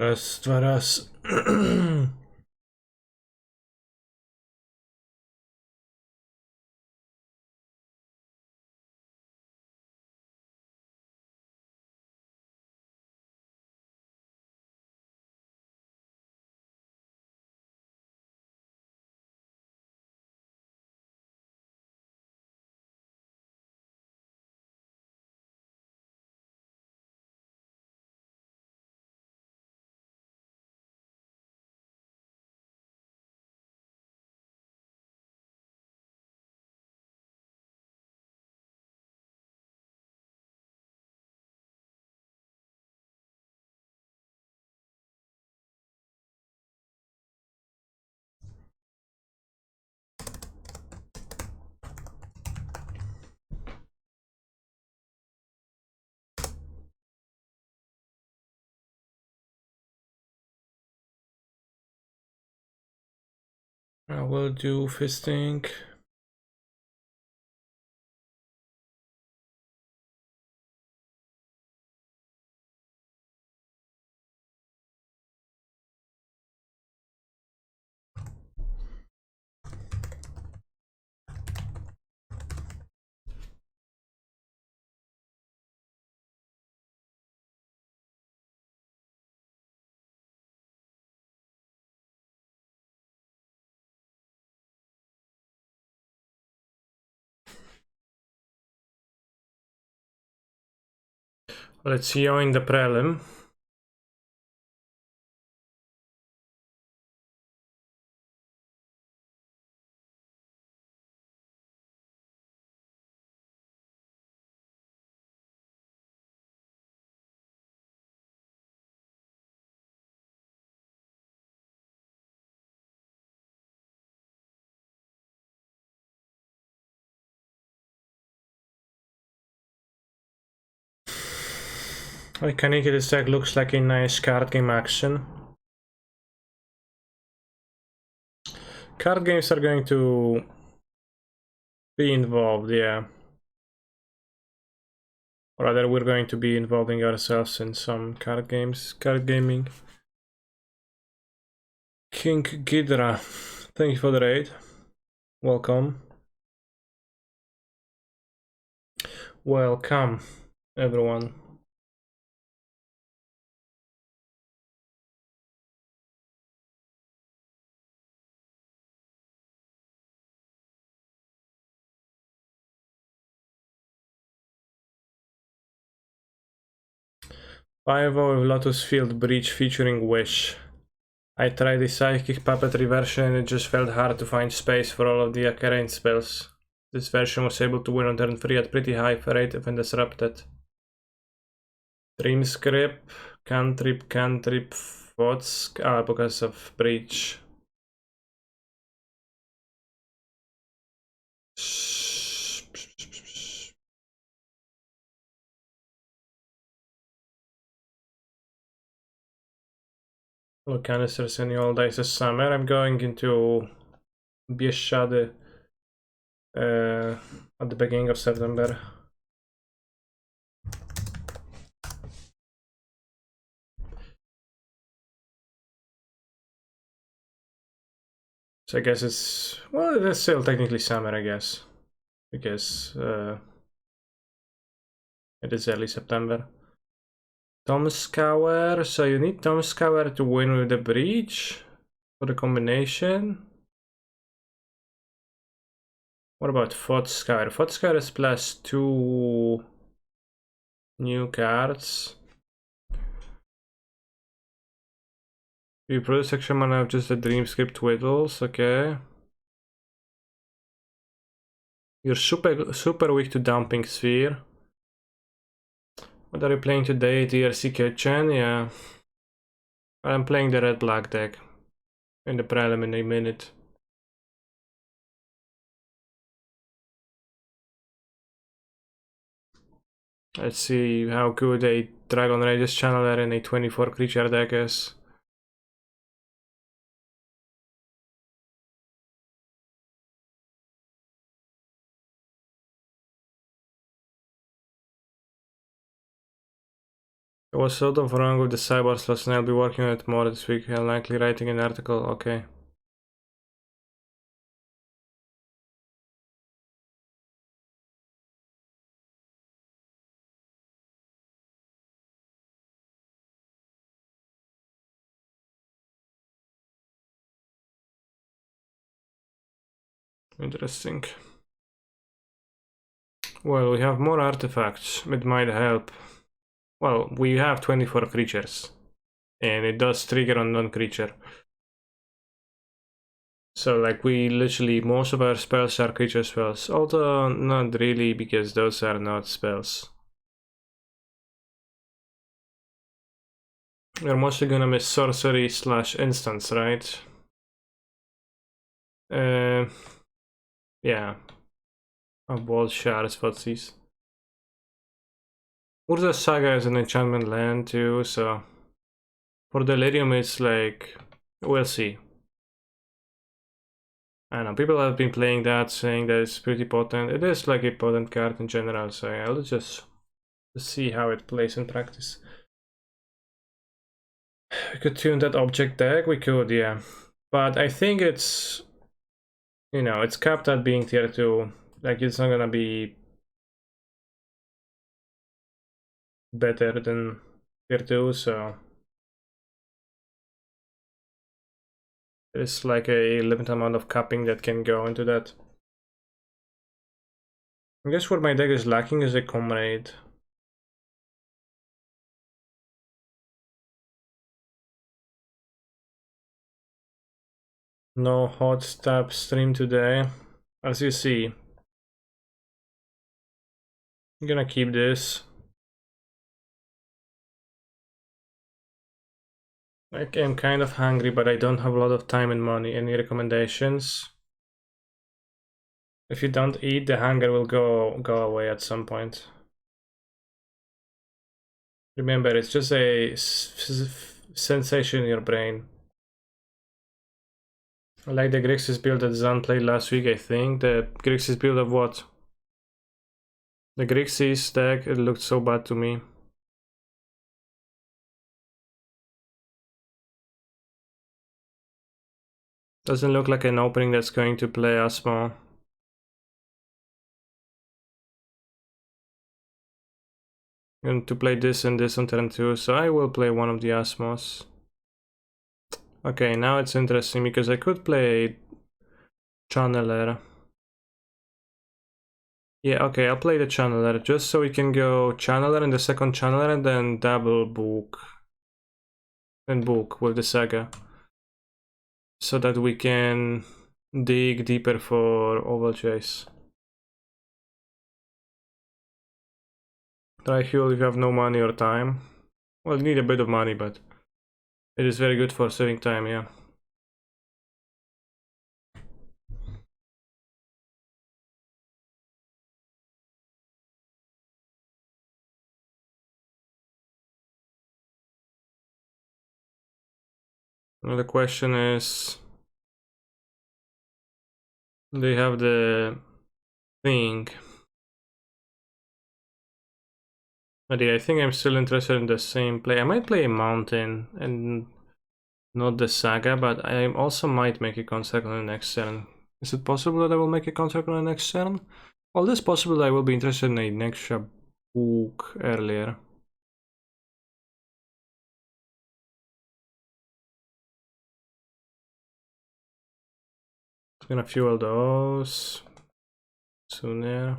Raz, dwa, raz. I will do fisting. Let's join the prelim. Kaneki, this deck looks like a nice card game action. Card games are going to be involved, yeah. Or rather, we're going to be involving ourselves in some card games, card gaming. King Ghidra, thank you for the raid. Welcome. Welcome, everyone. Five with Lotus Field Breach featuring Wish. I tried the Psychic Puppetry version and it just felt hard to find space for all of the arcane spells. This version was able to win on turn 3 at pretty high rate when disrupted. Dreamscript, cantrip, what's because of Breach. Look, canisters and all dice is summer. I'm going into Bieszczady at the beginning of September. So I guess it's, well, it's still technically summer, I guess, because it is early September. Tom Scour, so you need Tom Scour to win with the breach for the combination. What about Fort Scour? Fort Scour is +2 new cards. You produce extra mana of just the Dreamscript Whittles, okay. You're super weak to Dumping Sphere. What are you playing today? DRC Kitchen? Yeah. I'm playing the red-black deck in the prelim in a minute. Let's see how good a Dragon Radius Channeler in a 24 creature deck is. I was sort of wrong with the cyber slots and I'll be working on it more this week. I'm likely writing an article. Okay. Interesting. Well, we have more artifacts. It might help. Well, we have 24 creatures. And it does trigger on non-creature. So like we literally, most of our spells are creature spells. Although not really, because those are not spells. We're mostly gonna miss sorcery / instance, right? Yeah. A ball shards, what's these? Urza Saga is an enchantment land too, so for Delirium it's like, we'll see. I don't know, people have been playing that, saying that it's pretty potent. It is like a potent card in general, so yeah, let's just see how it plays in practice. We could tune that object deck, we could, yeah. But I think it's, you know, it's capped at being tier 2. Like, it's not gonna be better than tier 2, so there's like a limited amount of capping that can go into that. I guess what my deck is lacking is a comrade. No hot tap stream today. As you see, I'm gonna keep this. I'm kind of hungry, but I don't have a lot of time and money. Any recommendations? If you don't eat, the hunger will go away at some point. Remember, it's just a sensation in your brain. I like the Grixis build that Zan played last week, I think. The Grixis build of what? The Grixis deck, it looked so bad to me. Doesn't look like an opening that's going to play Asmo. And to play this and this on turn 2, so I will play one of the Asmos. Okay, now it's interesting because I could play Channeler. Yeah, okay, I'll play the Channeler just so we can go Channeler and the second Channeler and then double book. And book with the Saga. So that we can dig deeper for Oval Chase. Try fuel if you have no money or time. Well, you need a bit of money, but it is very good for saving time, yeah. Now the question is, they have the thing. But yeah, I think I'm still interested in the same play. I might play a mountain and not the Saga, but I also might make a construct on the next turn. Is it possible that I will make a construct on the next turn? Well, it is possible that I will be interested in a next book earlier. I'm gonna fuel those sooner.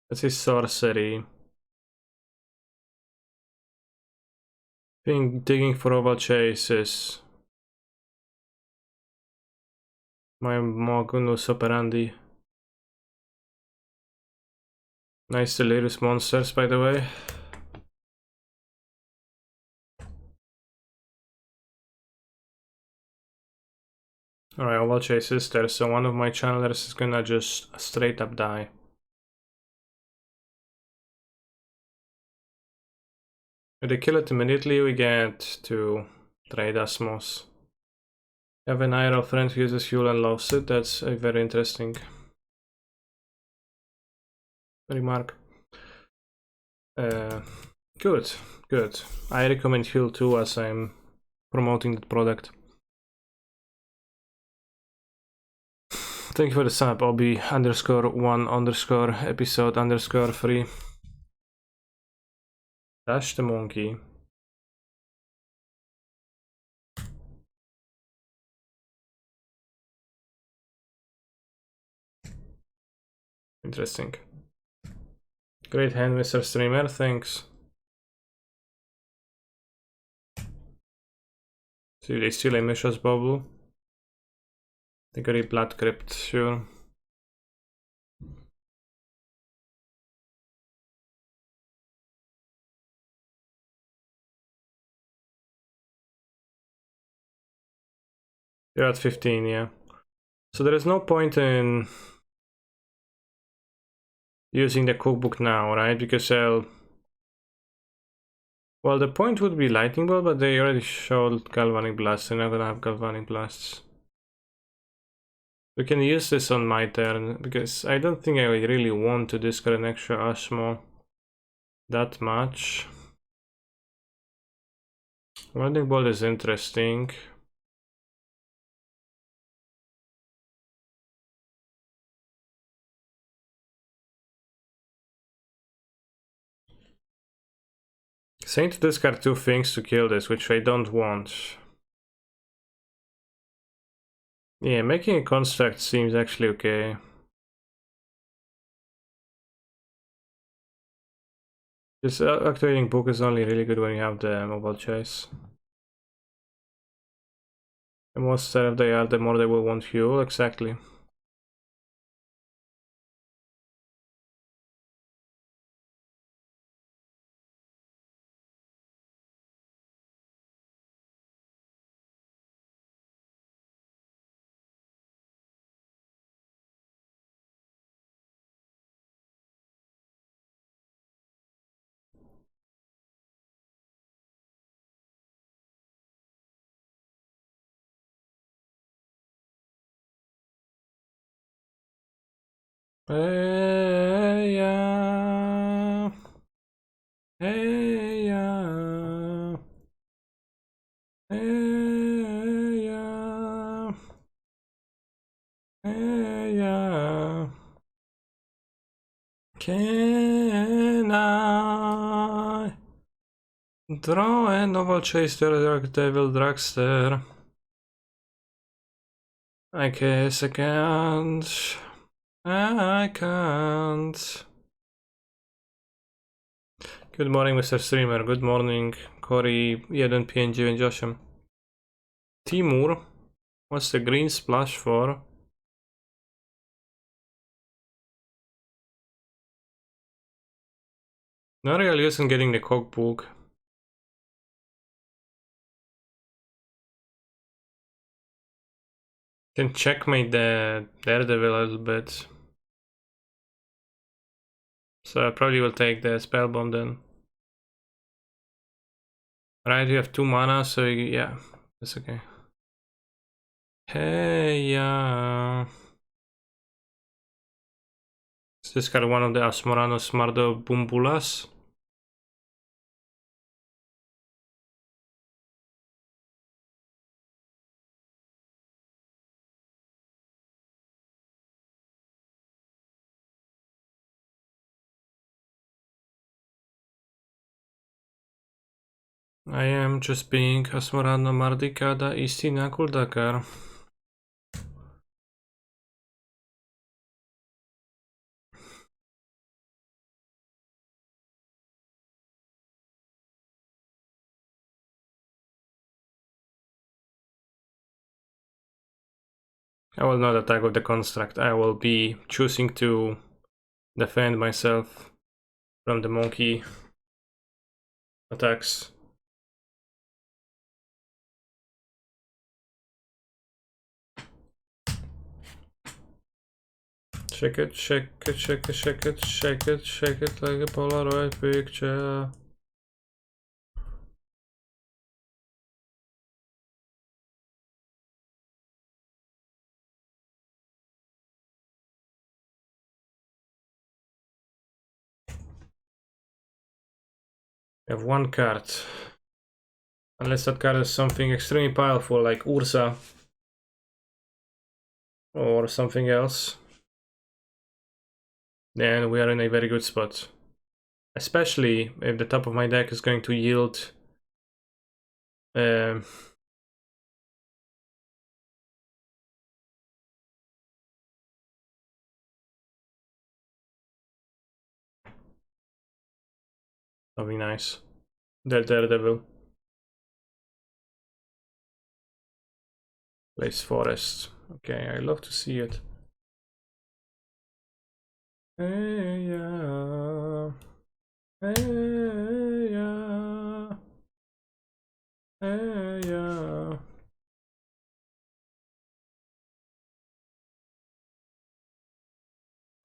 That's a sorcery. I think digging for oval chase is my modus operandi. Nice delirious monsters, by the way. Alright, oval chase is there, so one of my channelers is gonna just straight up die. If they kill it immediately, we get to trade Asmos. You have an IRL friend who uses fuel and loves it. That's a very interesting remark. Good, good. I recommend Huel too, as I'm promoting that product. Thank you for the sub, Obi _1 episode _3. Dash the monkey. Interesting. Great hand, Mr. Streamer, thanks. See, they steal a Mishra's bubble. They got a blood crypt, sure. You're at 15, yeah. So there is no point in using the cookbook now, right? Because well, the point would be lightning bolt, but they already showed galvanic blast. They're not gonna have galvanic blasts. We can use this on my turn, because I don't think I really want to discard an extra Asmo that much. Lightning bolt is interesting. Saying to discard 2 things to kill this, which I don't want. Yeah, making a construct seems actually okay. This activating book is only really good when you have the mobile chase. The more stealth they are, the more they will want fuel, exactly. Hey, yeah. Hey, yeah. Hey, yeah. Hey, yeah. Can I draw a novel chase the Dark Devil Dragster? I guess I can't. I can't. Good morning, Mr. Streamer. Good morning, Cory 15998. Timur, what's the green splash for? No real use in getting the cookbook. Can checkmate the Daredevil a little bit. So I probably will take the spell bomb then. Right, we have 2 mana, so yeah, that's okay. Hey, yeah. Is this card one of the Asmoranos Mardo Bumbulas? I am just being Asmorano Mardikada Istina Kuldakar. I will not attack with the construct. I will be choosing to defend myself from the monkey attacks. Shake it, shake it, shake it, shake it, shake it, shake it like a Polaroid picture. We have one card. Unless that card is something extremely powerful like Ursa. Or something else. Then we are in a very good spot. Especially if the top of my deck is going to yield that'll be nice. Daredevil. Plays Forest. Okay, I love to see it. Hey, yeah. Hey, yeah. Hey, yeah.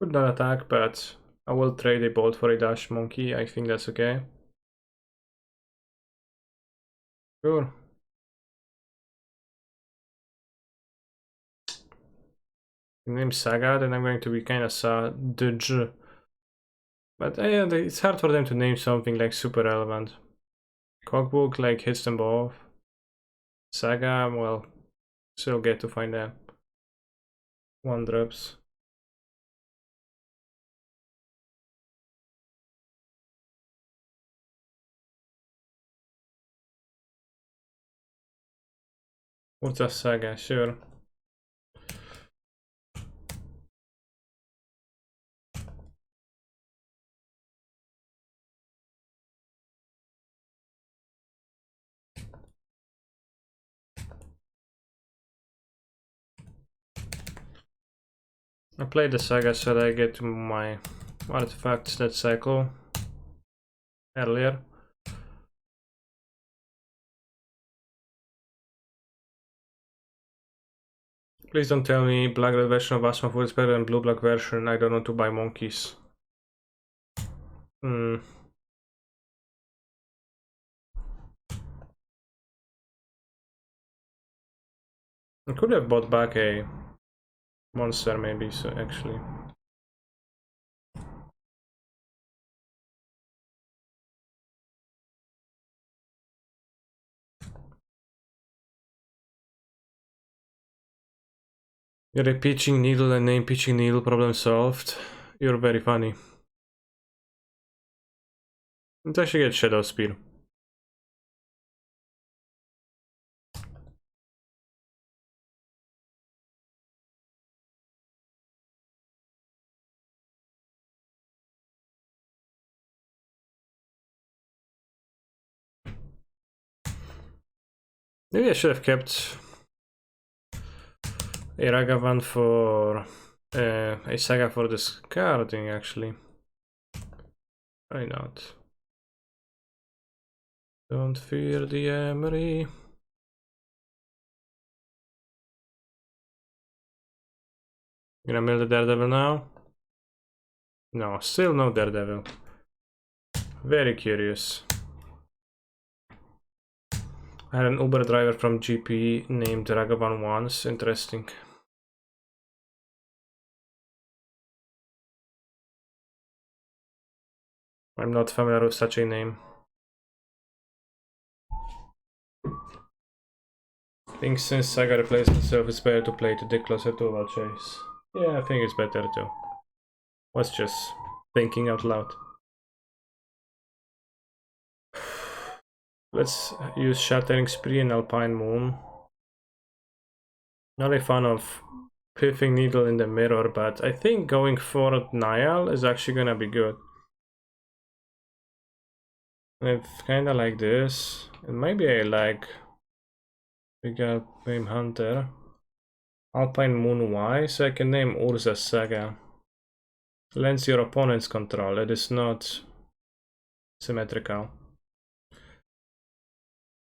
Could not attack, but I will trade a bolt for a dash monkey. I think that's okay. Sure. Name Saga, then I'm going to be kind of sad. But yeah, it's hard for them to name something like super relevant. Cookbook like hits them both. Saga, well, still get to find them. 1 drops. What's a Saga? Sure. I played the Saga so that I get to my artifacts that cycle earlier. Please don't tell me black red version of Asmo is better than blue black version. I don't want to buy monkeys. Hmm. I could have bought back a monster maybe, so actually. You're a pitching needle and name pitching needle, problem solved. You're very funny. Let's actually get Shadow Spear. Maybe I should have kept a Ragavan for a Saga for discarding actually. Why not? Don't fear the Emery. Gonna mill the Daredevil now? No, still no Daredevil. Very curious. I had an Uber driver from GP named Ragavan once. Interesting. I'm not familiar with such a name. I think since Saga replaced itself, it's better to play to the closer to Oval Chase. Yeah, I think it's better too. Was just thinking out loud. Let's use Shattering Spree and Alpine Moon. Not a fan of Piffing Needle in the mirror, but I think going for Niall is actually gonna be good. It's kinda like this. And maybe I like Big Game Hunter. Alpine Moon Y, so I can name Urza Saga. Lends your opponent's control, it is not symmetrical.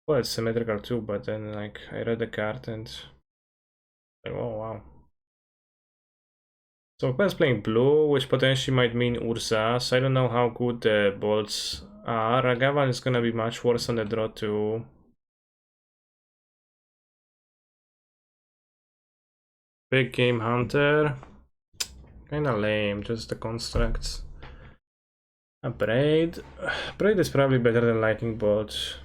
Well, it's symmetrical too, but then like I read the card and like, oh wow. So opponent's playing blue, which potentially might mean Urza, so I don't know how good the bolts are. Ragavan is gonna be much worse on the draw too. Big Game Hunter. Kinda lame, just the constructs. A braid. Braid is probably better than lightning bolt.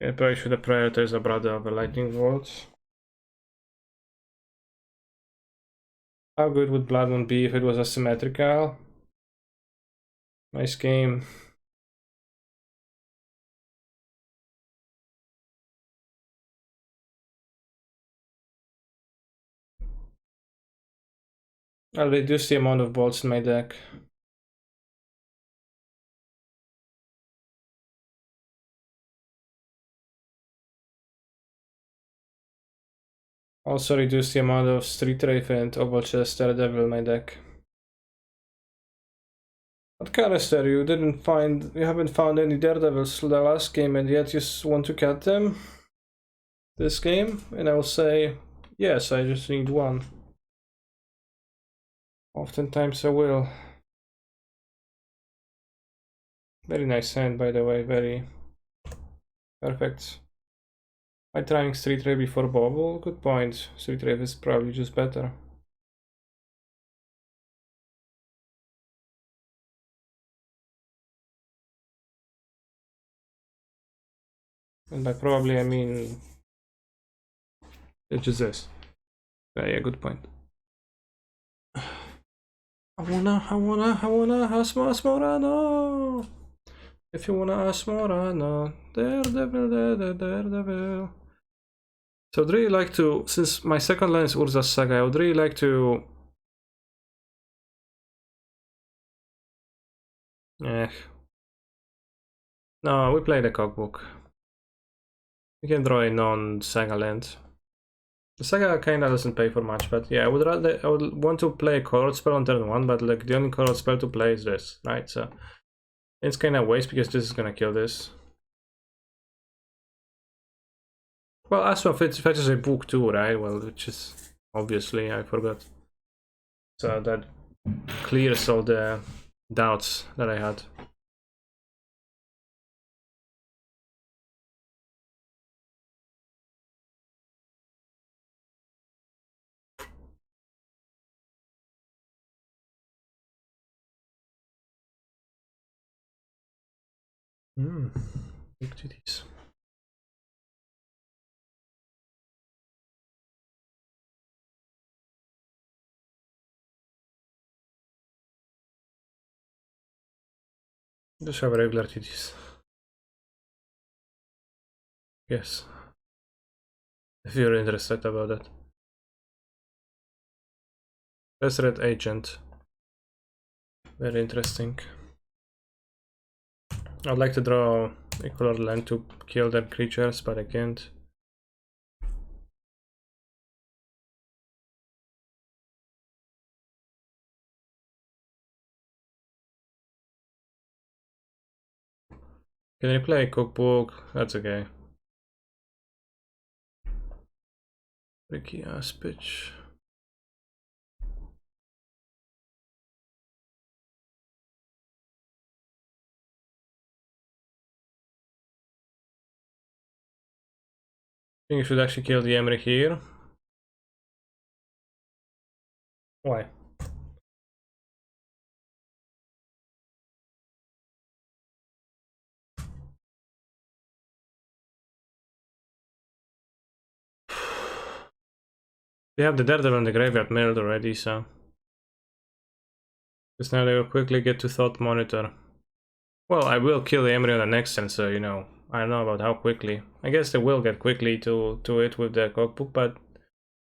I probably should have prioritized a brother over lightning bolt. How good would Blood Moon be if it was asymmetrical? Nice game. I'll reduce the amount of bolts in my deck. Also reduce the amount of Street Wraith and Oval Chest Daredevil in my deck. But Canister, you haven't found any Daredevils the last game and yet you want to cut them this game? And I will say, yes, I just need one. Oftentimes I will. Very nice hand, by the way, very perfect. I'm trying Street Wraith before Bobble. Good point. Street Wraith is probably just better. And by probably I mean it's just this. Yeah, good point. I wanna Asmo Rano. If you wanna Asmo Rano, Daredevil. So I'd really like to, since my second line is Urza's Saga, I would really like to... No, we play the cookbook. We can draw a non-Saga land. The Saga kinda doesn't pay for much, but yeah, I would want to play a colored spell on turn 1, but like the only colored spell to play is this, right? So it's kinda waste because this is gonna kill this. Well, Asmo fetches a book too, right? Well, which is obviously I forgot. So that clears all the doubts that I had. Big titties. Just have regular titties. Yes. If you're interested about that. That's Red Agent. Very interesting. I'd like to draw a colored land to kill their creatures, but I can't. Can I play a cookbook? That's okay. Tricky ass bitch. I think you should actually kill the Emry here. Why? They have the Daredevil in the graveyard milled already, so... Because now they will quickly get to Thought Monitor. Well, I will kill the Emry on the next turn, so, you know, I don't know about how quickly. I guess they will get quickly to it with the cookbook, but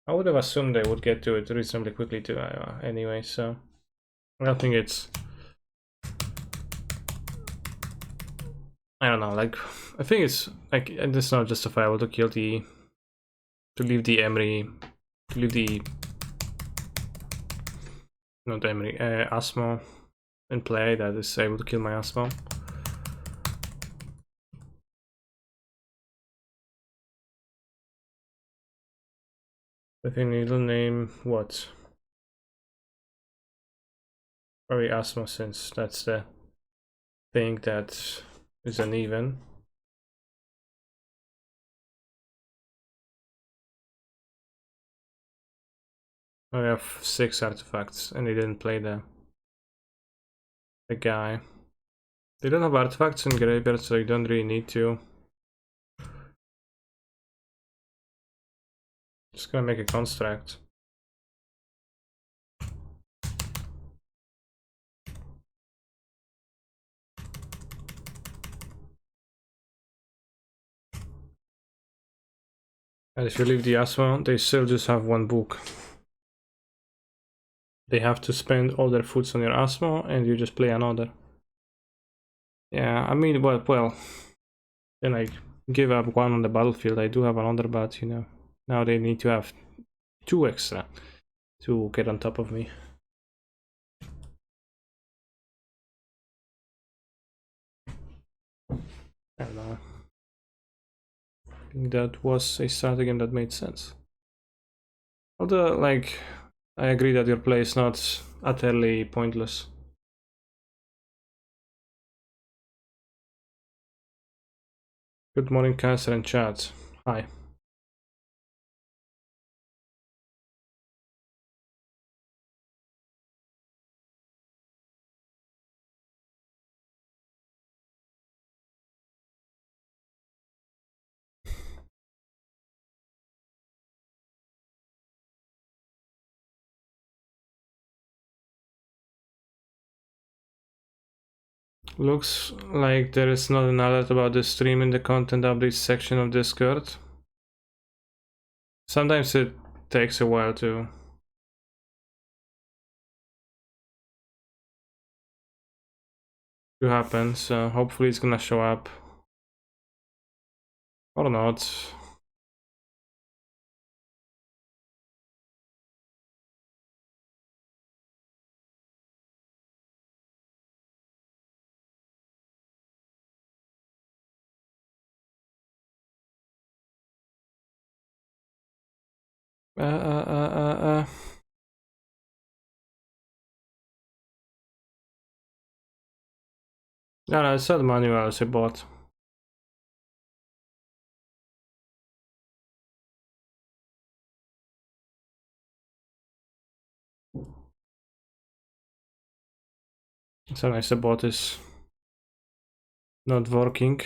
I would have assumed they would get to it reasonably quickly too, anyway, so... I don't think it's... I don't know, like... I think it's, like, it's not justifiable to kill the... To leave the Emry... To leave the... Not Emry, Asmo in play that is able to kill my Asmo. I think it'll name what? Probably Asmo, since that's the thing that is uneven. I have 6 artifacts, and he didn't play the guy. They don't have artifacts in graveyard, so you don't really need to. Just gonna make a construct. And if you leave the Asmo, they still just have 1 book. They have to spend all their foods on your Asmo, and you just play another. Yeah, I mean, well, then I give up 1 on the battlefield. I do have another, but you know, now they need to have 2 extra to get on top of me. I don't know. I think that was a strategy that made sense. Although, like, I agree that your play is not utterly pointless. Good morning, Cancer and chat. Hi. Looks like there is not an alert about the stream in the content updates section of Discord. Sometimes it takes a while to happen, so hopefully it's gonna show up. Or not. No, no, it's not manual, it's a bot. So nice, the bot is not working.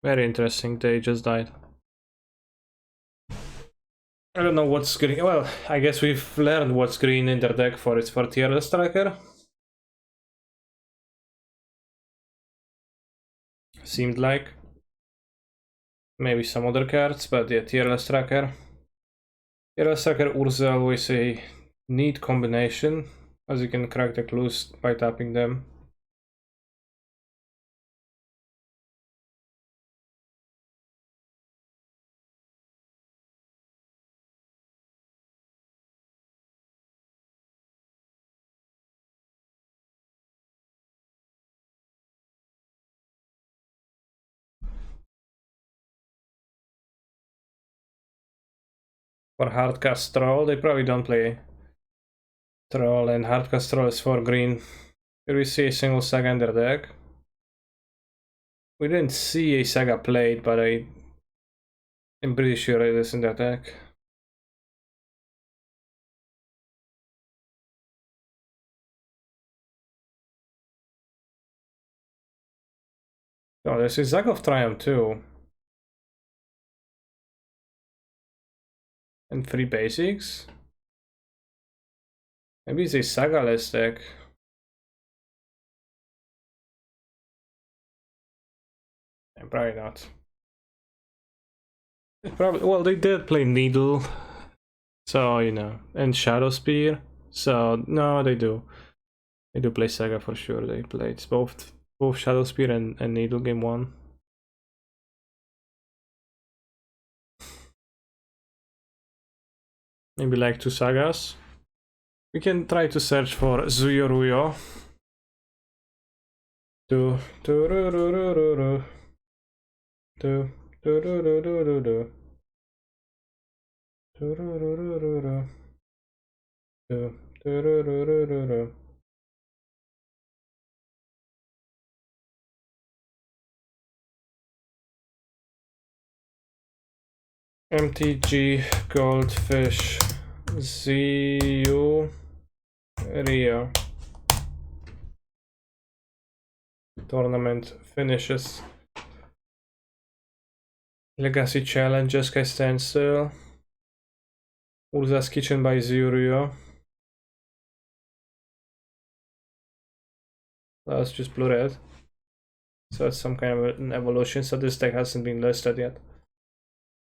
Very interesting, they just died. I don't know what's green. Well, I guess we've learned what's green in their deck for. It's for Tearless Tracker. Seemed like. Maybe some other cards, but yeah, Tearless Tracker. Tearless Tracker Urza always a neat combination, as you can crack the clues by tapping them. For Hardcast Troll, they probably don't play Troll, and Hardcast Troll is for green. Here we see a single Saga in their deck. We didn't see a Saga played, but I'm pretty sure it is in their deck. Oh, there's a Zag of Triumph too. And 3 basics. Maybe it's a Saga-less deck. Probably not. Probably, well, they did play Needle, so you know, and Shadow Spear. So no, they do. They do play Saga for sure. They played both Shadow Spear and Needle game 1. Maybe like 2 Sagas. We can try to search for Zuyoruyo. Do do do do do do do do do do do do do. Do do do do do do. Do do do do do do. MTG Goldfish ZU Rio tournament finishes. Legacy Challenge, Jeskai Standstill, Urza's Kitchen by ZU Rio. That's just blue red. So it's some kind of an evolution, so this deck hasn't been listed yet.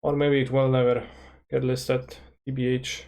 Or maybe it will never get listed, TBH.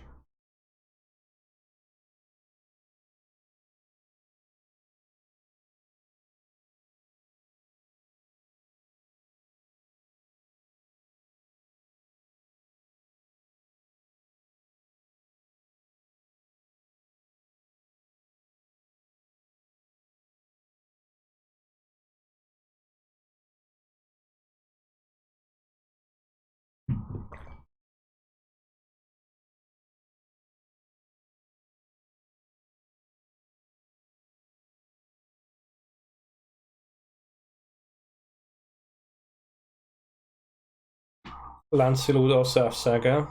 Lancelot also Saga.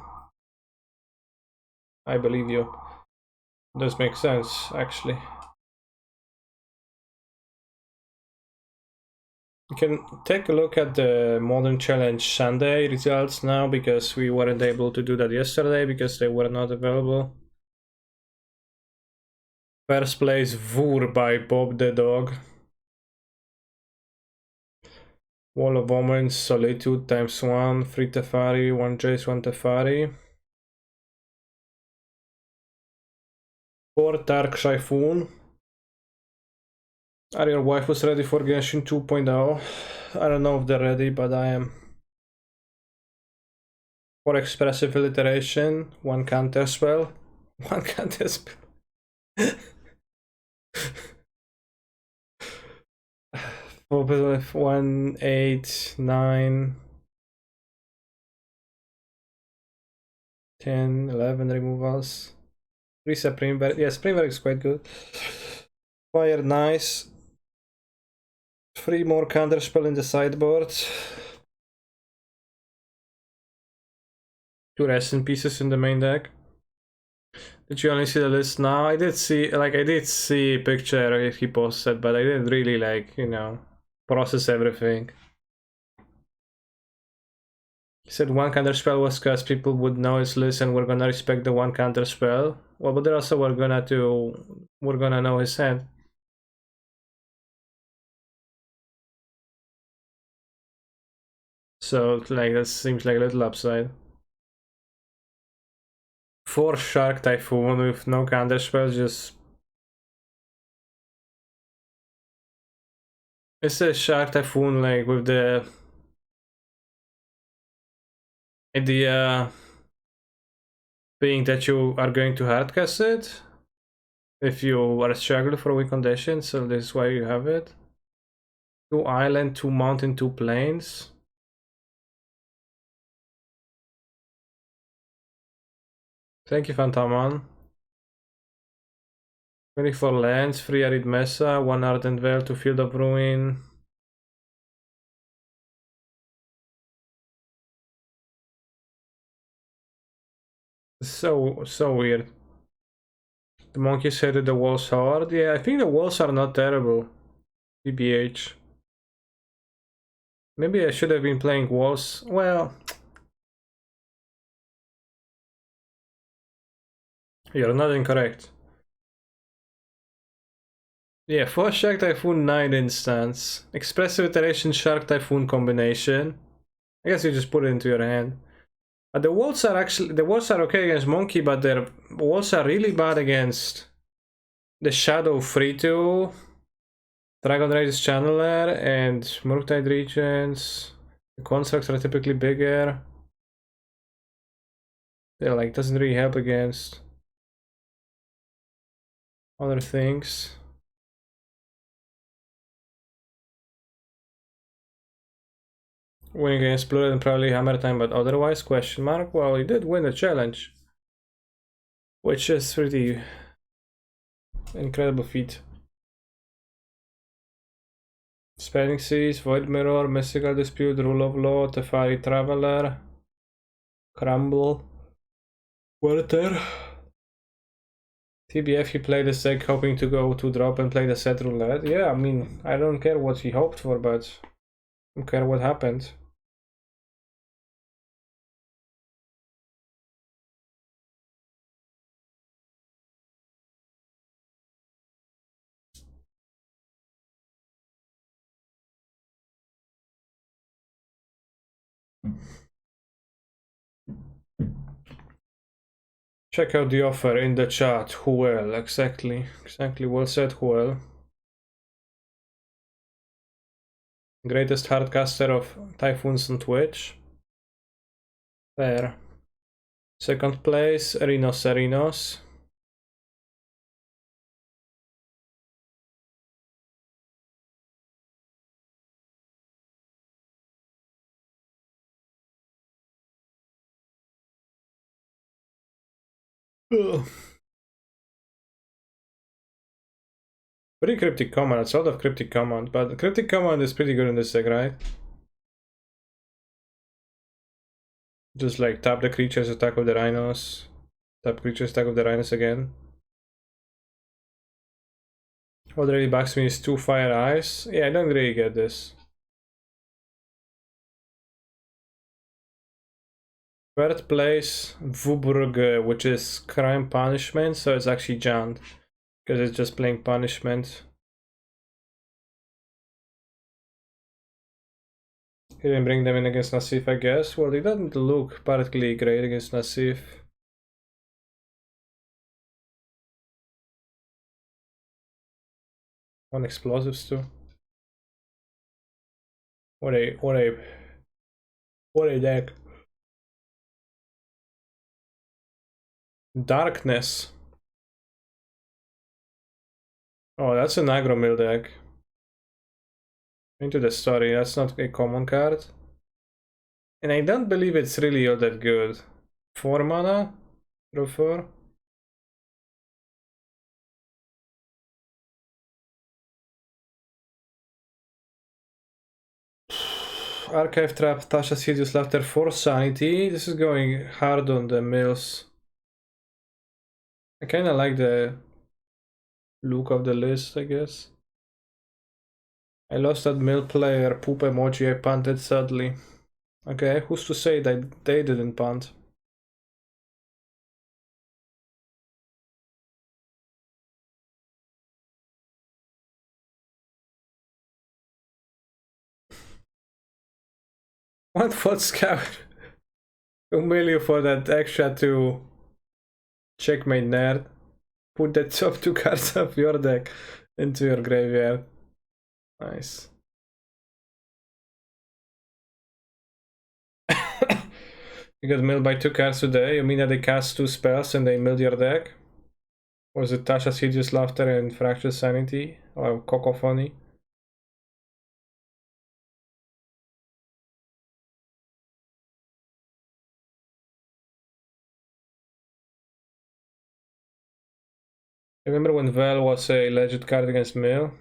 I believe you. Does make sense, actually. You can take a look at the Modern Challenge Sunday results now, because we weren't able to do that yesterday because they were not available. First place Vur by Bob the Dog. Wall of Omens, Solitude ×1, Free Teferi, 1 Jace, 1 Teferi. 4 Dark Typhoon. Are your waifus ready for Genshin 2.0? I don't know if they're ready, but I am. 4 Expressive Alliteration, 1 Counter Spell. 1 Counter Spell. 1, 8, 9, 10, 11 removals. 3 Supreme Berry. Yeah, Supreme Berry is quite good. Fire, nice. 3 more Counterspell in the sideboard. 2 Resin Pieces in the main deck. Did you only see the list now? I did see a picture he posted, but I didn't really, like, you know, process everything. He said 1 Counterspell was because people would know his list and we're gonna respect the 1 Counterspell. Well, but also we're gonna know his hand. So, like, that seems like a little upside. 4 Shark Typhoon with no Counterspell, just... It's a Shark Typhoon, like, with the idea being that you are going to hardcast it if you are struggling for weak conditions, so this is why you have it. 2 Island, 2 Mountain, 2 Plains. Thank you, Fantaman. 24 lands, 3 Arid Mesa, 1 Ardent Veil, 2 Field of Ruin. So weird. The monkeys hated the walls hard. Yeah, I think the walls are not terrible. BBH. Maybe I should have been playing walls. Well, you're not incorrect. Yeah, 4 Shark Typhoon, 9 instance. Expressive Iteration Shark Typhoon combination. I guess you just put it into your hand. The walls are okay against Monkey, but their walls are really bad against the Shadow 3-2, Dragon Rage Channeler, and Murktide Regents. The constructs are typically bigger. They're like, doesn't really help against other things. Winning against Blue and probably Hammer Time, but otherwise, question mark. Well, he did win the challenge, which is pretty incredible feat. Spreading Seas, Void Mirror, Mystical Dispute, Rule of Law, Tefari Traveler, Crumble. Water. TBF, he played the deck hoping to go to drop and play the set roulette. Yeah, I mean, I don't care what he hoped for, but I don't care what happened. Check out the offer in the chat. Huel, exactly. Exactly, well said, Huel. Greatest hardcaster of Typhoons on Twitch. There. Second place, Rhinoceros. Ugh. Pretty cryptic command, it's a lot of cryptic command, but cryptic command is pretty good in this deck, right? Just like tap the creatures, attack with the rhinos. Tap creatures, attack with the rhinos again. What really bugs me is 2 fire eyes. Yeah, I don't really get this. Third place, Vuburg, which is crime punishment, so it's actually jammed. Because it's just playing punishment. He didn't bring them in against Nassif, I guess. Well, it doesn't look particularly great against Nassif. On explosives too. What a deck. Darkness. Oh, that's an aggro mill deck. Into the story, that's not a common card. And I don't believe it's really all that good. 4 mana? Draw 4? Archive Trap, Tasha's Hideous Laughter, 4 Sanity. This is going hard on the mills. I kinda like the look of the list, I guess. I lost that mill player, poop emoji, I punted sadly. Okay, who's to say that they didn't punt? What scout? Humilio for that extra to checkmate nerd. Put the top 2 cards of your deck into your graveyard. Nice. You got milled by 2 cards today. You mean that they cast 2 spells and they milled your deck? Was it Tasha's Hideous Laughter and Fractured Sanity? Or Cacophony? Remember when Vel was a legit card against mill?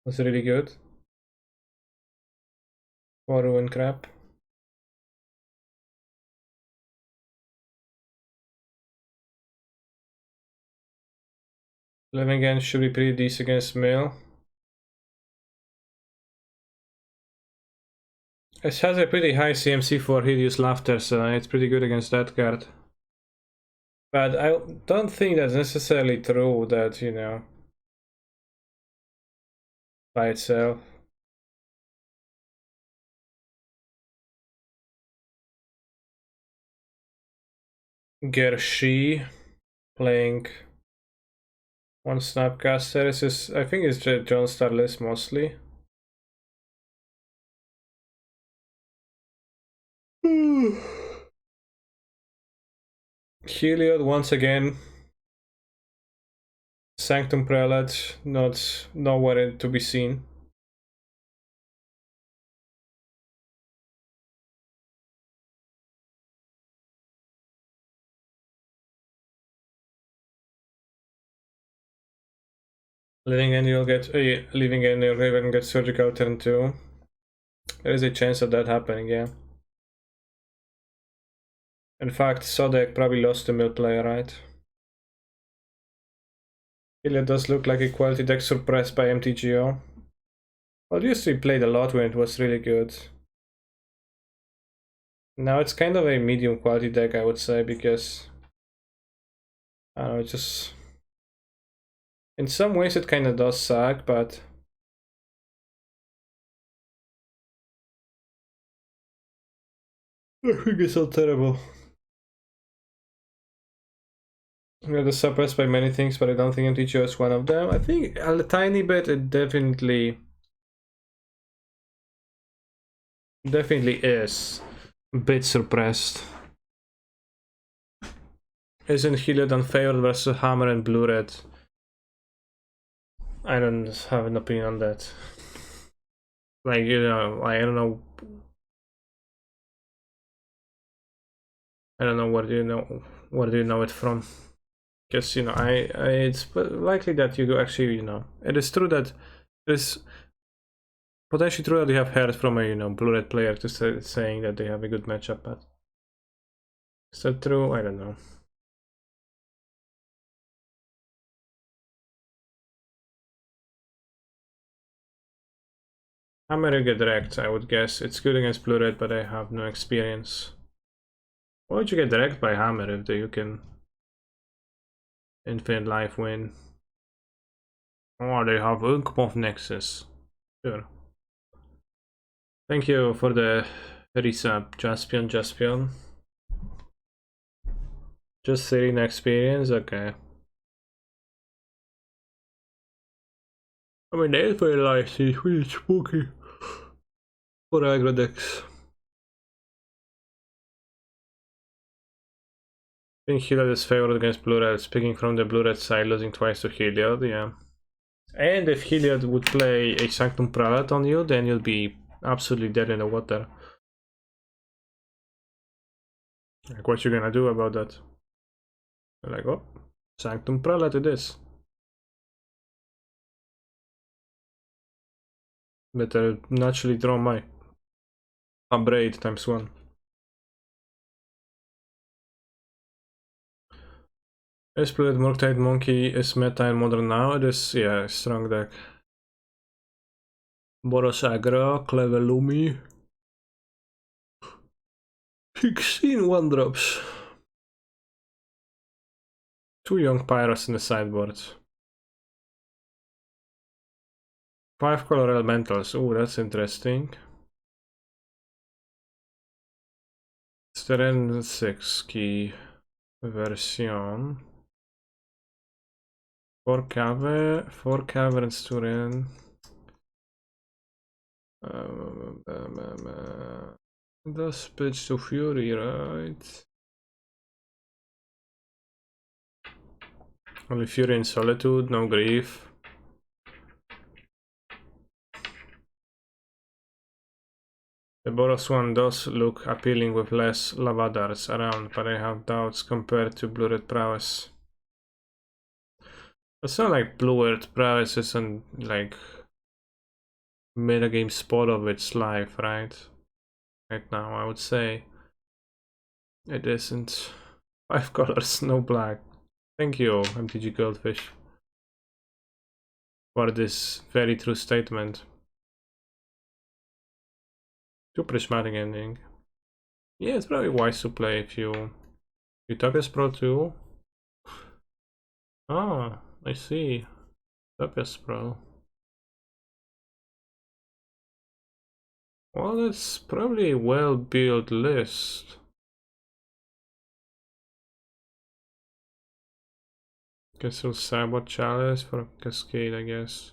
Was really good. For ruin crap. Living End should be pretty decent against mill. It has a pretty high CMC for Hideous Laughter, so it's pretty good against that card. But I don't think that's necessarily true that, you know, by itself. Gershi playing 1 Snapcaster. This is, I think it's John Starless mostly. Heliod once again. Sanctum Prelate, not nowhere to be seen. Living End, you'll get Living End, you'll even get Surgical turn 2. There is a chance of that happening, yeah. In fact, Sodek probably lost to mill player, right? Heliod does look like a quality deck suppressed by MTGO. Well, used to be played a lot when it was really good. Now it's kind of a medium quality deck, I would say, because I don't know, it's just in some ways it kind of does suck, but I think it's not terrible. Yeah, they're suppressed by many things, but I don't think MTGO is one of them. I think a tiny bit it definitely is a bit suppressed. Isn't Heliod unfavored versus Hammer and Blue Red? I don't have an opinion on that. Like, you know, I don't know. I don't know where do you know it from? Because you know, it's likely that you actually, you know, it is true that it's potentially true that you have heard from a Blue Red player to saying that they have a good matchup, but is that true? I don't know. Hammer you get wrecked, I would guess. It's good against Blue Red, but I have no experience. Why would you get wrecked by Hammer if you can Infinite Life win? Oh, they have Unkmoth Nexus. Sure. Thank you for the resub, Jaspion. Just sitting experience, okay. I mean, the Infinite Life is really spooky for aggro decks. I think Heliod is favored against Blue Red, speaking from the Blue Red side, losing twice to Heliod, yeah. And if Heliod would play a Sanctum Prelate on you, then you'll be absolutely dead in the water. Like, what you gonna do about that? Like, oh, Sanctum Prelate it is. Better naturally draw my Upgrade times 1. Exploit Murktide Monkey is meta in modern now. It is, yeah, strong deck. Boros Aggro, Clever Lumi. 16 1-drops. 2 Young Pyros in the sideboard. 5 color elementals. Oh, that's interesting. Sterenski version. 4 caverns Turin. Does pitch to Fury, right? Only Fury in Solitude, no Grief. The Boros one does look appealing with less Lavadars around, but I have doubts compared to Blue Red Prowess. It's not like Blue Red Prowess isn't like metagame spot of its life, right? Right now, I would say it isn't. 5 colors, no black. Thank you, MTG Goldfish, for this very true statement. Too prismatic ending. Yeah, it's probably wise to play if you Utopia's Pro too. Ah, I see. Utopia's Pro. Well, that's probably a well-built list. Guess we'll Cyber Chalice for Cascade, I guess.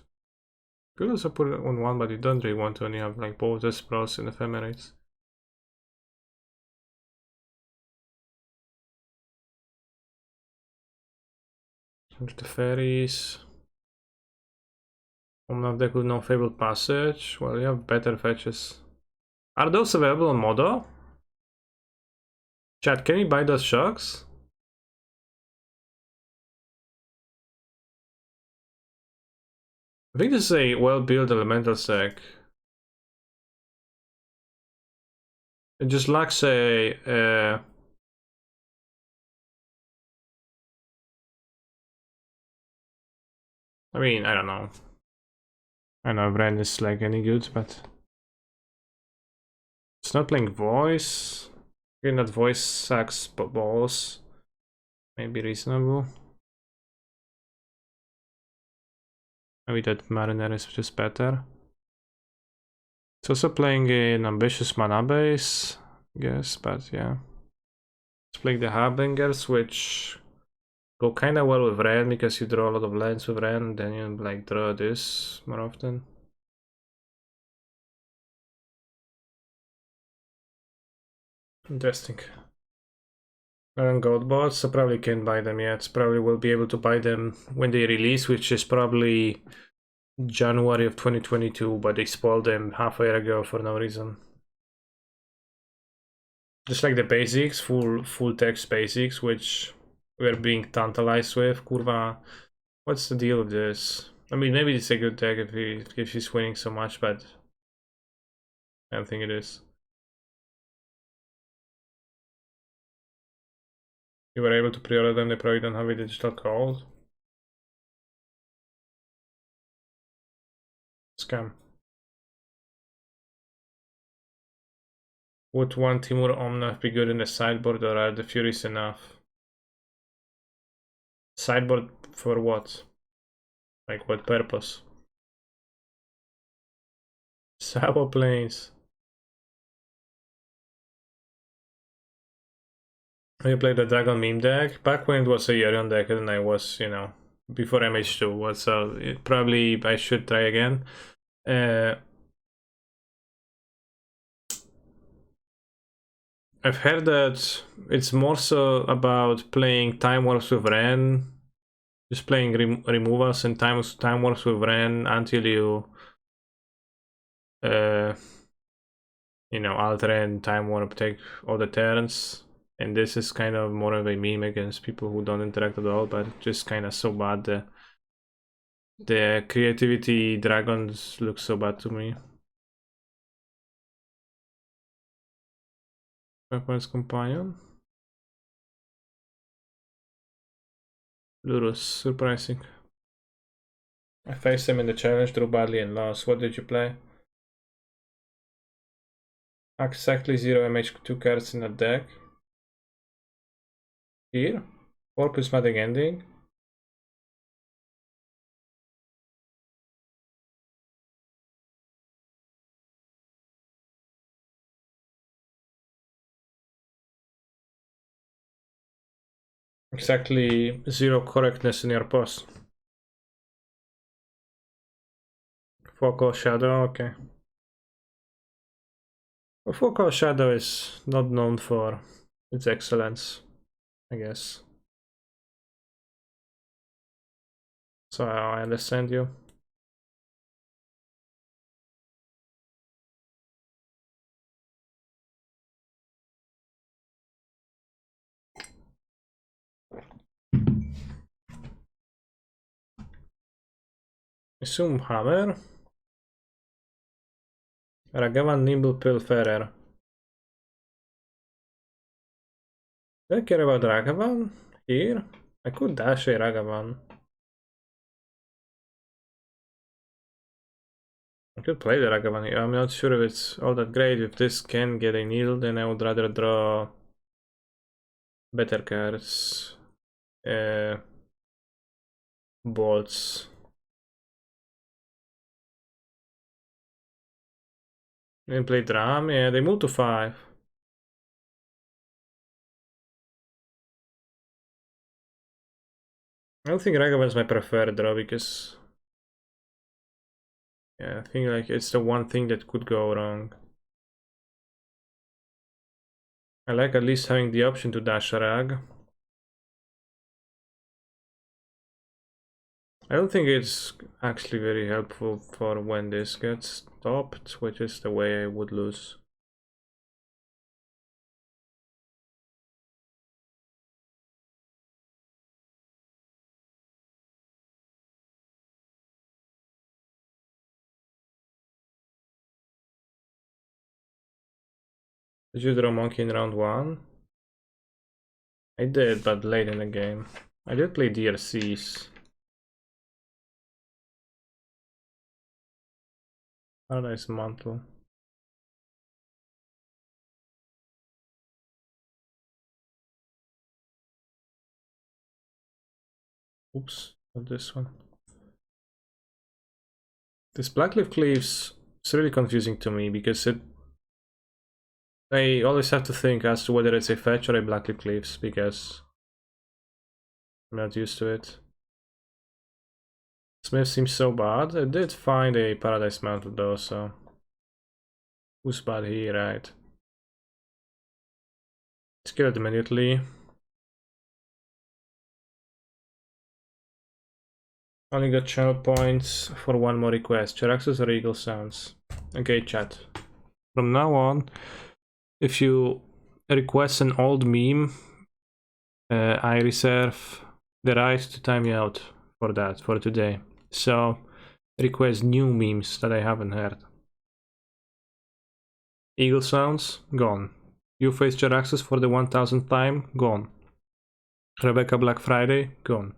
Could also put it on one, but you don't really want to when you have like both the spells and ephemerates. The fairies. Omnav deck with no Fabled Passage. Well, you have better fetches. Are those available on Modo? Chat, can you buy those shocks? I think this is a well-built elemental deck. It just lacks a... I mean, I don't know. I know Bren is like any good, but... It's not playing voice. Again, that voice sucks balls. Maybe reasonable. Maybe that Mariner is just better. It's also playing an ambitious mana base, I guess, but yeah. It's playing the Harbingers, which go kinda well with Ren because you draw a lot of lands with Ren, and then you like draw this more often. Interesting. And gold bots, so probably can't buy them yet. Probably will be able to buy them when they release, which is probably January of 2022, but they spoiled them half a year ago for no reason. Just like the basics, full text basics, which we're being tantalized with. Kurva, what's the deal with this? I mean, maybe it's a good deck if he's winning so much, but I don't think it is. You were able to pre-order them, they probably don't have a digital code. Scam. Would one Timur Omnath be good in the sideboard, or are the Furies enough? Sideboard for what? Like what purpose? Sabo Plains. You played the Dragon meme deck back when it was a Yorion deck, and I was, you know, before MH2 was, so probably I should try again. I've heard that it's more so about playing Time Wars with Ren, just playing removals and time Wars with Ren until uh, you know, alter and Time Warp take all the turns. And this is kind of more of a meme against people who don't interact at all, but just kind of so bad. The creativity dragons look so bad to me. Weapons Companion. Lurus, surprising. I faced him in the challenge, drew badly and lost. What did you play? Exactly 0 MH2 cards in a deck. Here. 4 prismatic ending. Exactly 0 correctness in your post. Focal Shadow, okay. Well, Focal Shadow is not known for its excellence, I guess. So I understand you. Assume Hammer. Ragavan Nimble Pilferer. Do I care about Ragavan? Here? I could dash a Ragavan. I could play the Ragavan here. I'm not sure if it's all that great. If this can get a needle, then I would rather draw better cards. Bolts. Then play Drum, yeah, they move to 5. I don't think Ragavan is my preferred draw because yeah, I think like it's the one thing that could go wrong. I like at least having the option to dash Rag. I don't think it's actually very helpful for when this gets stopped, which is the way I would lose. Did you draw monkey in round 1? I did, but late in the game. I did play DRCs. Paradise Mantle. Oops, not this one. This Blackleaf Cleaves is really confusing to me because I always have to think as to whether it's a fetch or a Blackleaf Cleaves because I'm not used to it. Smith seems so bad. I did find a Paradise Mantle though, so who's bad here, right? Let's kill it immediately. Only got channel points for one more request. Charaxus or Eagle Sounds. Okay, chat. From now on, if you request an old meme, I reserve the right to time you out for that, for today. So, request new memes that I haven't heard. Eagle Sounds, gone. You face Charaxus for the 1000th time, gone. Rebecca Black Friday, gone.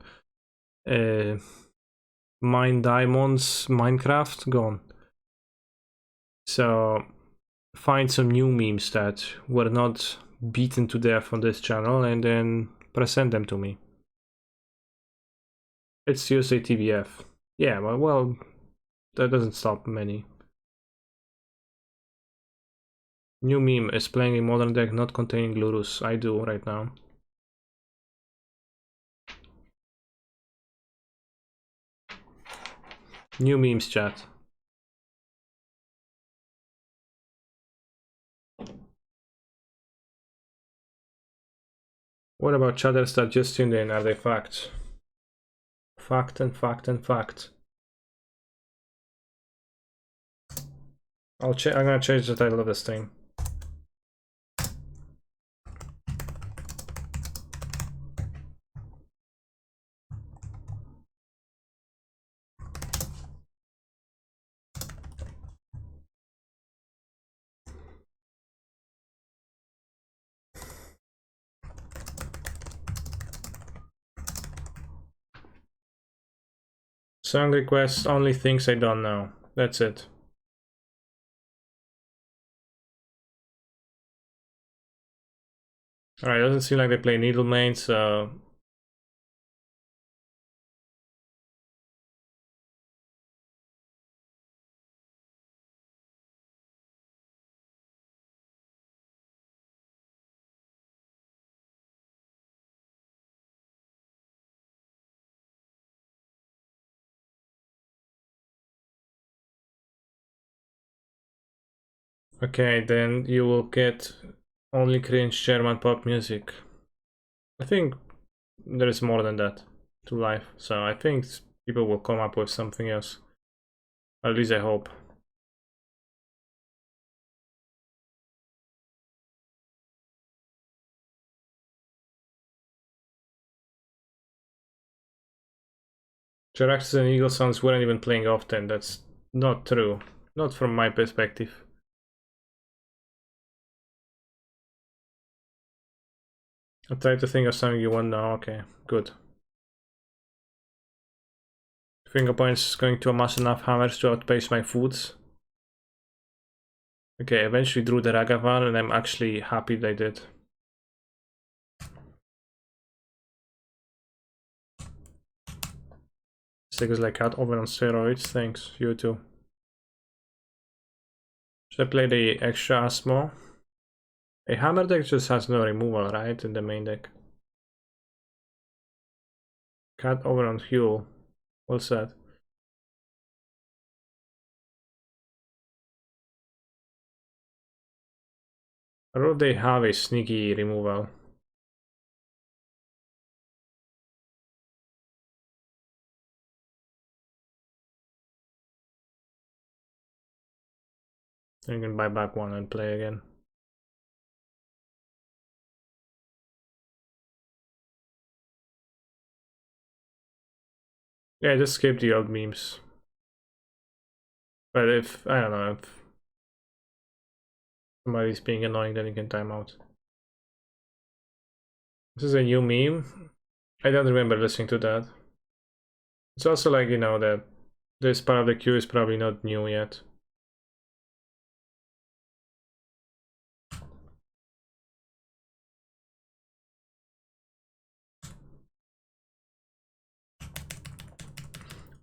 Mine Diamonds, Minecraft, gone. So, find some new memes that were not beaten to death on this channel and then present them to me. It's USA TVF. Yeah, well, that doesn't stop many. New meme is playing a modern deck not containing Lurus. I do right now. New memes, chat. What about chatters that just tuned in? Are they facts? Fact and fact and fact. I'm gonna change the title of the stream. Song requests, only things I don't know. That's it. Alright, doesn't seem like they play Needle Main, so... Okay, then you will get only cringe German pop music. I think there is more than that to life, so I think people will come up with something else. At least I hope. Jaraxxus and Eagle Sounds weren't even playing often, that's not true. Not from my perspective. I tried to think of something you want now, okay, good. Finger points going to amass enough hammers to outpace my foods. Okay, eventually drew the Ragavan and I'm actually happy they did. Stickers like cat oven on steroids, thanks, you too. Should I play the extra Asmo? A hammer deck just has no removal, right, in the main deck. Cat over on fuel. Well said. I wrote they have a sneaky removal. Then you can buy back one and play again. Yeah, just skip the old memes. But if, I don't know, if Somebody's being annoying, then you can time out. This is a new meme. I don't remember listening to that. It's also like, you know, that this part of the queue is probably not new yet.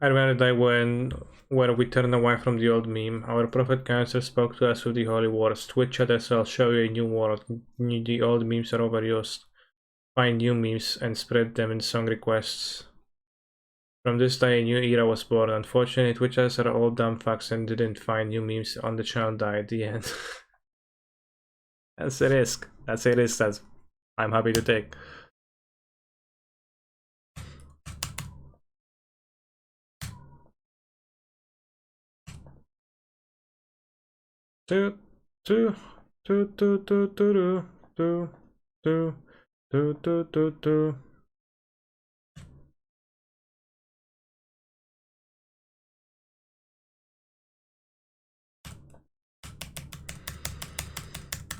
I remember that when we turned away from the old meme, our prophet cancer spoke to us with the holy words. Twitch chat as I'll show you a new world. The old memes are overused. Find new memes and spread them in song requests. From this day, a new era was born. Unfortunately, Twitchers are all dumb fucks and didn't find new memes on the channel died. The end. That's a risk. That's a risk that I'm happy to take. Two, two, two, two, two, two, two, two, two, two, two, two.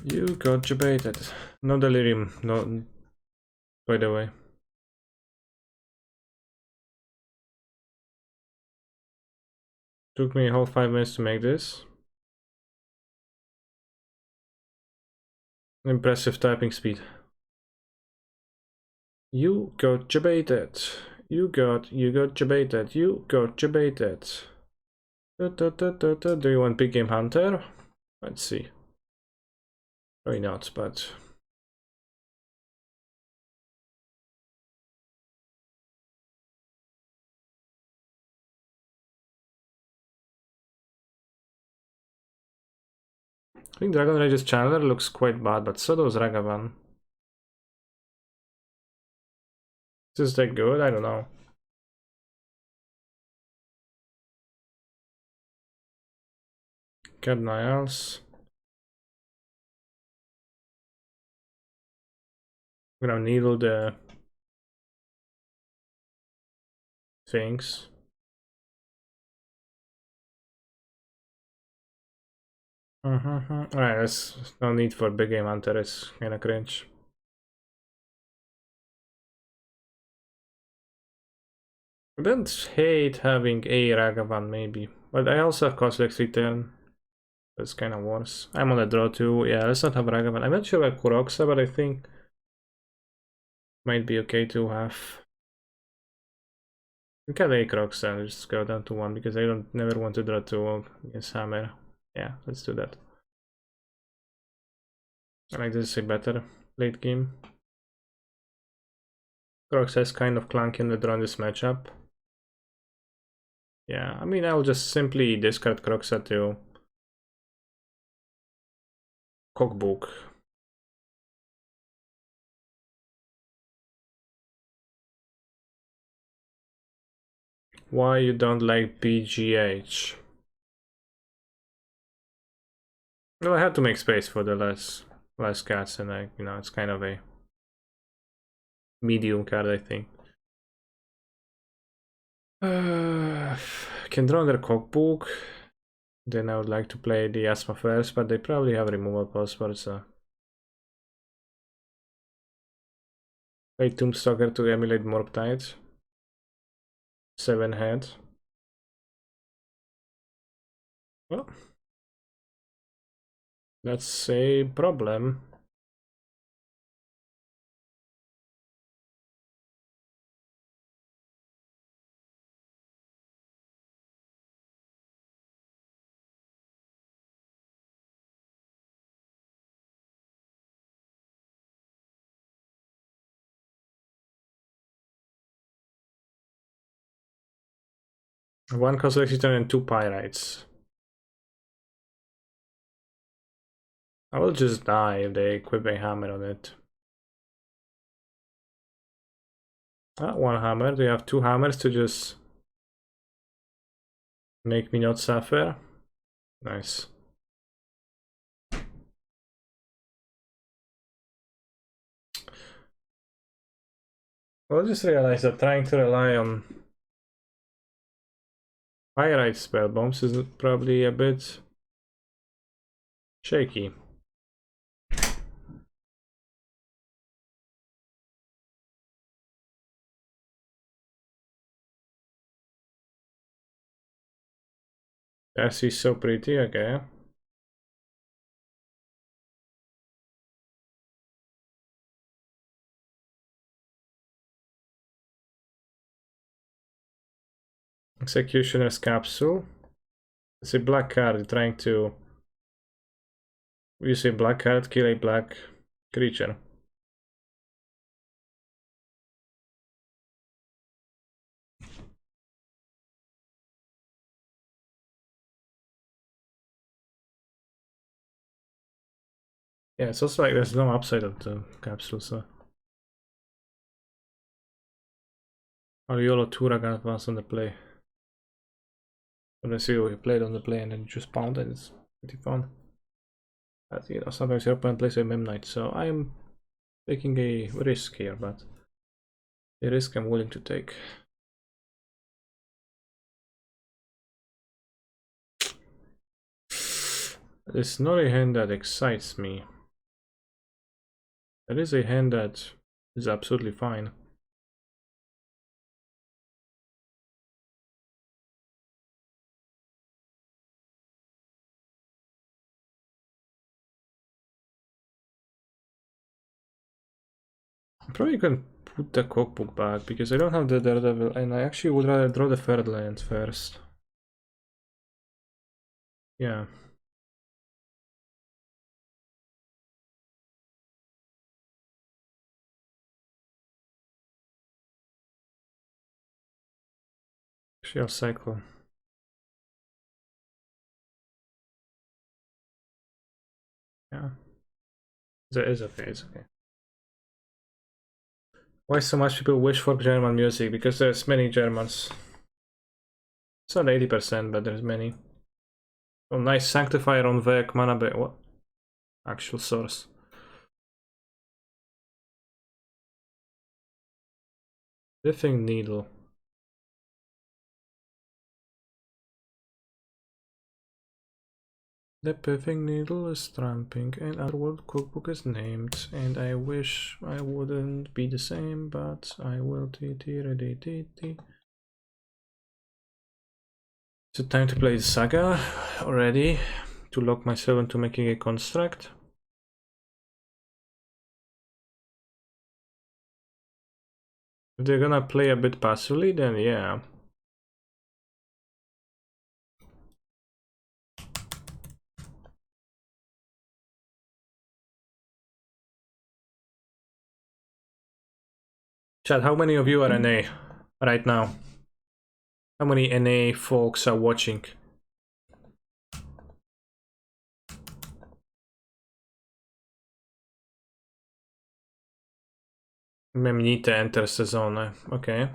You got debated. No delirium, no, by the way. Took me a whole 5 minutes to make this. Impressive typing speed. You got debated. You got debated. You got debated. Do you want big game hunter? Let's see. Probably not, but I think Dragon Rage's Chandler looks quite bad, but so does Ragavan. Is that good? I don't know. Cat Niles. I'm gonna needle the things. Alright, there's no need for big game hunter, it's kinda cringe. I don't hate having a Ragavan maybe, but I also have Coslex Return. That's kinda worse. I'm on a draw too. Yeah, let's not have Ragavan. I'm not sure about Kuroxa, but I think might be okay to have. We can have a Kuroxa and just go down to 1 because I don't never want to draw 2 against Hammer. Yeah, let's do that. I like this a better late game. Kuroxa is kind of clunky in the draw in this matchup. Yeah, I mean, I'll just simply discard Kuroxa to Cookbook. Why you don't like BGH? Well, I had to make space for the less cats, and you know, it's kind of a medium card, I think. Can draw their Cookbook. Then I would like to play the Asmo first, but they probably have removal passwords, so. Play Tombstalker to emulate Morptide. 7 head. Well, that's a problem. One Cosmic Return and 2 Pyrites. I will just die if they equip a hammer on it. Ah, 1 hammer. Do you have 2 hammers to just make me not suffer? Nice. Well, I just realized that trying to rely on Pyrite spell bombs is probably a bit shaky. Cassie's so pretty, okay. Executioner's Capsule. It's a black card trying to use a black card, kill a black creature. Yeah, it's also like there's no upside of the capsule, so. Aliolo Tura got advance on the play. When I see what you played on the play and then you just pound it, it's pretty fun. But you know, sometimes your opponent plays a Mem Knight, so I'm taking a risk here, but a risk I'm willing to take. It's not a hand that excites me. It is a hand that is absolutely fine. I'm probably gonna put the cookbook back because I don't have the Daredevil and I actually would rather draw the third land first. Yeah. Actually, I'll cycle. Yeah. It's okay, it's okay. Why so much people wish for German music? Because there's many Germans. It's not 80%, but there's many. Oh, nice Sanctifier on Vec, mana what? Actual source. Riffing Needle. The Piffing Needle is tramping and our world cookbook is named. And I wish I wouldn't be the same, but I will. Is it time to play the Saga already? To lock myself into making a construct? If they're gonna play a bit passively, then yeah. Chad, how many of you are NA right now? How many NA folks are watching? Memnite enters the zone, okay.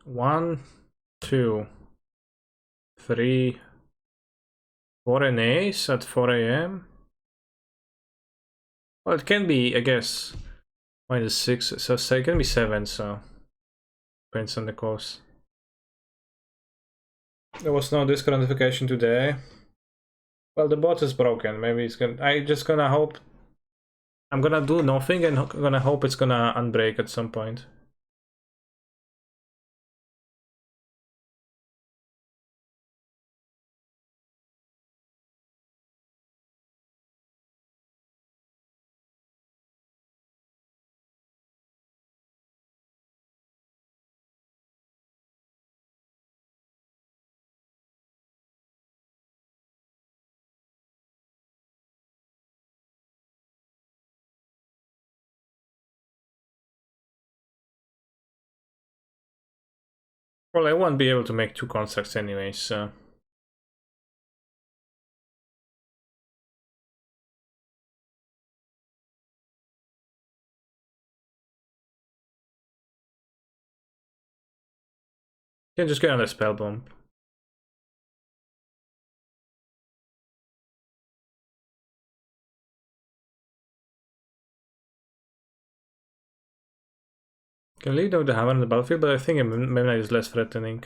One, two, three, 4 NAs at 4 AM. Well, it can be, I guess, -6, so it can be 7, so depends on the course. There was no Discord notification today. Well, the bot is broken. Maybe it's gonna. I just gonna hope. I'm gonna do nothing and gonna hope it's gonna unbreak at some point. Well, I won't be able to make 2 constructs anyway, so. You can just get on the spell bomb. Can leave with the hammer on the battlefield, but I think a Memnite is less threatening.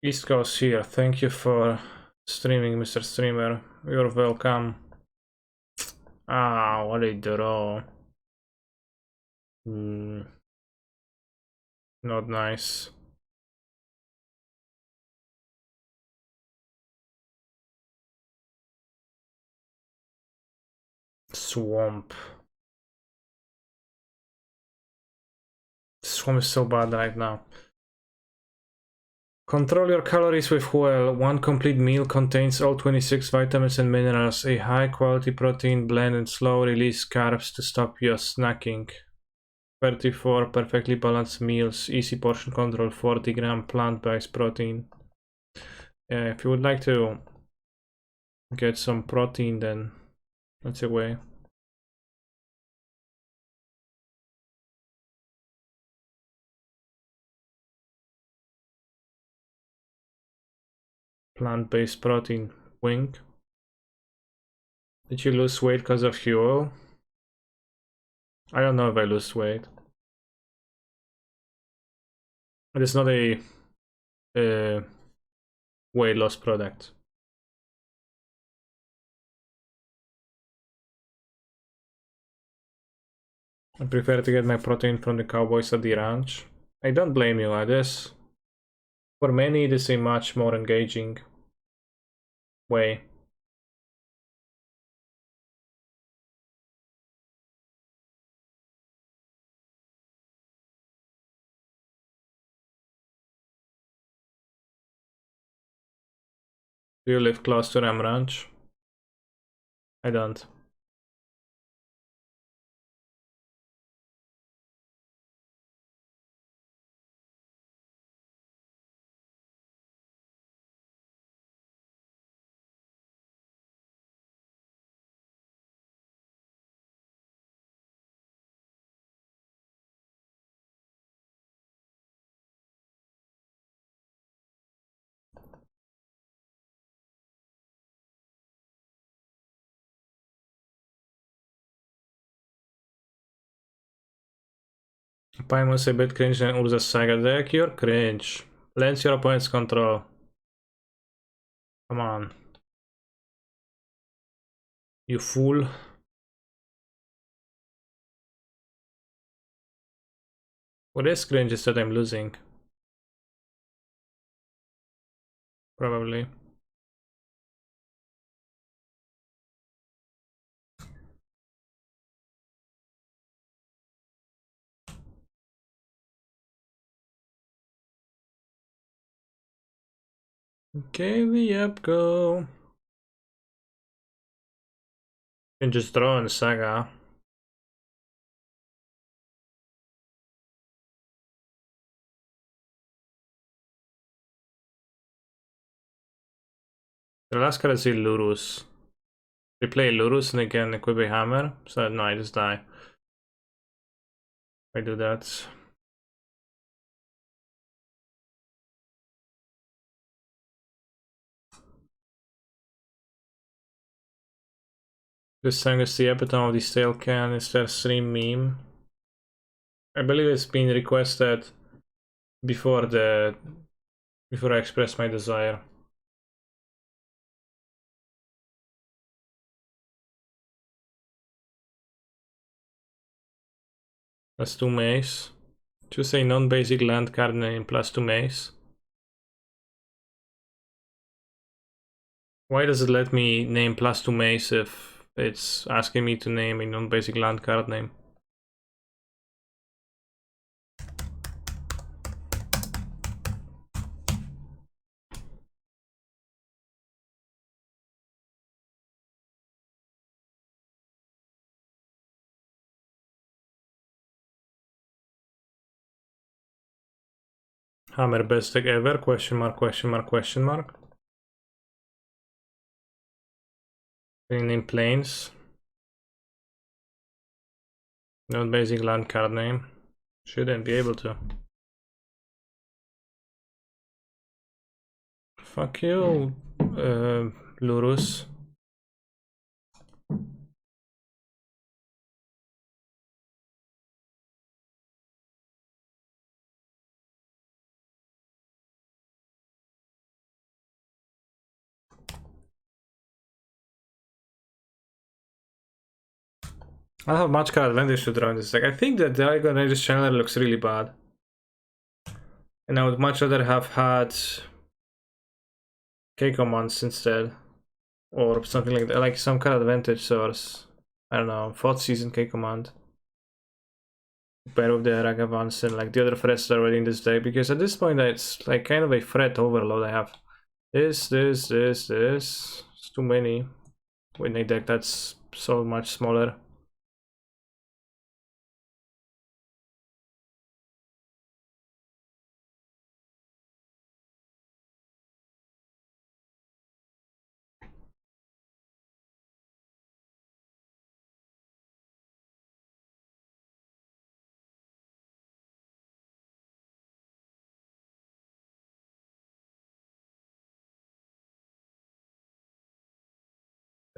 East Coast here. Thank you for streaming, Mr. Streamer. You're welcome. Ah, what a draw. Not nice. Swamp. Swamp is so bad right now. Control your calories with well. One complete meal contains all 26 vitamins and minerals, a high quality protein blend and slow release carbs to stop you snacking. 34 perfectly balanced meals, easy portion control, 40-gram plant-based protein. If you would like to get some protein, then that's a way. Plant-based protein. Wink. Did you lose weight because of fuel? I don't know if I lose weight. It is not a weight loss product. I prefer to get my protein from the cowboys at the ranch. I don't blame you, I guess. For many, it is a much more engaging way. Do you live close to Ram Ranch? I don't. Paimon a bit cringe and Urza Saga deck. You're cringe. Lens your opponent's control. Come on. You fool. What is cringe is that I'm losing. Probably. Okay, the up go. And just draw in Saga. The last card is Lurus. We play Lurus and again equip a hammer. So no, I just die. I do that. This song is the epitome of the stale can. Is there stream meme? I believe it's been requested before I expressed my desire. Plus 2 mace. Choose a non-basic land card name plus 2 mace. Why does it let me name plus 2 mace if it's asking me to name a non-basic land card name? Hammer best deck ever? Question mark, question mark, question mark. Can you name planes? Non-basic land card name. Shouldn't be able to. Fuck you, Lurus. I have much card advantage to draw in this deck. I think that the Dragon Aegis Channeler looks really bad. And I would much rather have had K-Commands instead. Or something like that, like some kind of advantage source. I don't know, 4th season K-Command. Pair with the Ragavans and like the other threats that are already in this deck. Because at this point it's like kind of a threat overload. I have this. It's too many. With a deck that's so much smaller.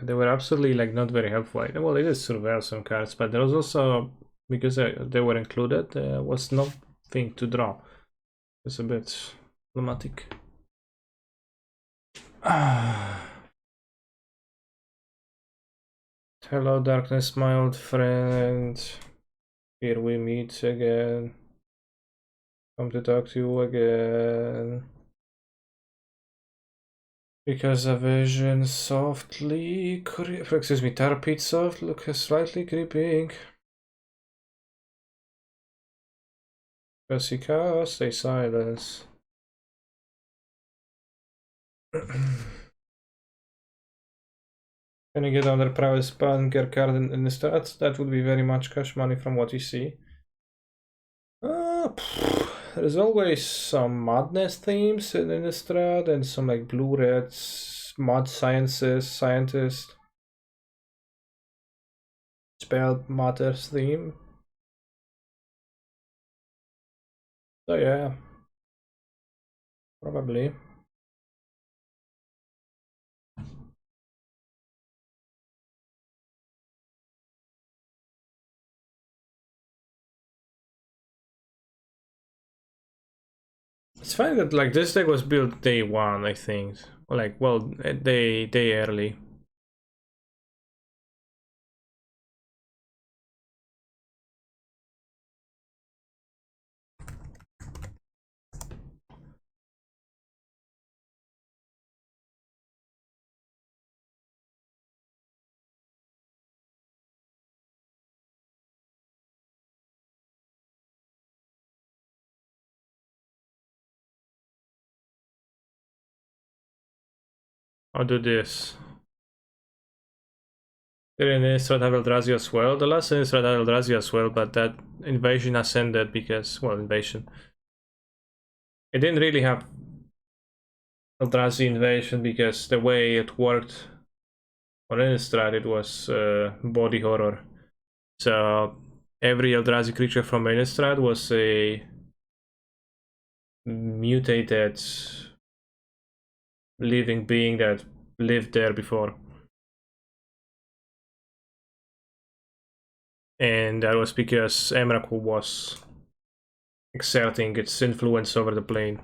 They were absolutely like not very helpful. Well, it is surveil some cards, but there was also, because they were included, there was nothing to draw. It's a bit problematic. Hello, darkness, my old friend. Here we meet again. Come to talk to you again. Because a vision softly excuse me, Tarpit soft look slightly creeping. Because he cast a silence. Can you get under prowess bunker card in the stats? That would be very much cash money from what you see. There's always some madness themes in Innistrad and some like blue-reds, mud scientist, spell matters theme. So yeah, probably. It's funny that like this deck was built day one, I think. Like, well, day early. I'll do this. Did Innistrad have Eldrazi as well? The last Innistrad had Eldrazi as well, but that invasion has ended because, well, invasion. It didn't really have Eldrazi invasion because the way it worked on Innistrad, it was body horror. So every Eldrazi creature from Innistrad was a mutated living being that lived there before. And that was because Emrakul was exerting its influence over the plane.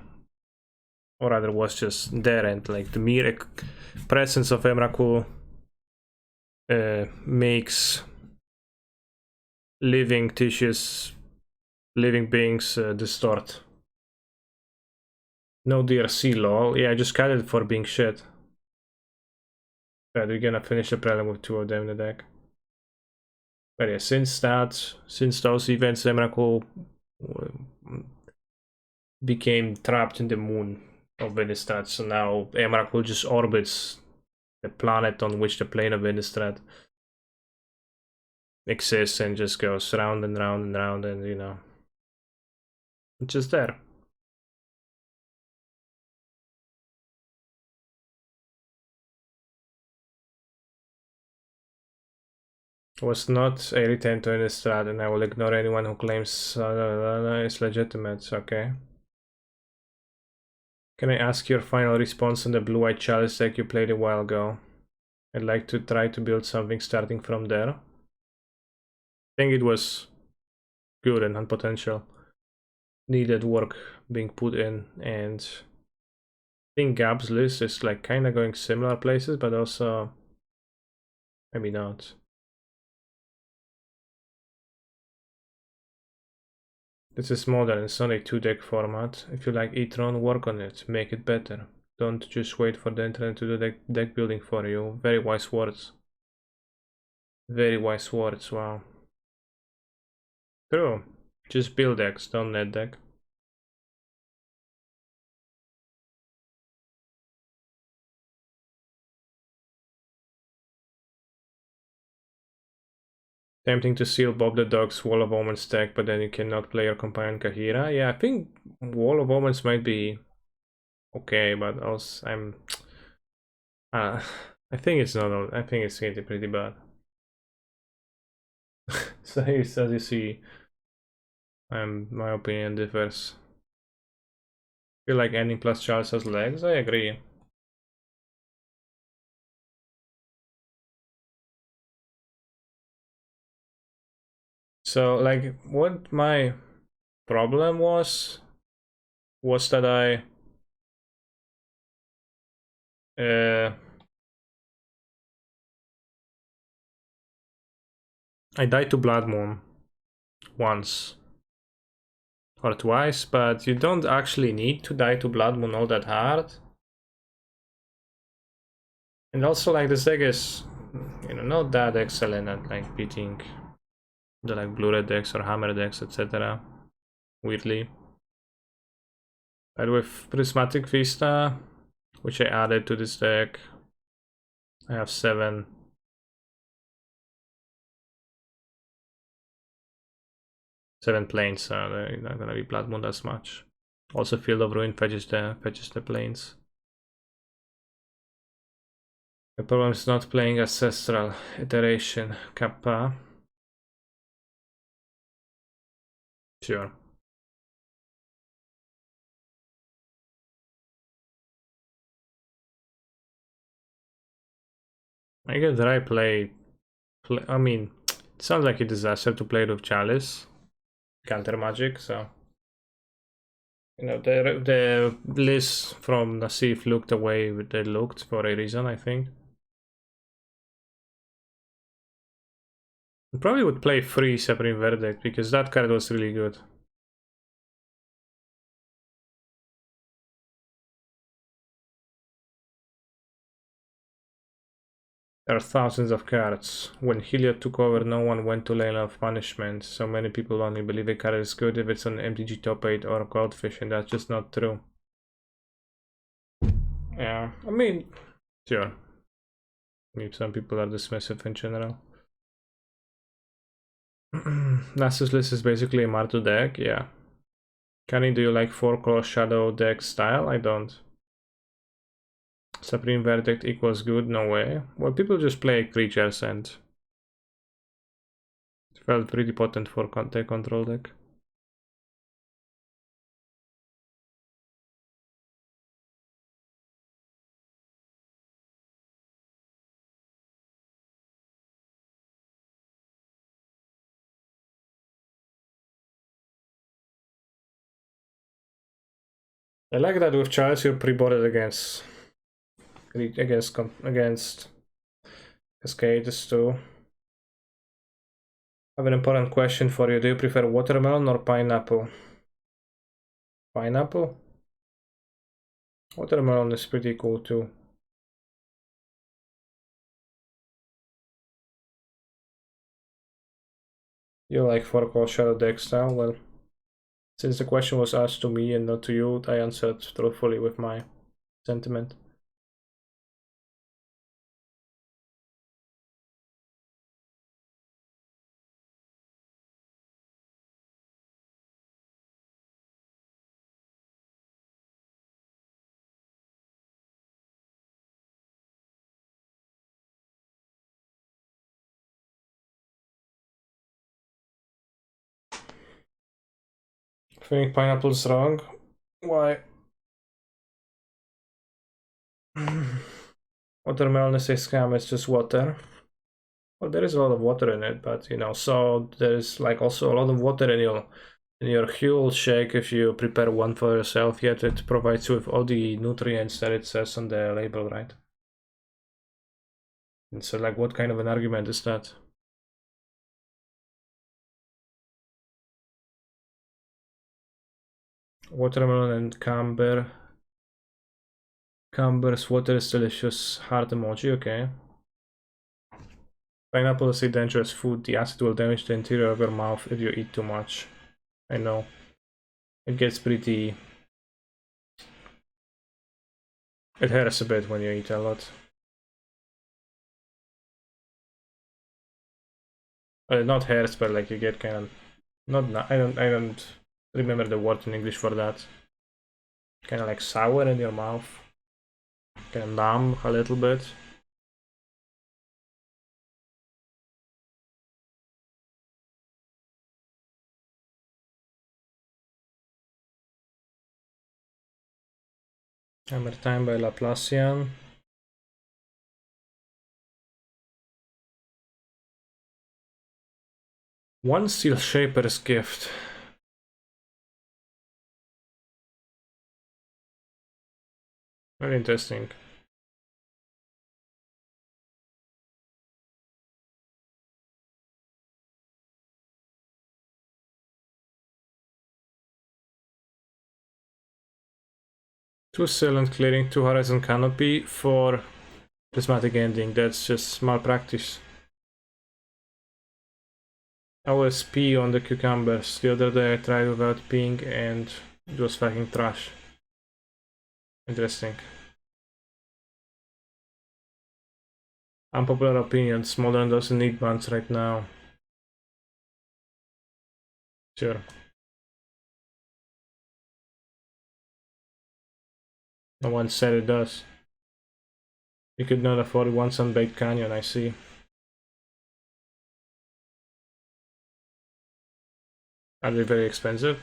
Or rather was just there, and like the mere presence of Emrakul makes living tissues, living beings distort. No DRC lol. Yeah, I just cut it for being shit. But we're gonna finish the prelim with 2 of them in the deck. But yeah, since those events, Emrakul became trapped in the moon of Innistrad. So now Emrakul just orbits the planet on which the plane of Innistrad exists and just goes round and round and round, and you know, it's just there. Was not a return to Innistrad, and I will ignore anyone who claims it's legitimate. Okay. Can I ask your final response on the blue-eyed chalice deck you played a while ago? I'd like to try to build something starting from there. I think it was good and had potential. Needed work being put in, and I think Gab's list is like kind of going similar places, but also maybe not. This is modern, it's not a 2-deck format. If you like e-tron, work on it, make it better. Don't just wait for the internet to do deck building for you. Very wise words. Very wise words, wow. True. Just build decks, don't net deck. Tempting to seal Bob the Dog's Wall of Omens deck, but then you cannot play your companion Kahira. Yeah, I think Wall of Omens might be okay, but also I think it's not. I think it's getting pretty bad. So as you see, my opinion differs. Feel like ending plus Charles has legs. I agree. So like, what my problem was that uh, I died to Blood Moon once or twice, but you don't actually need to die to Blood Moon all that hard. And also, like, this deck is, you know, not that excellent at like beating the like blue-red decks or hammer decks, etc. Weirdly. But with Prismatic Vista, which I added to this deck, I have 7 planes, so they're not gonna be Blood Moon as much. Also, Field of Ruin fetches the planes. The problem is not playing Ancestral Iteration Kappa. Sure. I guess that I I mean, it sounds like a disaster to play it with Chalice. Counter magic, so. You know, the list from Nassif looked the way they looked for a reason, I think. I probably would play free Separate Verdict because that card was really good. There are thousands of cards. When Heliod took over, no one went to Lane of Punishment, so many people only believe a card is good if it's on MTG top 8 or Goldfish, and that's just not true. Yeah, I mean, sure. Maybe some people are dismissive in general. Nasus list is basically a Martu deck, yeah. Kenny, do you like 4-color shadow deck style? I don't. Supreme Verdict equals good? No way. Well, people just play creatures and it felt pretty potent for their control deck. I like that with Charles you're pre-boarded against Cascades too. I have an important question for you. Do you prefer watermelon or pineapple? Pineapple? Watermelon is pretty cool too. You like 4-color shadow deck style? Well, since the question was asked to me and not to you, I answered truthfully with my sentiment. I think pineapple's wrong. Why? Watermelon is a scam, it's just water. Well, there is a lot of water in it, but you know, so there's like also a lot of water in your Huel shake if you prepare one for yourself, yet it provides you with all the nutrients that it says on the label, right? And so like what kind of an argument is that? Watermelon and camber. Camber's water is delicious. Heart emoji, okay. Pineapple is a dangerous food. The acid will damage the interior of your mouth if you eat too much. I know. It gets pretty... It hurts a bit when you eat a lot. Not hurts, but like you get kind of... Not... I don't remember the word in English for that. Kind of like sour in your mouth. Kind of numb a little bit. Hammer Time by Laplacian. One Steel Shaper's Gift. Very interesting. Two Silent Clearing, two Horizon Canopy for Prismatic Ending. That's just malpractice. I was pee on the cucumbers. The other day I tried without peeing and it was fucking trash. Interesting. Unpopular opinions. Modern doesn't need buns right now. Sure. No one said it does. You could not afford one Sunbaked Canyon, I see. Are they very expensive?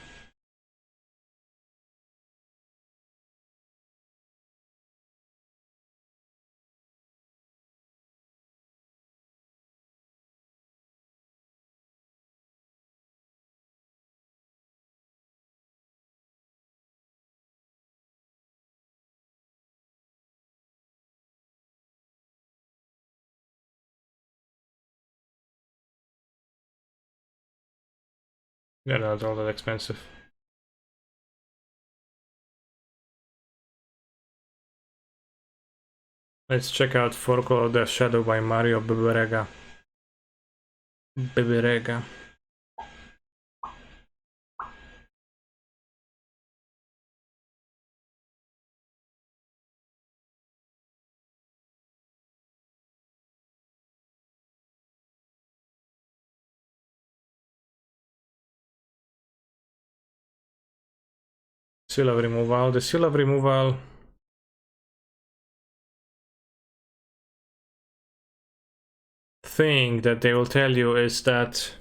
They're not all that expensive. Let's check out Forco of the Shadow by Mario Beberega. Beberega. Seal of Removal. The Seal of Removal thing that they will tell you is that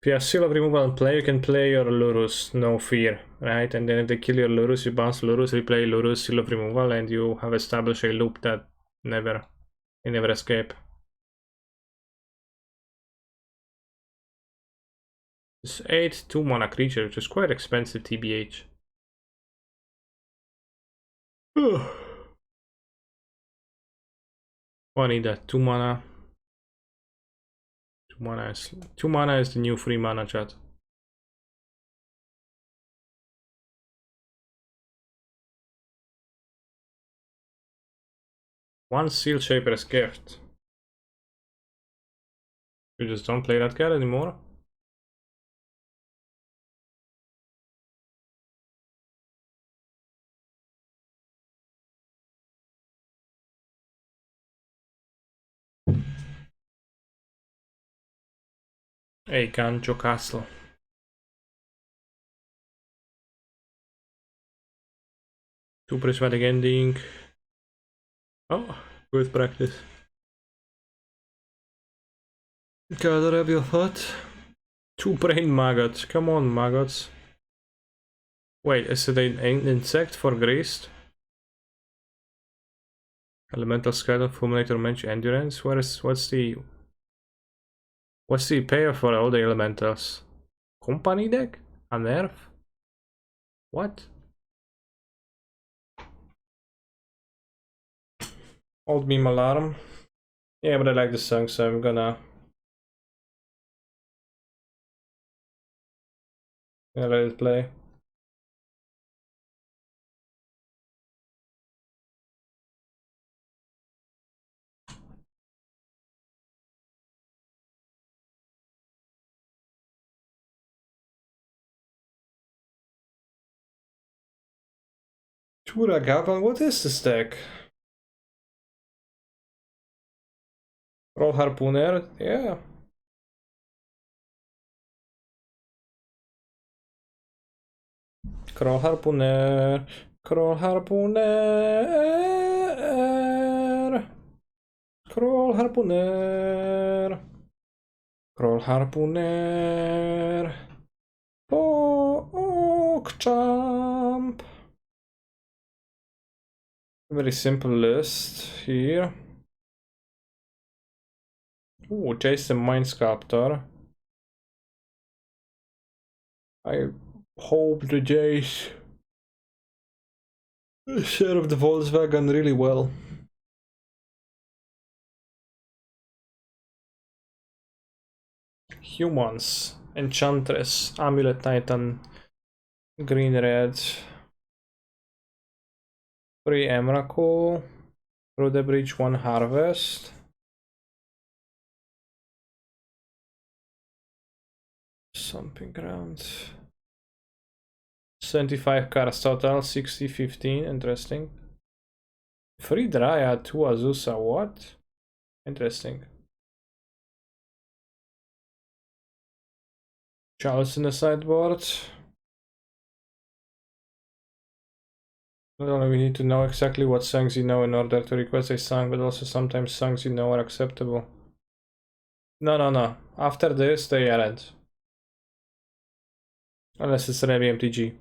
if you have Seal of Removal in play, you can play your Lurus, no fear, right? And then if they kill your Lurus, you bounce Lurus, replay Lurus, Seal of Removal, and you have established a loop that you never escape. It's 8 2-mana creature, which is quite expensive, TBH. Funny that 2 mana. 2 mana is the new 3 mana, chat. One Seal Shaper's Gift. You just don't play that card anymore? Hey, Ganjo Castle. Two Prismatic Ending. Oh, good practice. Gotta have your thought. Two Brain Maggots. Come on, Maggots. Wait, is it an insect for Graced? Elemental Skeleton, Fulminator, Manchu Endurance. What's the payoff for all the elementals? Company deck? A nerf? What? Old meme alarm. Yeah, but I like the song, so I'm gonna let it play. Tura Gavan, what is this deck? Roll Harpooner? Yeah. Crawl Harpooner. Crawl Harpooner. Crawl Harpooner. Crawl Harpooner. Jump. Very simple list here. Ooh, Jason Mind Sculptor. I hope the Jace serve the Volkswagen really well. Humans. Enchantress. Amulet Titan. Green red. Free Emrakul. Through the bridge, one harvest. Something ground. 75 cards total, 60, 15. Interesting. Free Dryad, 2 Azusa. What? Interesting. Chalice in the sideboard. Not only we need to know exactly what songs you know in order to request a song, but also sometimes songs you know are acceptable. No. After this, they aren't. Unless it's Remy MTG.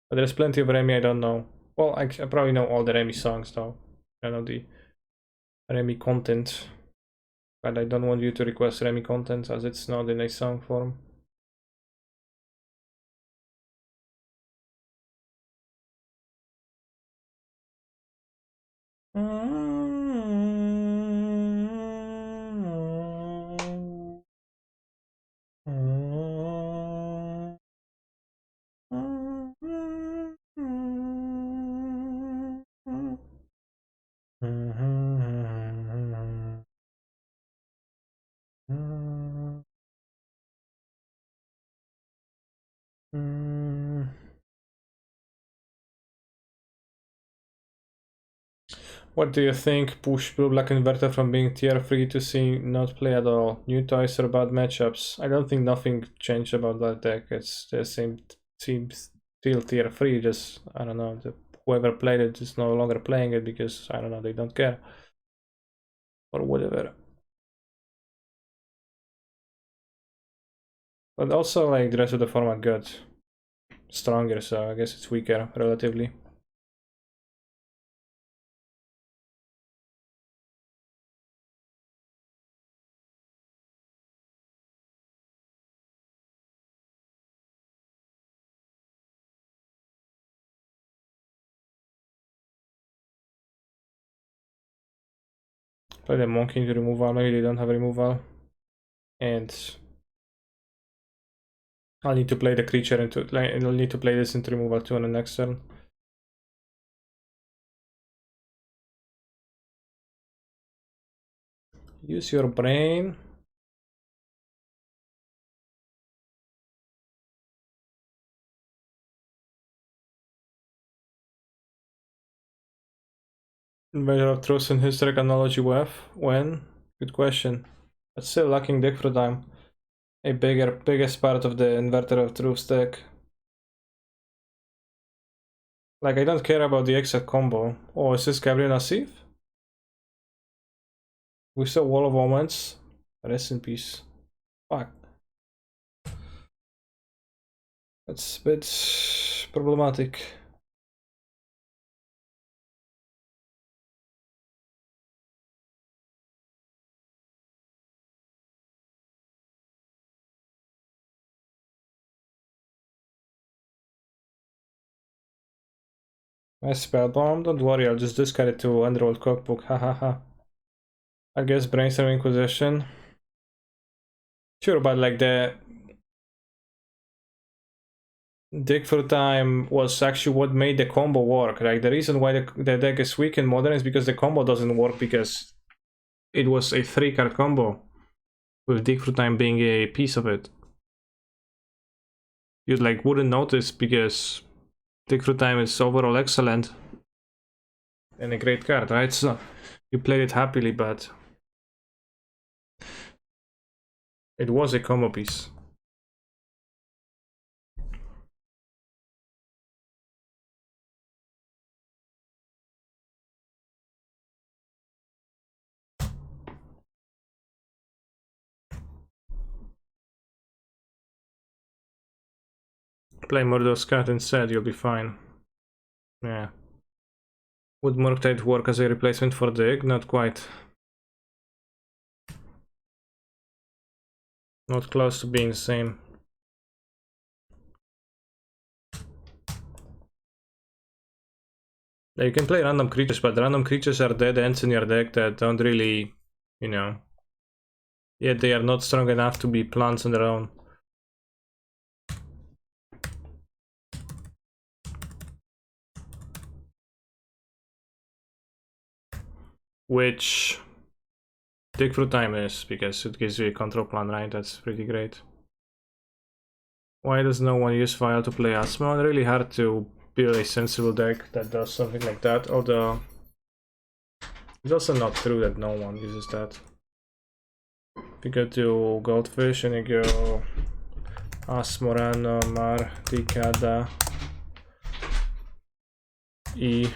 But there's plenty of Remy I don't know. Well, I probably know all the Remy songs though. I know the Remy content. But I don't want you to request Remy content as it's not in a song form. What do you think? Push Blue Black Inverter from being tier 3 to seeing not play at all. New toys or bad matchups? I don't think nothing changed about that deck. It's the same team, still tier 3, just I don't know, whoever played it is no longer playing it because I don't know, they don't care. Or whatever. But also like the rest of the format got stronger, so I guess it's weaker relatively. Play the monkey into removal, maybe they don't have removal. And I'll need to play the creature into, like, I'll need to play this into removal too on the next turn. Use your brain. Invader of Truth and Historic Analogy with? When? Good question. But still lacking deck for time. A biggest part of the Inverter of Truth deck. Like, I don't care about the exact combo. Oh, is this Gabriel Nassif? We saw Wall of Omens. Rest in peace. Fuck. That's a bit problematic. I spellbomb, don't worry, I'll just discard it to Underworld Cookbook, hahaha. I guess Brainstorm Inquisition. Sure, but like the Dig for Time was actually what made the combo work. Like the reason why the deck is weak in Modern is because the combo doesn't work because it was a 3-card combo, with Dig for Time being a piece of it. You like wouldn't notice because Dig for Time is overall excellent and a great card, right? So you played it happily, but it was a combo piece. Play Murder's Cat instead, you'll be fine. Yeah. Would Murktide work as a replacement for Dig? Not quite. Not close to being the same. You can play random creatures, but random creatures are dead ends in your deck that don't really, you know... Yet they are not strong enough to be plants on their own. Which Dig for Time is, because it gives you a control plan, right? That's pretty great. Why does no one use Vial to play Asmo? Really hard to build a sensible deck that does something like that, although it's also not true that no one uses that. You go to Goldfish and you go Asmorano, Mar, Ticada, E,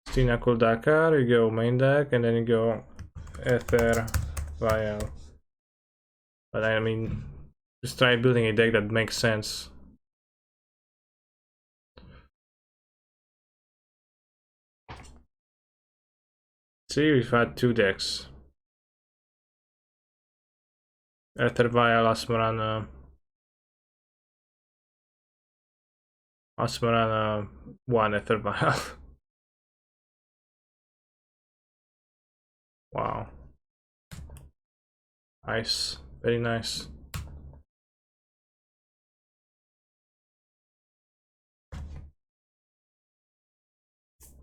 Stina Kuldakar, you go main deck, and then you go Ether, Vial. But I mean, just try building a deck that makes sense. See, we've had 2 decks. Ether, Vial, Asmorano. Asmorano, 1 Ether Vial. Wow. Nice. Very nice.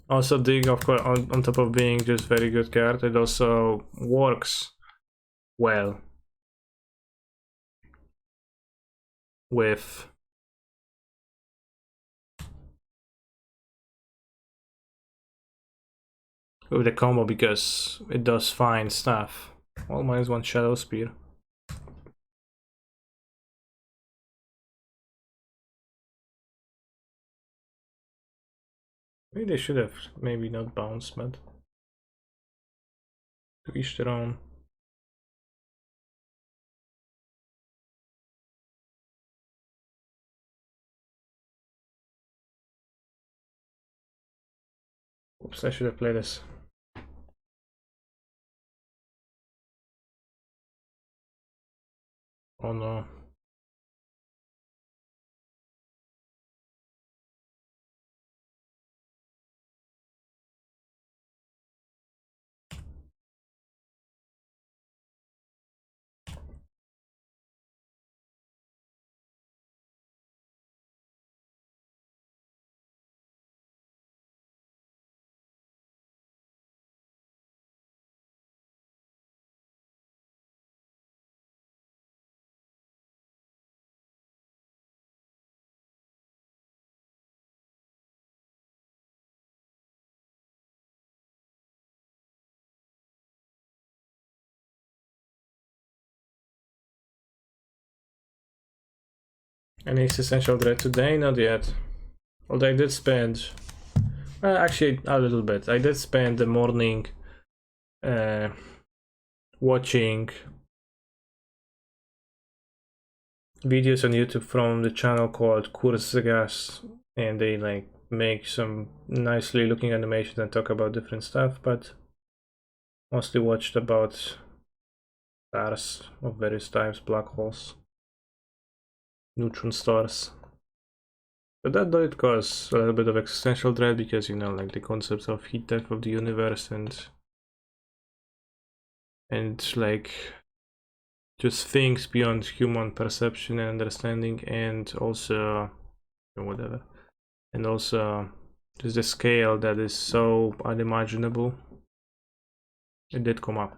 Also, Dig, of course, on top of being just very good card, it also works well with the combo because it does fine stuff. All minus 1 Shadow Spear. Maybe they should have maybe not bounced, but to each their own. Oops, I should have played this. Oh no. Any existential dread today? Not yet. Although I did spend... actually, a little bit. I did spend the morning watching videos on YouTube from the channel called Kurzgas, and they like make some nicely looking animations and talk about different stuff, but mostly watched about stars of various types, black holes, neutron stars. But that did cause a little bit of existential dread because, you know, like the concept of heat death of the universe and like just things beyond human perception and understanding, and also whatever, and also just the scale that is so unimaginable. It did come up.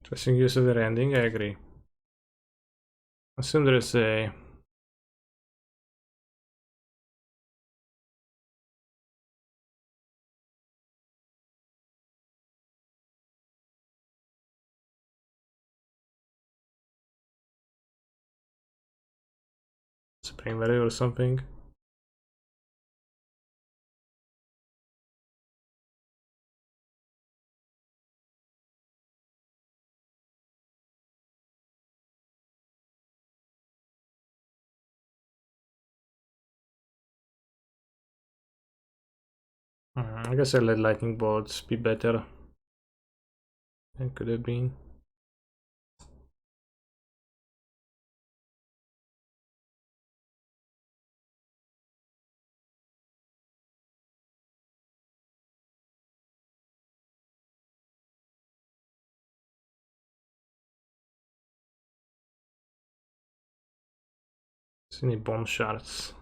Interesting use of the ending, I agree. Assume there is a supreme value or something. I guess I let lightning bolts be better than could have been. Any bomb shards?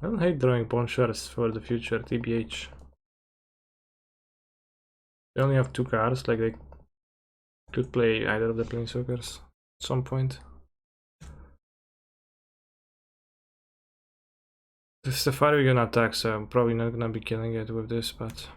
I don't hate drawing bomb shards for the future, TBH. They only have 2 cards, like they could play either of the planeswalkers at some point. The Safari we're gonna attack, so I'm probably not gonna be killing it with this, but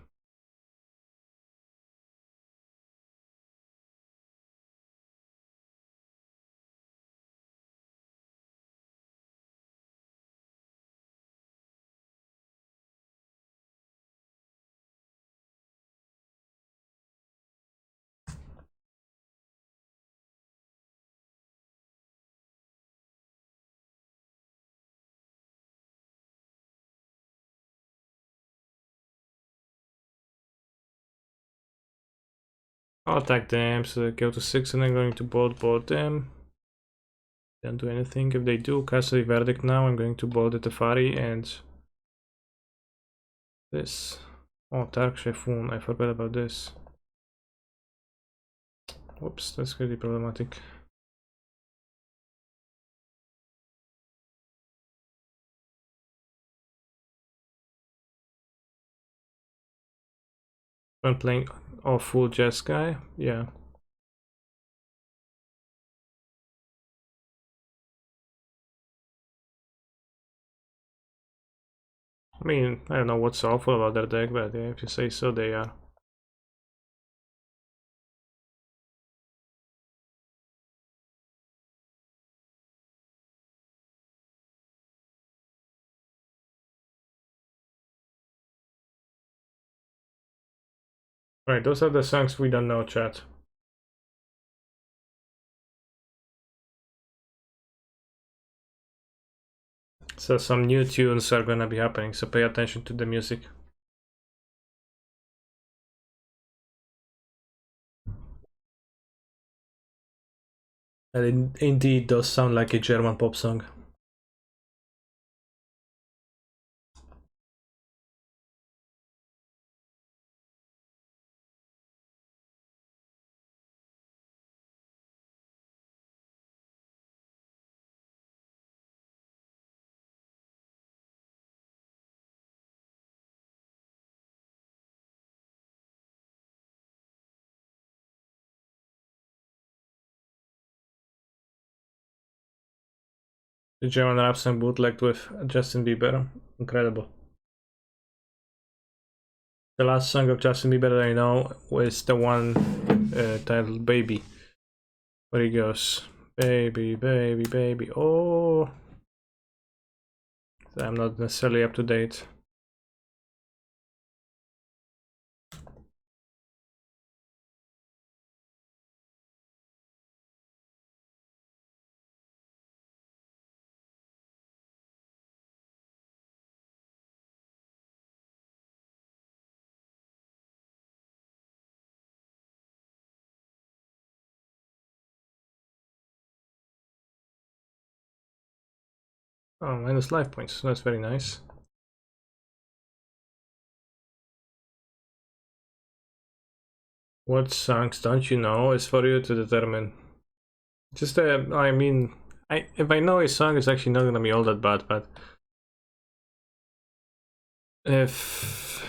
I'll attack them, so they go to 6 and I'm going to bolt them. Don't do anything. If they do cast a verdict now, I'm going to bolt the Tefari and this. Oh, Dark Chefun, I forgot about this. Whoops, that's really problematic. When playing full Jeskai, yeah. I mean, I don't know what's awful about their deck, but yeah, if you say so, they are. Right, those are the songs we don't know, chat. So some new tunes are gonna be happening, so pay attention to the music. And it indeed does sound like a German pop song. The German rap song bootlegged with Justin Bieber. Incredible. The last song of Justin Bieber that I know was the one titled Baby. Where he goes, baby, baby, baby, oh. I'm not necessarily up to date. Oh, minus life points. That's very nice. What songs don't you know is for you to determine. Just, I mean, if I know a song, it's actually not gonna be all that bad, but if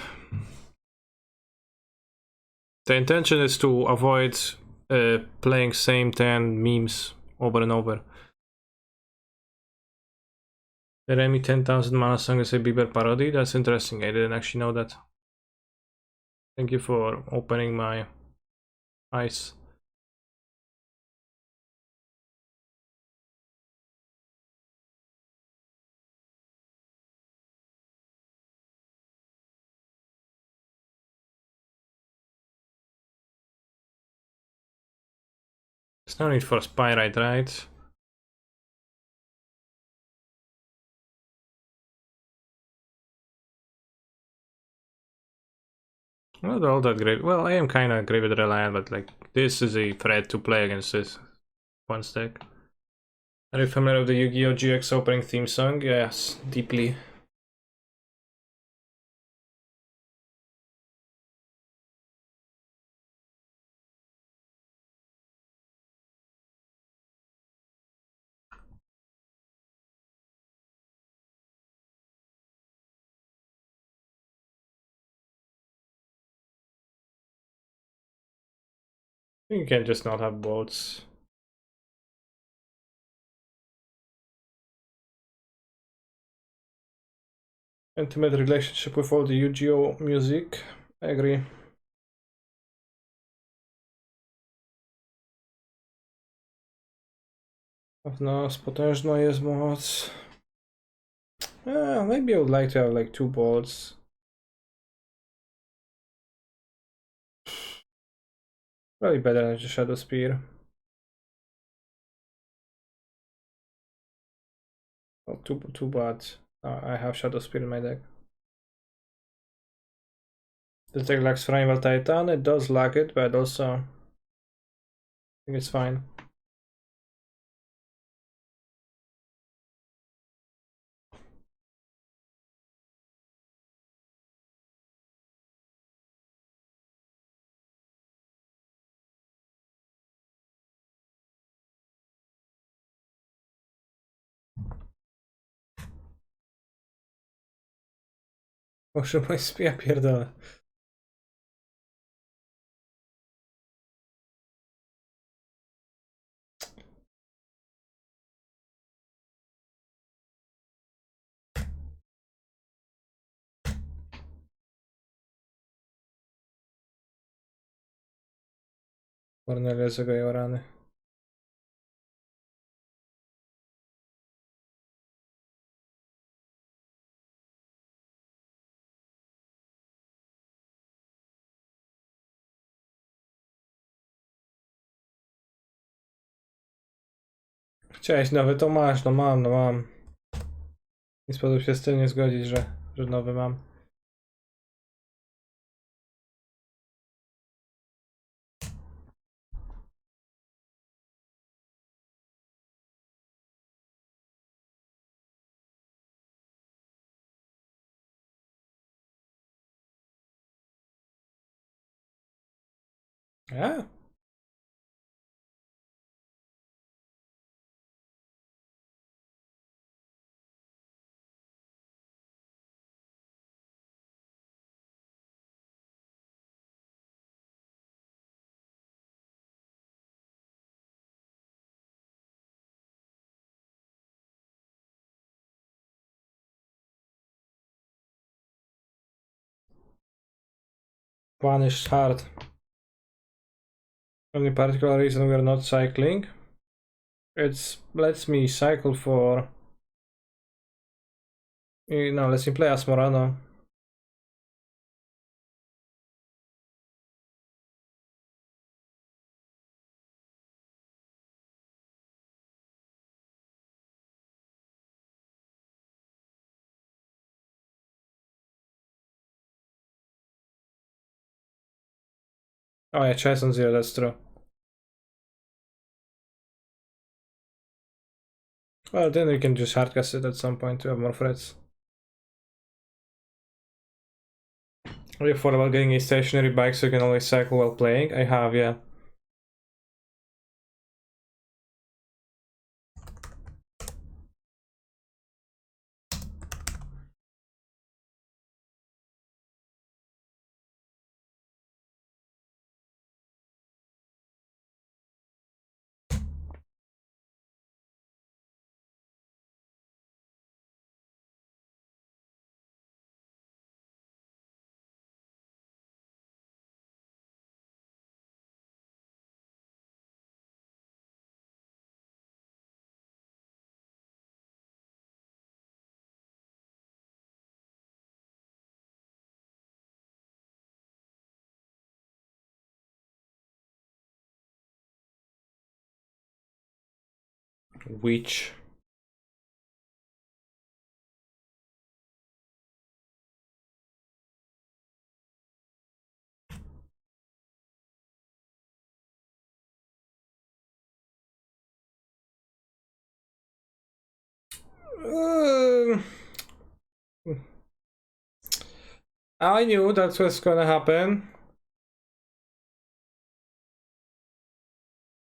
the intention is to avoid playing same 10 memes over and over. The Remy 10,000 mana song is a Bieber parody? That's interesting, I didn't actually know that. Thank you for opening my eyes. There's no need for Spyrite, right? Not all that great. Well, I am kinda great with Reliant, but like, this is a threat to play against this one stack. Are you familiar with the Yu-Gi-Oh! GX opening theme song? Yes, deeply. You can just not have boats. Intimate relationship with all the Yu-Gi-Oh! Music. I agree. W nas potężna jest moc. Maybe I would like to have like 2 bolts. Probably better than just Shadow Spear. Oh, too bad. I have Shadow Spear in my deck. The deck lacks Primal Titan. It does lack it, but also I think it's fine. Muszę mój spia pierdolę. Cornelia zagają rany. Chciałeś nowy, to masz, no mam, no mam. Nie sposób się z tym nie zgodzić, że nowy mam. A? Punish hard. Any particular reason we are not cycling? It lets me cycle for... No, lets me play as Morano. Oh yeah, chess on 0, that's true. Well, then we can just hardcast it at some point to have more threats. Have you thought about getting a stationary bike so you can always cycle while playing? I have, yeah. Which? I knew that was gonna happen.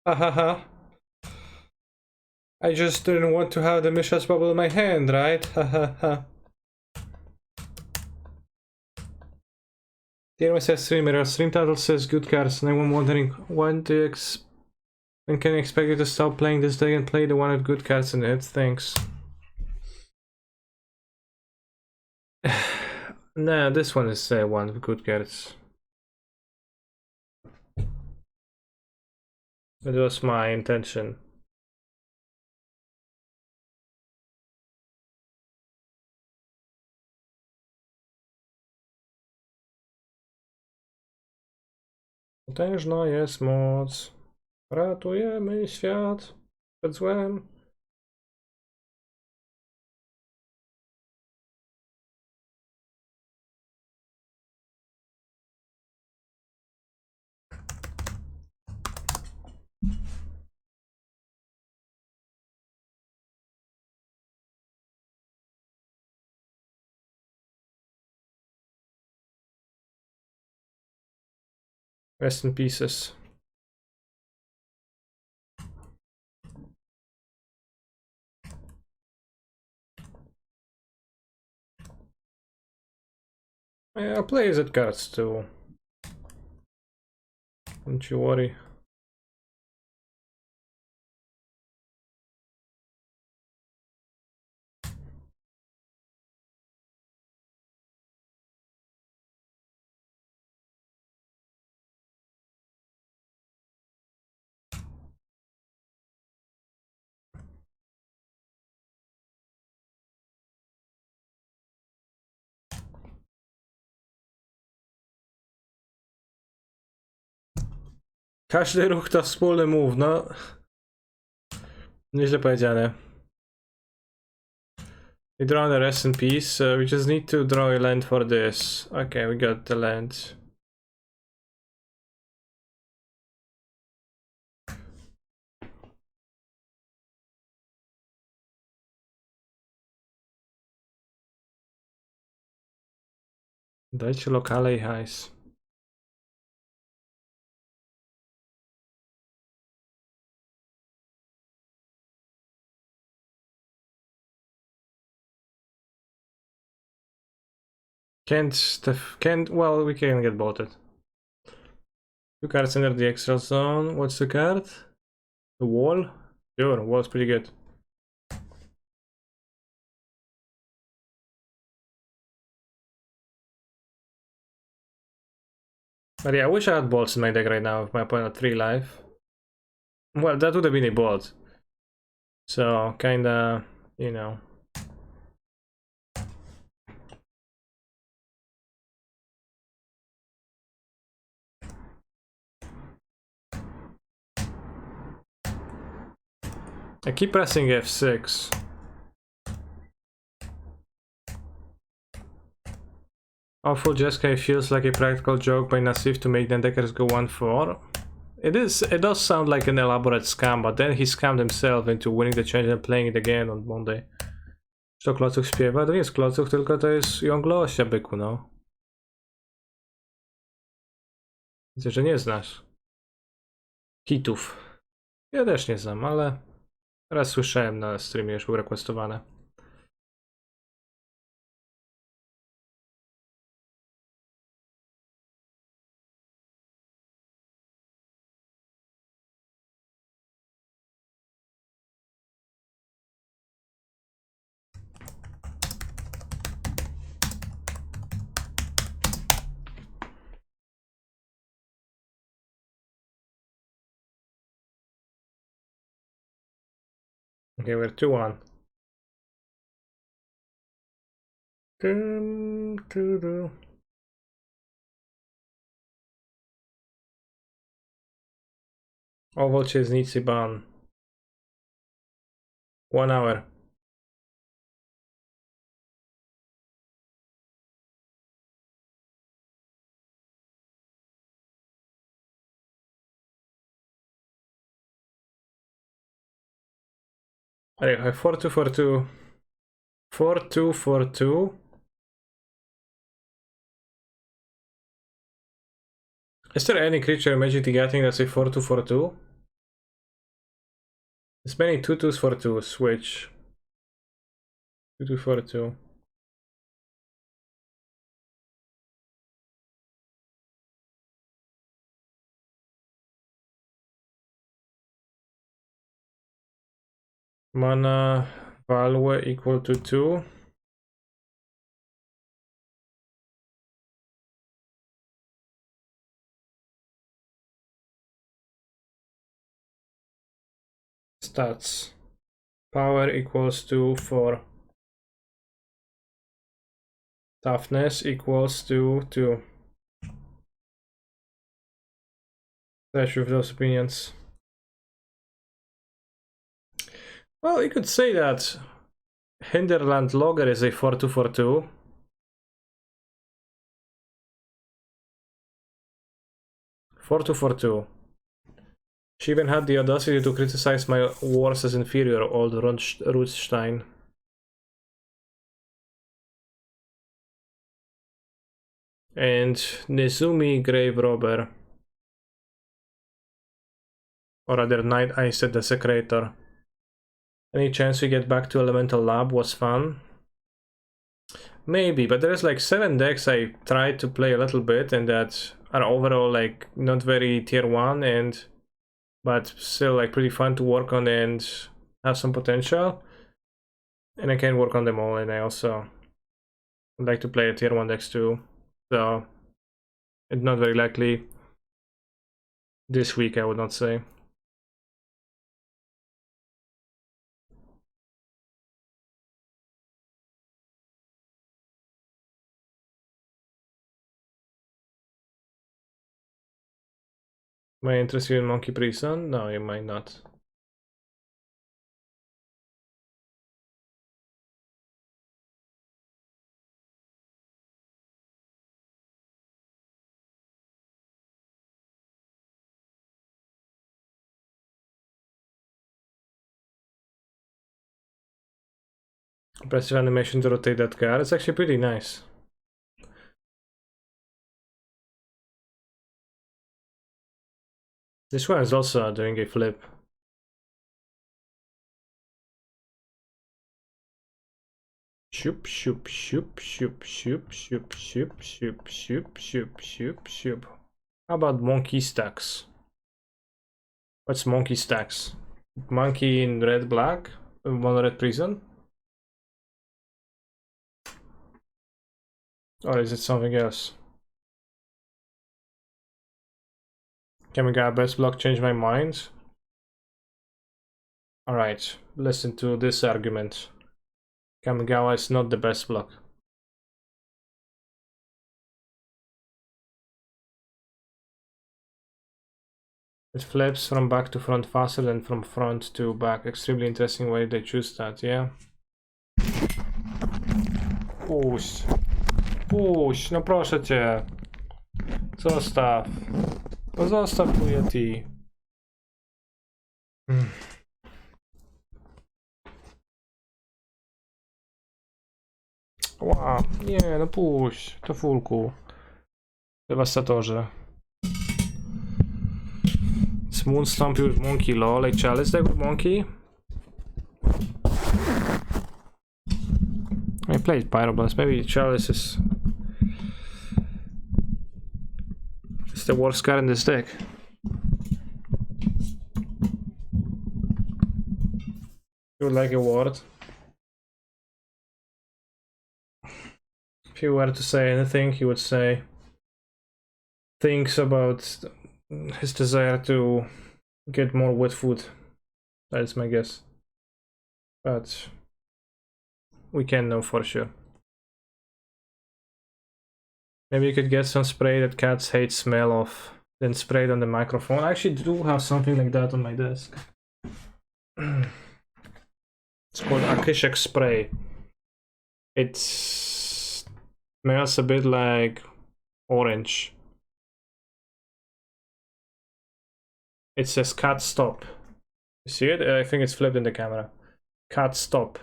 Hahaha. I just didn't want to have the Mishra's bubble in my hand, right? Hahaha. The says streamer, our stream title says good cards, and I'm wondering when can you expect you to stop playing this deck and play the one with good cards in it? Thanks. No, this one is one with good cards. That was my intention. Potężna jest moc. Ratujemy świat przed złem. Rest in pieces. I'll play Z cards too. Don't you worry. Każdy ruch to wspólny move, no. Nieźle powiedziane. We draw the rest in peace. We just need to draw a land for this. Okay, we got the land. Dajcie lokale i hajs. Can't, well, we can get bolted. 2 cards enter the extra zone. What's the card? The wall? Sure, wall's pretty good. But yeah, I wish I had bolts in my deck right now with my opponent at 3 life. Well, that would have been a bolt. So, kinda, you know. I keep pressing F6. Awful Jeskai feels like a practical joke by Nassif to make the deckers go 1-4. It does sound like an elaborate scam, but then he scammed himself into winning the challenge and playing it again on Monday. Czy to Klocuch śpiewa? To nie jest Klocuch, tylko to jest Jonglosia, byku, no. Widzę, że nie znasz hitów. Ja też nie znam, ale raz słyszałem na streamie, już był requestowane. Okay, we're 2-1. Oval chase needs a ban. 1 hour. Anyway, 4-2, 4-2. 4-2, 4-2. Is there any creature in Magic the Gathering that's a 4-2, 4-2? There's many 2-2s, 4-2s, which... 2-2, 4-2. Mana value equal to 2. Stats. Power equals to 4. Toughness equals to 2. Clash with those opinions. Well, you could say that Hinterland Logger is a 4-2, 4-2. She even had the audacity to criticize my wars as inferior, old Rootstein. And Nezumi Grave Robber. Or rather, Night Ice at Desecrator. Any chance we get back to Elemental Lab was fun? Maybe, but there's like 7 decks I tried to play a little bit and that are overall like not very tier 1 and but still like pretty fun to work on and have some potential. And I can work on them all, and I also like to play a tier 1 decks too. So it's not very likely this week, I would not say. Am I interested in Monkey Prison? No, you might not. Impressive animation to rotate that card. It's actually pretty nice. This one is also doing a flip. Shoop, shoop, shoop, shoop, shoop, shoop, shoop, shoop, shoop, shoop, shoop, shoop. How about monkey stacks? What's monkey stacks? Monkey in red black? One red prison? Or is it something else? Can we get best block change my mind? Alright, listen to this argument. Kamigawa is not the best block. It flips from back to front faster than from front to back. Extremely interesting way they choose that, yeah? Puść. Puść, no proszę cię. Zostaw. No zostaw tu Yeti. Wow, nie, no puść, to fulku. Dewastatorze. Moon Stomp with Monkey, lol, like Chalice deck with Monkey? I played Pyroblast, maybe Chalice is... It's the worst card in this deck. You would like a ward? If you were to say anything, he would say... Thinks about his desire to get more wet food. That's my guess. But... we can't know for sure. Maybe you could get some spray that cats hate smell of, then spray it on the microphone. I actually do have something like that on my desk. It's called Akishak spray. It smells a bit like orange. It says cat stop. You see it? I think it's flipped in the camera. Cat stop.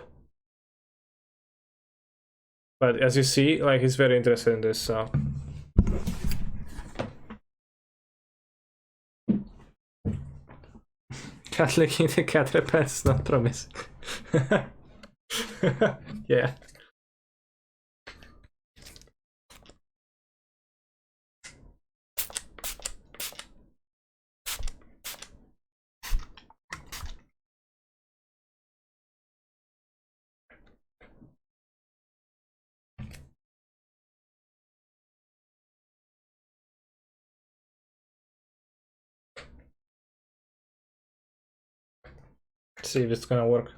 But as you see, like, he's very interested in this, so... Cat licking the cat repels, not promise. Yeah. See if it's gonna work.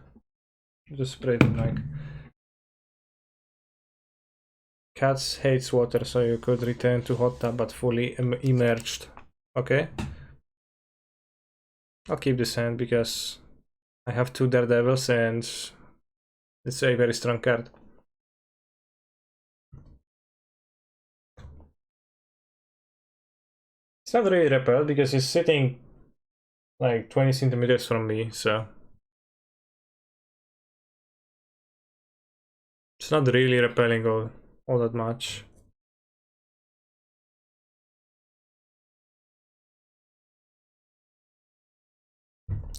Just spray the mic. Cats hates water, so you could return to hot tub but fully immersed. Okay. I'll keep this hand because I have 2 Daredevils and it's a very strong card. It's not really repel because he's sitting like 20 centimeters from me, so it's not really repelling all that much.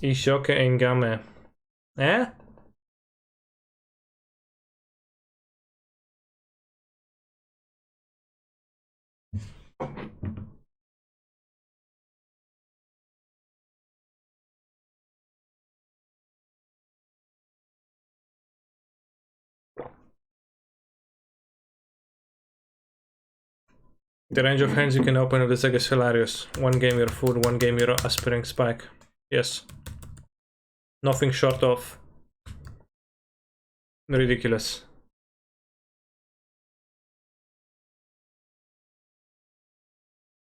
Ishoke Engame. Eh? The range of hands you can open with this deck is hilarious. 1 game your food, 1 game your aspiring spike. Yes. Nothing short of ridiculous.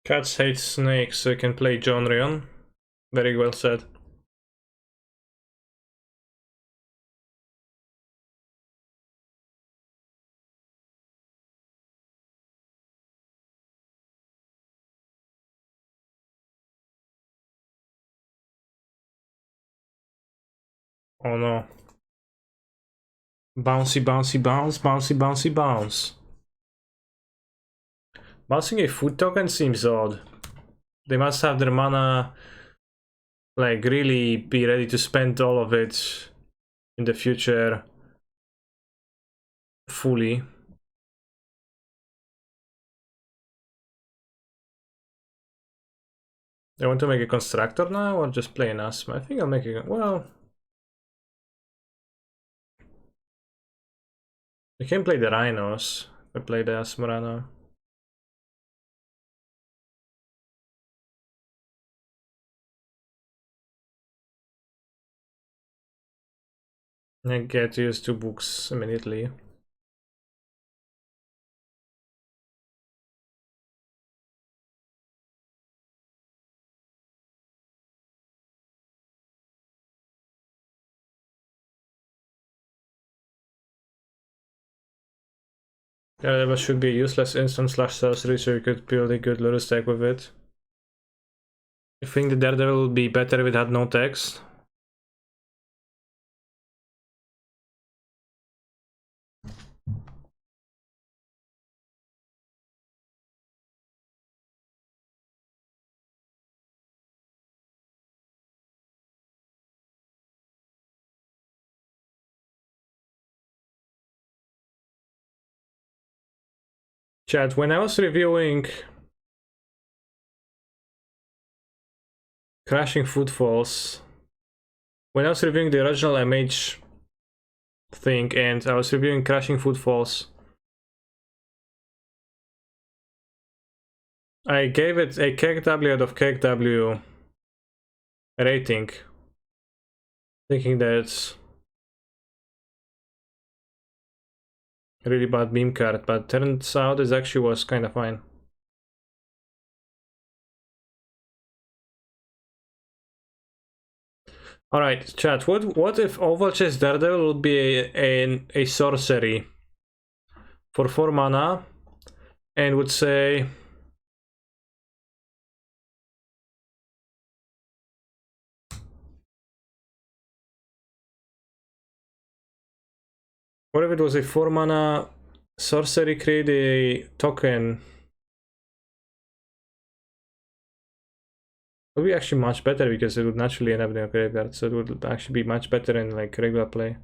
Cats hate snakes, so you can play John Rion. Very well said. Oh no. Bouncy, bouncy, bounce, bouncy, bouncy, bounce. Bouncing a food token seems odd. They must have their mana, like, really be ready to spend all of it in the future fully. I want to make a constructor now or just play an Asmo? I think I'll make it. Well, I can play the rhinos. I play the Asmo rhino. I get used to books immediately. Yeah, that should be a useless instant slash sorcery, so you could build a good Lurus deck with it. You think the Daredevil would be better if it had no text? Chat, when I was reviewing Crashing Footfalls, when I was reviewing the original MH thing and I was reviewing Crashing Footfalls, I gave it a KW out of KW rating, thinking that it's a really bad meme card, but turns out it actually was kind of fine. Alright, chat, what if Overchase Daredevil would be a sorcery for 4 mana and would say what if it was a 4 mana sorcery, create a token? It would be actually much better because it would naturally end up in your graveyard, so it would actually be much better in like regular play.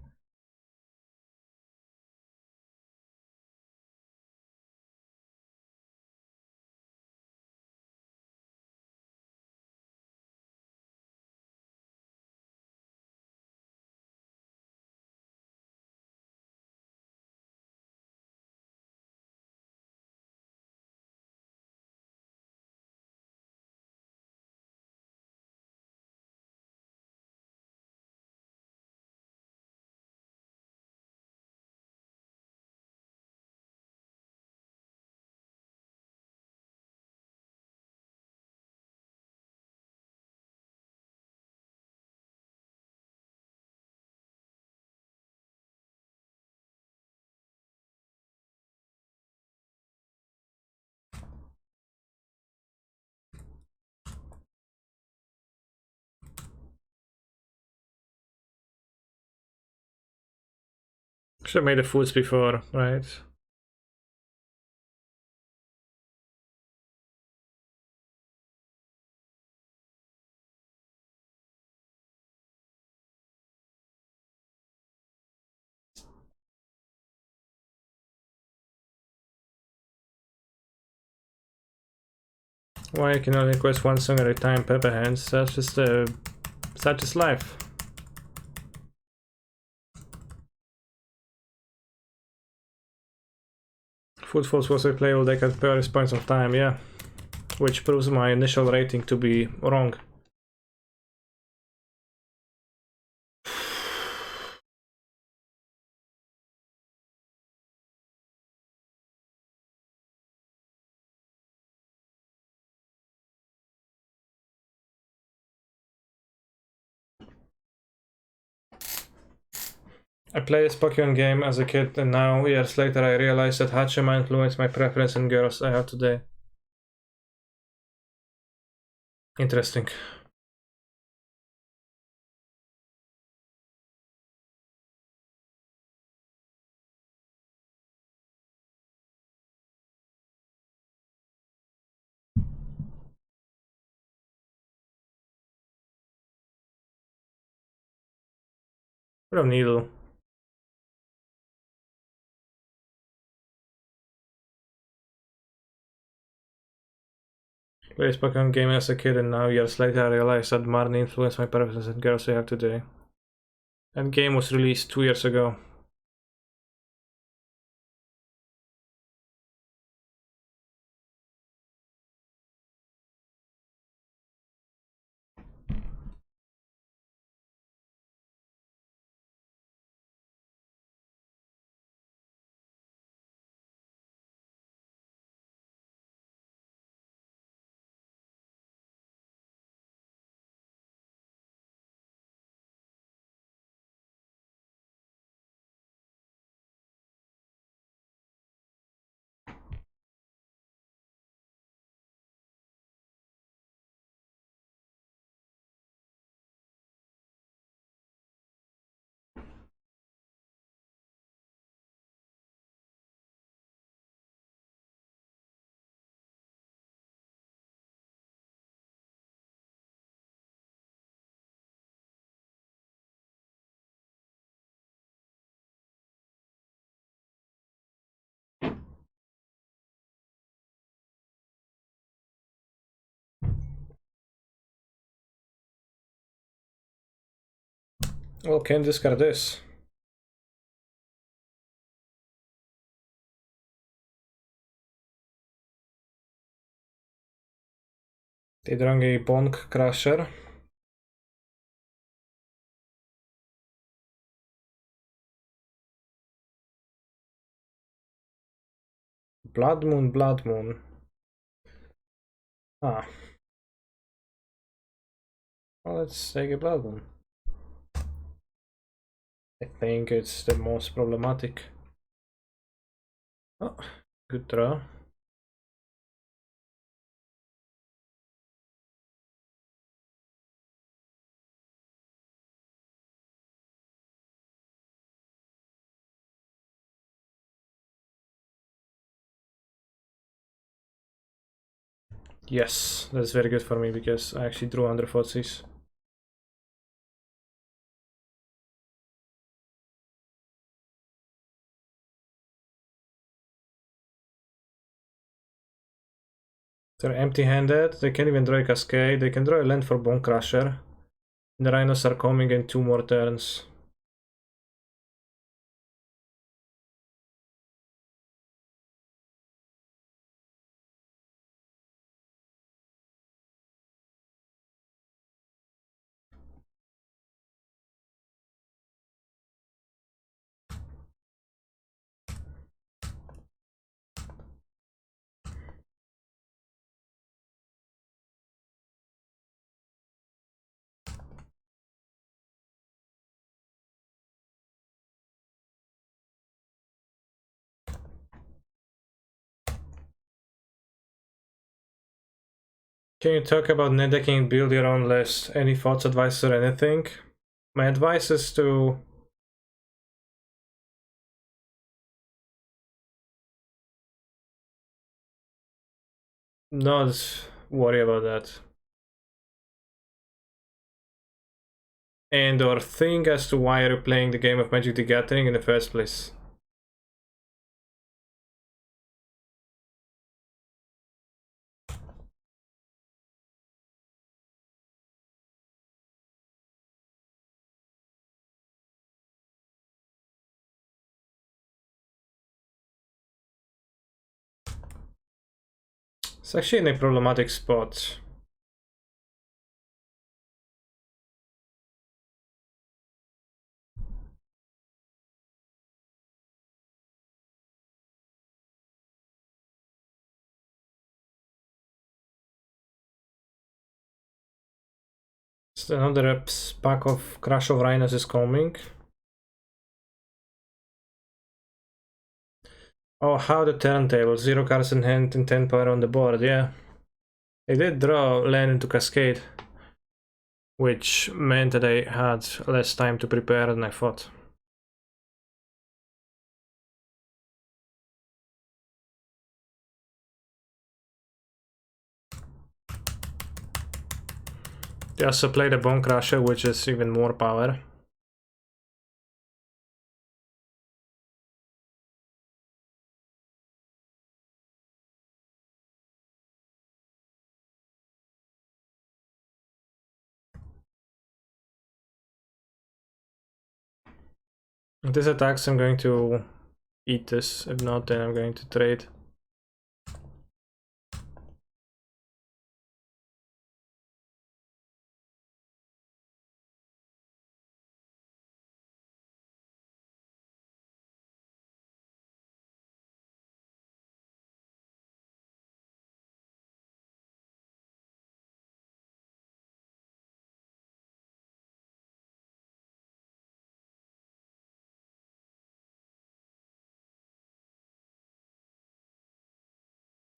Should have made the foods before, right? Why I can only request one song at a time, Pepper Hands? That's just life. Footfalls was a playable deck at various points of time, yeah. Which proves my initial rating to be wrong. I played this Pokemon game as a kid, and now, years later, I realized that Hachima influenced my preference in girls I have today. Interesting. What a needle. Played this Pokemon game as a kid, and now, years later, I realized that Marnie influenced my preference in girls I have today. That game was released 2 years ago. Well, can discard this. They drawing a Bonk Crusher. Blood Moon, Blood Moon. Ah. Well, let's take a Blood Moon. I think it's the most problematic. Oh, good draw. Yes, that's very good for me because I actually drew under Footsies. They're empty-handed, they can't even draw a Cascade, they can draw a land for Bone Crusher. The Rhinos are coming in 2 more turns. Can you talk about net decking, build your own list? Any thoughts, advice, or anything? My advice is to not worry about that. And or think as to why are you playing the game of Magic the Gathering in the first place. It's actually in a problematic spot. So another pack of Crash of Rhinos is coming. Oh, how the turntable. 0 cards in hand and 10 power on the board, yeah. They did draw land into Cascade, which meant that I had less time to prepare than I thought. They also played a Bone Crusher, which is even more power. If this attacks, I'm going to eat this. If not, then I'm going to trade.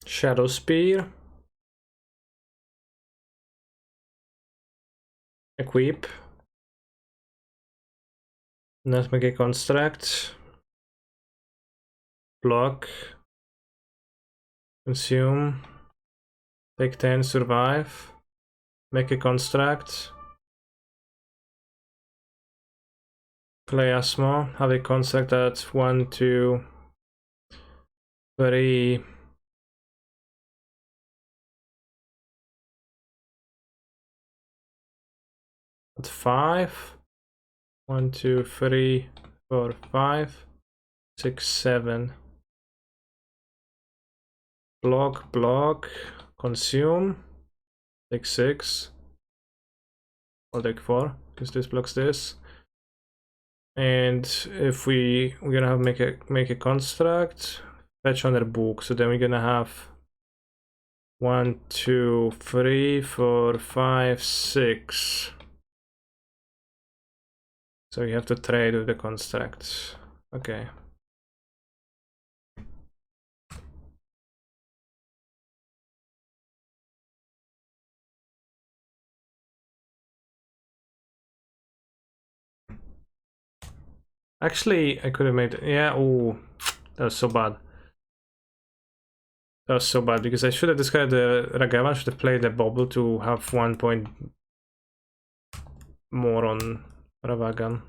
Shadow Spear. Equip. Nutmeg a Construct. Block. Consume. Take 10, survive. Make a Construct. Play Asmo. Have a Construct at 1, 2, 3. At 5. 1, 2, 3, 4, 5, 6, 7. Block, consume. Take 6. I'll take 4, because this blocks this. And if we're gonna have make a construct, fetch on their book. So then we're gonna have 1, 2, 3, 4, 5, 6. So you have to trade with the constructs. Okay. Actually, I could have made it. Yeah, oh, that was so bad. That was so bad because I should have discarded the Ragavan, should have played the bubble to have 1 point more on Ravagan.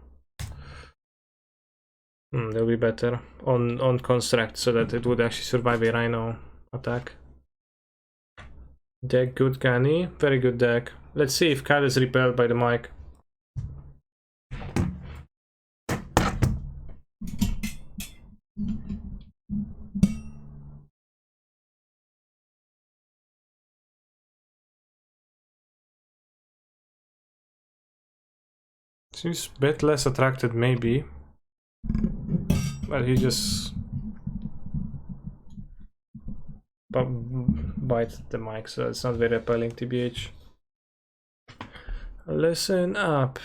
That'll be better on construct so that it would actually survive a Rhino attack. Deck good, Gani. Very good deck. Let's see if Cat is repelled by the mic. Seems a bit less attracted, maybe. But he just bite the mic, so it's not very appealing, TBH. Listen up.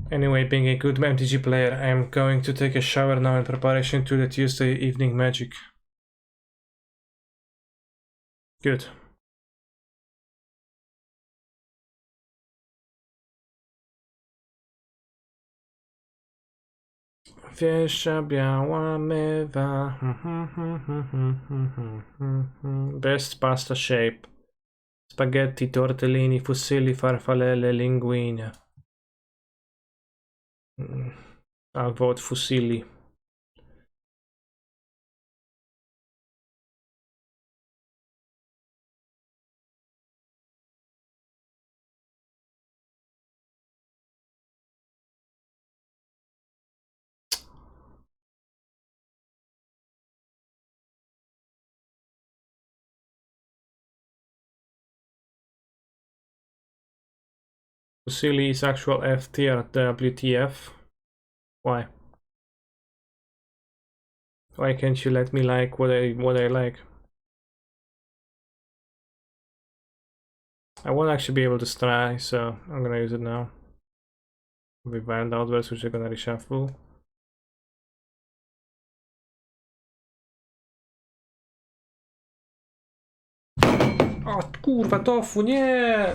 Anyway, being a good MTG player, I am going to take a shower now in preparation to the Tuesday evening magic. Good. Wiesza biała mywa. Best pasta shape. Spaghetti, tortellini, fusilli, farfallelle, linguine. I'll vote fusilli. Fusilli is actual F tier at the WTF. Why? Why can't you let me like what I like? I won't actually be able to try, so I'm gonna use it now. We banned outwards, which are gonna reshuffle. O kurwa, tofu, nie!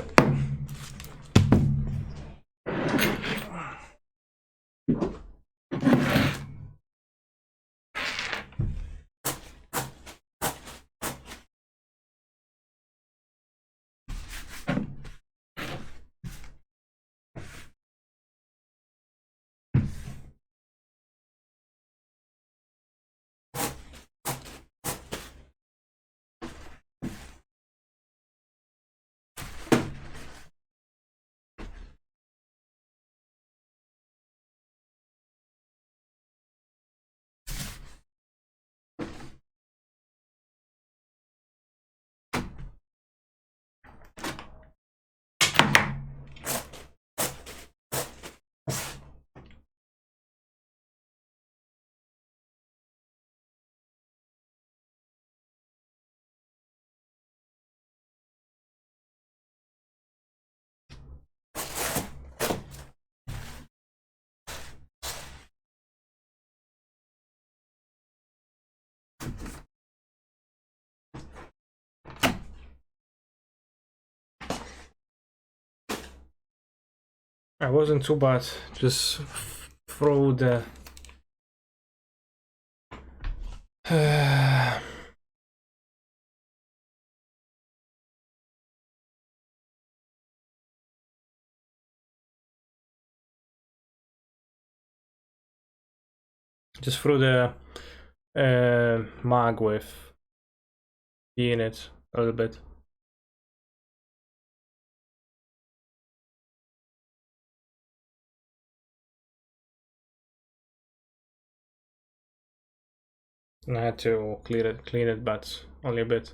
I wasn't too bad, just throw the Just threw the mag with E in it a little bit. And I had to clean it, but only a bit.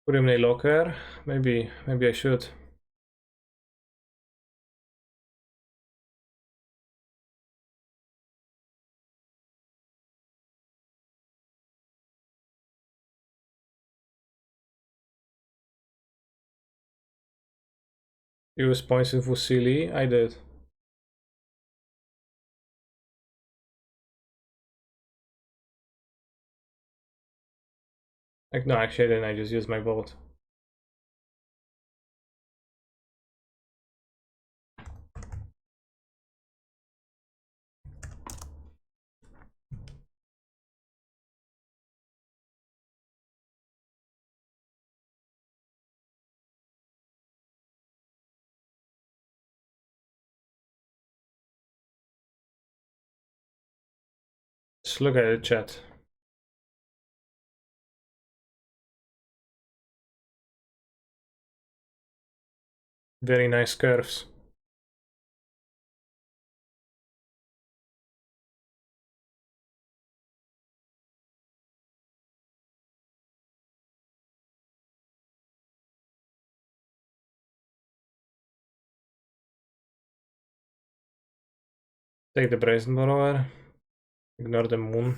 Put him in a locker. Maybe I should. Use points in Fusili. I did. Like, no, actually I didn't. I just used my bolt. Just look at the chat. Very nice curves. Take the brazen borrower. Ignore the moon.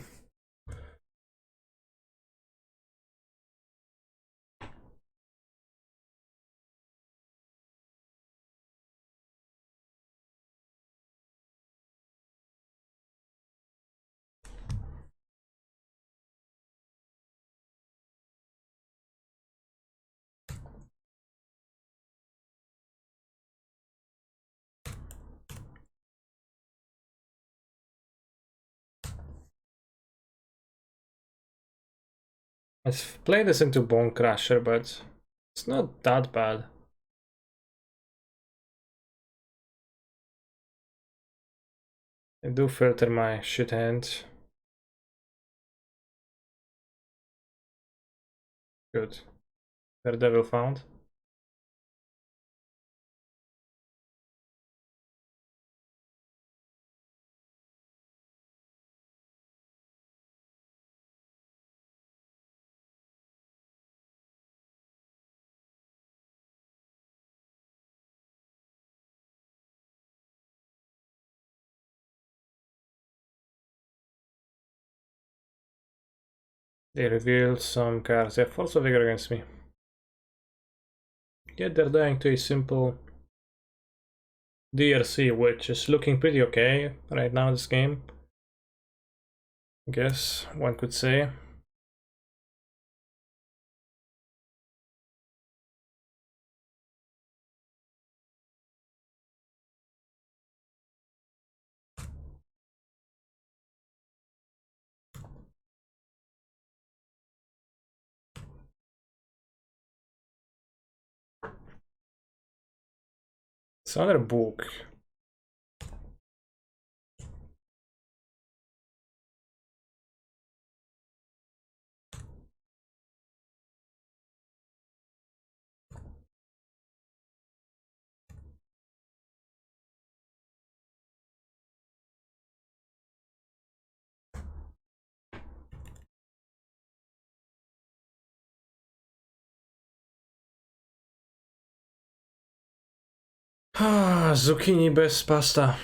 I've played this into Bone Crusher, but it's not that bad. I do filter my shit hand. Good. Daredevil found. They revealed some cards. They have Force of Vigor against me. Yet they're dying to a simple DRC, which is looking pretty okay right now in this game. I guess one could say. It's another book. Ah, zucchini best pasta.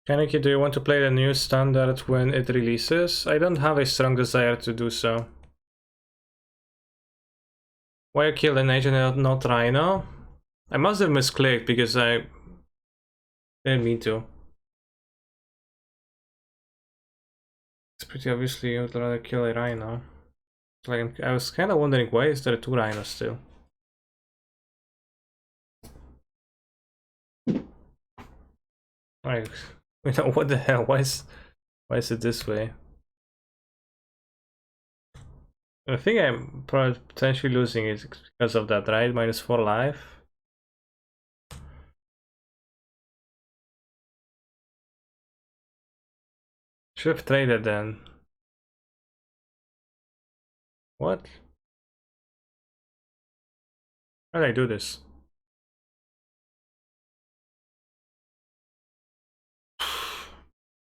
Kaneki, do you want to play the new standard when it releases? I don't have a strong desire to do so. Why you killed an agent and not Rhino? I must have misclicked because I didn't mean to. It's pretty obviously I would rather kill a Rhino. Like, I was kind of wondering, why is there 2 rhinos still? Like, what the hell? Why is it this way? I think I'm probably potentially losing it because of that, right? -4 life. Should have traded then. What? How did I do this?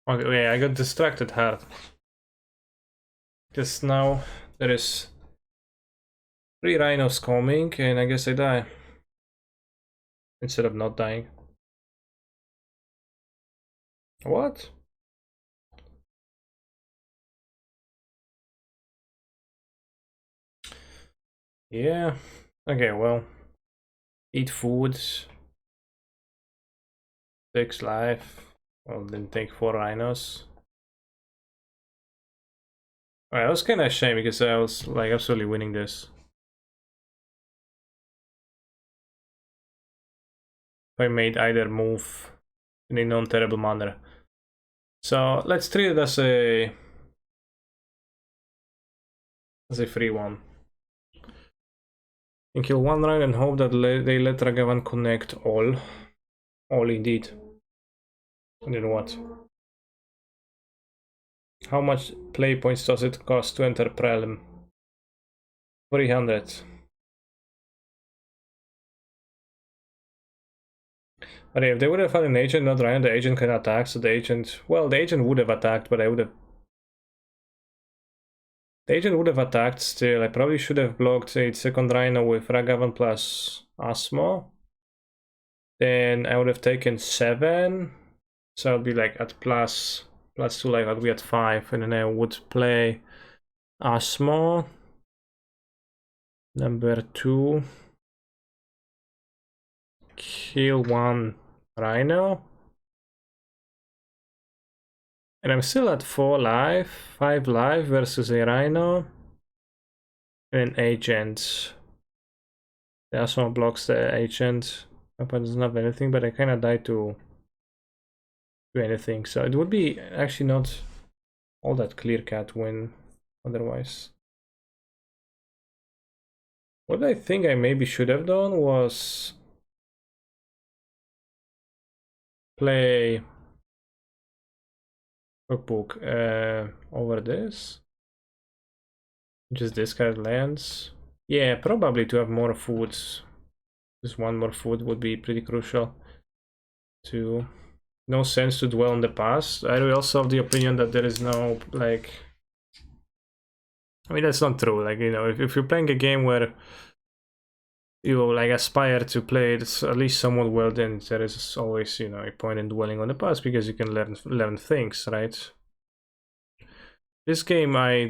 Okay, I got distracted hard. Because now there is 3 rhinos coming, and I guess I die. Instead of not dying. What? Yeah. Okay, well. Eat food. 6 life. Well, then take 4 rhinos. Alright, that was kind of a shame because I was like absolutely winning this. If I made either move in a non-terrible manner. So let's treat it as a free one. And kill 1 rhino and hope that they let Ragavan connect all. All indeed. And then what? How much play points does it cost to enter Prelim? 300. But if they would have had an agent, not Ryan, the agent can attack, so the agent... Well, the agent would have attacked, but I would have... The agent would have attacked still. I probably should have blocked a second Rhino with Ragavan plus Asmo. Then I would have taken 7. So I'd be like at plus 2 life, I'd be at 5. And then I would play Asmo. Number 2. Kill 1 Rhino. And I'm still at 4 life, 5 life versus a Rhino. And an agent. The Asmo blocks the agent. Weapon doesn't have anything, but I kinda died to anything. So it would be actually not all that clear cut win otherwise. What I think I maybe should have done was play cookbook over this. Just discard lands. Yeah, probably to have more foods. Just 1 more food would be pretty crucial. To no sense to dwell on the past. I also have the opinion that there is no like. I mean that's not true. Like, you know, if you're playing a game where you like aspire to play it at least somewhat well, then there is always, you know, a point in dwelling on the past because you can learn things, right? This game I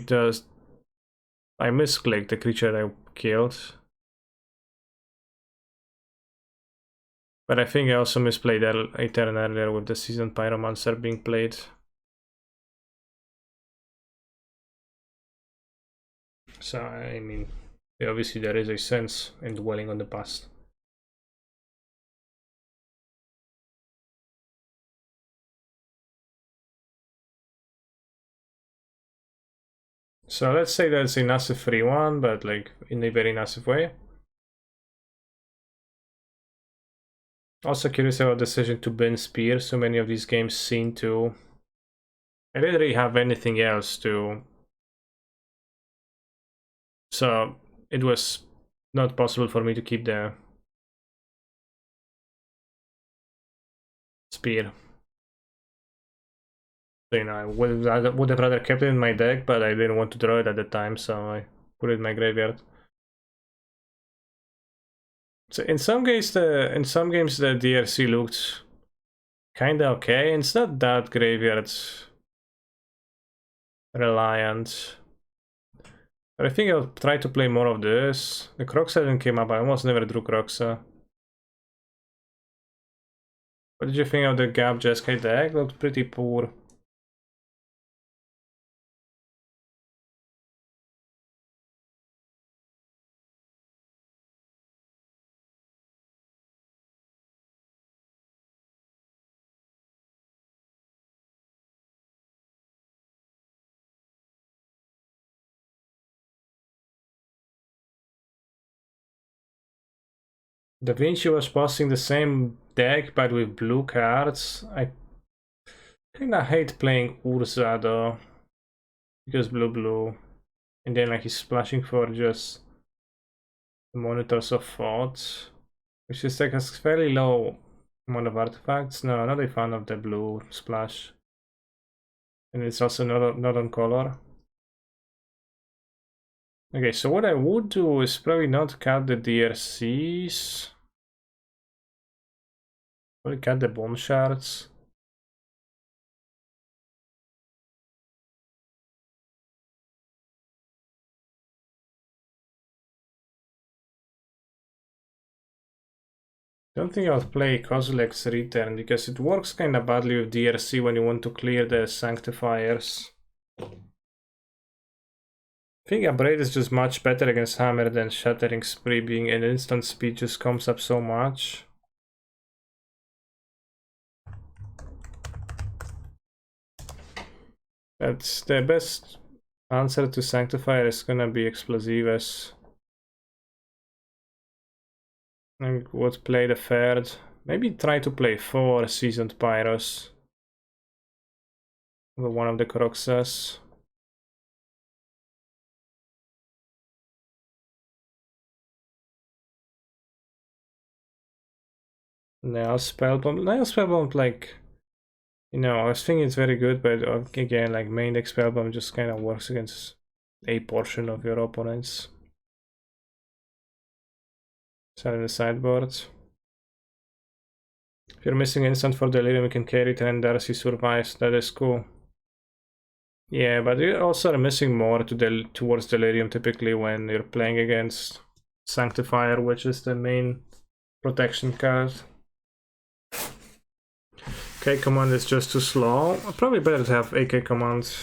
misclicked the creature I killed. But I think I also misplayed a turn earlier with the Seasoned Pyromancer being played. So, I mean, obviously there is a sense in dwelling on the past. So let's say that's a massive free one, but like in a very massive way. Also curious about the decision to bin Spear. So many of these games seem to... I didn't really have anything else to... So it was not possible for me to keep the Spear. So, you know, I would have rather kept it in my deck, but I didn't want to draw it at the time, so I put it in my graveyard. So in some games the DRC looked kinda okay. It's not that graveyard reliant. But I think I'll try to play more of this. The Croxa didn't came up. I almost never drew Croxa. What did you think of the Gab Jeskai deck? Looked pretty poor. Da Vinci was passing the same deck but with blue cards. I kinda hate playing Urza though. Because blue. And then like he's splashing for just the Monitors of Thought. Which is like has fairly low amount of artifacts. No, not a fan of the blue splash. And it's also not on color. Okay, so what I would do is probably not cut the DRCs. Probably cut the bomb shards. Don't think I'll play Kozilek's Return because it works kinda badly with DRC when you want to clear the Sanctifiers. I think Upbraid is just much better against Hammer than Shattering Spree, being an instant speed just comes up so much. That's the best answer to Sanctifier is gonna be Explosives. I would play the third. Maybe try to play 4 Seasoned Pyros. With one of the Croxes. Nail Spellbomb, like, you know, I was thinking it's very good, but again, like, main deck Spellbomb just kind of works against a portion of your opponents. Sell in the sideboard. If you're missing instant for Delirium, you can carry it and Darcy survives. That is cool. Yeah, but you also are missing more towards Delirium typically when you're playing against Sanctifier, which is the main protection card. K command is just too slow. Probably better to have AK command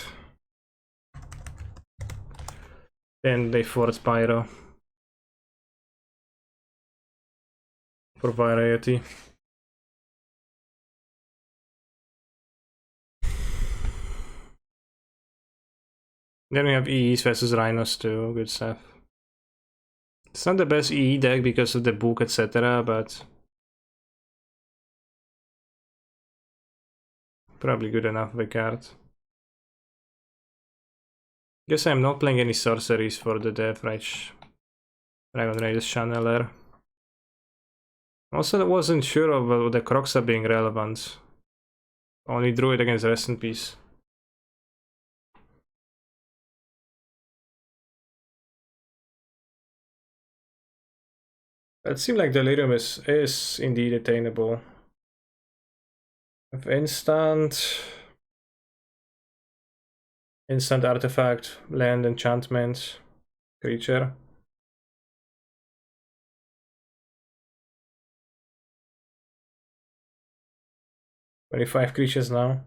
than they force Pyro for variety. Then we have EEs versus Rhinos too, good stuff. It's not the best EE deck because of the book, etc., but probably good enough of a card. Guess I'm not playing any sorceries for the Death Rage Dragon Raiders Channeler. Also, I wasn't sure of the Croxa being relevant. Only drew it against Rest in Peace. It seemed like Delirium is indeed attainable. With instant artifact, land, enchantment, creature. 25 creatures now.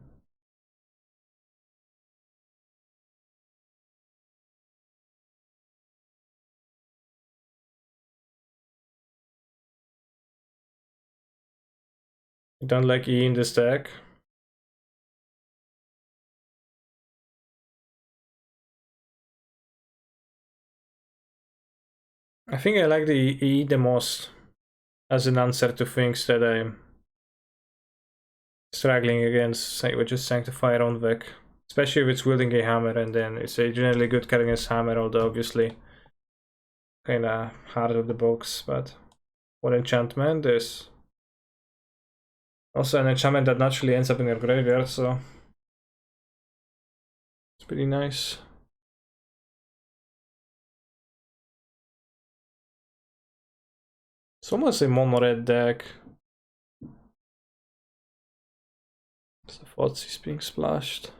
I don't like E in this deck. I think I like the E the most as an answer to things that I'm struggling against, which is Sanctify on Vic. Especially if it's wielding a hammer, and then it's a generally good card against hammer, although obviously kinda hard of the box, but what enchantment is also an enchantment that naturally ends up in your graveyard, so it's pretty nice. It's almost a mono red deck. So Fots is being splashed.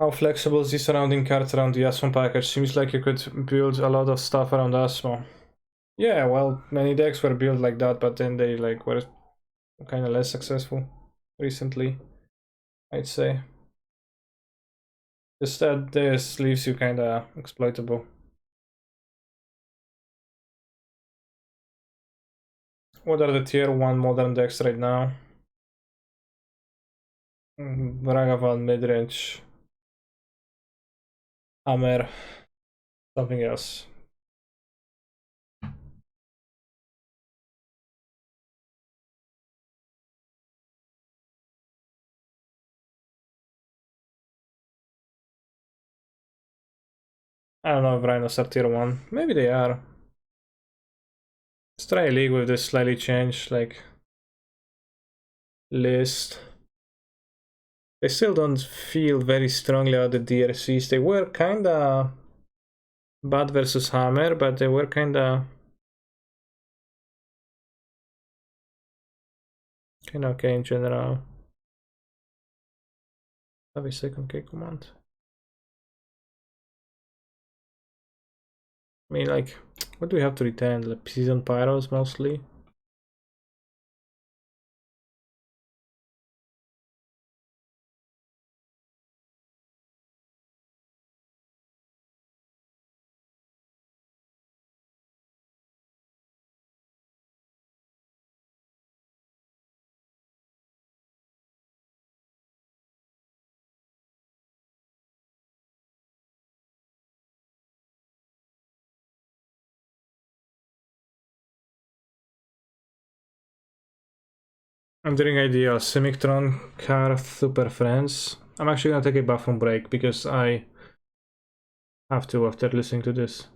How flexible is the surrounding cards around the Asmo package? Seems like you could build a lot of stuff around Asmo. Yeah, well, many decks were built like that, but then they like were kind of less successful recently, I'd say. Just that this leaves you kind of exploitable. What are the tier 1 modern decks right now? Ragavan midrange. Amer. Something else. I don't know if Rhinos are tier 1. Maybe they are. Let's try a league with this slightly changed, like, list. They still don't feel very strongly about the DRCs. They were kinda bad versus Hammer, but they were kinda okay in general. Have a second K command. I mean, like, what do we have to retain? Like season pyros mostly. I'm doing ideal Simictron, Karth, Super Friends. I'm actually gonna take a bathroom break because I have to after listening to this.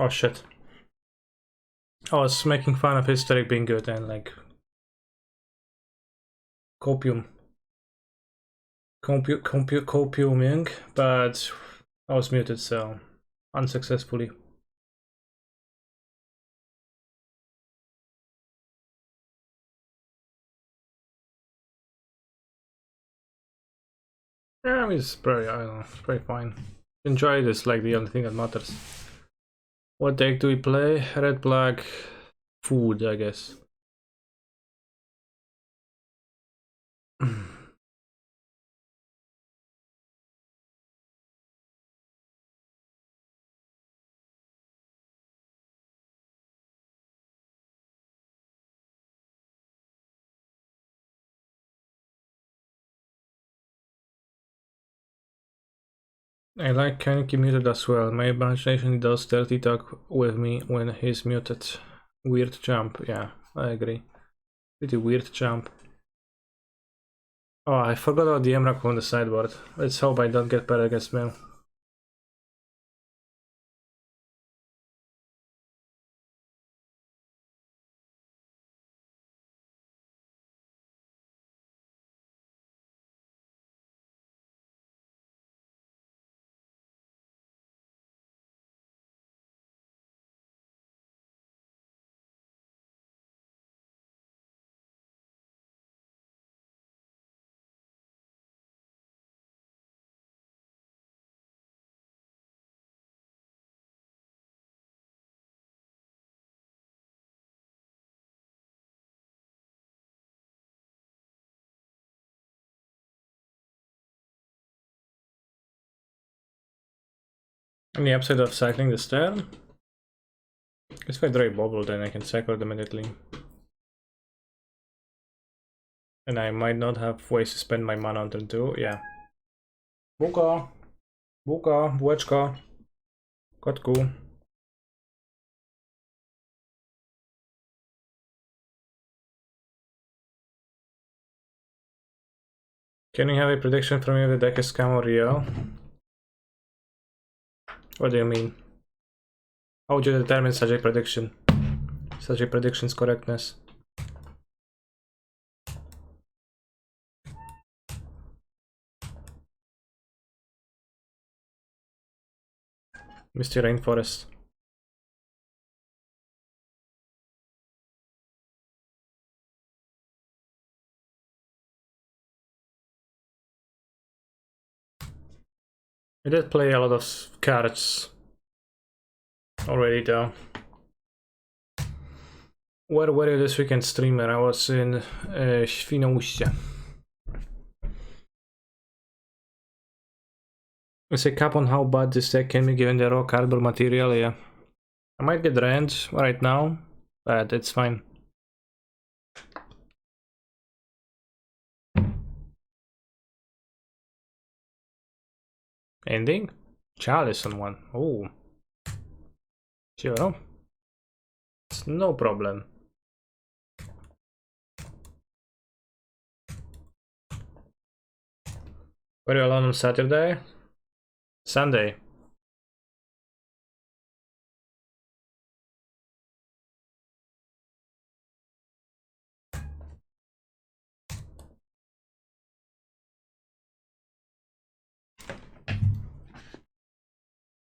Oh shit. I was making fun of history being good and like copiuming, but I was muted, so unsuccessfully. Yeah, I mean, it's pretty, I don't know, it's pretty fine. Enjoy this, like the only thing that matters. What deck do we play? Red, black, food, I guess. I like Kaneki muted as well. My imagination does dirty talk with me when he's muted. Weird jump, yeah, I agree. Pretty weird jump. Oh, I forgot about the Emrakul on the sideboard. Let's hope I don't get paired against Mel. On the upside of cycling this turn, if I draw a bubble, then I can cycle it immediately. And I might not have ways to spend my mana on turn 2, yeah. Buka! Buka! Bułeczka! Kotku! Can you have a prediction from me if the deck is scam or real? What do you mean? How would you determine such a prediction? Such a prediction's correctness? Misty Rainforest. I did play a lot of cards already though. Where were you this weekend, streamer? I was in Świnoujście. It's a cap on how bad this deck can be given the raw cardboard material, yeah. I might get drained right now, but it's fine. Ending? Chalice on one. Oh. Sure. It's no problem. Were you alone on Saturday? Sunday.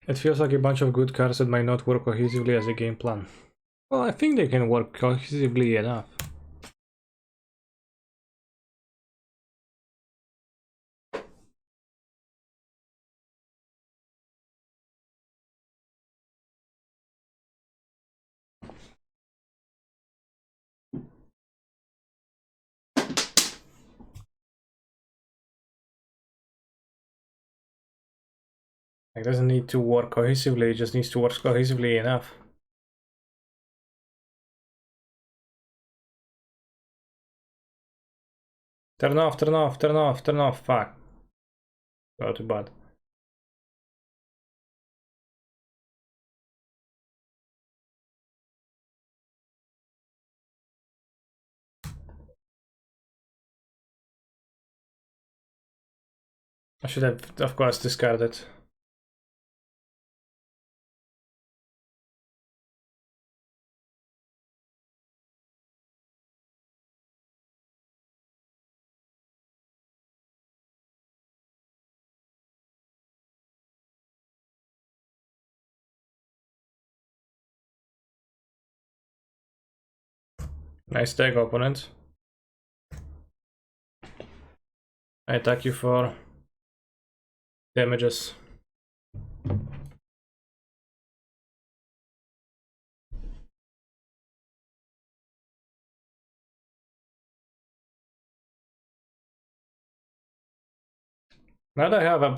It feels like a bunch of good cards that might not work cohesively as a game plan. Well, I think they can work cohesively enough. It doesn't need to work cohesively, it just needs to work cohesively enough. Turn off, turn off, turn off, turn off, fuck. Go to bed. I should have, of course, discarded. Nice tag, opponent. I attack you for damages. Now that I have a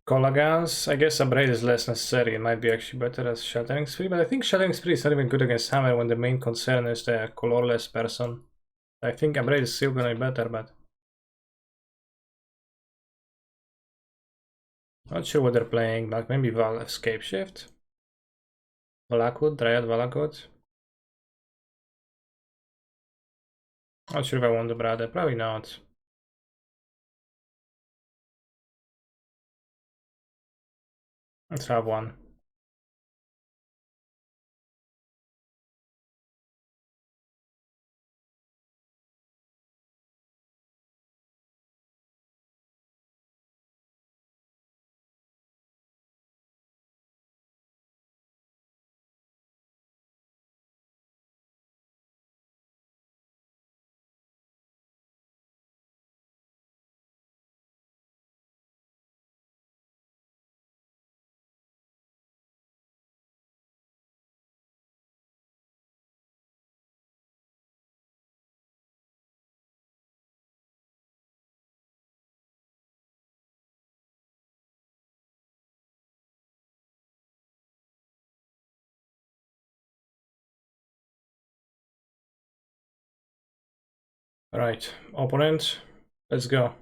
Colagans, I guess Upgrade is less necessary. It might be actually better as Shattering Spree, but I think Shattering Spree is not even good against Hammer when the main concern is the colorless person. I think Upgrade is still gonna be better, but not sure what they're playing, like maybe Val Escape Shift? Valakut, Dryad Valakut. Not sure if I want the brother, probably not. Let's have one. Right, opponent, let's go.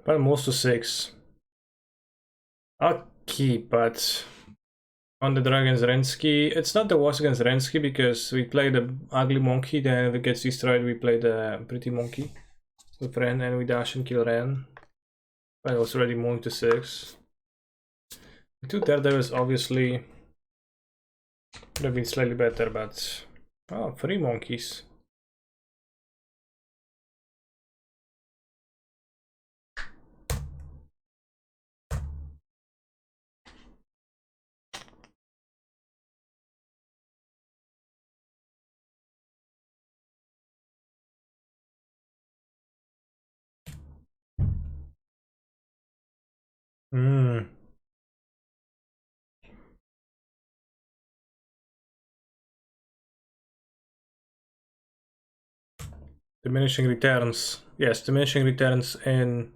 Well, most to 6. I'll keep, but on the Dragon's Rensky, it's not the worst against Rensky because we play the ugly monkey, then if it gets destroyed, we play the pretty monkey with Ren and we dash and kill Ren. But I was already moving to 6. The 2 Daredevils obviously would have been slightly better, but oh, 3 monkeys. Hmm. Diminishing returns. Yes, diminishing returns in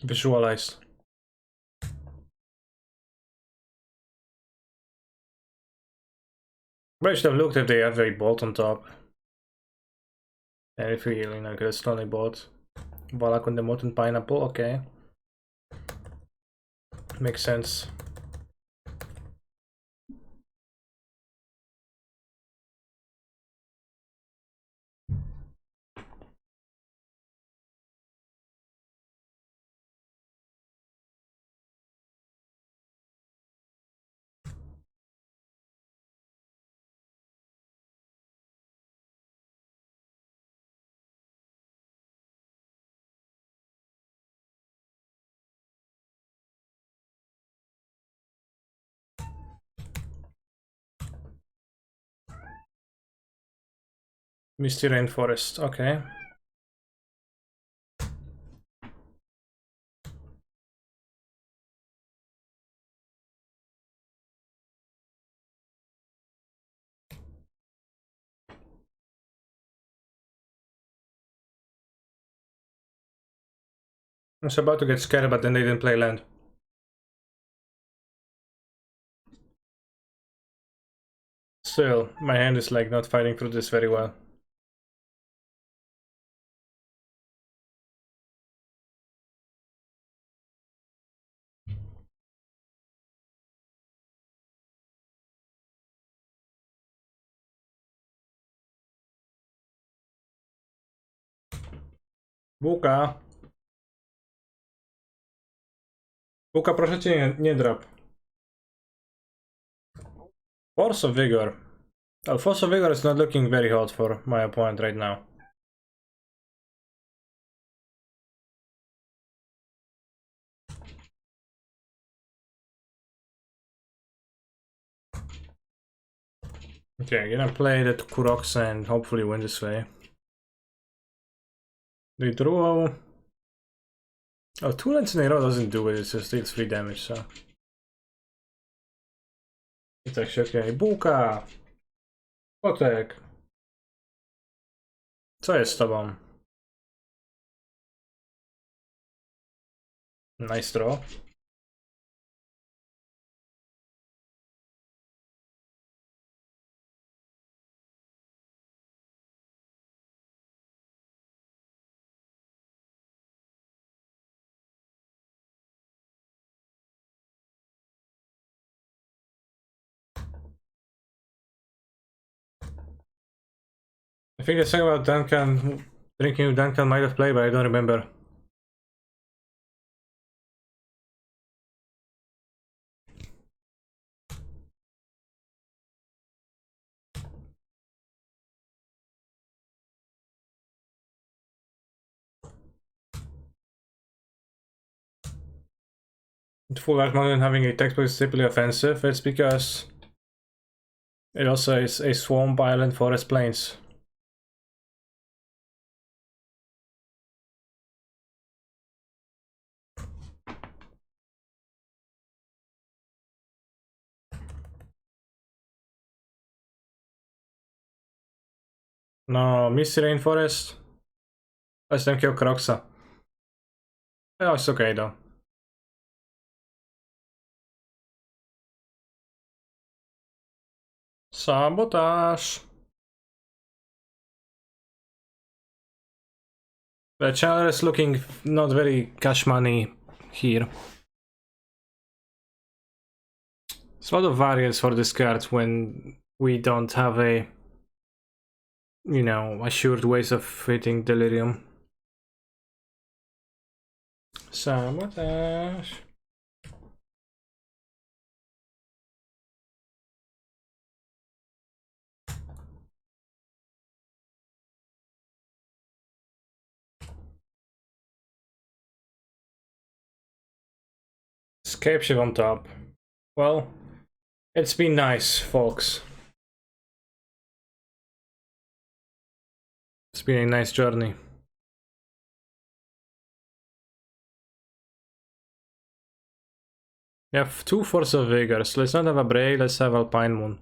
visualized. But I should have looked if they have a bolt on top. And if we healing, I could have slowly bought. Valak on the Mountain Pineapple, okay. Makes sense. Misty Rainforest, okay. I was about to get scared, but then they didn't play land. Still, my hand is like not fighting through this very well. Buka! Buka, proszę cię, nie drap. Force of Vigor. Oh, Force of Vigor is not looking very hot for my opponent right now. Okay, I'm gonna play the Kuroks and hopefully win this way. The Druo. Oh, 2 lands in a row doesn't do it, it just deals 3 damage, so. It's actually okay. Buka! What the heck? Co jest z tobą? Nice draw. I think the thing about Duncan, drinking with Duncan might have played, but I don't remember. The full art model having a textbook is simply offensive, it's because it also is a swamp, island, forest, plains. No, Misty Rainforest. Let's then kill Croxa. Oh, it's okay though. Sabotage. The channel is looking not very cash money here. There's a lot of variance for this card when we don't have a, you know, assured ways of hitting Delirium. Sabotage. Escape ship on top. Well, it's been nice, folks. It's been a nice journey. We have 2 Force of Vigor, so let's not have a Break, let's have Alpine Moon.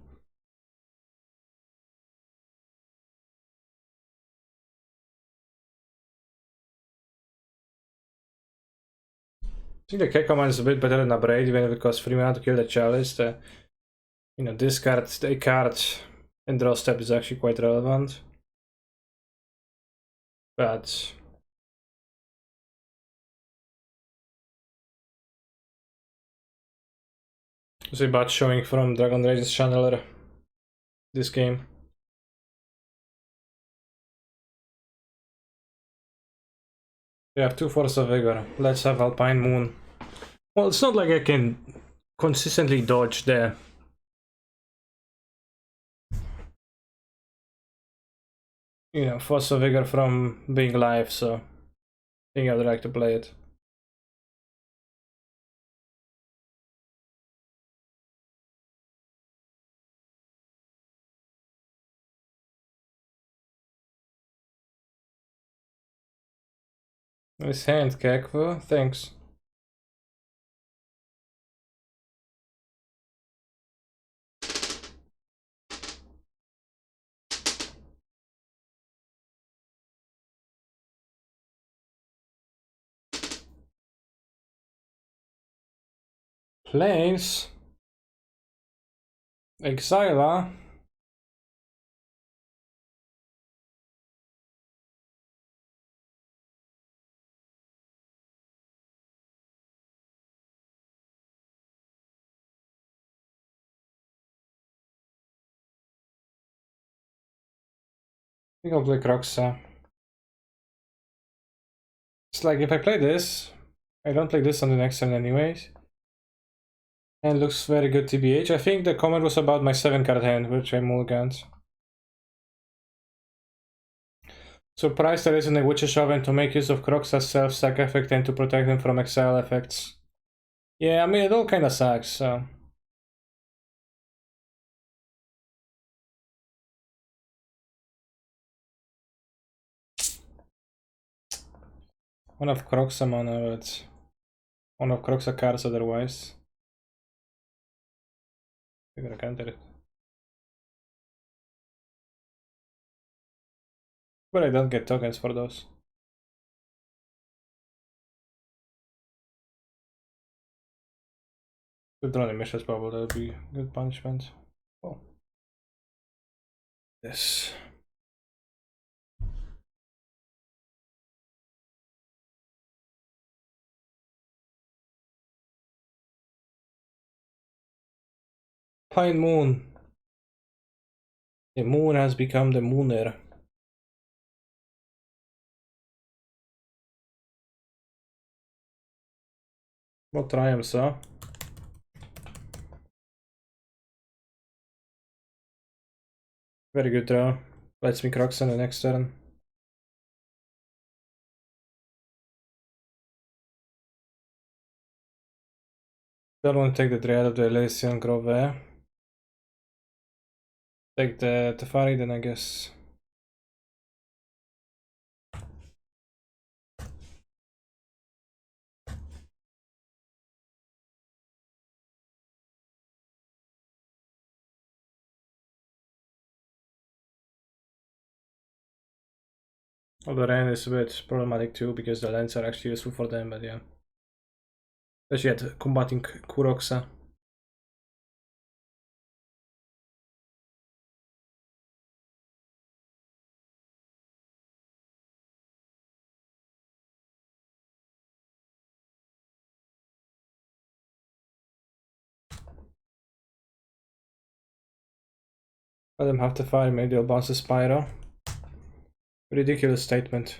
I think the K command is a bit better than a Braid, even if it costs 3 mana to kill the Chalice. You know, discard a card and draw step is actually quite relevant. But there's a bad showing from Dragon Rage's channeler this game. We have 2 Force of Vigor. Let's have Alpine Moon. Well, it's not like I can consistently dodge the, you know, Force of Vigor from being live, so I think I'd like to play it. Nice hand, Kekvo. Thanks. Planes. Exila. I think I'll play Croxa. It's like if I play this, I don't play this on the next turn anyways. And looks very good TBH. I think the comment was about my 7-card hand, which I mulliganed. Surprised there isn't a Witch's Oven to make use of Croxa's self-sack effect and to protect him from exile effects. Yeah, I mean, it all kinda sucks, so. One of Croxa mana, but one of Croxa cards otherwise. I'm gonna counter it. But I don't get tokens for those. Good running missions probably, that would be good punishment. Oh. Yes. Pine Moon. The moon has become the mooner. What triumphs, huh? Very good draw. Lets me Croxa the next turn. Don't want to take the Dread of the Elysian Grove. Take the Teferi then, I guess. Oh, the rain is a bit problematic too, because the lands are actually useful for them, but yeah. Especially at combating Kuroxa. Let them have to fire, maybe they'll bounce a Spyro. Ridiculous statement.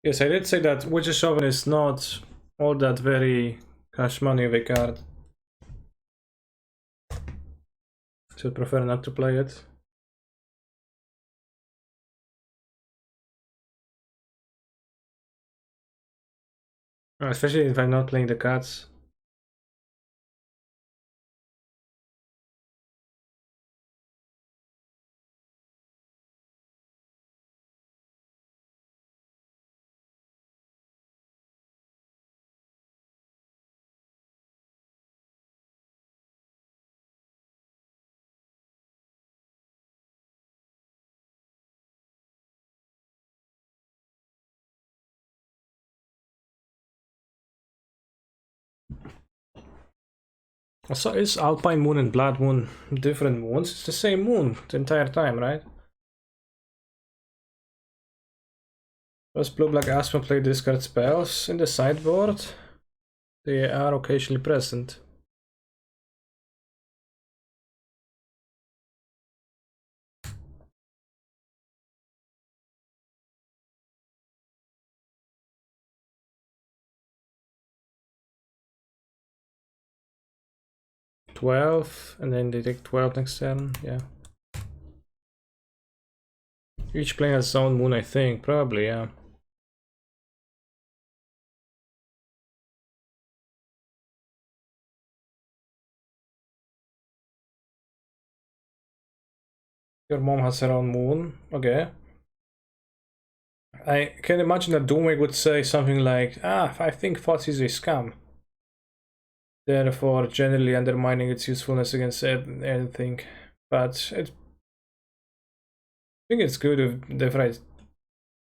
Yes, I did say that Witch's Oven is not all that very cash money of a card. So I prefer not to play it. Especially if I'm not playing the cards. So is Alpine Moon and Blood Moon different moons? It's the same moon the entire time, right? Does Blue Black Asmo play discard spells in the sideboard? They are occasionally present. $12, and then they take 12 next turn, yeah. Each plane has its own moon, I think, probably, yeah. Your mom has her own moon, okay. I can imagine that Doomwig would say something like, I think Fox is a scam. Therefore, generally undermining its usefulness against anything. But I think it's good if the right.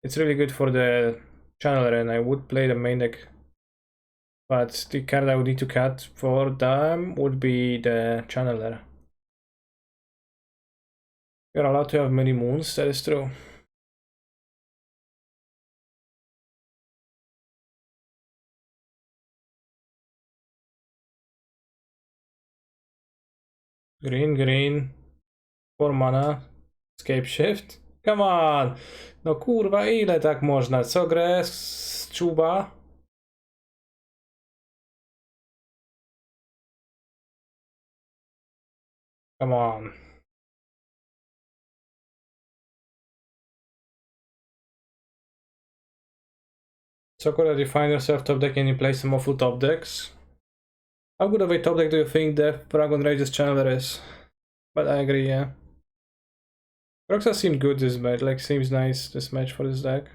It's really good for the channeler, and I would play the main deck. But the card I would need to cut for them would be the channeler. You're allowed to have many moons, that is true. Green, green. 4 mana. Escape shift. Come on! No kurwa, ile tak można? Co grę z czuba? Come on. So good that you find yourself top deck and you play some awful top decks. How good of a top deck do you think the Dragon Rage's Channeler is? But I agree, yeah. Roxa seemed good this match, like seems nice this match for this deck.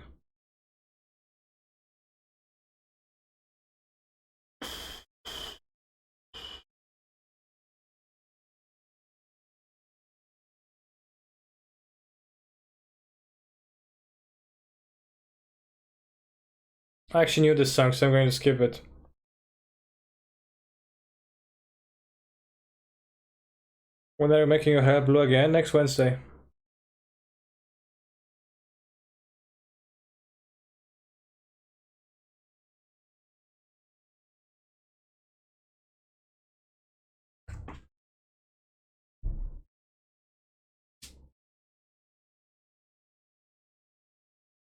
I actually knew this song, so I'm going to skip it. When are you making your hair blue again? Next Wednesday.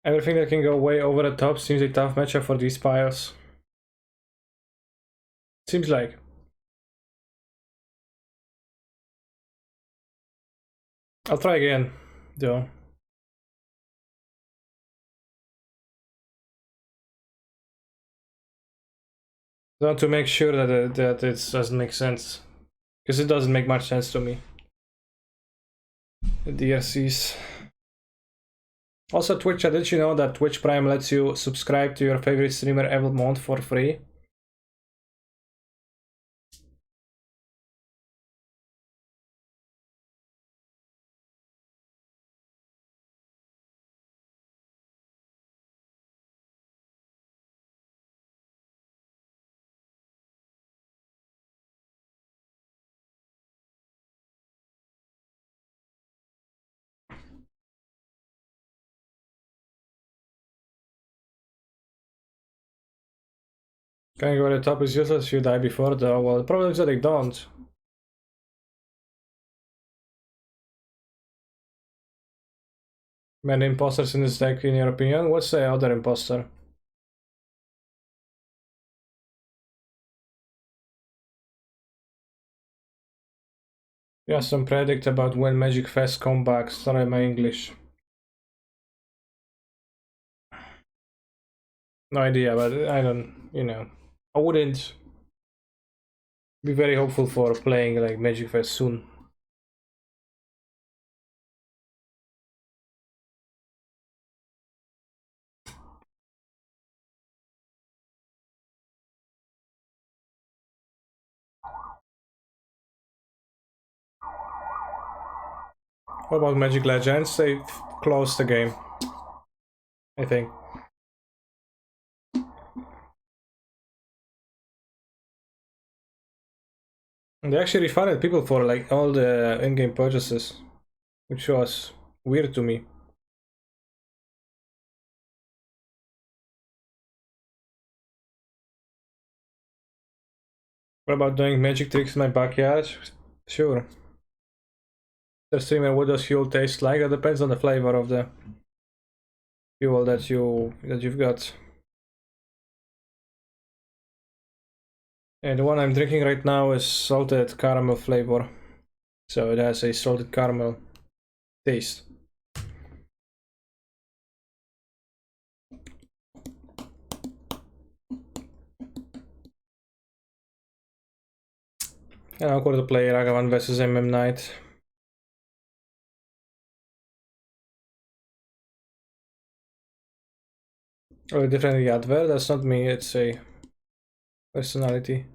Everything that can go way over the top seems a tough matchup for these piles. Seems like. I'll try again, though. I want to make sure that it doesn't make sense. Because it doesn't make much sense to me. The DRCs. Also, Twitch, did you know that Twitch Prime lets you subscribe to your favorite streamer every month for free? Going over the top is useless if you die before though. Well, the problem is that they don't. Many imposters in this deck, in your opinion? What's the other imposter? Yeah, some predict about when Magic Fest come back. Sorry, my English. No idea, but I don't, you know. I wouldn't be very hopeful for playing like Magic Fest soon. What about Magic Legends? They closed the game, I think. And they actually refunded people for like all the in-game purchases, which was weird to me. What about doing magic tricks in my backyard? Sure. The streamer, what does fuel taste like? That depends on the flavor of the fuel that you've got. And the one I'm drinking right now is salted caramel flavor. So it has a salted caramel taste. And I'm going to play Ragavan vs MM Knight. Oh, different advert? That's not me, it's a personality.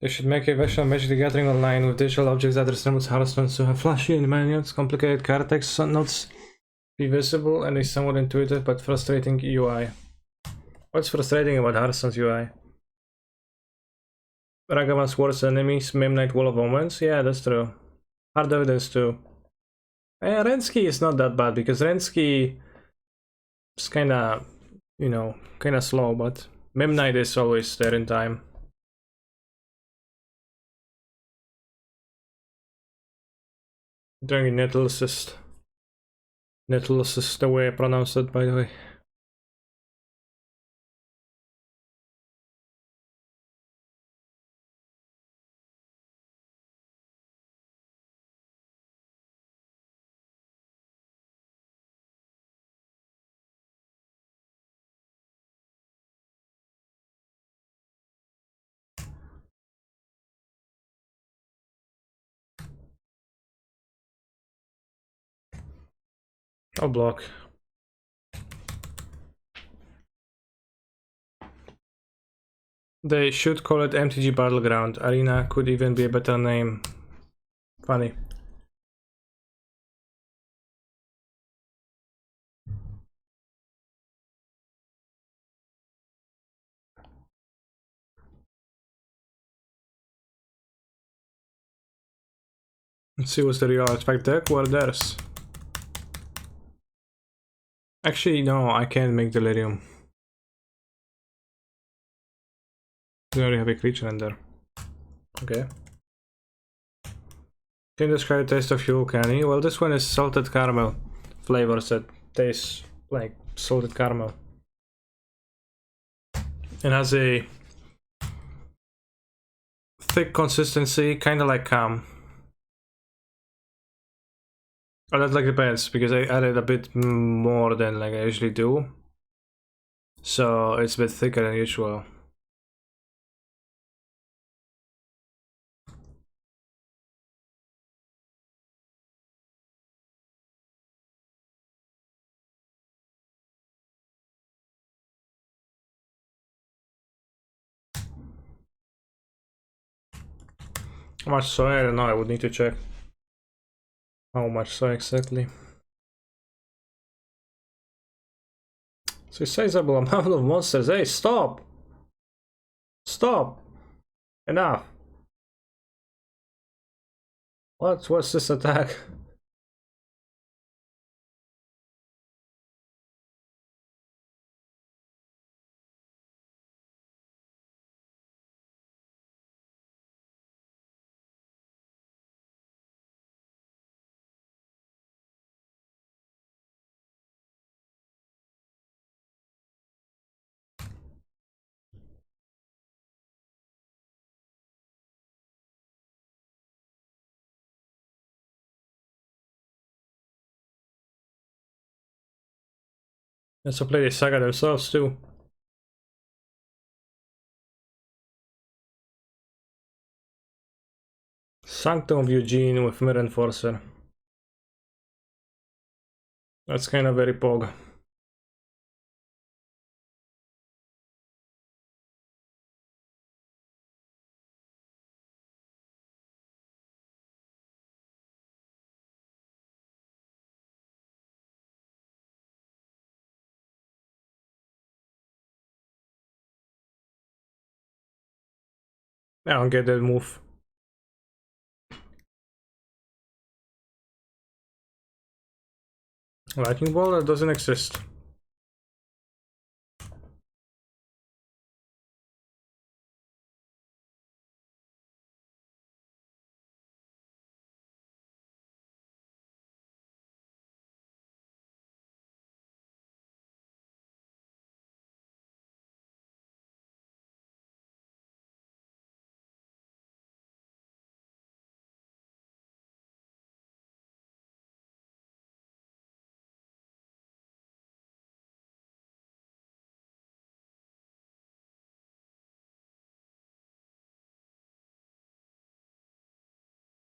They should make a version of Magic the Gathering Online with digital objects that resembles Hearthstone to have flashy menus, complicated card text notes be visible, and a somewhat intuitive but frustrating UI. What's frustrating about Hearthstone's UI? Ragavan's worst enemies, Meme Knight Wall of Omens? Yeah, that's true. Hard evidence too. Rensky is not that bad because Rensky is kinda, you know, kinda slow, but Memnite is always there in time. Doing Nettles is the way I pronounce it, by the way. I'll block. They should call it MTG Battleground. Arena could even be a better name. Funny. Let's see what's the real artifact deck. What are theirs? Actually, no, I can't make Delirium. We already have a creature in there. Okay. Can you describe the taste of Yule Candy? Well, this one is salted caramel flavors that taste like salted caramel. It has a thick consistency, kind of like Cam. Oh, that like depends, because I added a bit more than like I usually do. So it's a bit thicker than usual. How much soy? I don't know, I would need to check. How much soy exactly? So sizable amount of monsters. Hey, stop! Stop! Enough! What's this attack? Let's play the saga themselves too. Sanctum of Eugene with Mirror Enforcer. That's kind of very pog. I don't get that move. Lightning Ball? That doesn't exist.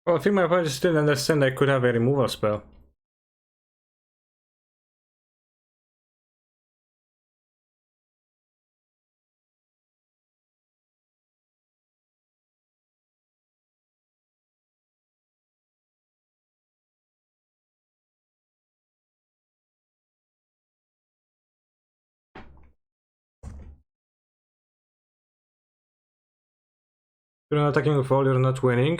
Well, I think my opponent just didn't understand I could have a removal spell. You're not attacking with all, you're not winning.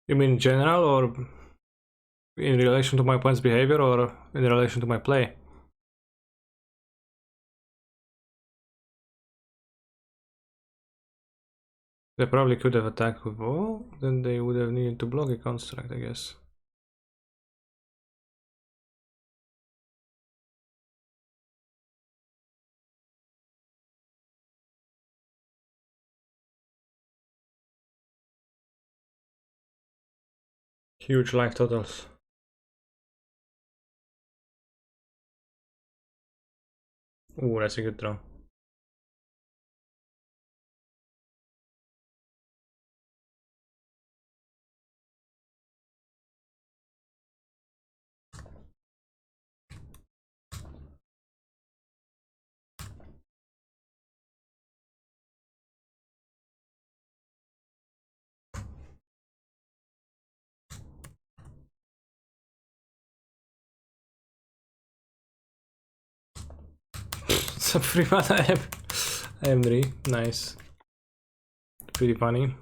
You mean in general, or in relation to my opponent's behavior, or in relation to my play? They probably could have attacked with wall, then they would have needed to block a construct, I guess. Huge life totals. Ooh, that's a good draw. It's a free mana M3, nice. Pretty funny.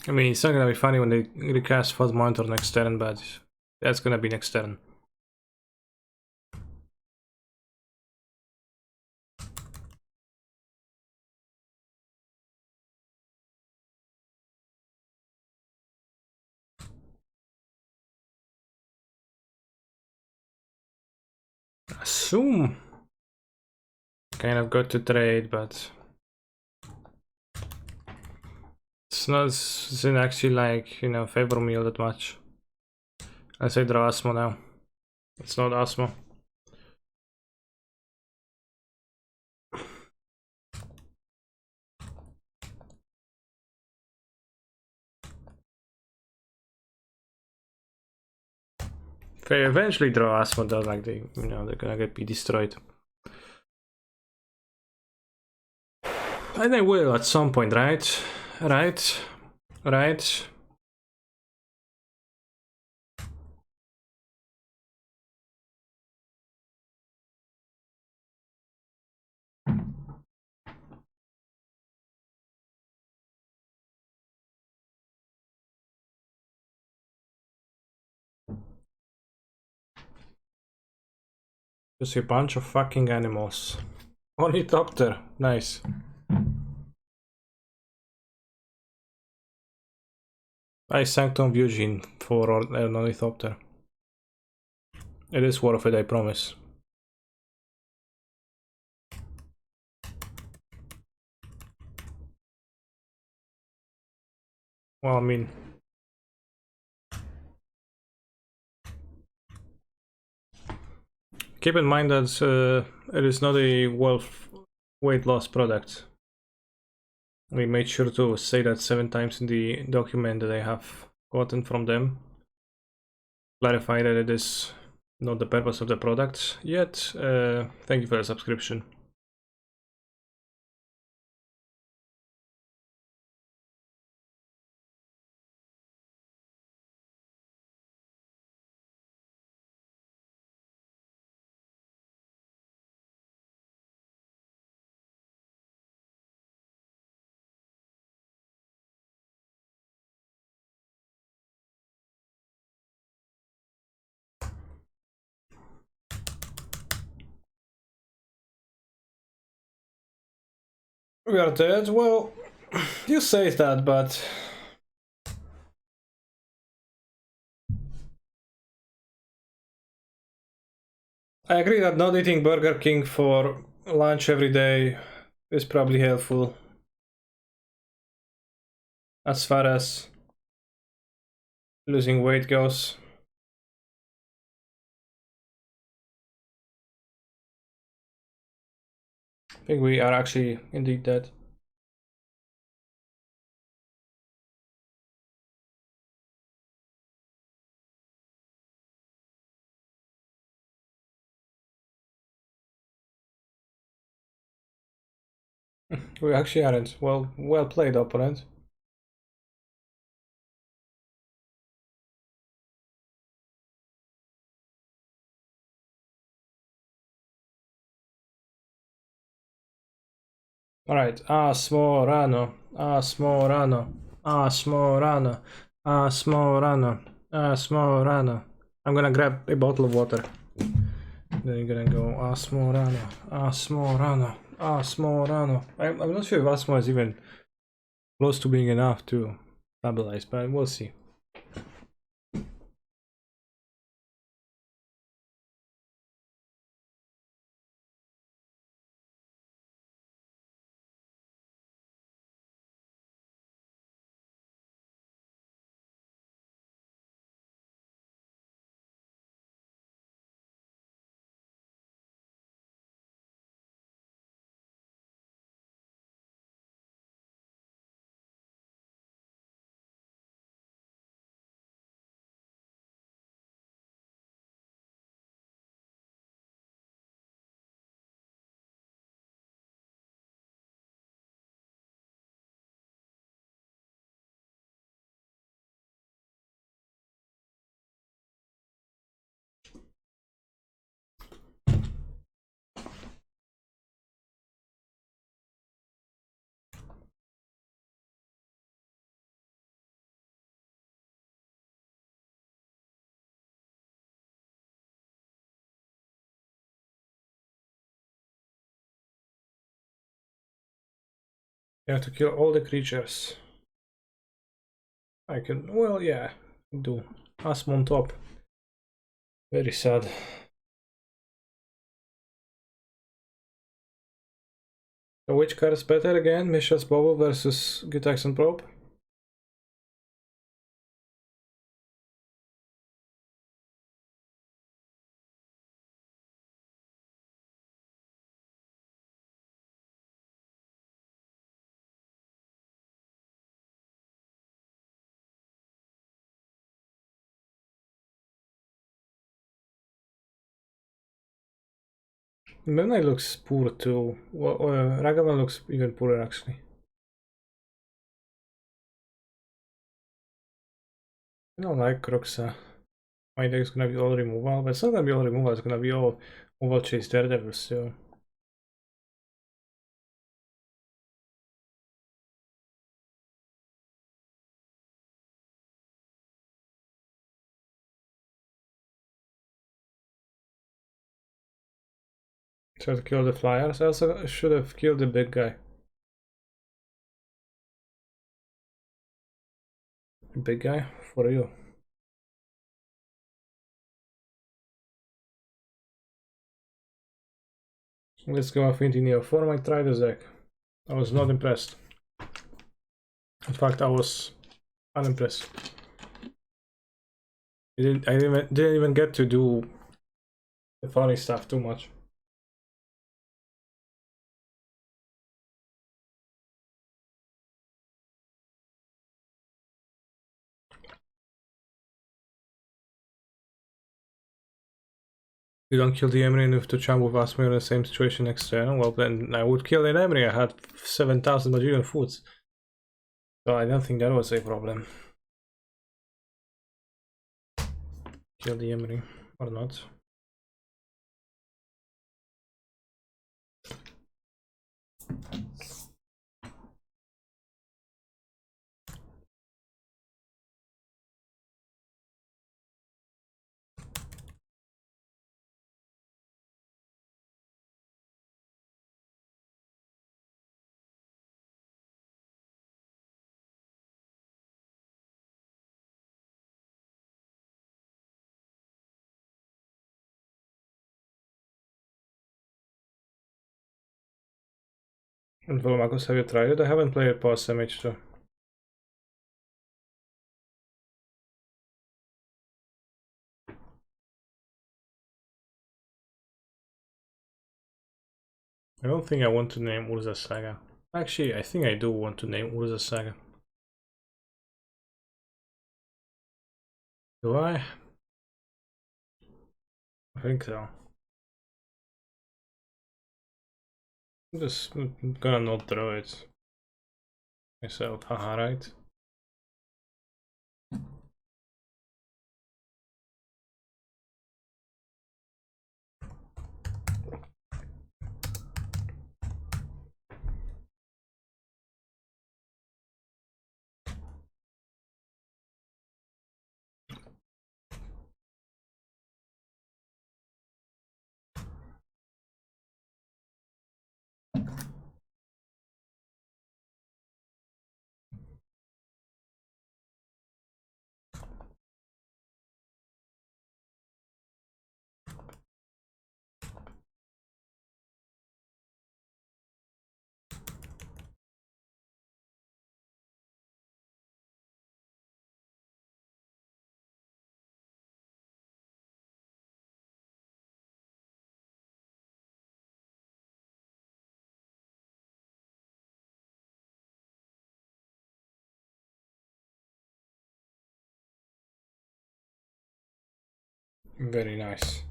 I mean, it's not gonna be funny when they recast Fuzz Monitor next turn, but that's gonna be next turn. Assume. Kind of got to trade, but it's not, it doesn't actually, like, you know, favor me all that much. I say draw Asmo now. It's not Asmo. If they eventually draw Asmo, though, like, they, you know, they're gonna be destroyed. And they will at some point, right? Right? Right? Just a bunch of fucking animals. Ornithopter, nice. I Sanctum Eugene for an Ornithopter. It is worth it, I promise. Well, I mean, keep in mind that it is not a weight loss product. We made sure to say that 7 times in the document that I have gotten from them. Clarify that it is not the purpose of the product yet. Thank you for the subscription. We are dead? Well, you say that, but I agree that not eating Burger King for lunch every day is probably helpful. As far as losing weight goes. I think we are actually indeed dead. We actually aren't. Well played, opponent. Alright, Asmo Rano. Asmo Rano. Asmo rano. Asmo rano. Asmo rano. I'm gonna grab a bottle of water. Then you're gonna go Asmo rano. Asmo rano. Asmo rano. I'm not sure if Asmo is even close to being enough to stabilize, but we'll see. You have to kill all the creatures. I can, well, yeah, do. Asmo on top. Very sad. So which card is better again? Mishra's Bubble versus Gutaxian Probe? Midnight looks poor too. Well, Ragavan looks even poorer actually. I don't like Croxa. My deck is gonna be all removal, but it's not gonna be all removal, it's gonna be all Oval Chase Daredevil still. Try to kill the flyers. I also should have killed the big guy. Big guy? For real. Let's go Affinity Neo Form. I tried this deck. I was not impressed. In fact, I was unimpressed. I didn't even get to do the funny stuff too much. You don't kill the Emery with the Champ with Asmo in the same situation next turn. Well, then I would kill an Emery. I had 7,000 Bajillion foods. So I don't think that was a problem. Kill the Emery or not. And Volumacos, have you tried it? I haven't played it past MH2. I don't think I want to name Urza Saga. Actually, I think I do want to name Urza Saga. Do I? I think so. I'm just gonna not throw it myself, haha, right? Very nice.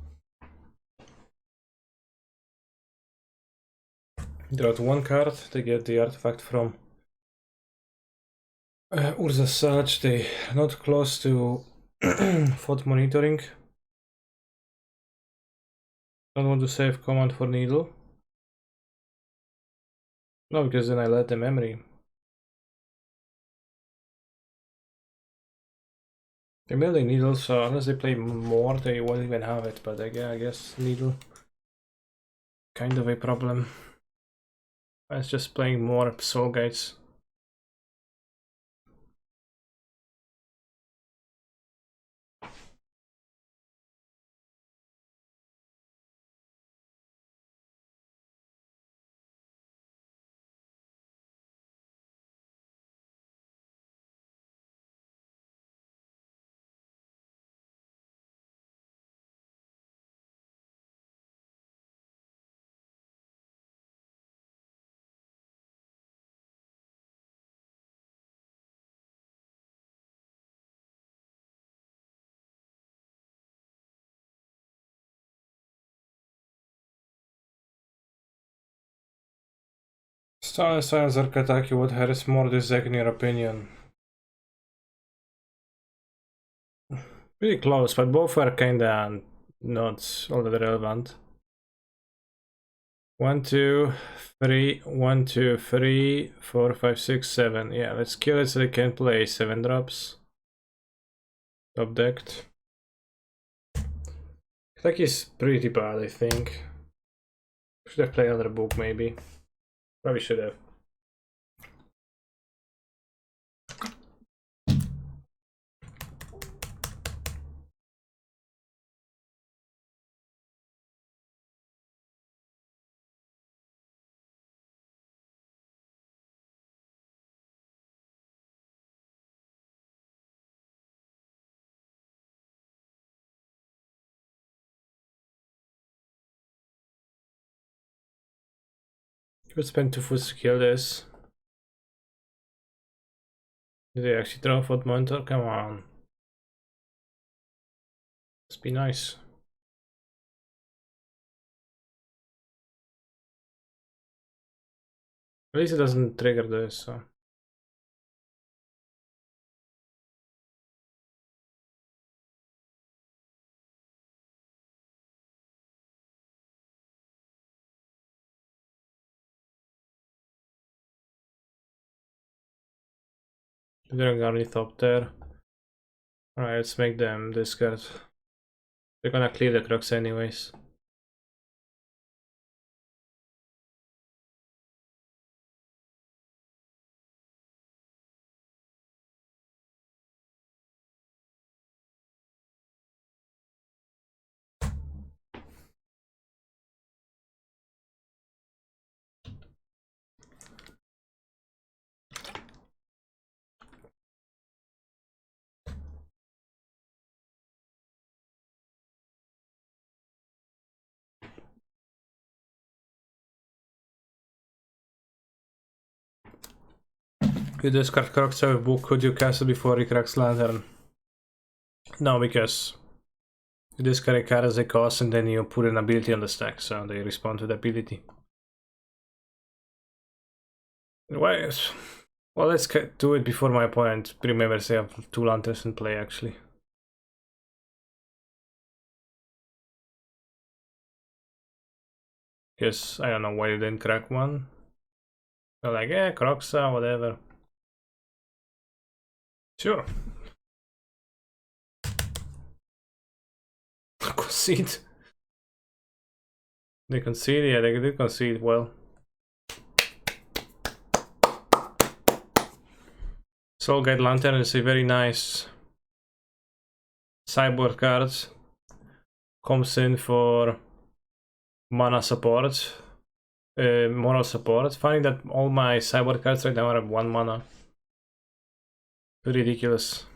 Draw one card, they get the artifact from Urza's Surge. They not close to Fort Monitoring. Don't want to save command for Needle. No, because then I let the memory. They mill the Needle, so unless they play more, they won't even have it. But I guess Needle kind of a problem. It's just playing more Soul Gates. Stone Science Arkataki would Harris more this deck in your opinion? Pretty close, but both are kinda not all that relevant. 1, 2, 3, 1, 2, 3, 4, 5, 6, 7. Yeah, let's kill it so they can play 7 drops. Top decked. Like is pretty bad, I think. Should have played another book, maybe. Probably should have. Could spend 2 foods to kill this. Did they actually draw Fort Monitor? Come on. Must be nice. At least it doesn't trigger this, so. They're Ornithopter. Alright, let's make them discard. They're gonna clear the Crocs anyways. You discard Crocs out of book, could you cast it before he cracks Lantern? No, because you discard a card as a cost and then you put an ability on the stack, so they respond to the ability. Why? Well, let's do it before my opponent remembers they have 2 lanterns in play, actually. Because I don't know why you didn't crack one. They're like, yeah, Croxa, whatever. Sure. Concede. They concede, yeah, they did concede well. Soulgate Lantern is a very nice sideboard card. Comes in for mana support, moral support. Finding that all my sideboard cards right now are 1 mana. Ridiculous.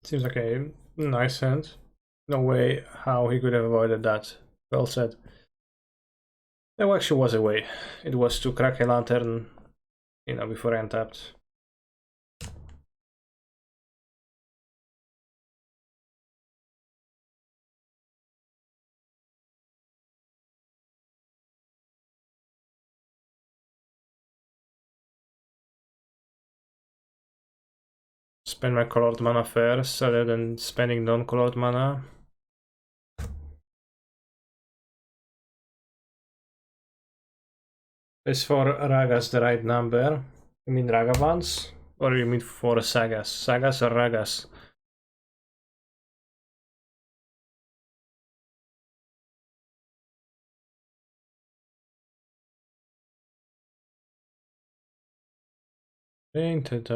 Seems like a Nice hand. No way how he could have avoided that. Well said. There actually was a way. It was to crack a lantern, you know, before I untapped. Spend my colored mana first, rather than spending non-colored mana. Is for Ragas the right number? You mean Ragavans? Or you mean for Sagas? Sagas or Ragas? Painted.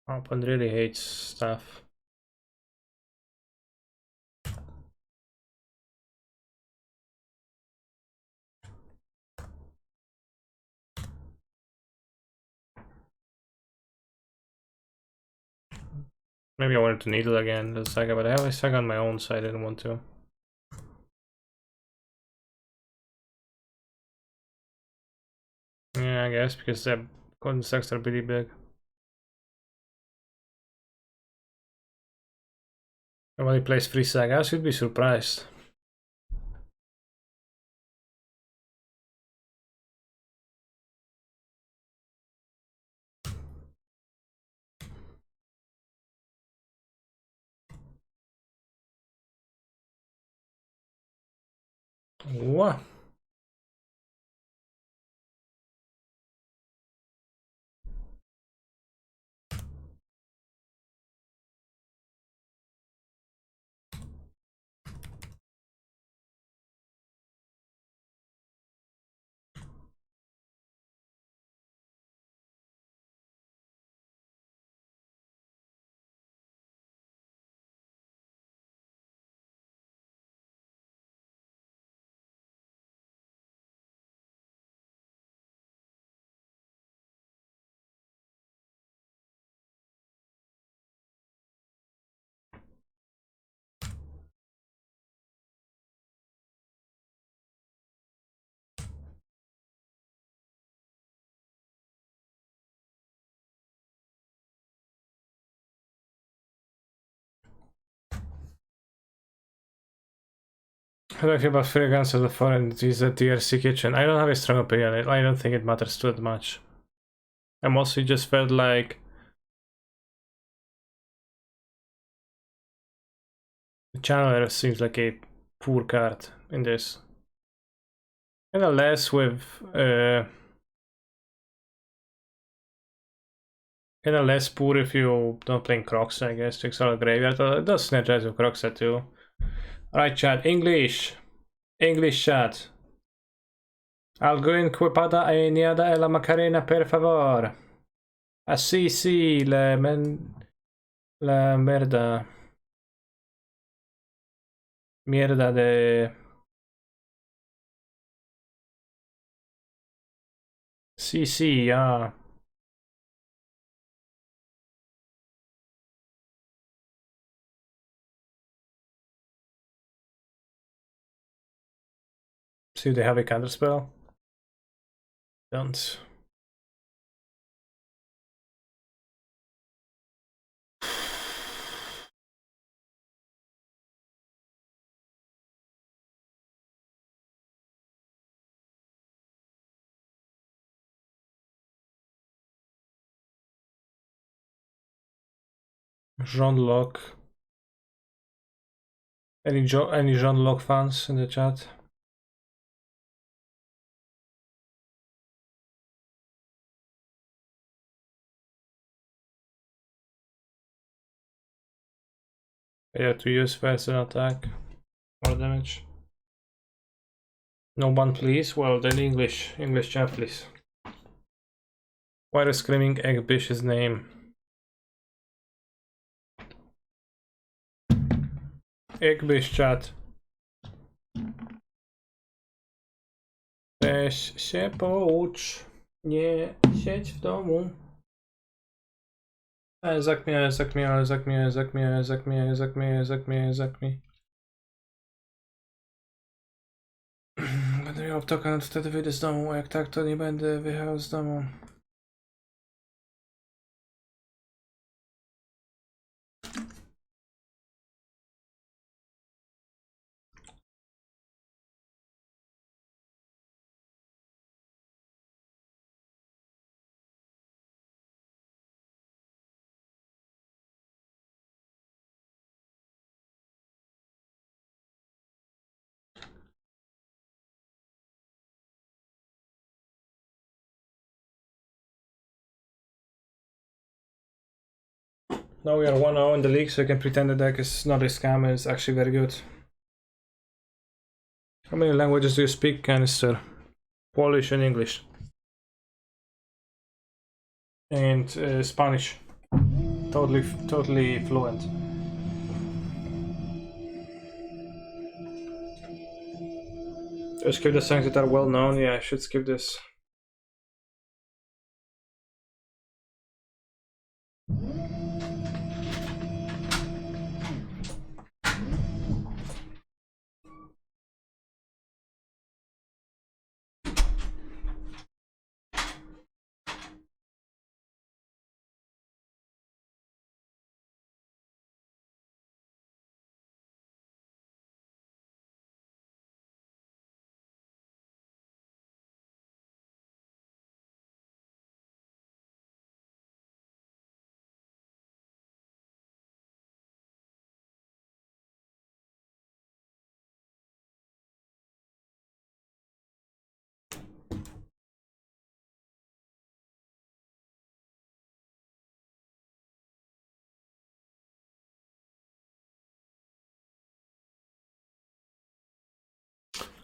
Open really hates stuff. Maybe I wanted to needle again the Saga, but I have a Saga on my own, so I didn't want to. Yeah, I guess because the constructs are pretty big. And when he plays 3 Sagas, you'd be surprised. What? How do I feel about fragrance as a foreign? It is a TRC kitchen. I don't have a strong opinion. I don't think it matters too much. I mostly just felt like the Channeler seems like a poor card in this. Kinda less with kinda less poor if you don't play Crocs, I guess, to exile graveyard. It does synergize with Crocs too. Alright, chat. English. English chat. Algo inquipada e niada e la Macarena, per favor. Ah, sì, la merda. Mierda de... Sì, ah. See if they have a counter spell. Don't. Jean Locke. Any Jean Locke fans in the chat? I have to use first an attack. More damage. No one, please. Well, then English chat, please. Why are screaming Eggbish's name? Eggbish chat. Weź się poucz. Nie siedź w domu. Ezek mi, ezek mi, ezek mi, ezek mi, ezek mi, ezek mi, ezek mi, ezek mi. Będę miał token, wtedy wyjdę z domu, jak tak, to nie będę wyjechał z domu. Now we are 1-0 in the league, so I can pretend the deck is not a scam, it's actually very good. How many languages do you speak, Canister? Polish and English. And Spanish. Totally fluent. Skip the songs that are well known. Yeah, I should skip this.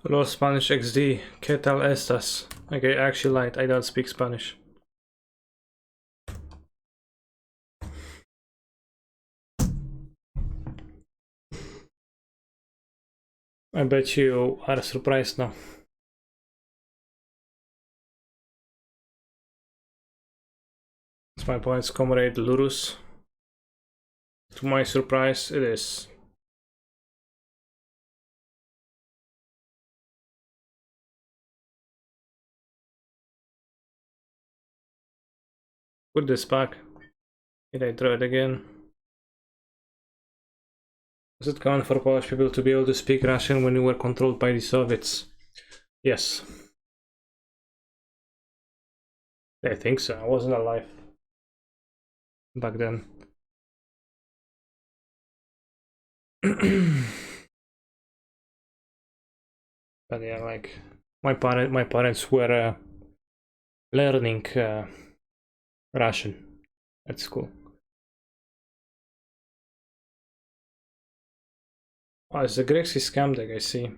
Hello, Spanish XD. ¿Qué tal estas? Okay, actually lied. I don't speak Spanish. I bet you are surprised now. It's my points, comrade Lurus. To my surprise, it is. Put this back. Did I draw it again? Was it common for Polish people to be able to speak Russian when you were controlled by the Soviets? Yes. I think so. I wasn't alive back then. But yeah, like my parents were learning Russian at school. Oh, it's a Grexy scam deck, I see.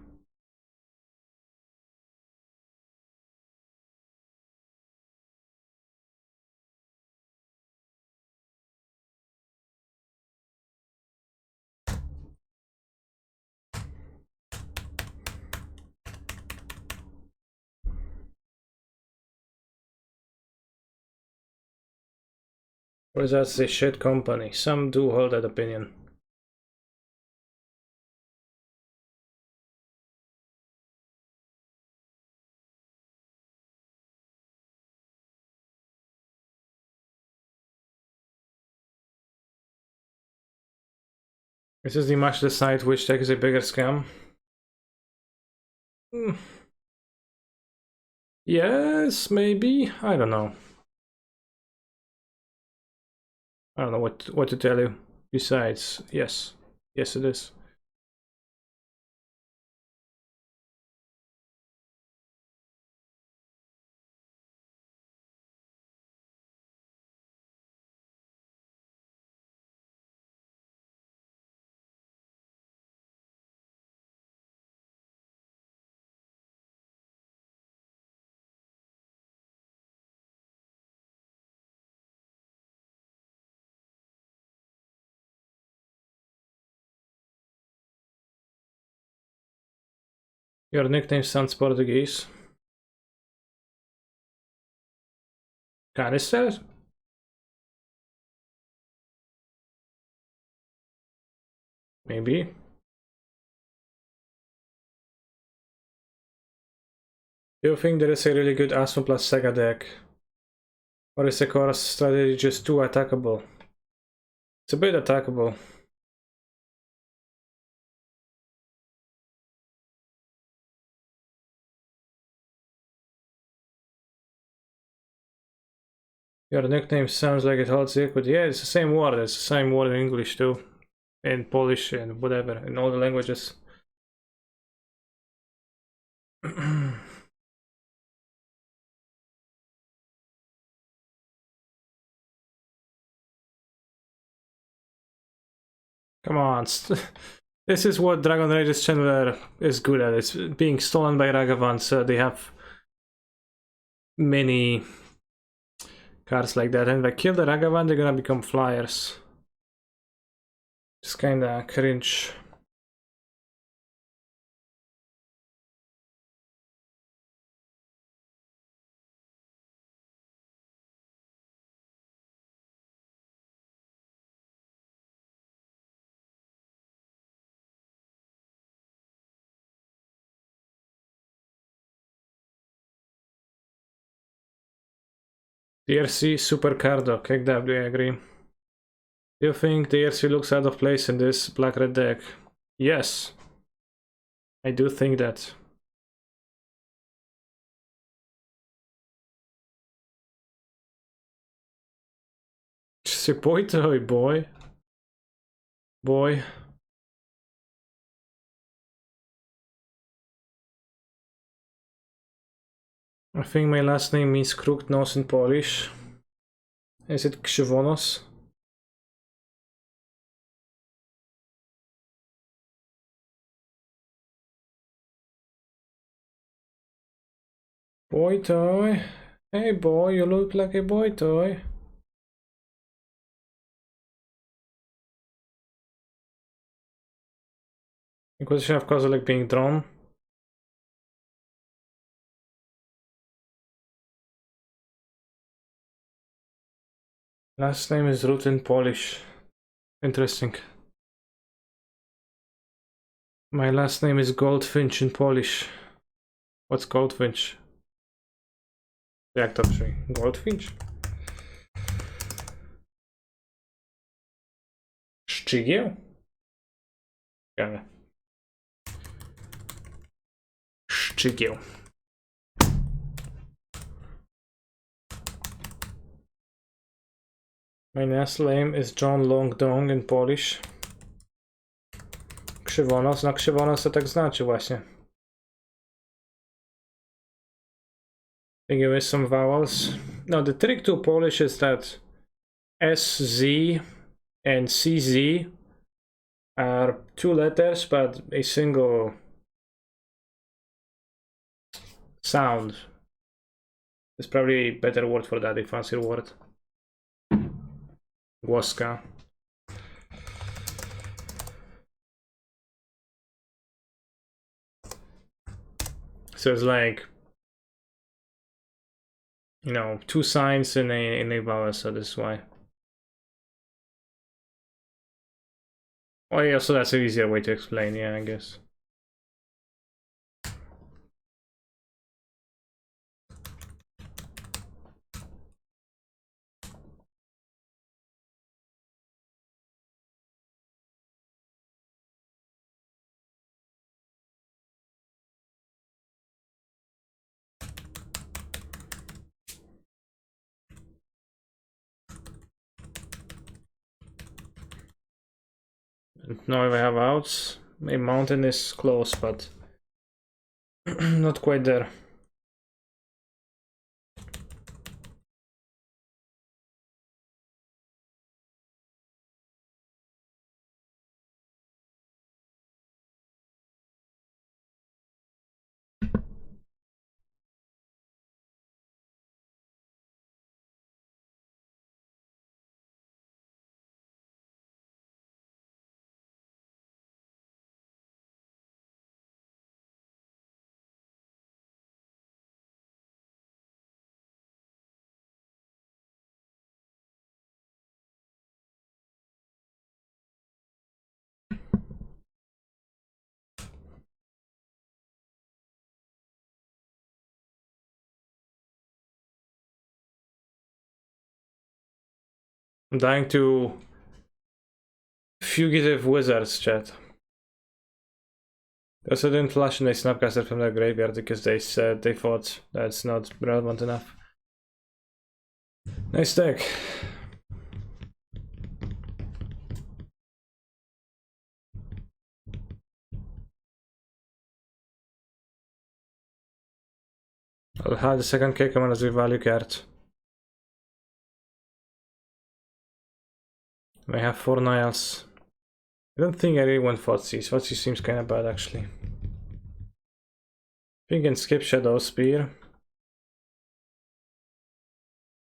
Wizards is a shit company. Some do hold that opinion. Is this the match to decide which deck is a bigger scam? Yes, maybe. I don't know. I don't know what to tell you. Besides, yes. Yes, it is. Your nickname sounds Portuguese. Canister? Maybe. Do you think there is a really good Asmo plus Sega deck? Or is the core strategy just too attackable? It's a bit attackable. Your nickname sounds like it holds equity. Yeah, it's the same word. It's the same word in English too. In Polish and whatever. In all the languages. Come on. This is what Dragon Rage's Chandler is good at. It's being stolen by Ragavan, so they have many cards like that. And if I kill the Ragavan, they're gonna become flyers. It's kinda cringe. DRC Super Cardo, KW, I agree. Do you think DRC looks out of place in this black-red deck? Yes. I do think that. Say boy toy, boy. Boy. I think my last name means crooked nose in Polish. Is it Krzywonos? Boy toy. Hey boy, you look like a boy toy. Inquisition of Kozilek being drawn. Last name is root in Polish. Interesting. My last name is Goldfinch in Polish. What's Goldfinch? Jak to brzmi? Goldfinch? Szczygieł? Ciekawe. Szczygieł. My last name is John Longdong in Polish. Krzywonos, no Krzywonos to tak znaczy właśnie. Think you miss some vowels? No, the trick to Polish is that SZ and CZ are two letters but a single sound. There's probably a better word for that, a fancier word. Głoska. So it's like, you know, two signs in a vowel, so this is why. Oh yeah, so that's an easier way to explain, yeah, I guess. Now if I have outs, a mountain is close, but not quite there. I'm dying to fugitive wizards, chat. They also didn't flush and they snapcasted from their graveyard because they said they thought that's not relevant enough. Nice deck. I'll have the second kick on as a value card. I have 4 Niles. I don't think I really want Fotsy. Fotsy seems kinda bad actually. I think I can skip Shadow Spear.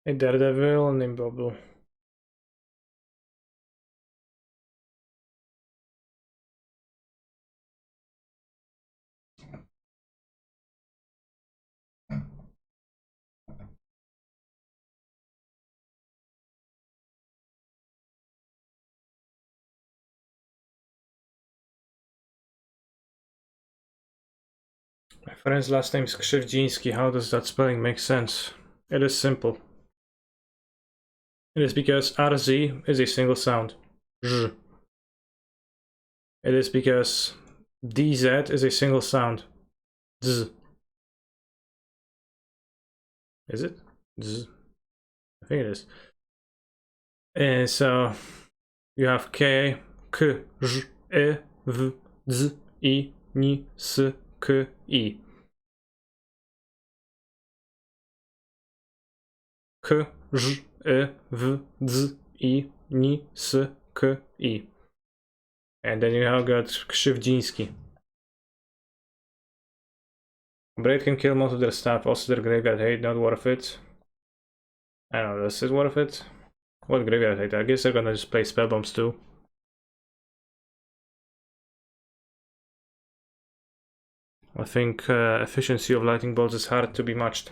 A Daredevil and Imbobble. My friend's last name is Krzywdziński. How does that spelling make sense? It is simple. It is because RZ is a single sound. Z. It is because DZ is a single sound. Z. Is it? Z. I think it is. And so you have K, K, J, E, V, Z, I, N, S, K, I. K, J, E, V, Z, I, N, S, K, I. And then you have got Krzywdziński. Braid can kill most of their stuff, also their graveyard hate, not worth it. I don't know, this is worth it. What graveyard hate? I guess they're gonna just play spell bombs too. I think efficiency of lightning bolts is hard to be matched.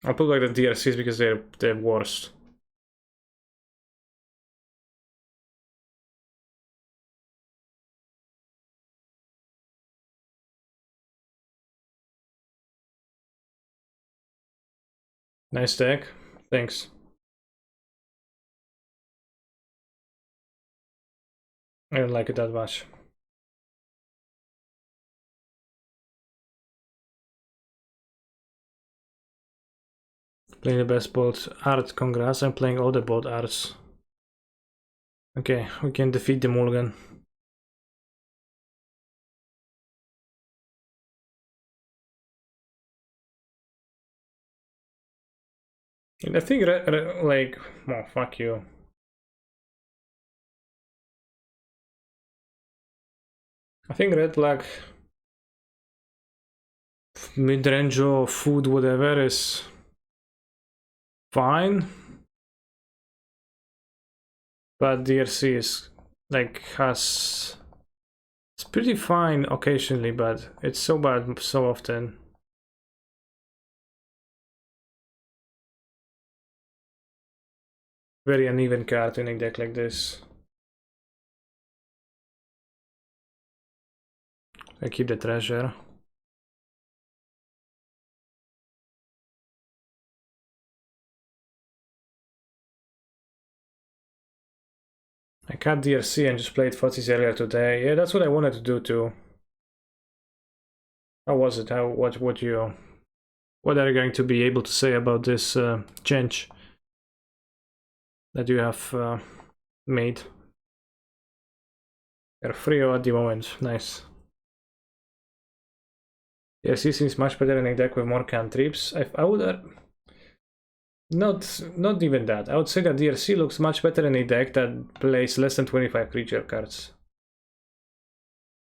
I'll put like the DRCs because they're worst. Nice deck. Thanks. I don't like it that much. Playing the best bolt art, congrats. I'm playing all the bolt arts. Okay, we can defeat the mulligan. And I think like, oh fuck you. I think red lag mid-range or food whatever is fine. But DRC is like has it's pretty fine occasionally, but it's so bad so often. Very uneven card in a deck like this. I keep the treasure. I cut DRC and just played Fuzzies earlier today. Yeah, that's what I wanted to do too. How was it? What are you going to be able to say about this change that you have made? You're free at the moment. Nice. DRC seems much better in a deck with more cantrips. I would not even that. I would say that DRC looks much better in a deck that plays less than 25 creature cards.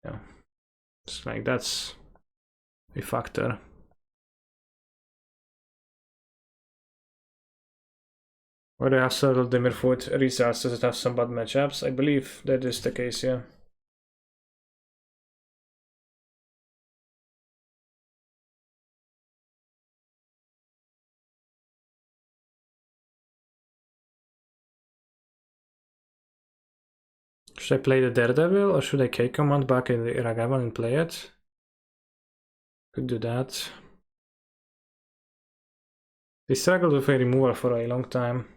Yeah, it's like that's a factor. Whether I have several Dimmerfoot results, does it have some bad matchups? I believe that is the case, yeah. Should I play the Daredevil or should I K-Command back in the Iragavan and play it? Could do that. They struggled with a removal for a long time.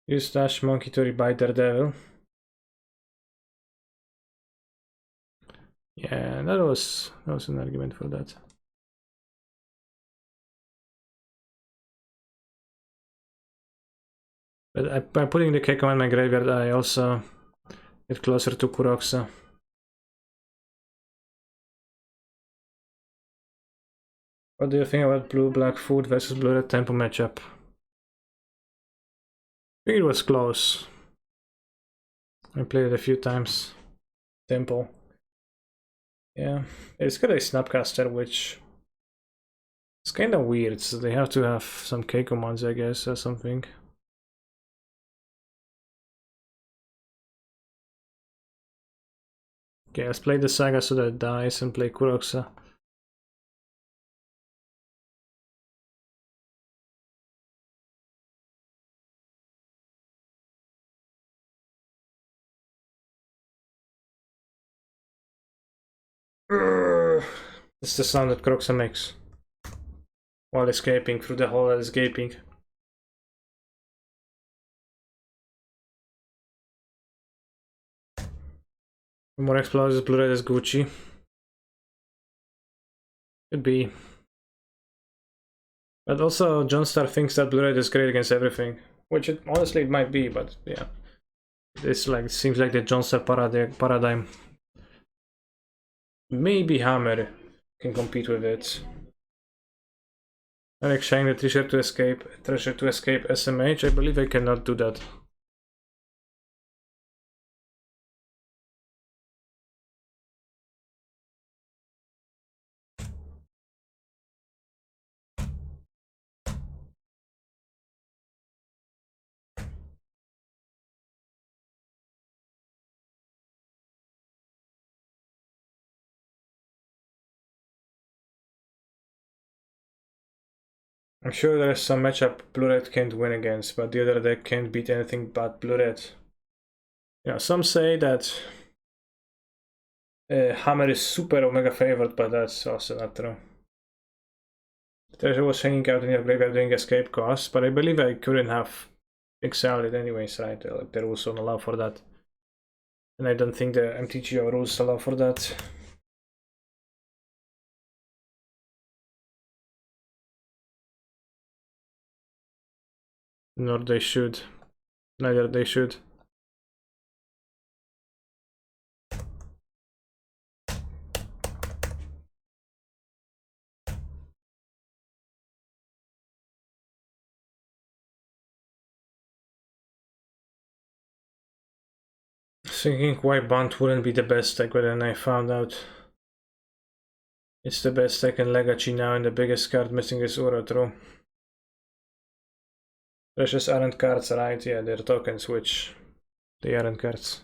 Use Dash Monkey to rebuy Daredevil. Yeah, that was an argument for that. But by putting the Keiko in my graveyard, I also get closer to Kuroxa. What do you think about blue-black food versus blue-red tempo matchup? I think it was close. I played it a few times. Tempo. Yeah, it's got a Snapcaster, which is kind of weird, so they have to have some K-commands, I guess, or something. Okay, let's play the Saga so that it dies and play Kuroxa. It's the sound that Kuroxa makes while escaping through the hole that is gaping. More explosives, Blue-red is Gucci. Could be. But also, Johnstar thinks that Blue-red is great against everything. Which honestly it might be, but yeah. It's like, it seems like the Johnstar paradigm. Maybe Hammer can compete with it. Eric Shine the treasure to escape SMH. I believe I cannot do that. I'm sure there is some matchup Blue-red can't win against, but the other deck can't beat anything but Blue-red. Yeah, some say that Hammer is super Omega favored, but that's also not true. The treasure was hanging out in your graveyard during escape cost, but I believe I couldn't have exiled it anyways, right? Like, the rules don't allow for that. And I don't think the MTGO rules allow for that. Nor they should. Neither they should. Thinking why Bunt wouldn't be the best deck, but then I found out it's the best deck in Legacy now, and the biggest card missing is Uratru. Precious aren't cards, right? Yeah, they're tokens, which they aren't cards.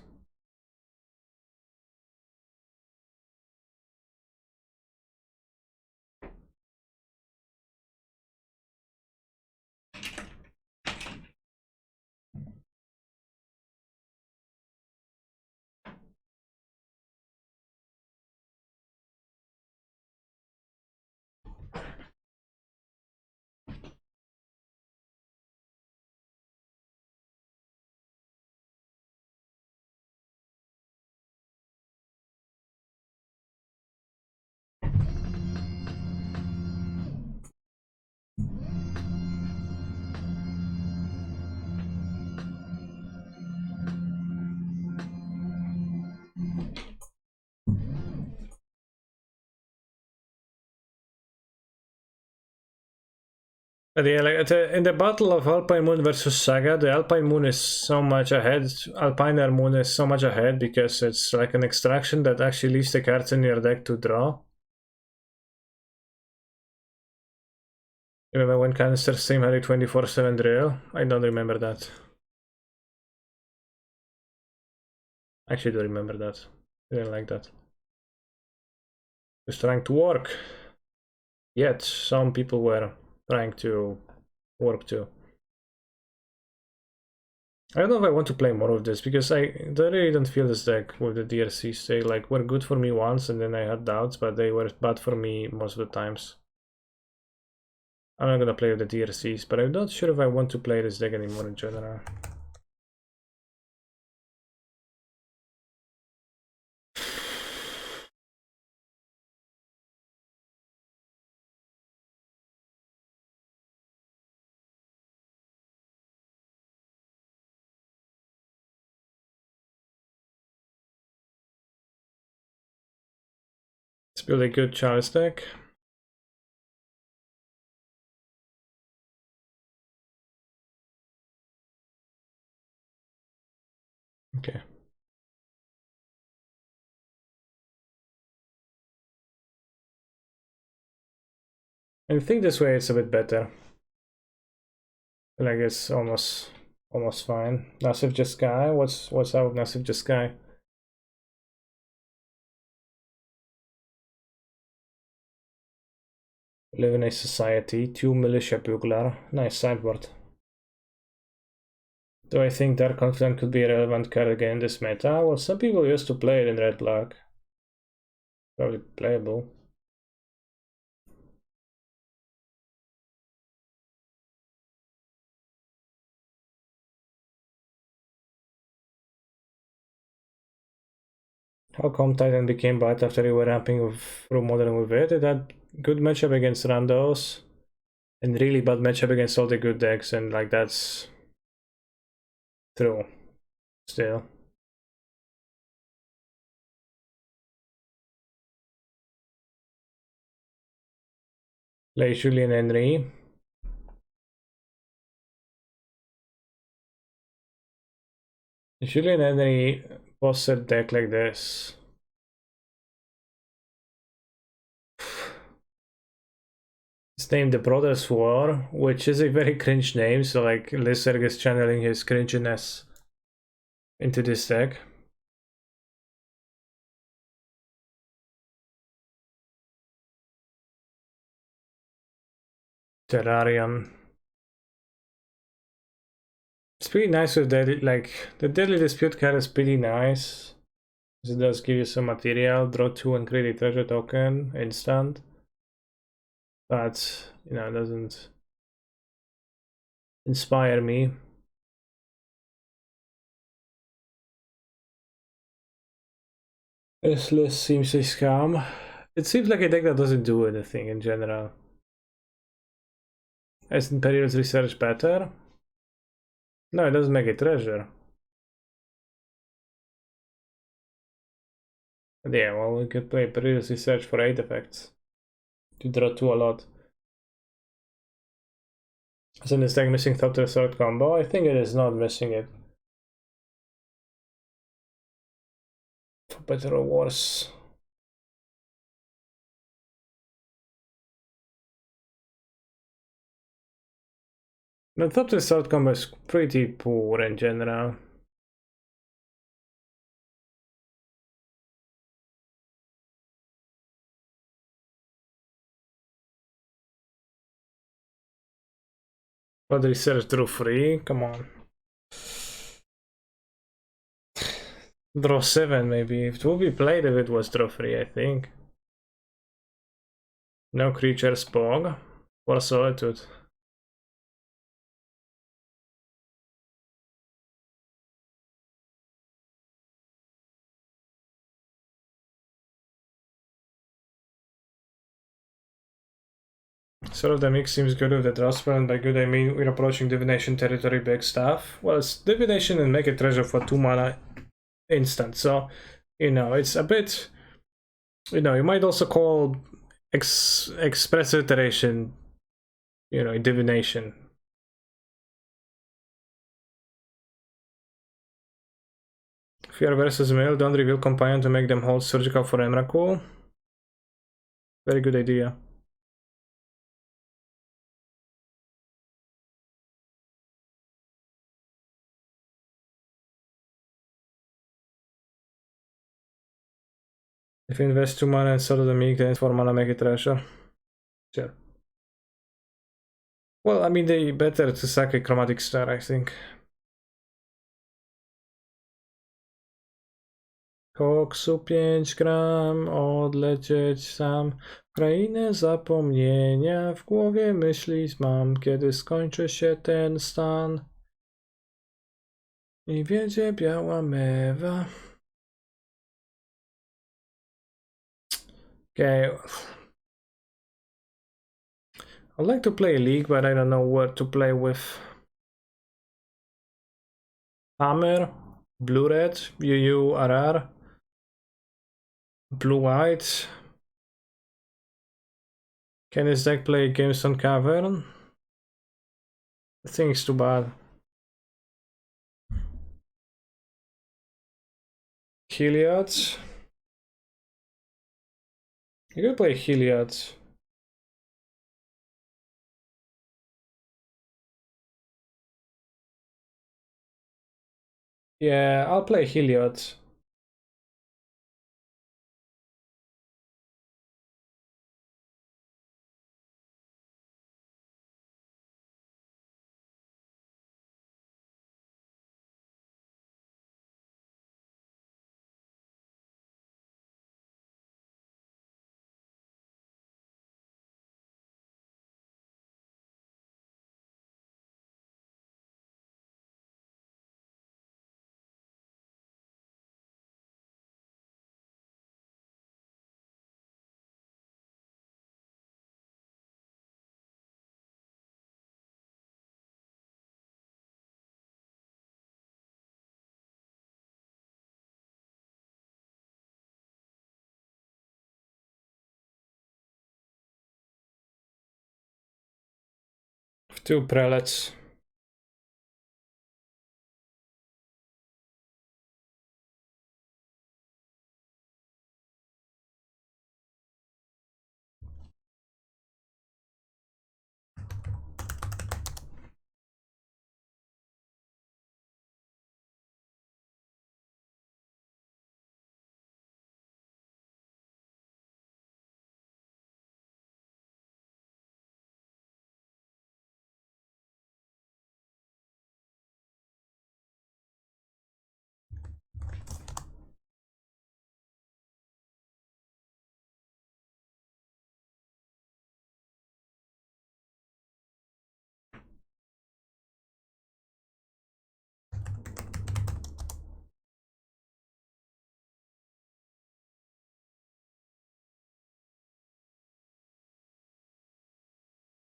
But yeah, like in the battle of Alpine Moon versus Saga, the Alpine Moon is so much ahead. Alpine Moon is so much ahead because it's like an extraction that actually leaves the cards in your deck to draw. Remember when Canister Stream had a 24/7 drill? I don't remember that. Actually, do remember that. I didn't like that. was trying to work. Yet some people were trying to work too. I don't know if I want to play more of this because I really don't feel this deck with the DRCs. They like were good for me once and then I had doubts, but they were bad for me most of the times. I'm not gonna play with the DRCs, but I'm not sure if I want to play this deck anymore in general. Let's build a good Chalice deck. Okay. I think this way it's a bit better. Like it's almost fine. Massive Jeskai? What's out with Massive Jeskai? Live in a society, 2 militia bugler. Nice sideboard. Do I think Dark Confidant could be a relevant card again in this meta? Well, some people used to play it in red-black. Probably playable. How come Titan became bad after you were ramping through Modern with it? It had good matchup against randos and really bad matchup against all the good decks, and like that's true still. Like Julian Henry. Julian Henry posted deck like this. It's named the Brothers War, which is a very cringe name, so like Lizard is channeling his cringiness into this deck. Terrarium. It's pretty nice with that, like the Deadly Dispute card is pretty nice. It does give you some material, draw 2 and create a treasure token, instant. But, you know, it doesn't inspire me. This list seems a scam. It seems like a deck that doesn't do anything in general. Isn't Period's Research better? No, it doesn't make a treasure. But yeah, well, we could play Period's Research for 8 effects. To draw 2 a lot. Isn't this deck missing top to the third combo? I think it is not missing it. For better or worse. The top to the third combo is pretty poor in general. But research drew 3, come on. Draw 7 maybe. It would be played if it was draw 3, I think. No creature Spog. For Solitude. Sort of the mix seems good with the draw spell, and by good I mean we're approaching divination territory, big stuff. Well, it's divination and make a treasure for 2 mana instant, so you know it's a bit, you know, you might also call express iteration, you know, divination. Fear versus Mill, don't reveal companion to make them hold surgical for Emrakul. Very good idea. If you invest 2 mana and sort the meek, then 4 mana make it treasure. Sure. Well, I mean, they better to sack a Chromatic Star, I think. Koksu 5 gram, odlecieć sam. Krainę zapomnienia w głowie myśli mam, kiedy skończy się ten stan. I wiedzie biała mewa. Okay. I'd like to play a league, but I don't know what to play with. Hammer, blue red, UURR, blue white. Can this deck play Gamestone Cavern? I think it's too bad. Heliod. You could play Heliod. Yeah, I'll play Heliod. Two prelates.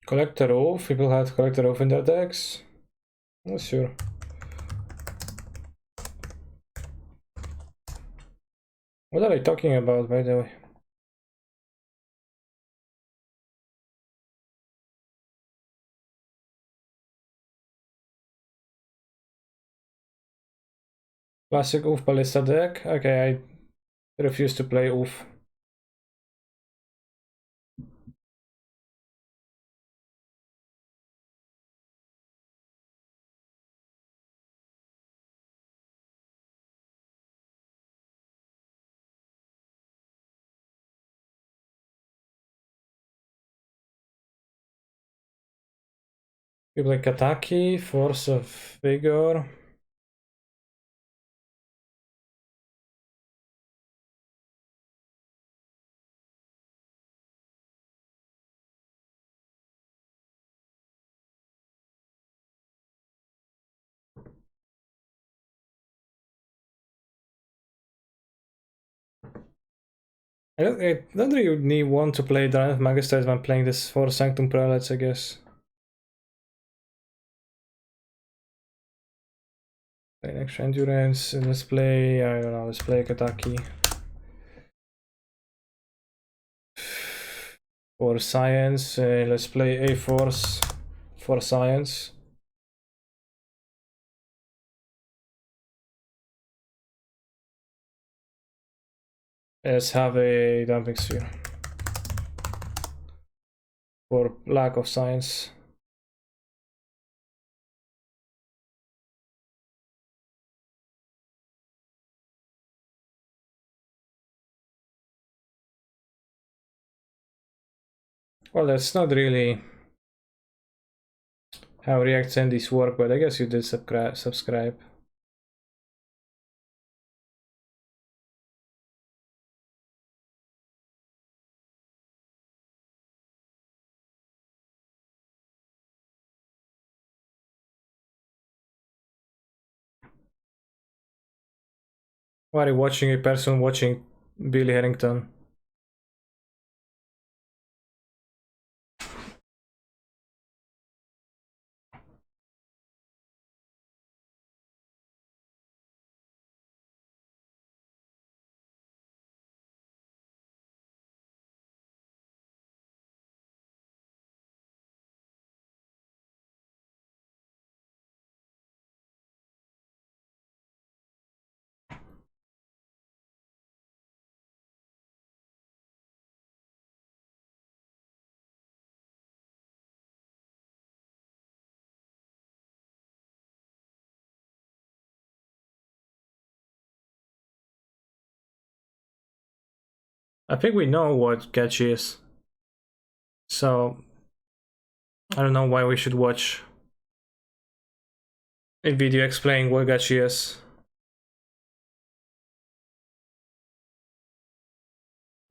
Collector Oath. People had Collector Oath in their decks. Not sure. What are they talking about, by the way? Classic Oof Ballista deck? Okay, I refuse to play Oof. We play Kataki, Force of Vigor. I don't really want to play Dragon Magistrate when playing this for Sanctum Prelates, I guess. Play extra endurance. Let's play, I don't know, let's play Kataki. For science, let's play A Force for science. Let's have a dumping sphere for lack of science. Well, that's not really how React Sandies work, but I guess you did subscribe. Why are you watching a person watching Billy Harrington? I think we know what Gachi is. So I don't know why we should watch a video explaining what Gachi is.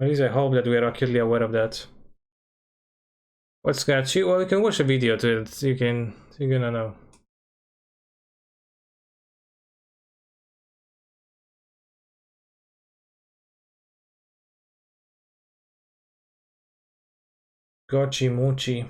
At least I hope that we are acutely aware of that. What's Gachi? Well, you can watch a video to it. You're gonna know. Gochi Mochi.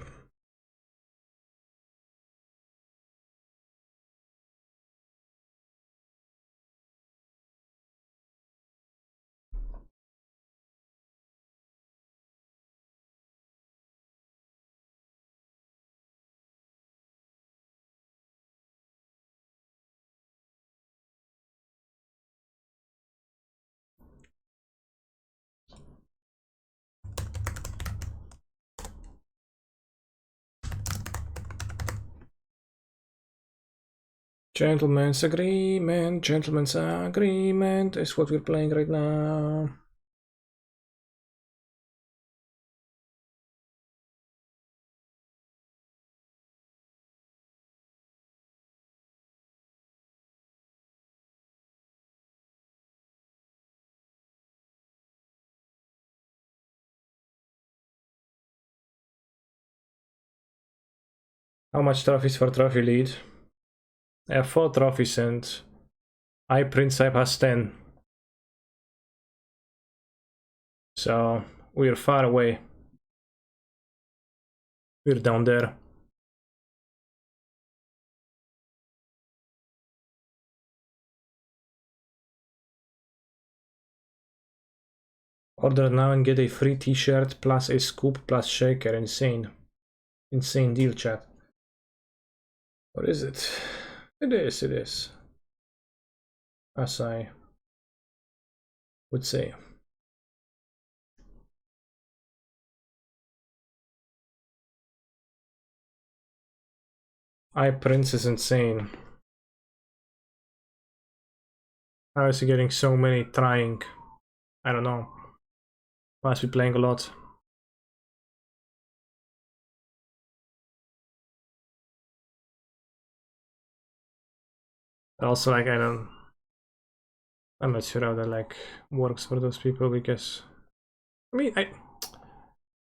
Gentleman's agreement is what we're playing right now. How much trophies for trophy lead? I have 4 trophies and Prince has 10. So we're far away. We're down there. Order now and get a free t-shirt plus a scoop plus shaker. Insane. Insane deal, chat. What is it? It is. As I would say. Prince is insane. How is he getting so many trying? I don't know. Must be playing a lot. Also, like, I'm not sure how that like works for those people because I mean,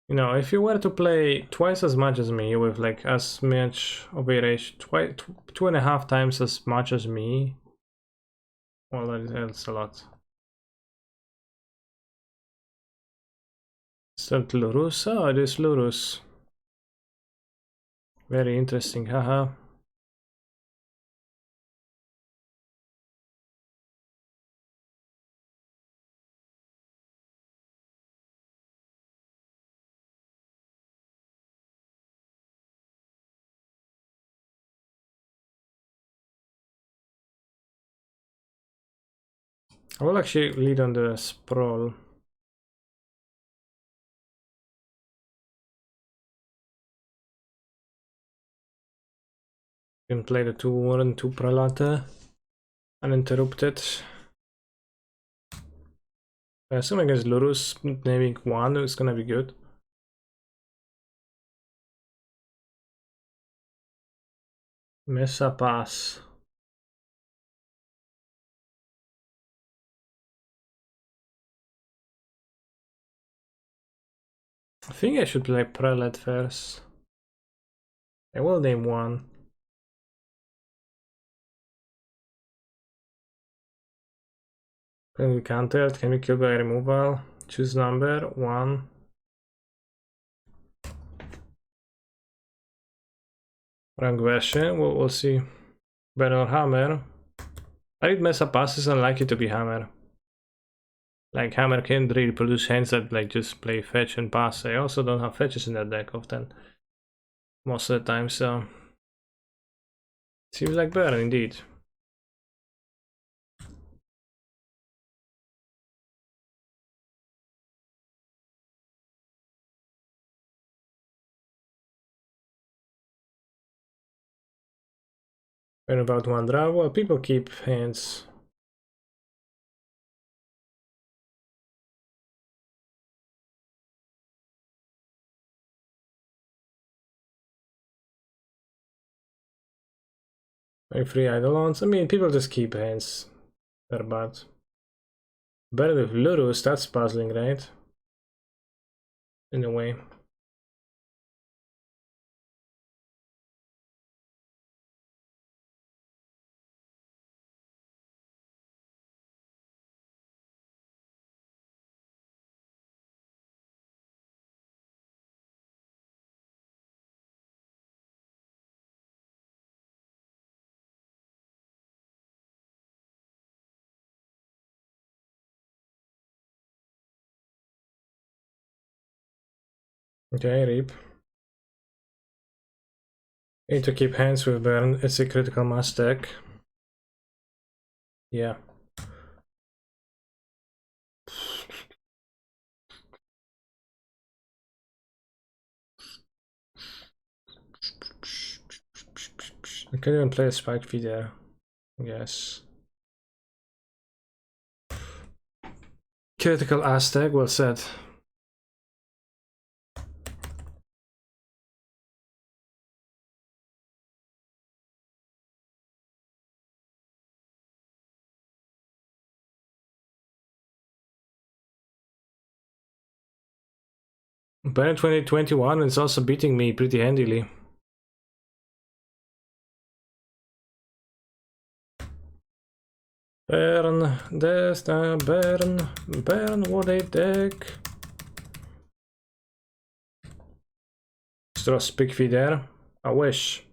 you know, if you were to play twice as much as me with like as much of a rage, 2.5 times as much as me, well, that's a lot. Is that Lurus? Oh, it is Lurus. Very interesting, haha. I will actually lead on the sprawl. Can play the 2 and 2 prelate uninterrupted. I assume against Lurus, naming 1 is gonna be good. Mesa pass. I think I should play Prelate first. I will name one. Can we counter it? Can we kill by removal? Choose number 1. Rank version, we'll see. Burn or hammer. I read Mesa pass is unlikely to be hammer. Like hammer can't really produce hands that like just play fetch and pass. I also don't have fetches in that deck often. Most of the time, so seems like burn indeed. And about 1 draw, well, people keep hands. Like 3 Eidolons. I mean, people just keep hands. They're bad. Better with Lurus, that's puzzling, right? In a way. Okay, rip. Need to keep hands with burn. It's a critical mass deck. Yeah. I can't even play a spike feeder, I guess. Critical Aztec, well said. Burn 2021 is also beating me pretty handily. Burn, there's the burn, what a deck. Straw spike feeder. I wish.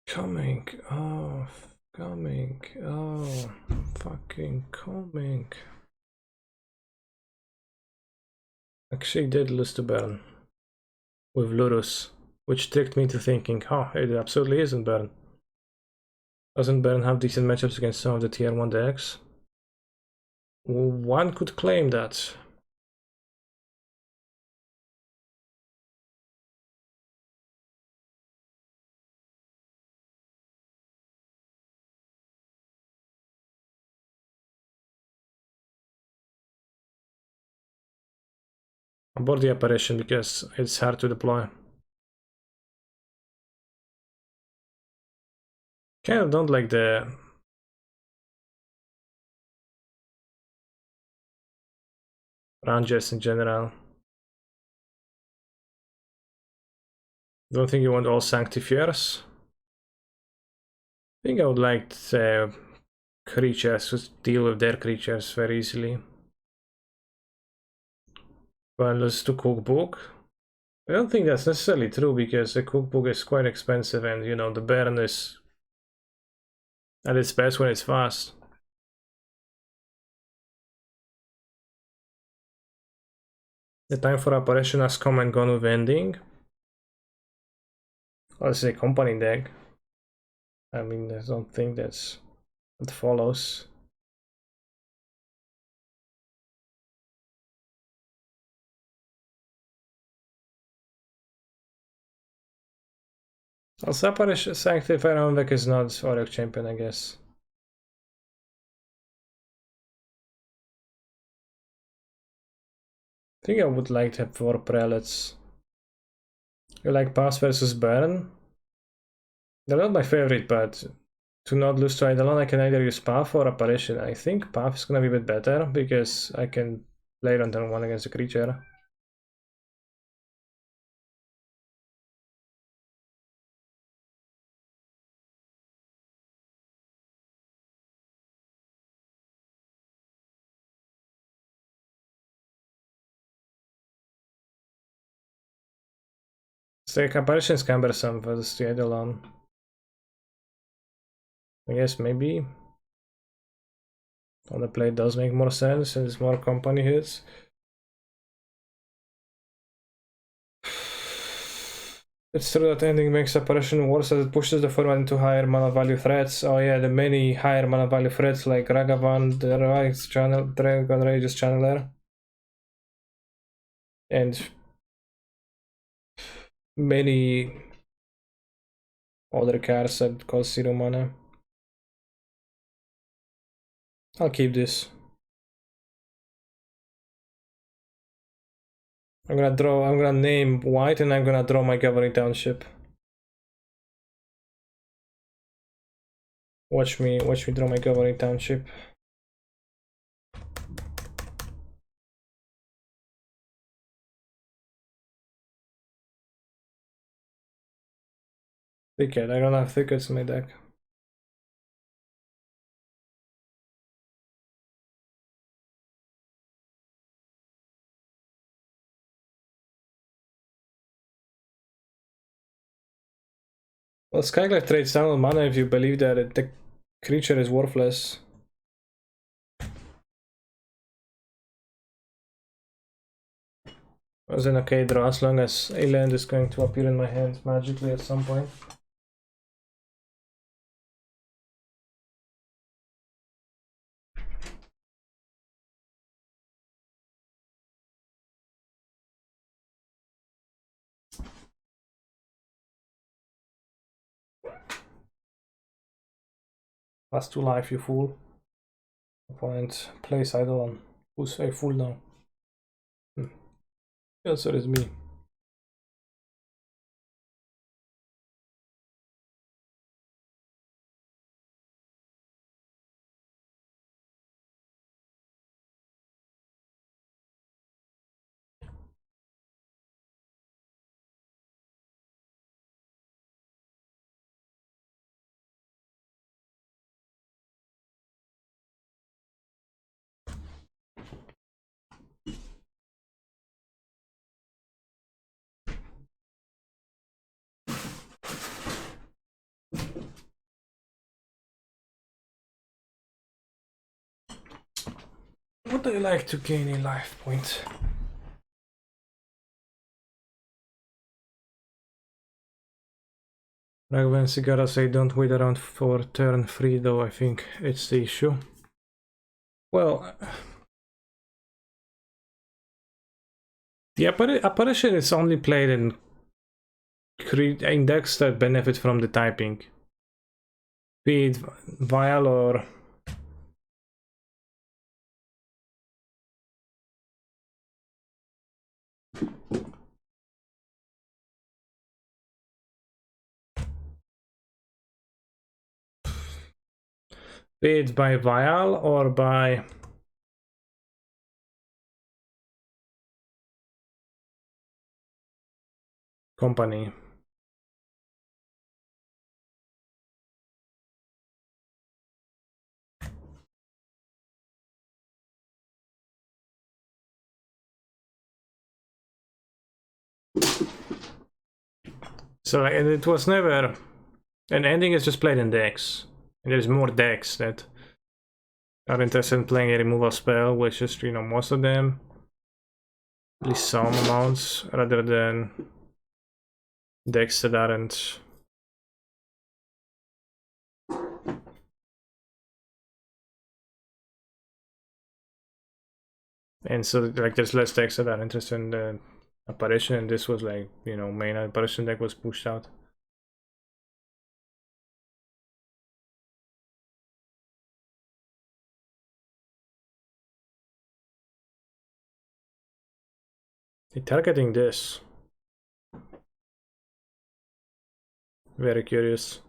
Coming, oh, coming, oh, fucking coming. Actually did lose to Burn with Lurus, which tricked me into thinking, oh, it absolutely isn't Burn. Doesn't Burn have decent matchups against some of the tier 1 decks? One could claim that. Abort the apparition because it's hard to deploy. Kind of don't like the Rangers in general. Don't think you want all Sanctifiers? I think I would like creatures to deal with their creatures very easily. But let's do cookbook. I don't think that's necessarily true because the cookbook is quite expensive and you know the Baron is at its best when it's fast. The time for apparition has come and gone with ending. Well, it's a company deck. I mean, I don't think that follows. Also, Sanctifier on deck is not Orc champion, I guess. I think I would like to have 4 prelates. You like Pass versus Baron? They're not my favorite, but to not lose to Eidolon, I can either use Path or Apparition. I think Path is gonna be a bit better because I can play it on turn 1 against a creature. So Apparition is cumbersome versus the Eidolon. I guess maybe on the play does make more sense since more company hits. It's true that ending makes Apparition worse as it pushes the format into higher mana value threats. Oh yeah, the many higher mana value threats like Ragavan, the Rise Channel, Dragon Rage's Channeler, and many other cards that cost 0 mana. I'll keep this. I'm gonna name white and I'm gonna draw my Governing Township. Watch me draw my Governing Township. Thicket, I don't have thickets in my deck. Well, Skyclave trades down on mana if you believe that the creature is worthless. As an okay draw, as long as a land is going to appear in my hand magically at some point. Plus 2 life, you fool. Opponent plays Eidolon. Who's a fool now? The answer is me. Would I like to gain a life point? Like when Cigara say don't wait around for turn 3 though, I think it's the issue. Well, the apparition is only played in decks that benefit from the typing. Be it Vial or be it by Vial or by company. So like, it was never an ending is just played in decks. And there's more decks that are interested in playing a removal spell, which is, you know, most of them. At least some amounts, rather than decks that aren't. And so like there's less decks that are interested in the apparition, and this was like, you know, main apparition deck was pushed out. They're targeting this. Very curious.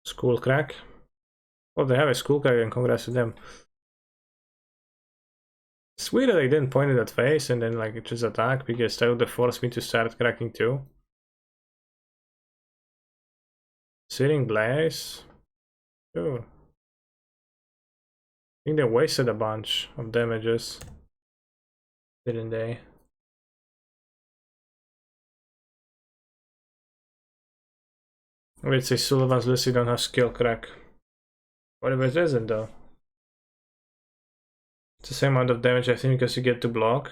School crack. Oh, they have a school crack, and congrats to them. It's weird that they didn't point it at face and then like just attack, because that would have forced me to start cracking too. Searing Blaze. Oh. I think they wasted a bunch of damages. Didn't they? Wait, say Sullivan's Lucy don't have skill crack. Whatever it isn't though. It's the same amount of damage I think because you get to block.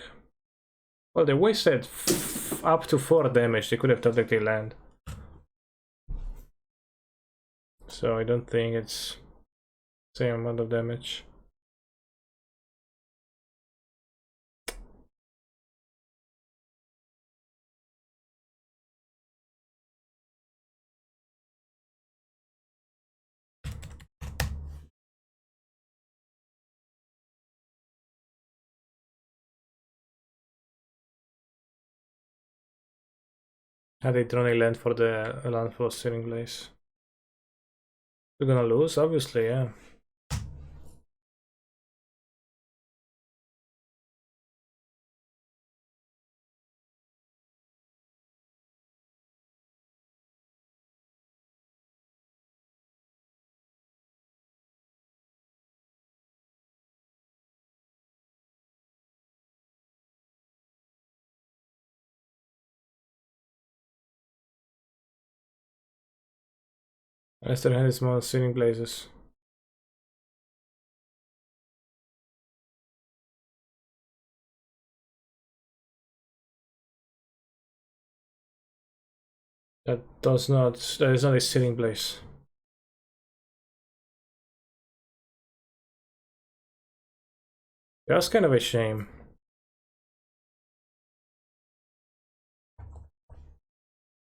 Well, they wasted up to 4 damage. They could have technically land. So I don't think it's the same amount of damage. Had they thrown a land for the landfall steering place? We're gonna lose, obviously, yeah. Esther had small steering places. That is not a sitting place. That's kind of a shame.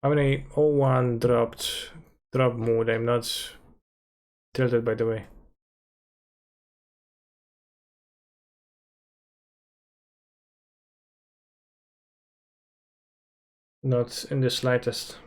How many 01 drop mood? I'm not tilted, by the way. Not in the slightest.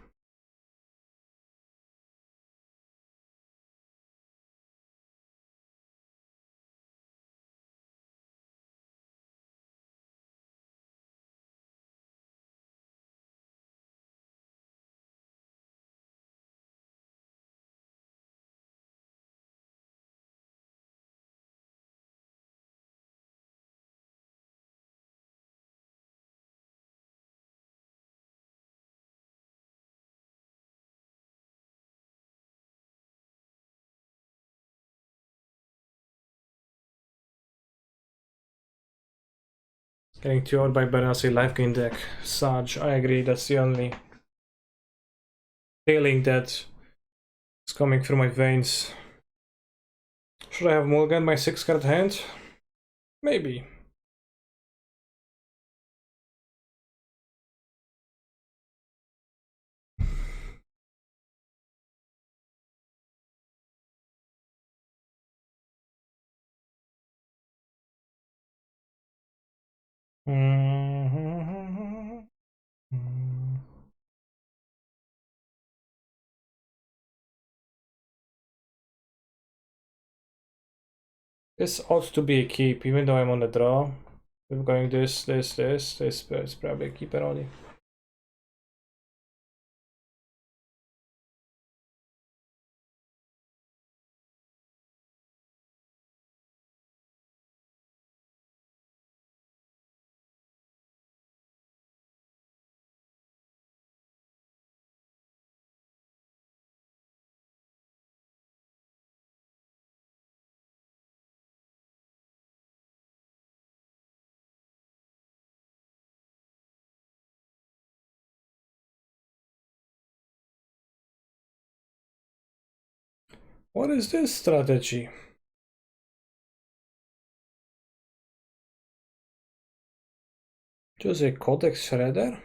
Getting cured by Baranasi life gain deck. Saj, I agree, that's the only feeling that is coming through my veins. Should I have mulligan my 6-card hand? Maybe. This ought to be a keep, even though I'm on the draw. We're going this, it's probably a keeper only. What is this strategy? Just a Codex Shredder?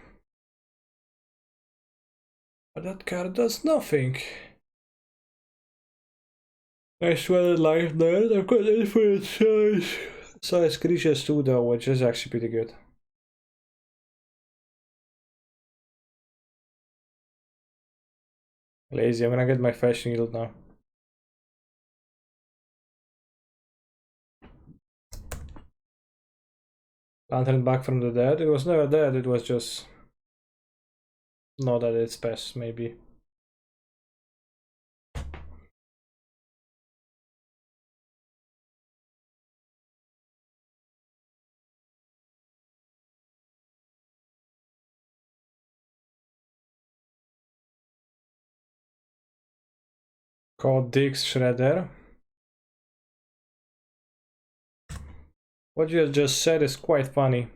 But that card does nothing. I swear like that. I've got infinite size creatures too though, which is actually pretty good. Lazy, I'm gonna get my fashion yield now. Lantern back from the dead. It was never dead, it was just not at its best, maybe. Called Dix Shredder. What you just said is quite funny.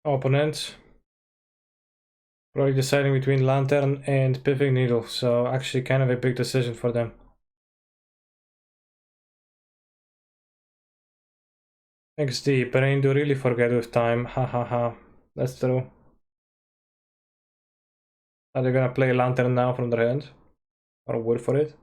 Opponent. Probably deciding between Lantern and Pithing Needle, so actually kind of a big decision for them. XD, brain do really forget with time, ha ha ha. That's true. Are they gonna play Lantern now from their hand? Or wait for it?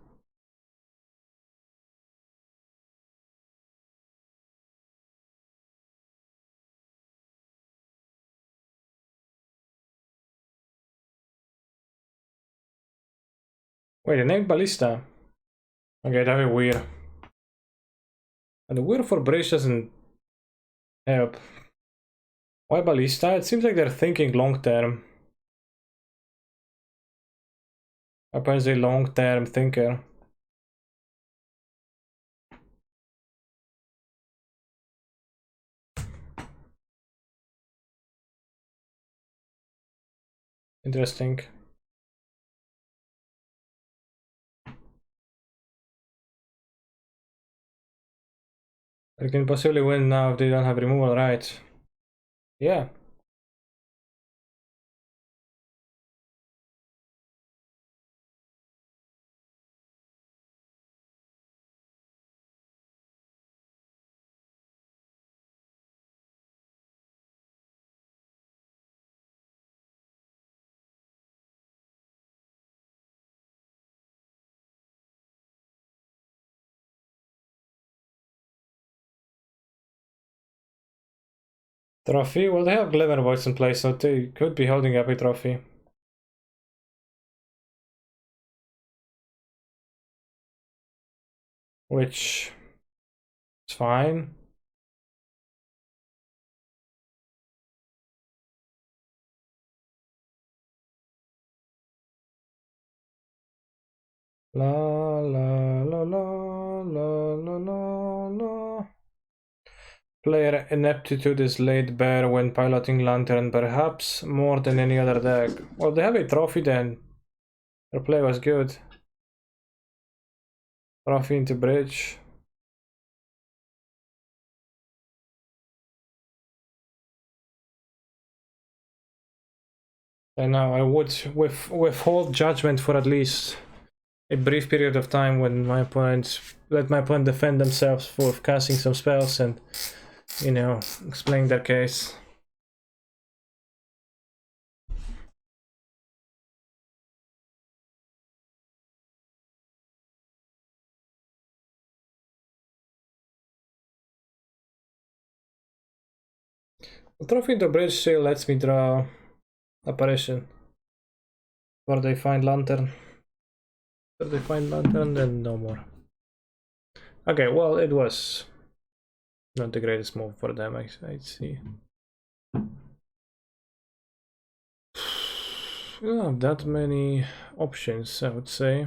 Wait, the name Ballista. Okay, that'd be weird. And the weird for Bridge doesn't help. Why Ballista? It seems like they're thinking long term. Apparently long term thinker. Interesting. They can possibly win now if they don't have removal, right? Yeah. Trophy? Well, they have Glimmer Voice in place, so they could be holding up a trophy. Which is fine. La la la la la la la la. Player ineptitude is laid bare when piloting Lantern, perhaps more than any other deck. Well, they have a trophy then. Her play was good. Trophy into bridge. And now I would withhold judgment for at least a brief period of time when my opponent let my opponent defend themselves for casting some spells and, you know, explain their case. The trophy into bridge still lets me draw apparition. Or they find lantern. Or they find lantern, then no more. Okay, well, it was not the greatest move for them, I see. We don't have that many options, I would say.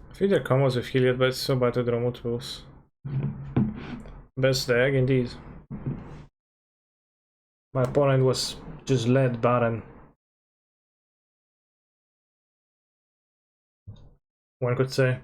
I think there combos with Heliod, but it's so bad to draw multiples. Best deck, indeed. My opponent was just led Baron. One could say.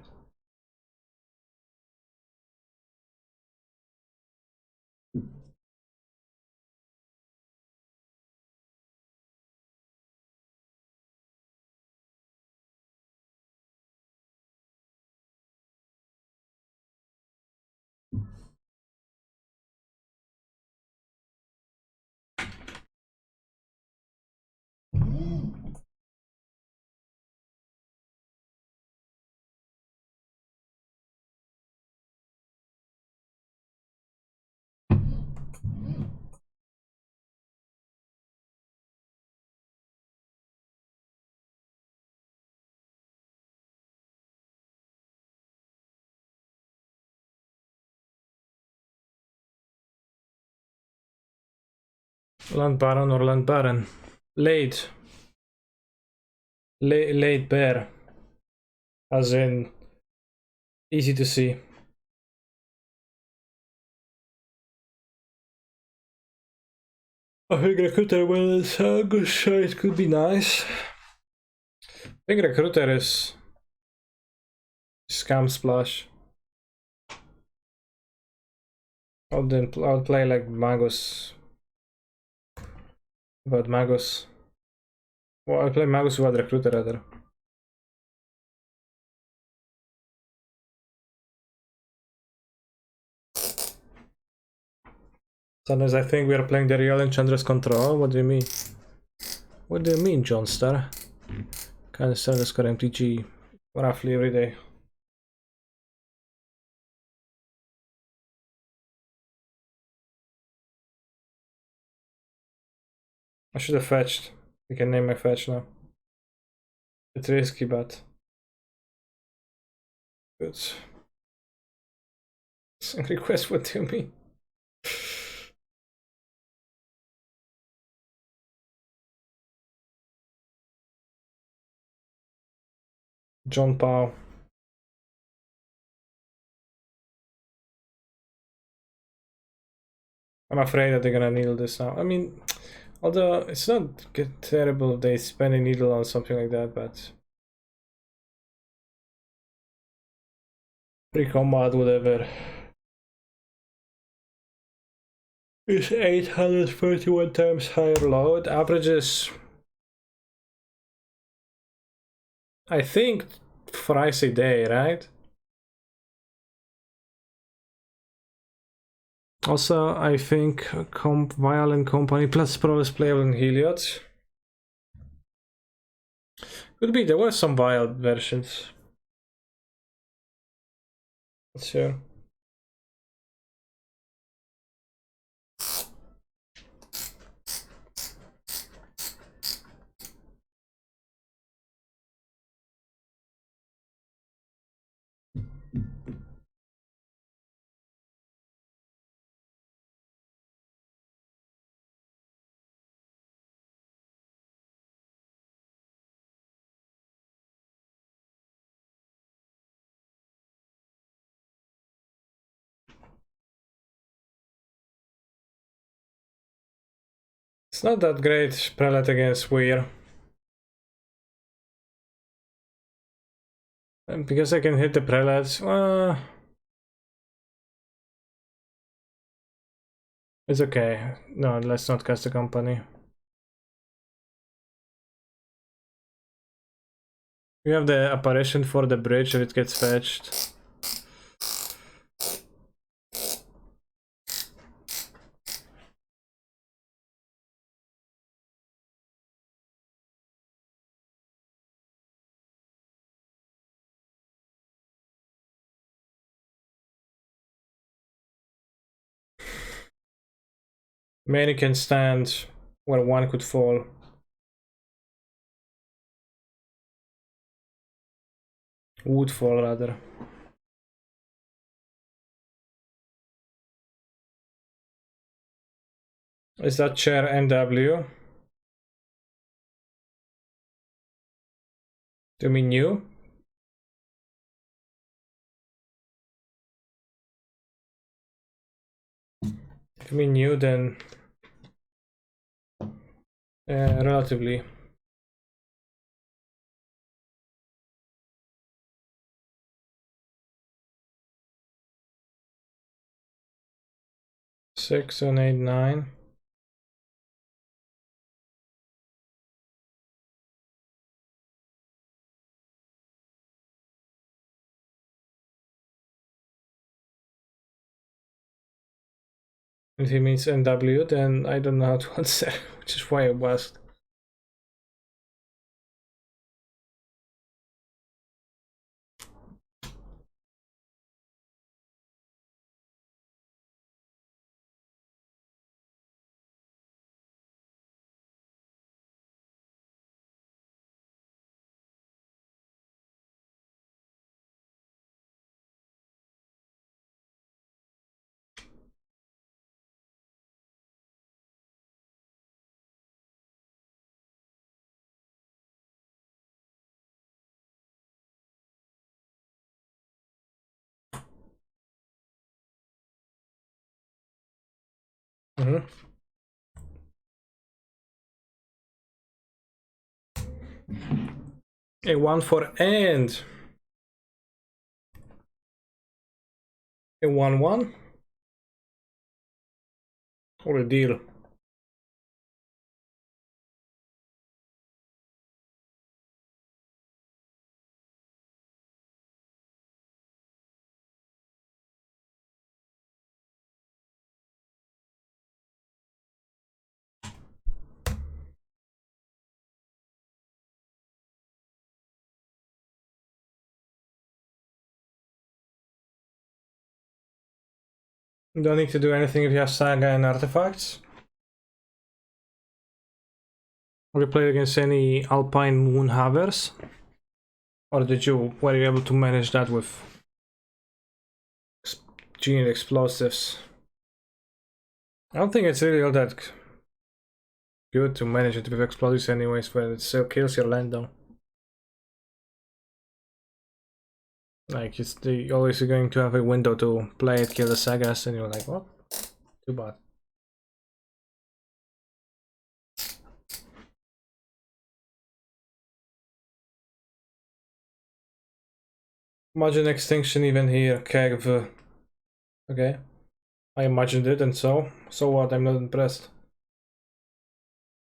Land Baron or Land Baron. Late. Late bear. As in, easy to see. I think Recruiter, well, it's a good shot, it could be nice. I think Recruiter is Scam Splash. I'll play like Magus. But Magus. Well, I'll play Magus without Recruiter rather. Sometimes I think we are playing the real Enchantress Control. What do you mean? What do you mean, John Star? Kind of underscore MTG roughly every day. I should have fetched. You can name my fetch now. It's risky, but good. Request, what do you mean? John Powell. I'm afraid that they're gonna needle this now. I mean, although it's not terrible if they spend a needle on something like that, but pre-combat, whatever. Is 831 times higher load. Averages, I think, thrice a day, right? Also, I think Violent Company plus Pro is playable in Heliod. Could be, there were some wild versions. Not sure. It's not that great prelate against Weir. And because I can hit the prelates, it's okay. No, let's not cast the company. We have the apparition for the bridge if it gets fetched. Many can stand where one could fall. Would fall, rather. Is that chair NW? Do you mean new? If you mean new, then relatively. Six, 7, 8, 9. If he means NW, then I don't know how to answer, which is why I asked. A 1 for end. A 1-1. Or a deal. You don't need to do anything if you have Saga and artifacts. Have you played against any Alpine Moon Havers? Or were you able to manage that with gene explosives? I don't think it's really all that good to manage it with explosives anyways, but it still kills your land though. Like, you're always going to have a window to play it, kill the sagas, and you're like, what? Too bad. Imagine extinction even here, Kev. Okay. I imagined it, and so what? I'm not impressed.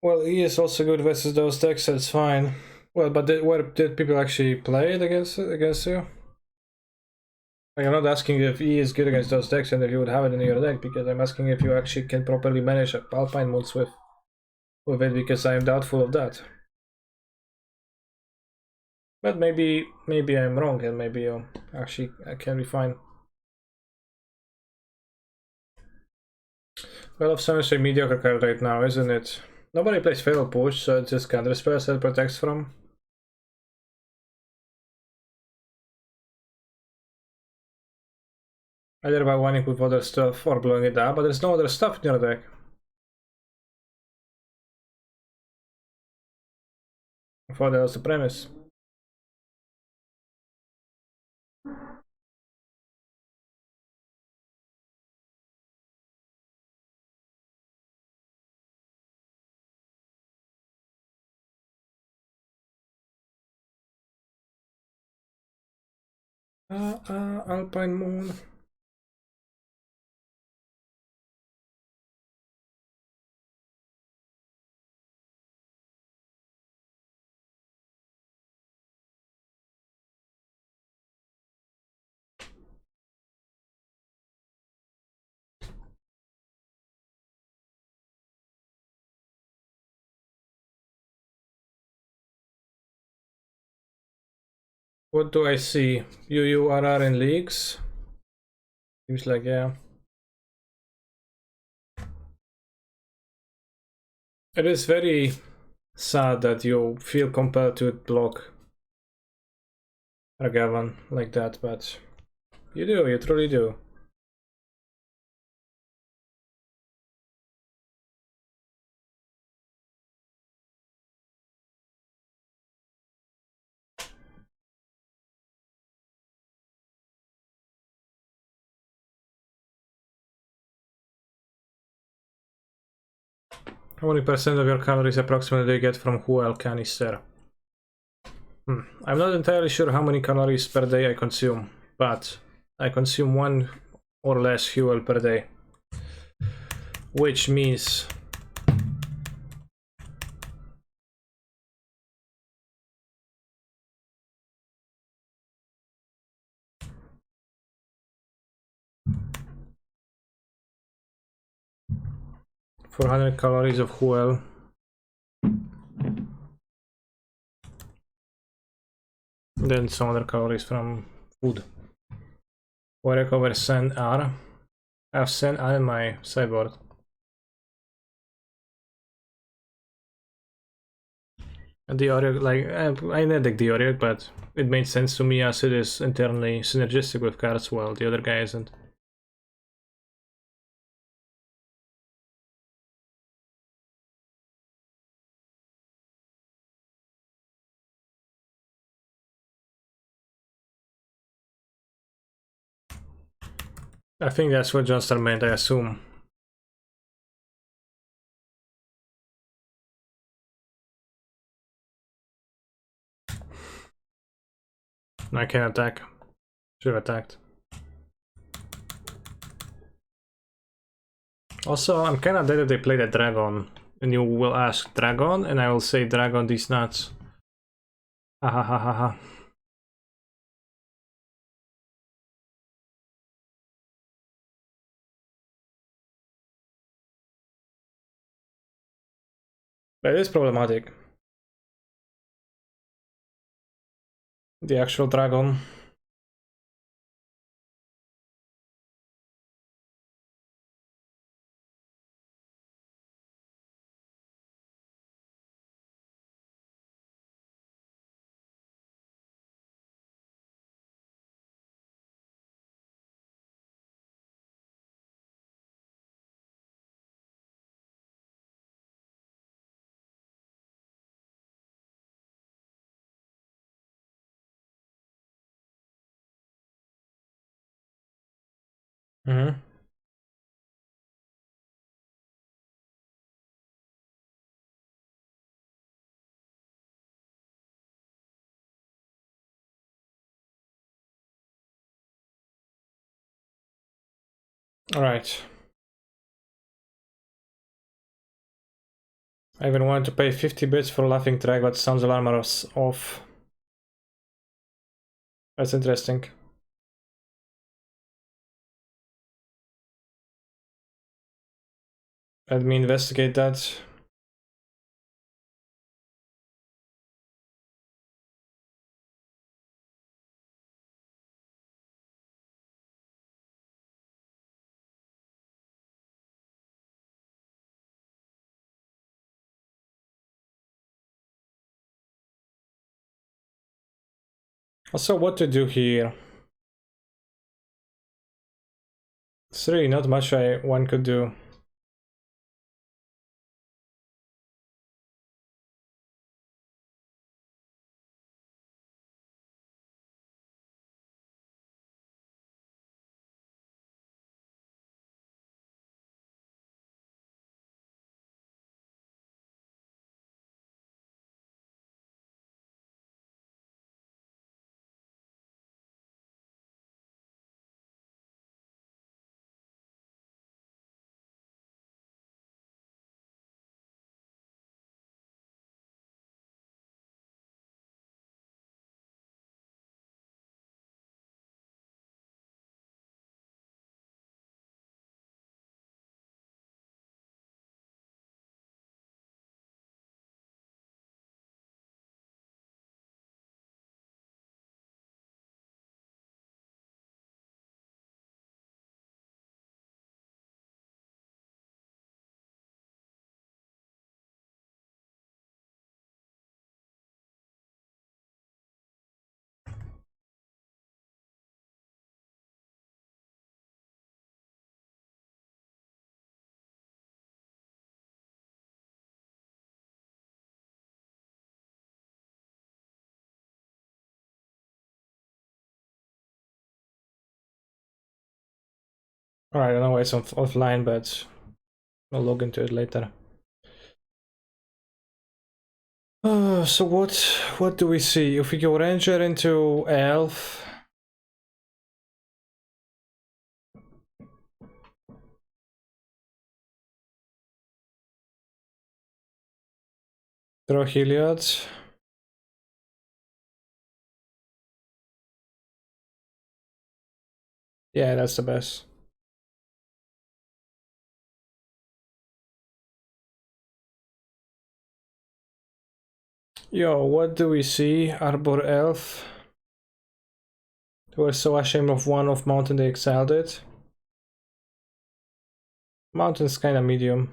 Well, he is also good versus those decks, so it's fine. Well, but did people actually play it against you? Like, I'm not asking if he is good against those decks and if you would have it in your deck, because I'm asking if you actually can properly manage Alpine modes with it, because I am doubtful of that. But maybe I'm wrong, and maybe actually I can be fine. Well, of some is a mediocre card right now, isn't it? Nobody plays Fatal Push, so it's just counter spells that protects from. Either by winning with other stuff or blowing it up, but there's no other stuff in your deck. I thought that was the premise. Alpine Moon. What do I see? UURR in leagues? Seems like, yeah. It is very sad that you feel compelled to block Ragavan like that, but you do, you truly do. How many percent of your calories approximately do you get from Huel canister? I'm not entirely sure how many calories per day I consume, but I consume 1 or less fuel per day, which means $400 calories of fuel, then some other calories from food. What I cover Sen R. I have Sen R in my sideboard. And the Oriog, like, I didn't the Oriog, but it made sense to me as it is internally synergistic with cards while the other guy isn't. I think that's what Johnstar meant, I assume. I can attack. Should have attacked. Also, I'm kinda dead if they play the dragon. And you will ask dragon, and I will say dragon these nuts. Ha ha ha ha ha. But it is problematic. The actual dragon. Mm-hmm. Alright. I even wanted to pay 50 bits for Laughing Track, but sounds alarm was off. That's interesting. Let me investigate that. Also, what to do here? It's really not much one could do. Alright, I don't know why it's offline, but I'll log into it later. So what do we see? If we go Ranger into Elf, throw Heliod. Yeah, that's the best. Yo, what do we see? Arbor Elf. We're so ashamed of one of Mountain they exiled it. Mountain's kinda medium.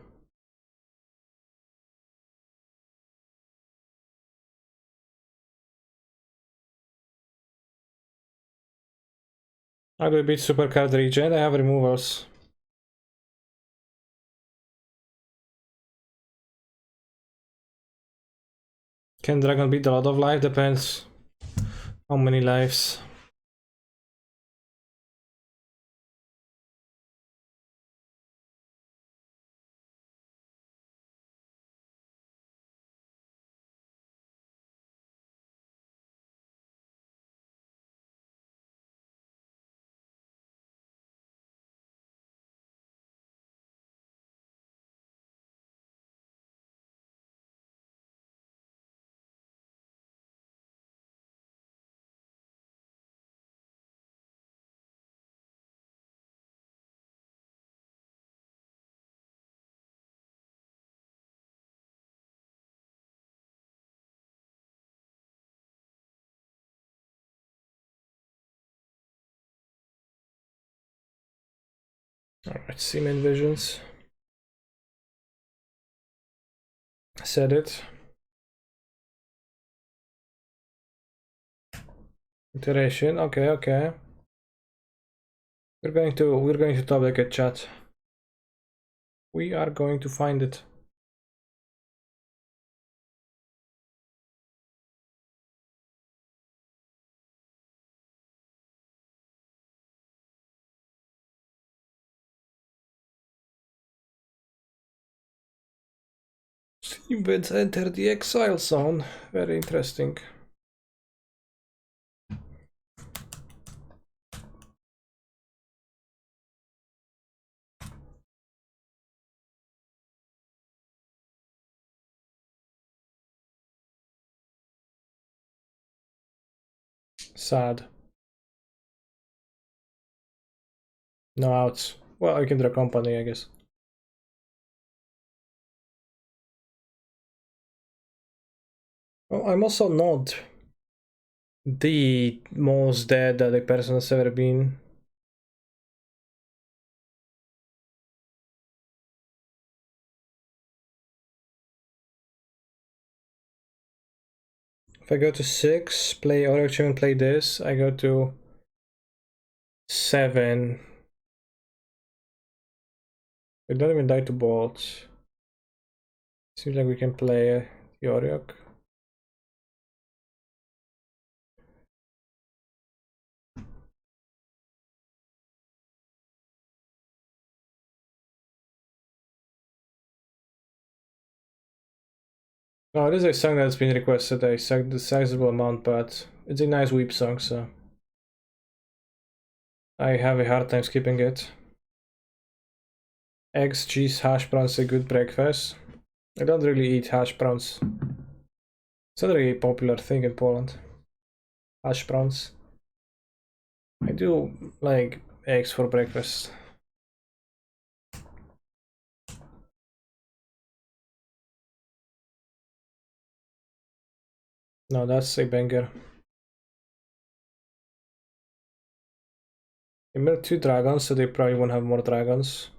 How do we beat Supercard Regen? I have removals. Can Dragon beat a lot of life? Depends how many lives. Alright, Seaman Visions. Said it. Iteration, okay. We're going to topic it, chat. We are going to find it. Events enter the exile zone. Very interesting. Sad. No outs. Well, I can draw company, I guess. Well, I'm also not the most dead that a person has ever been. If I go to 6, play Oreo and play this, I go to 7. We don't even die to bolts. Seems like we can play Yoriok. Oh, this is a song that's been requested a sizable amount, but it's a nice weep song, so I have a hard time skipping it. Eggs, cheese, hash browns, a good breakfast. I don't really eat hash browns. It's not really a popular thing in Poland. Hash browns. I do like eggs for breakfast. No, that's a banger. They made 2 dragons, so they probably won't have more dragons.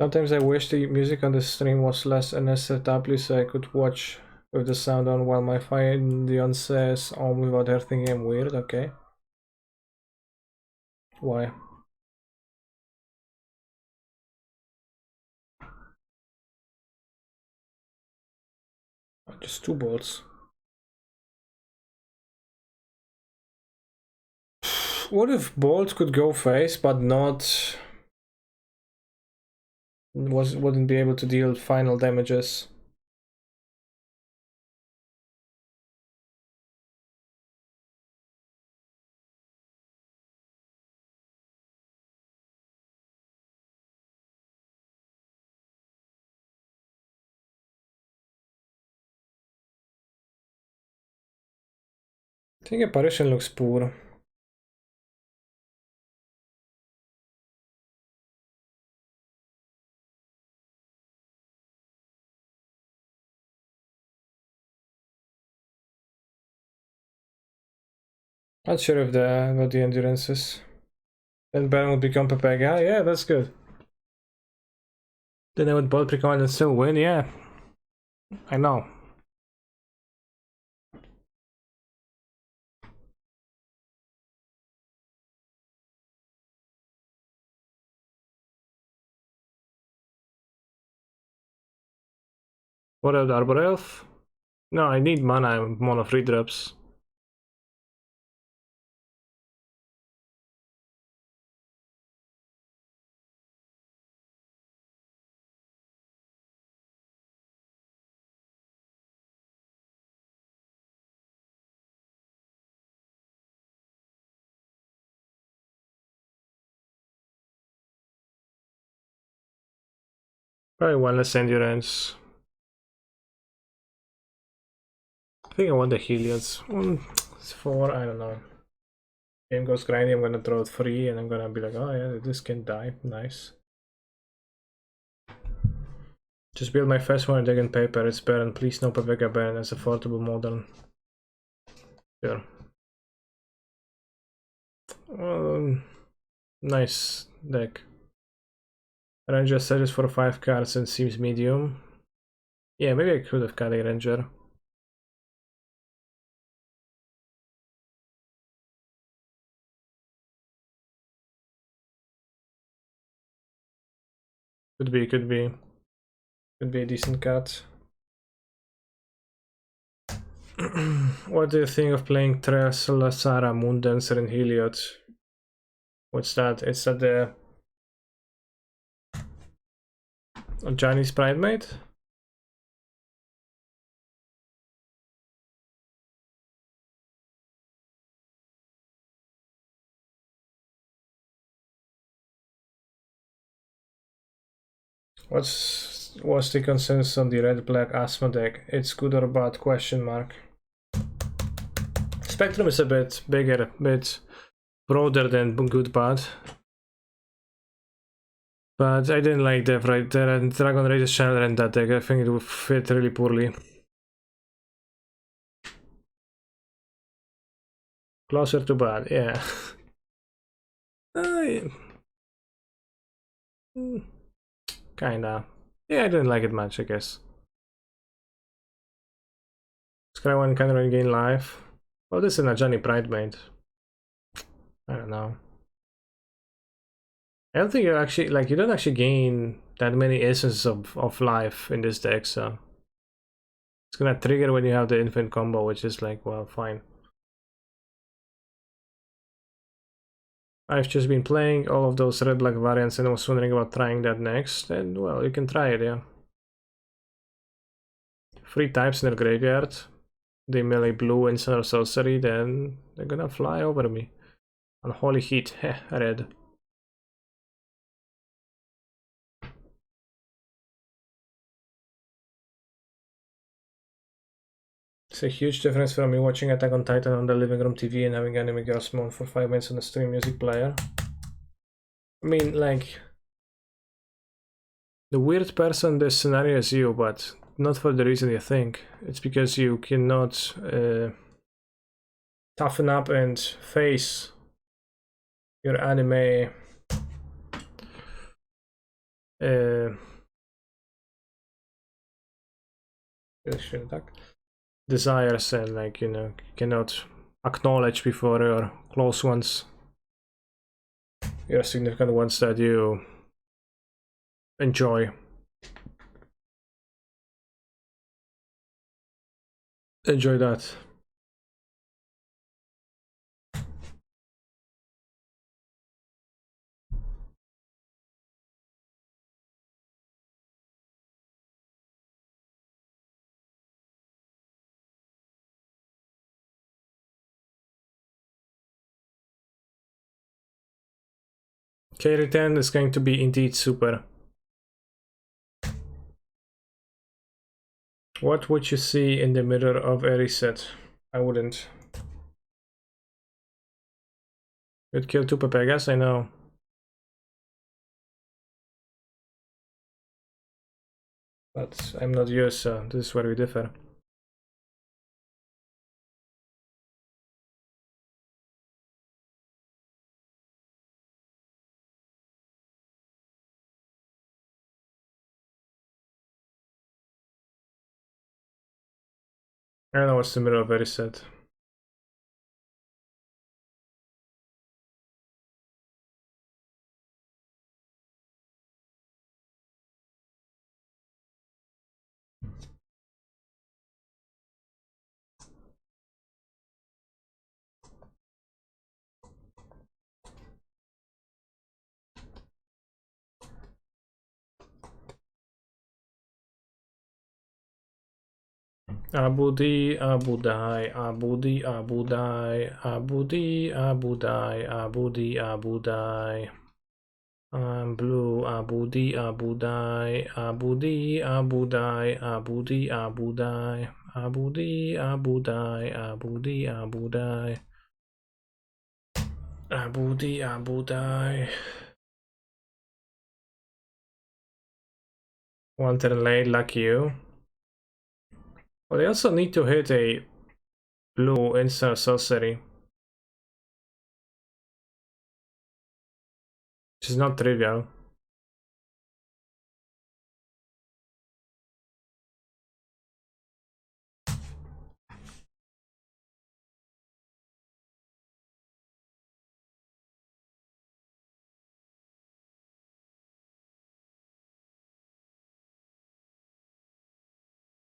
Sometimes I wish the music on the stream was less NSFW so I could watch with the sound on while my fiance is on without her thinking I'm weird. Okay. Why? Just 2 bolts. What if bolt could go face but not wouldn't be able to deal final damages? I think apparition looks poor. Not sure if what the endurance is. Then Baron would become Pepega. Yeah, that's good. Then I would both become and still win. Yeah, I know. What about Arbor Elf? No, I need mana. I'm mono 3 drops. Probably 1 less endurance. I think I want the Heliods. It's 4, I don't know. Game goes grindy, I'm gonna draw it free and I'm gonna be like, oh yeah, this can die. Nice. Just build my first one and again paper. It's Baron. Please no Pepega Baron as affordable modern. Sure. Nice deck. Ranger searches for 5 cards and seems medium. Yeah, maybe I could have cut a Ranger. Could be. Could be a decent cut. What do you think of playing Tresla, Sara, Moondancer, and Heliod? What's that? Is that the Chinese Pridemate? What's the consensus on the red-black Asmo deck? It's good or bad? Question mark. Spectrum is a bit bigger, a bit broader than good bad. But I didn't like the Dragon Rage Chandler in that deck. I think it would fit really poorly. Closer to bad, yeah. Kinda. Yeah, I didn't like it much, I guess. Scry 1 can regain life. Well, this is a Johnny Pridemate. I don't know. I don't think you actually, like, you don't actually gain that many essences of life in this deck, so it's gonna trigger when you have the infinite combo, which is like, well, fine. I've just been playing all of those red-black variants and I was wondering about trying that next, and well, you can try it, yeah. 3 types in their graveyard. They melee blue instant or sorcery, then they're gonna fly over me. Unholy heat, heh, red. It's a huge difference from me watching Attack on Titan on the living room TV and having anime girls moan for 5 minutes on the stream music player. I mean, like, the weird person in this scenario is you, but not for the reason you think. It's because you cannot toughen up and face your anime desires, and, like, you know, cannot acknowledge before your close ones, your significant ones that you enjoy. enjoy that. K10 is going to be indeed super. What would you see in the mirror of a reset? I wouldn't. You'd kill two Pepegas, I know. But I'm not you, so this is where we differ. I don't know what's the mirror of a reset. Abudi, Abudai, Abudi, Abudai, Abudi, Abudai, Abudi, Abudai. I'm blue, Abudi, Abudai, Abudi, Abudai, Abudi, Abudai, Abudi, Abudai, Abudi, Abudai, Abudi, Abudai. One turn late, like you. Well, they also need to hit a blue instant sorcery, which is not trivial.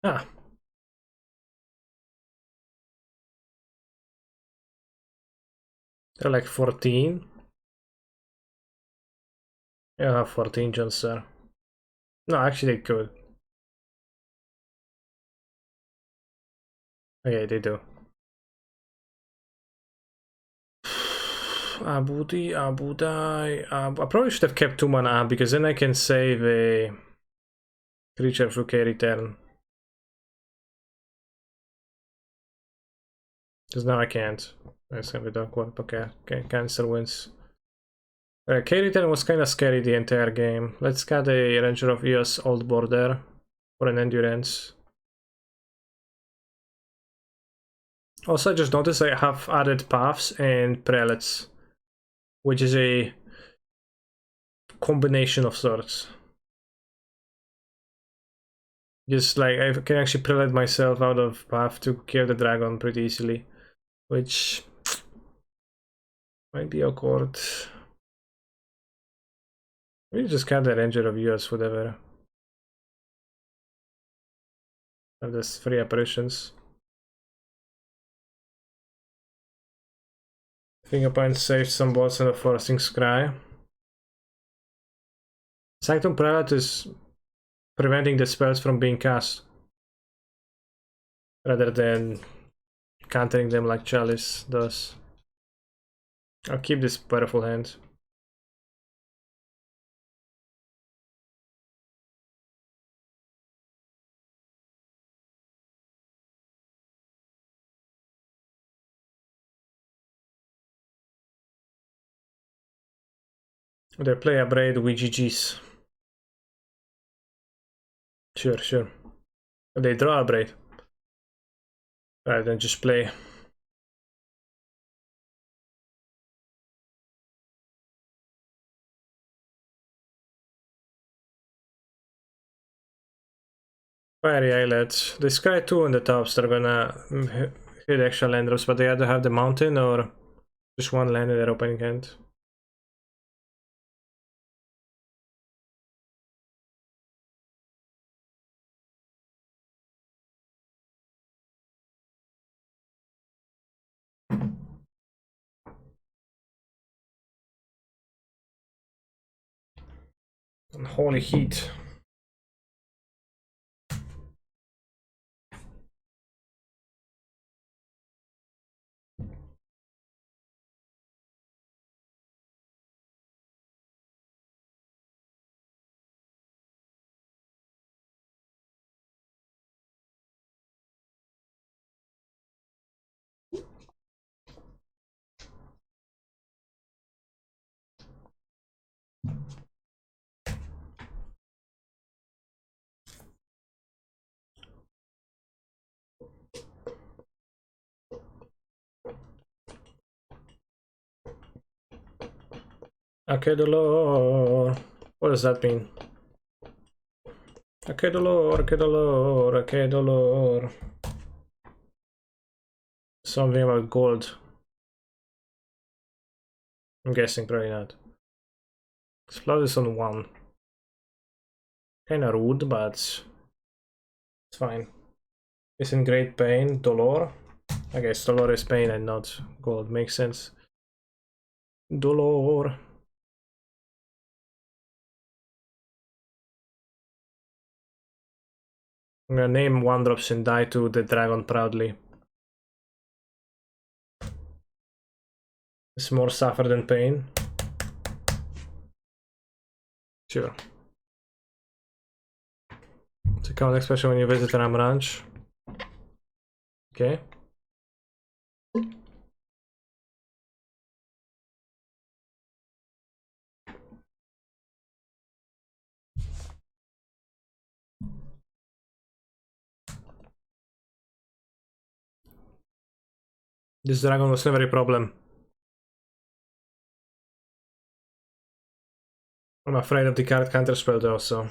Ah, they're like 14. Yeah, 14 John Sir. No, actually they could. Okay, they do. Abudi, Abudai. I probably should have kept 2 mana because then I can save a creature through K return. Because now I can't. That's gonna be dark one. Okay, cancel wins. K return was kinda scary the entire game. Let's get a Ranger of Eos Old Border for an endurance. Also, I just noticed I have added paths and prelates, which is a combination of sorts. Just like I can actually prelate myself out of path to kill the dragon pretty easily, which might be awkward. Maybe just cut the Ranger of Eos, whatever. Have this 3 apparitions. Fingerpoint saved some bots in the Forcing Scry. Sanctum Prelate is preventing the spells from being cast, rather than countering them like Chalice does. I'll keep this powerful hand. They play a braid with GG's. Sure, sure. They draw a braid. Right, then just play. Fiery Islet. They Sky 2 on the tops, they're gonna hit extra land drops, but they either have the mountain or just 1 land in their opening hand. Holy heat. Okay, dolor. What does that mean? Okay, dolor, okay, dolor, okay, dolor. Something about gold. I'm guessing, probably not. Slow this on 1. Kinda rude, but it's fine. Is in great pain. Dolor. I guess dolor is pain and not gold. Makes sense. Dolor. I'm gonna name 1-drops and die to the dragon proudly. It's more suffer than pain. Sure. It's a common expression when you visit Ram Ranch. Okay. This dragon was never a problem. I'm afraid of the card counterspell though, so.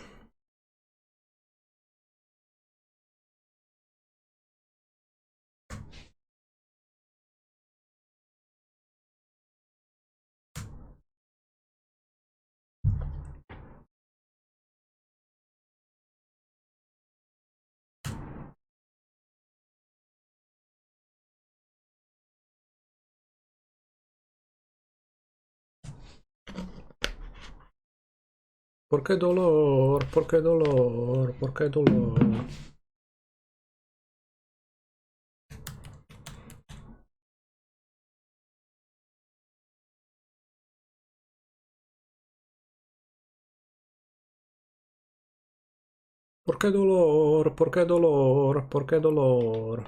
¿Por qué dolor? ¿Por qué dolor? ¿Por qué dolor? ¿Por qué dolor? ¿Por qué dolor? ¿Por qué dolor?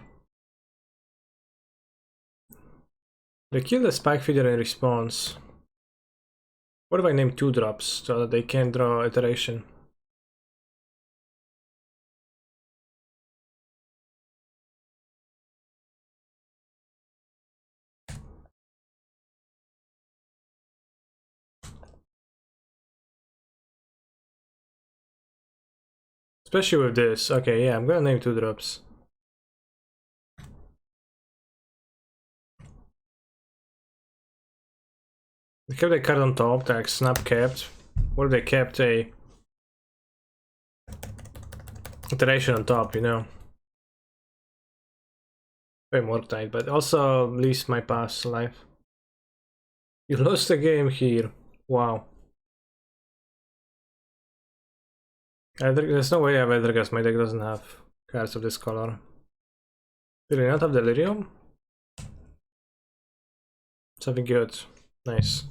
They kill the spike feeder in response. What if I name 2-drops so that they can't draw iteration? Especially with this. Okay, yeah, I'm gonna name 2-drops. They kept a card on top, like snap kept. What if they kept a iteration on top, you know? Way more tight, but also least my past life. You lost the game here. Wow. There's no way I have Eldergas, my deck doesn't have cards of this color. Did I not have Delirium? Something good. Nice.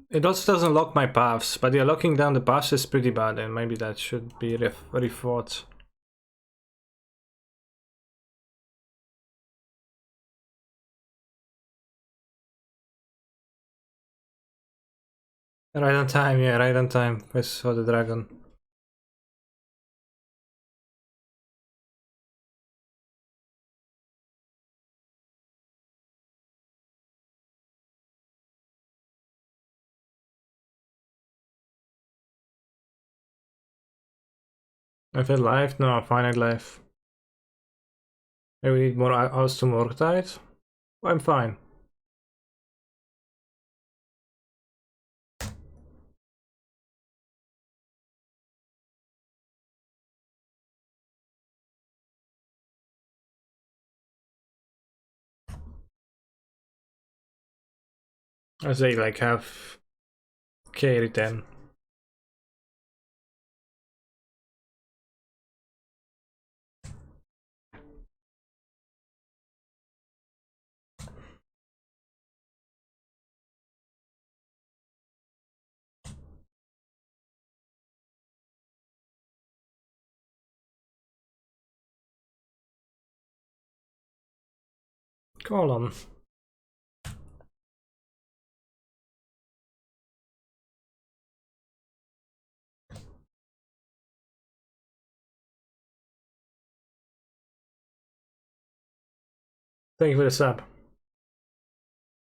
It also doesn't lock my paths, but yeah, locking down the paths is pretty bad, and maybe that should be rethought. Right on time, yeah, right on time. I saw the dragon. Infinite life? No, finite life. Maybe we need more hours to work tight? I'm fine. I say like have carry 10. Call on. Thank you for the sub.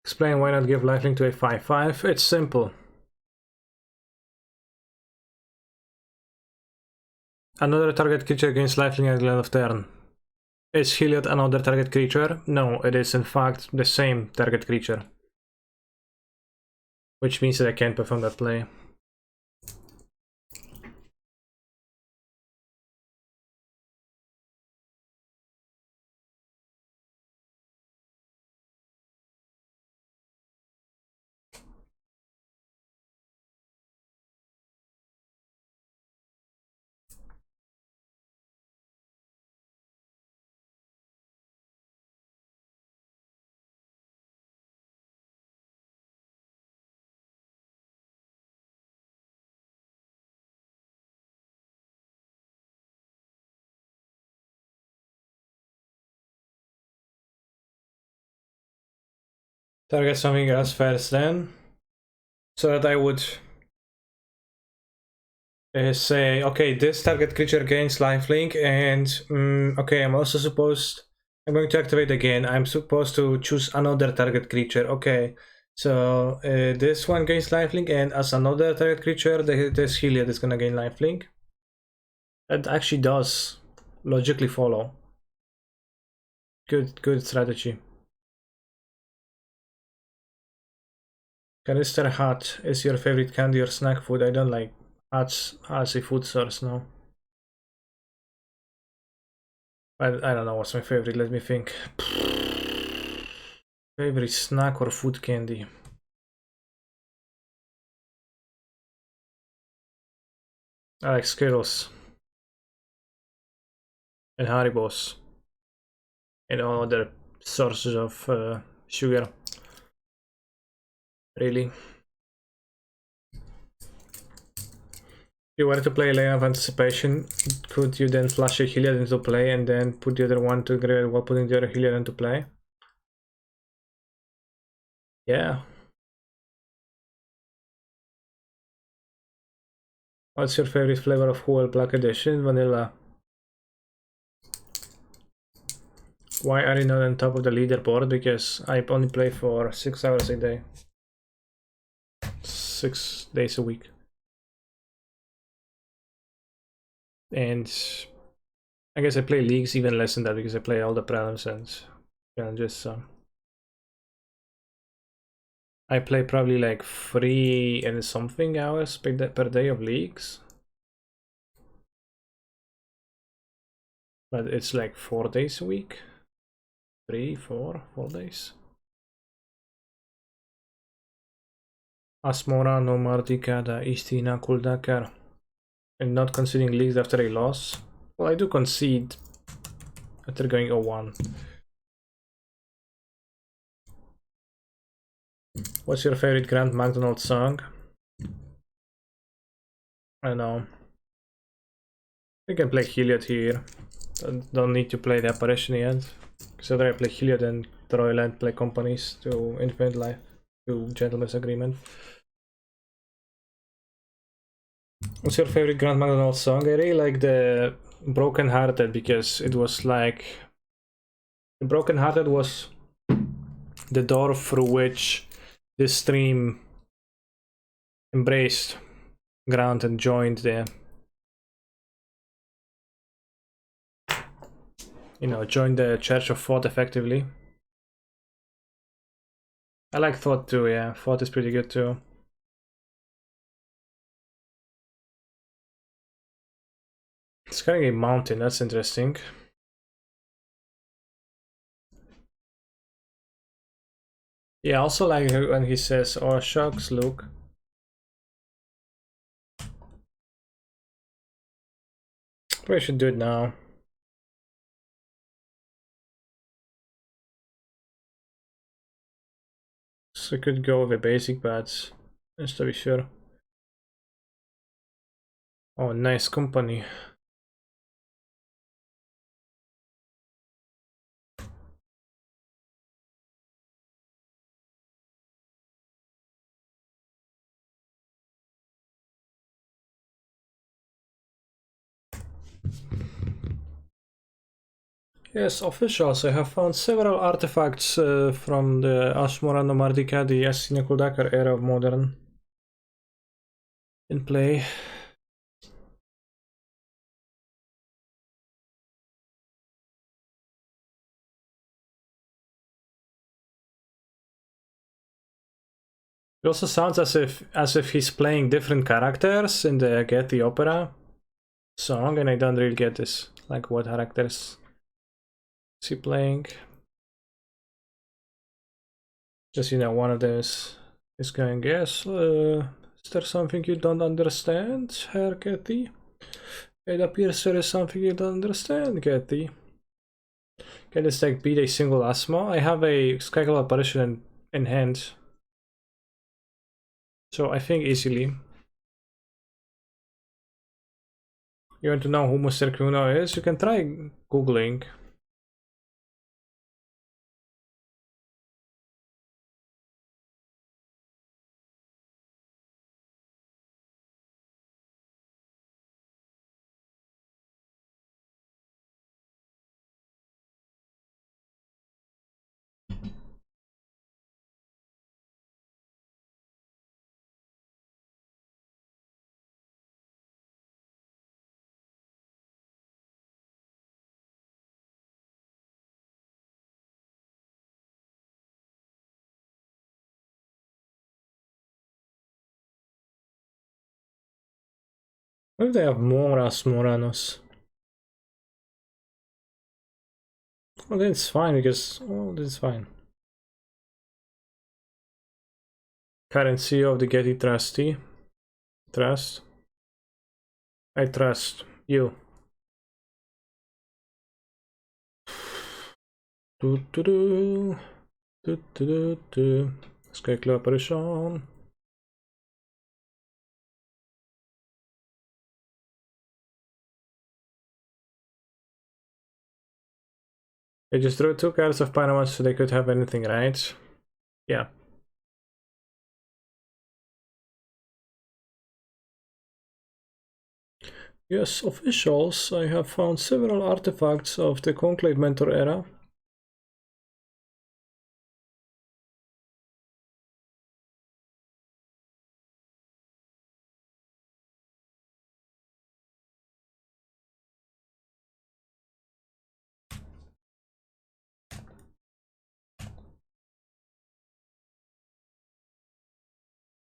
Explain why not give lifelink to a 5/5. It's simple. Another target creature gains lifelink at the end of turn. Is Heliod another target creature? No, it is in fact the same target creature. Which means that I can't perform that play. Target something else first then. So that I would say, okay, this target creature gains lifelink, and okay, I'm also supposed, I'm going to activate again. I'm supposed to choose another target creature. Okay, so this one gains lifelink, and as another target creature, this Heliod is gonna gain lifelink. That actually does logically follow. Good strategy. Canister hat is your favorite candy or snack food? I don't like hats as a food source, no. I don't know what's my favorite, let me think. Favorite snack or food candy? I like Skittles. And Haribos. And all other sources of sugar. Really. If you wanted to play Lane of Anticipation, could you then flash a Heliod into play and then put the other one to graveyard while putting the other Heliod into play? Yeah. What's your favorite flavor of Huel Black Edition? Vanilla. Why are you not on top of the leaderboard? Because I only play for 6 hours a day. 6 days a week. And I guess I play leagues even less than that because I play all the prelims and challenges, so I play probably like 3 and something hours per day of leagues. But it's like 4 days a week. 3, 4 days. Asmora no Martikada Istina Kuldakar. And not conceding leagues after a loss. Well, I do concede after going 0-1. What's your favorite Grant MacDonald song? I don't know. I can play Heliod here. Don't need to play the apparition yet. Because I'd rather play Heliod and Troy Land play companies to Infinite Life, to Gentleman's Agreement. What's your favorite Grant MacDonald song? I really like the Broken Hearted because it was like... The Broken Hearted was the door through which this stream embraced Grant and joined the You know, join the Church of Thought effectively. I like Thought too, yeah. Thought is pretty good too. It's carrying a mountain, that's interesting. Yeah, also like when he says, "Oh shucks, Luke." Probably should do it now. So I could go with the basic bats, just to be sure. Oh, nice company. Yes, officials. I have found several artifacts from the Asmo Random Ardika, the Yasinakudakar era of modern in play. It also sounds as if he's playing different characters in the Get the Opera song, and I don't really get this. Like, what characters is he playing? Just, you know, one of those is going, yes, is there something you don't understand, Herr Getty? It appears there is something you don't understand, Getty. Can this deck beat a single Asmo? I have a Skyclaw apparition in hand, so I think easily. You want to know who Mr. Kuno is? You can try googling. What if they have more Asmoranos? Oh, then it's fine because, oh, that's fine. Current CEO of the Getty Trustee. Trust. I trust you. Do do do do do do do. Skyclaw apparition. They just drew 2 cards of Panama so they could have anything, right? Yeah. Yes, officials, I have found several artifacts of the Conclave Mentor era.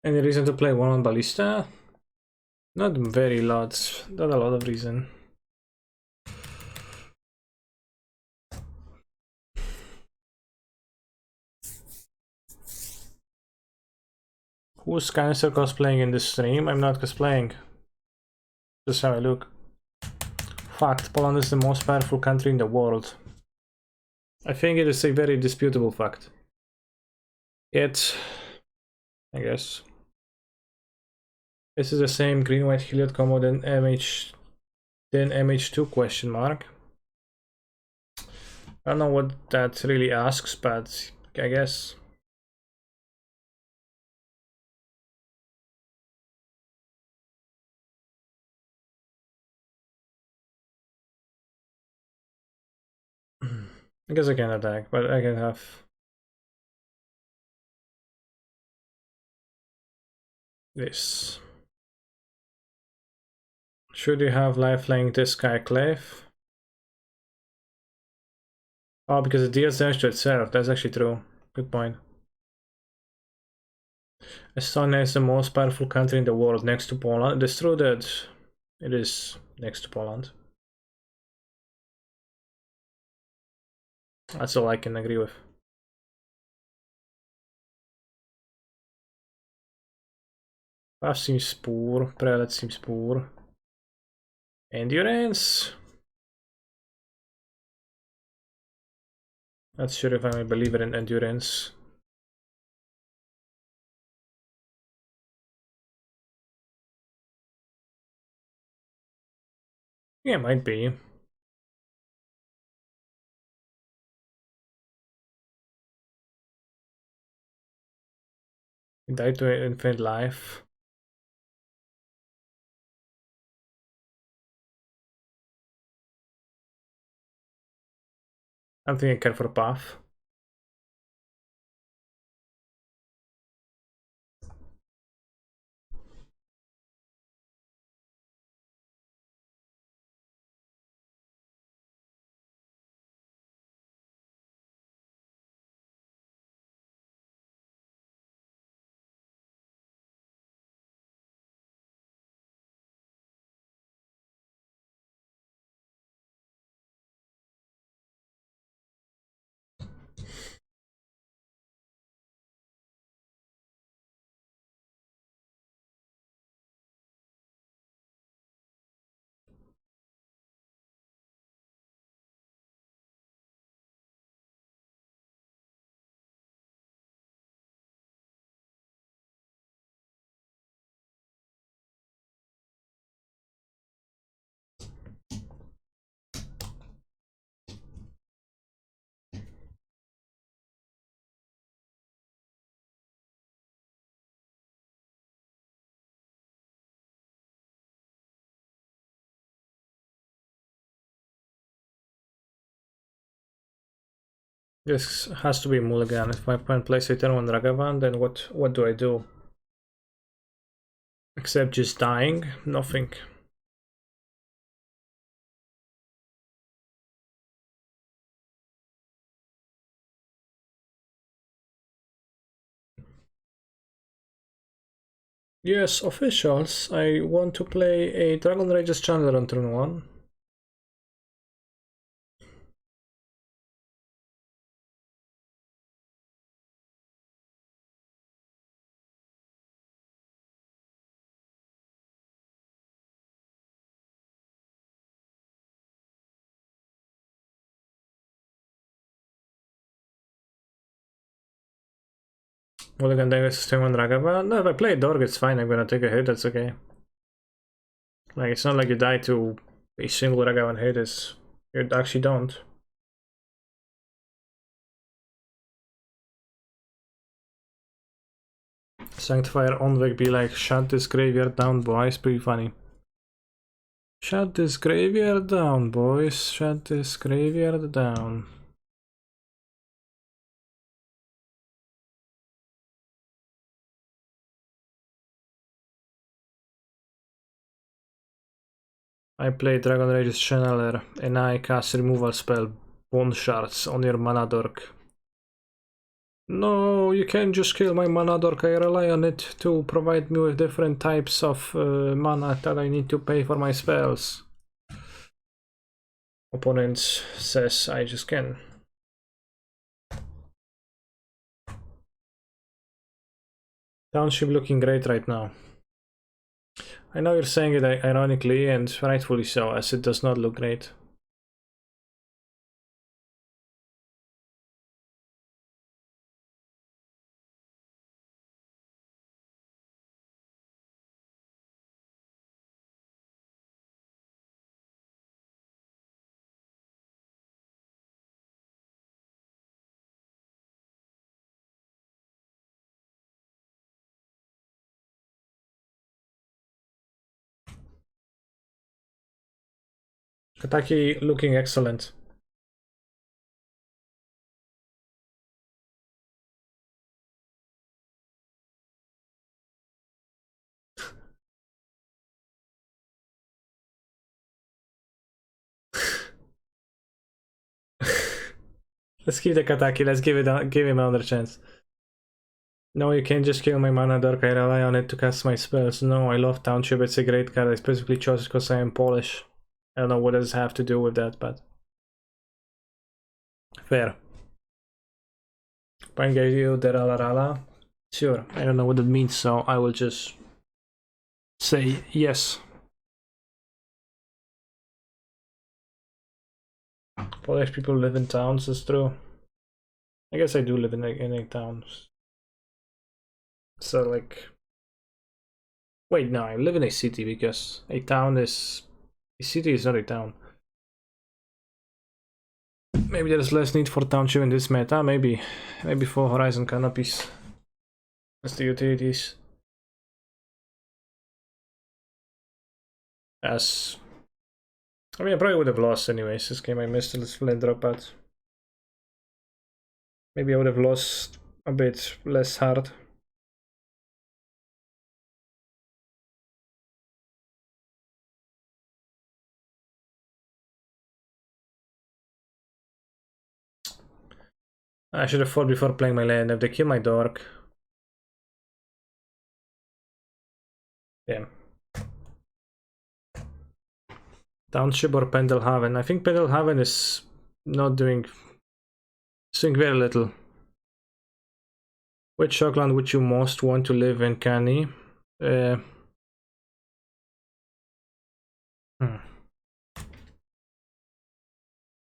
Any reason to play one on Ballista? Not very lots, not a lot of reason. Who's Cancer cosplaying in this stream? I'm not cosplaying. Just have a look. Fact, Poland is the most powerful country in the world. I think it is a very disputable fact. Yet, I guess. This is the same green-white Heliod combo than MH2 question mark. I don't know what that really asks, but I guess. I guess I can attack, but I can have. This. Should you have lifelink this guy Clef? Oh, because it deals damage to itself. That's actually true. Good point. Estonia is the most powerful country in the world next to Poland. It is true that it is next to Poland. That's all I can agree with. Buff seems poor. Prelate seems poor. Endurance. Not sure if I'm a believer in endurance. Yeah, might be. He died to infinite life. I'm thinking I care for a buff. This has to be mulligan. If my opponent plays a turn 1 Ragavan, then what do I do? Except just dying? Nothing. Yes, officials. I want to play a Dragon Rage's Chandler on turn 1. Mulligan Davis turn 1 Ragavan. No, if I play Dorg, it's fine. I'm gonna take a hit, that's okay. Like, it's not like you die to a single Ragavan hit, you actually don't. Sanctifier Onvik be like, shut this graveyard down, boys. Pretty funny. Shut this graveyard down, boys. Shut this graveyard down. I play Dragon Rage's Channeler and I cast removal spell Bone Shards on your mana dork. No, you can't just kill my mana dork. I rely on it to provide me with different types of mana that I need to pay for my spells. Opponent says I just can. Township looking great right now. I know you're saying it ironically and rightfully so, as it does not look great. Kataki looking excellent. Let's keep the Kataki. Let's give him another chance. No, you can't just kill my mana dark. I rely on it to cast my spells. No, I love Township. It's a great card. I specifically chose it because I am Polish. I don't know what does it have to do with that, but fair. Pangayu Deralarala. Sure. I don't know what that means, so I will just say yes. Polish people live in towns, that's true. I guess I do live in a town. So like, wait, no, I live in a city because a city is not a town. Maybe there's less need for township in this meta. Maybe for Horizon canopies. That's the utilities. As I mean, I probably would have lost anyways. This game I missed a little drop out. Maybe I would have lost a bit less hard. I should have fought before playing my land. If they kill my dork. Damn. Township or Pendelhaven? I think Pendelhaven is not doing... It's doing very little. Which shockland would you most want to live in, Canny? Very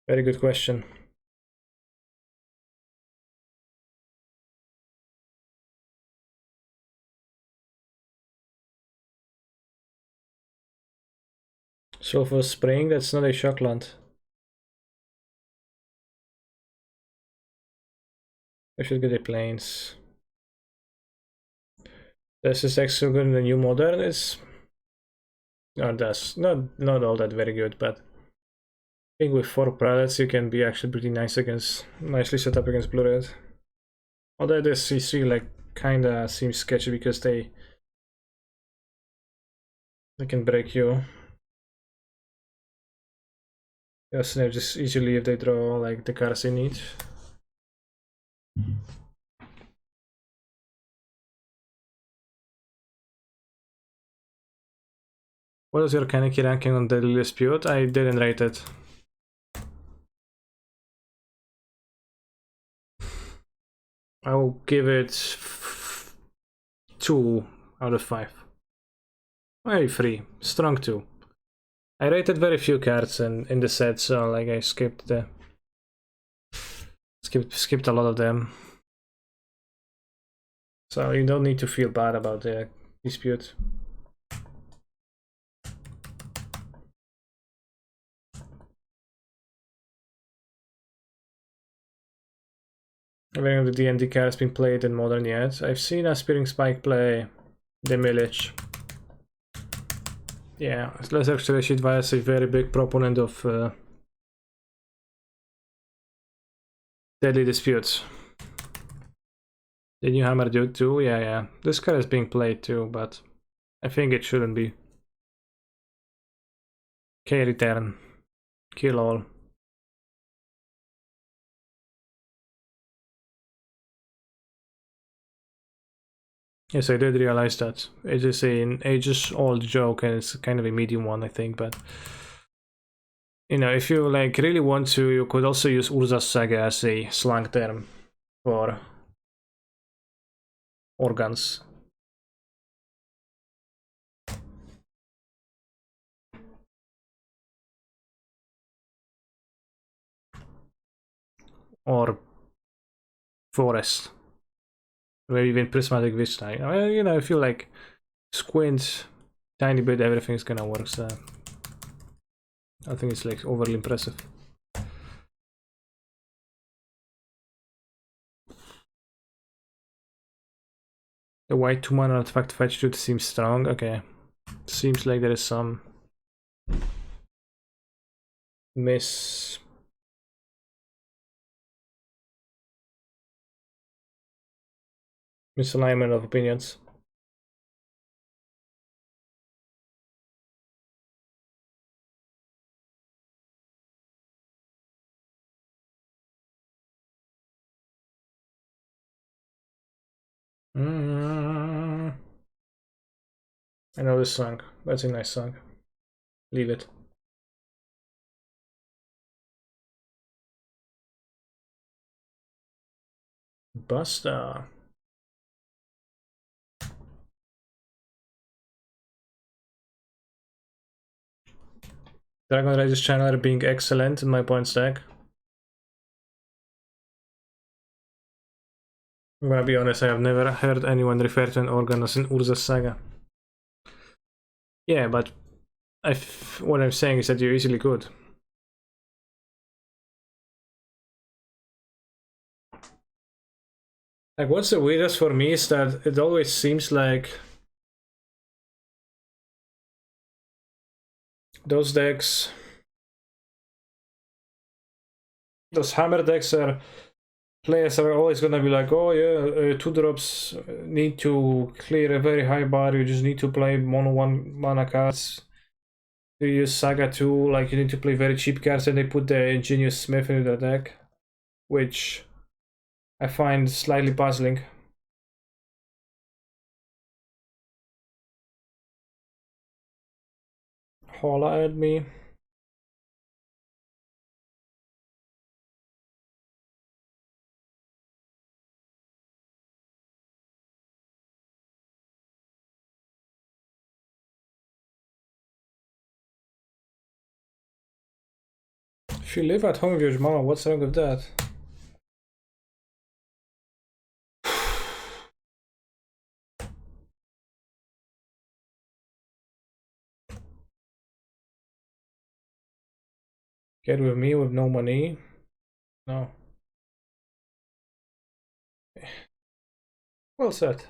good question. Sulphur Spring, that's not a shockland. I should get a plains. This is actually good in the new modern. It's that's not all that very good, but I think with 4 prelates you can be actually pretty nice against, nicely set up against blue red. Although this CC like kinda seems sketchy because they can break you. Yes, they're just easily if they draw like the cards they need. What is your Kaneki ranking on Deadly Dispute? I didn't rate it. I will give it 2 out of 5. Maybe 3. Strong 2. I rated very few cards in the set, so like I skipped a lot of them. So you don't need to feel bad about the dispute. I don't know if the D&D card has been played in Modern yet. I've seen Aspiring Spike play the Millage. Yeah, Lesser Extraction is a very big proponent of Deadly Disputes. The new Hammer Dude too? Yeah. This card is being played too, but I think it shouldn't be. K-Return. Kill all. Yes, I did realize that. It is an ages-old joke and it's kind of a medium one, I think, but... You know, if you like really want to, you could also use Urza's Saga as a slang term for organs. Or forest. Maybe even prismatic vista. You know, if you like squint tiny bit, everything's gonna work, so I think it's like overly impressive. The white 2-mana artifact fetch shoot seems strong. Okay. Seems like there is some misalignment of opinions. I know this song. That's a nice song. Leave it. Busta. Dragon Rage's channel being excellent in my point stack. I'm gonna be honest, I have never heard anyone refer to an organ as an Urza Saga. Yeah, but what I'm saying is that you easily could. Like, what's the weirdest for me is that it always seems like those decks, those hammer decks are, players are always gonna be like, oh yeah, 2-drops need to clear a very high bar, you just need to play mono 1 mana cards. You use Saga 2, like you need to play very cheap cards, and they put the Ingenious Smith in their deck, which I find slightly puzzling. Holla at me. If you live at home with your mama, what's wrong with that? Get with me with no money? No. Well said.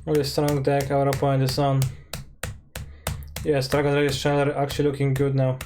With a strong deck, our opponent is on. Yes, Dragon Rage's channel actually looking good now.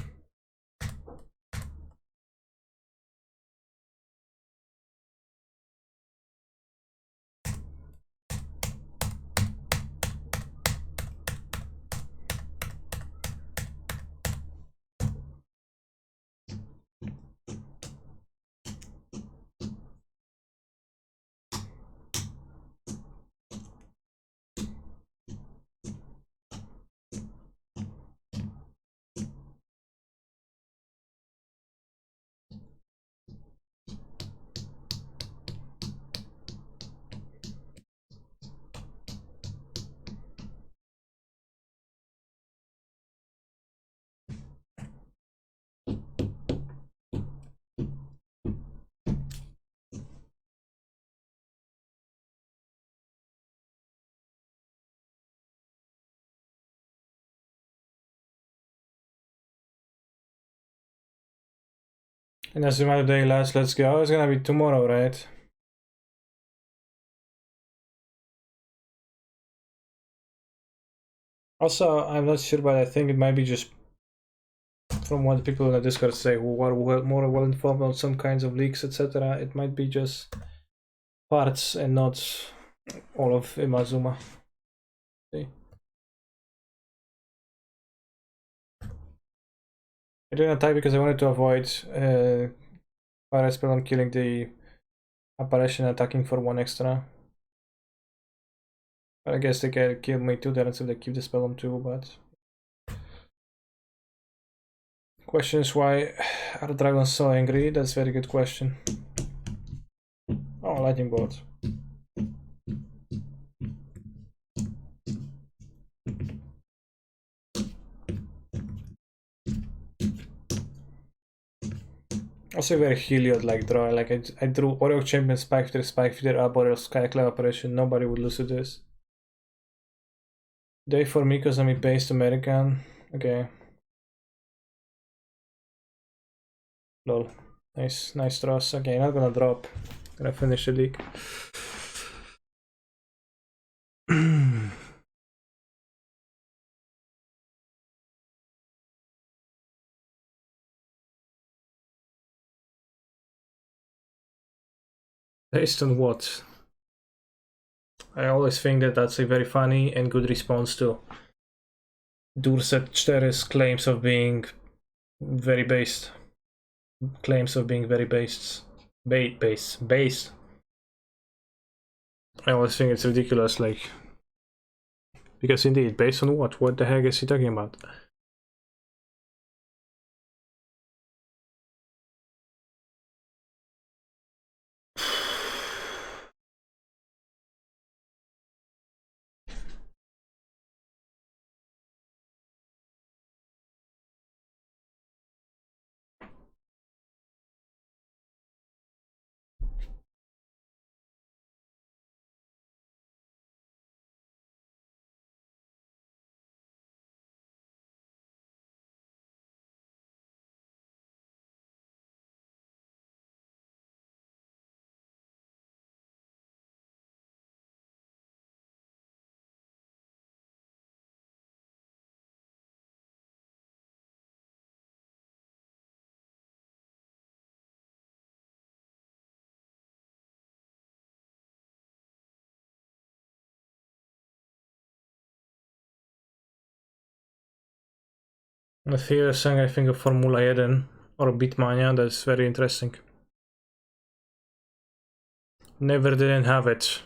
And as the day lasts, let's go. It's gonna be tomorrow, right? Also, I'm not sure, but I think it might be just from what people in the Discord say who are more well informed on some kinds of leaks, etc. It might be just parts and not all of Imazuma. See? I didn't attack because I wanted to avoid fire spell on killing the apparition, attacking for 1 extra. I guess they can kill me too, then if they keep the spell on 2, but... Question is, why are the dragons so angry? That's a very good question. Oh, lightning bolt. Also very Heliod like draw. Like I drew Oreo Champion, Spike Feeder, Arboreal, Skyclave Apparition. Nobody would lose to this. Day for me because I'm a based American. Okay. Lol. Nice draws. Okay, not gonna drop. Gonna finish the league. Based on what? I always think that that's a very funny and good response to Durset 4's claims of being very based. Claims of being very based. Based. I always think it's ridiculous, like... Because indeed, based on what? What the heck is he talking about? The theater sang, I think, of Formula 1 or Beatmania. That's very interesting. Never didn't have it.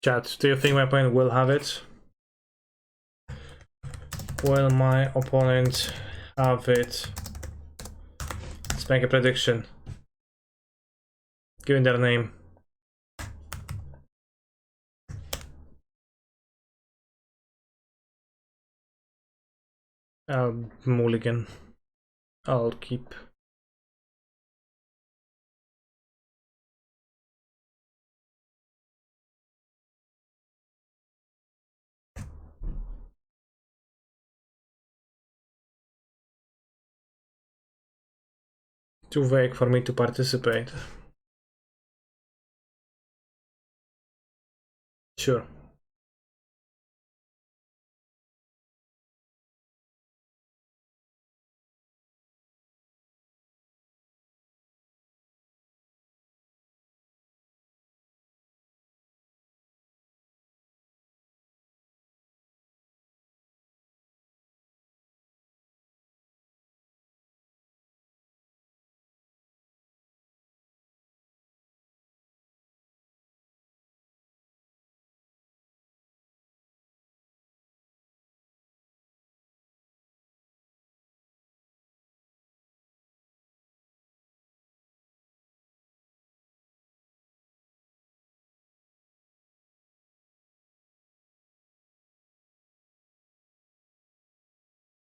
Chat, do you think my opponent will have it? Will my opponent have it? Let's make a prediction. Given their name. I'll mulligan. I'll keep. Too vague for me to participate. Sure.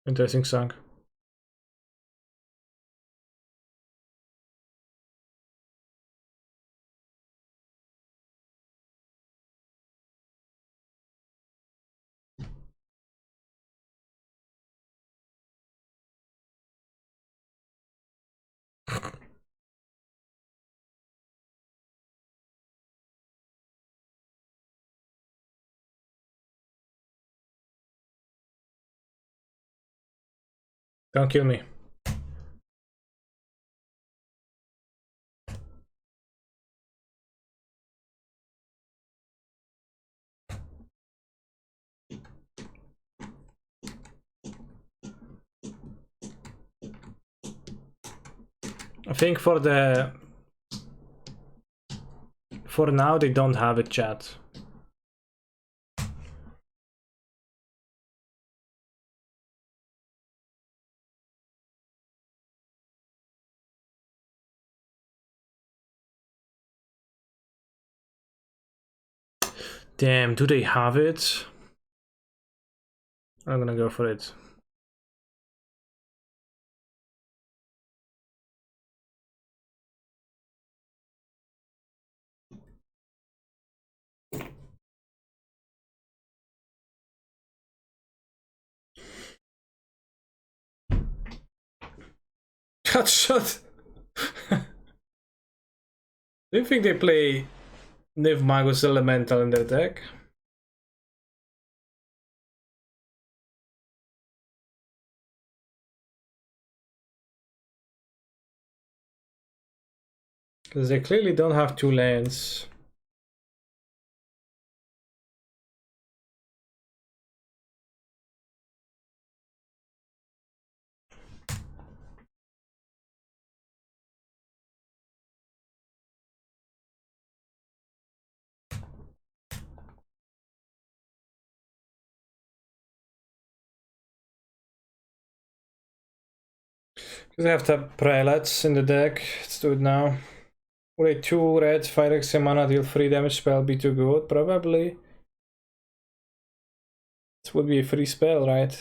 Interesting song. Don't kill me. I think for now they don't have it, chat. Damn, do they have it? I'm gonna go for it. Cut shot. Do you think they play Niv Magus Elemental in their deck? Because they clearly don't have two lanes. Because they have the prelates in the deck. Let's do it now. Would a 2 red 5x mana deal 3 damage spell be too good? Probably. This would be a free spell, right?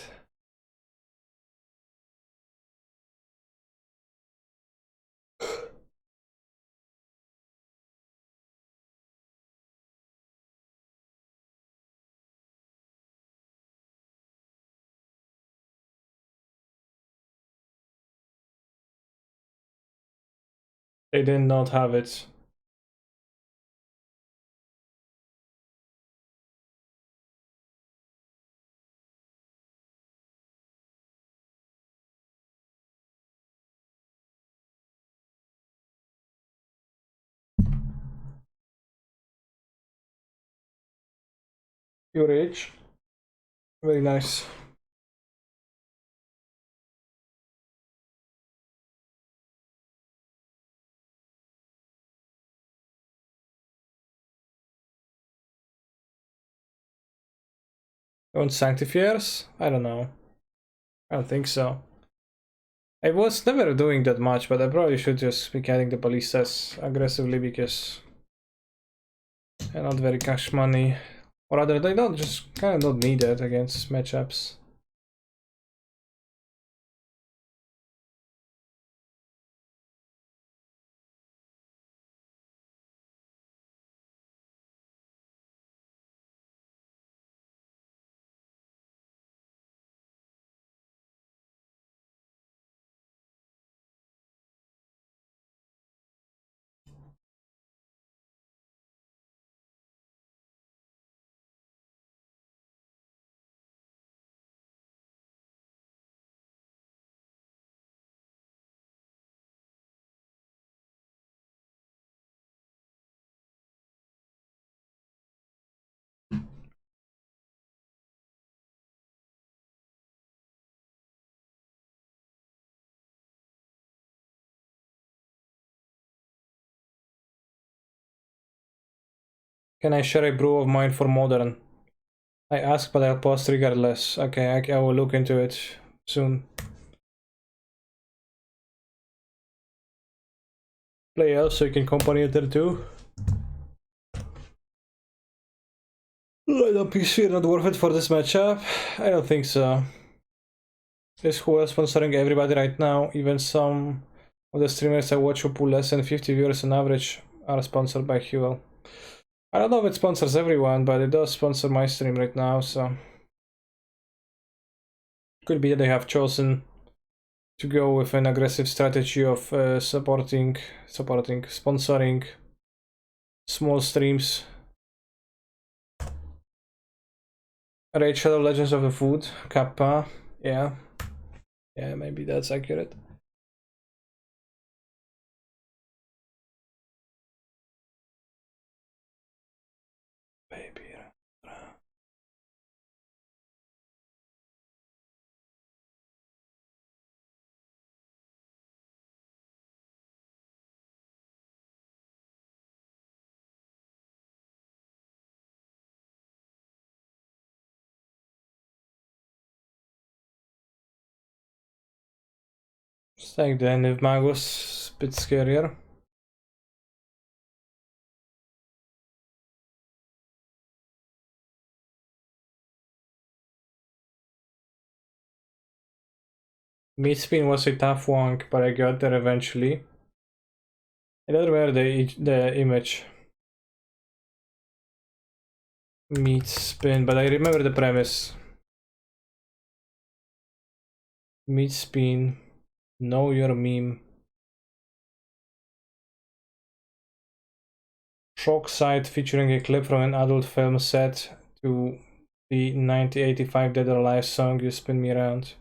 They did not have it. You're rich. Very nice. On Sanctifiers? I don't know. I don't think so. I was never doing that much, but I probably should just be getting the ballistas aggressively because they're not very cash money. Or rather, they don't just kind of don't need it against matchups. Can I share a brew of mine for modern? I asked, but I'll post regardless. Okay, I will look into it soon. Play else so you can company it there too. Lineup is not worth it for this matchup? I don't think so. Is who else sponsoring everybody right now? Even some of the streamers I watch who pull less than 50 viewers on average are sponsored by Huel. I don't know if it sponsors everyone, but it does sponsor my stream right now, so could be that they have chosen to go with an aggressive strategy of sponsoring small streams. Raid Shadow Legends of the Food, Kappa, yeah, maybe that's accurate. Baby. Just like the end of Magus, a bit scarier. Mid-spin was a tough one, but I got there eventually. I don't remember the image. Mid-spin, but I remember the premise. Mid-spin, know your meme. Shock site featuring a clip from an adult film set to the 1985 Dead or Alive song You Spin Me Around.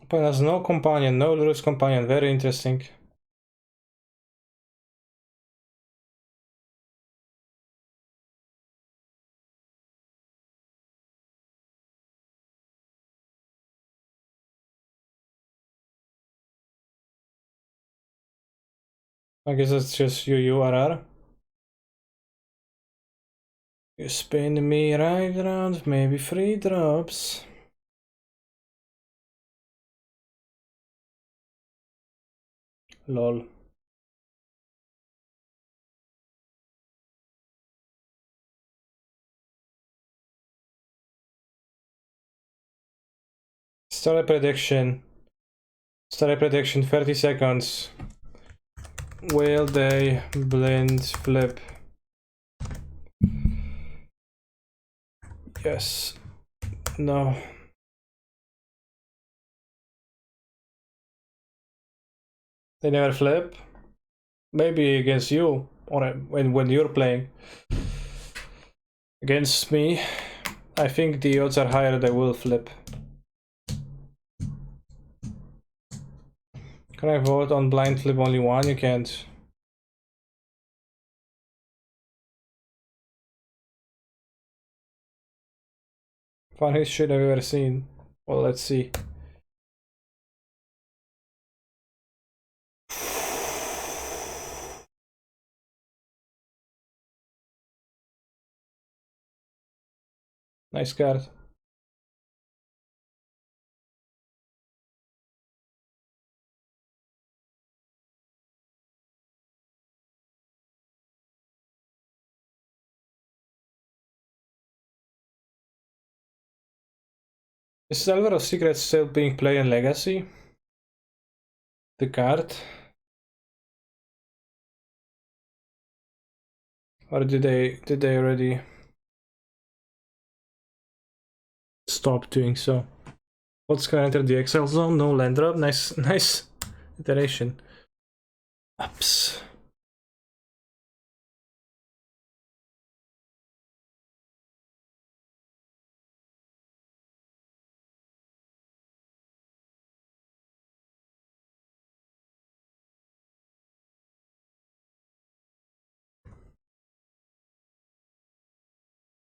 Opponent has no companion, no loose companion. Very interesting. I guess it's just UURR. You spin me right around, maybe 3 drops. Lol. Start prediction. Start prediction, 30 seconds. Will they blind flip? Yes. No. They never flip? Maybe against you, or when you're playing. Against me, I think the odds are higher they will flip. Can I vote on blind flip only one? You can't. Funniest shit I've ever seen. Well, let's see. Nice card. Is Alvaro Secret still being played in Legacy? The card? Or did they already stop doing so? What's gonna enter the Excel zone? No land drop. Nice iteration. Ups.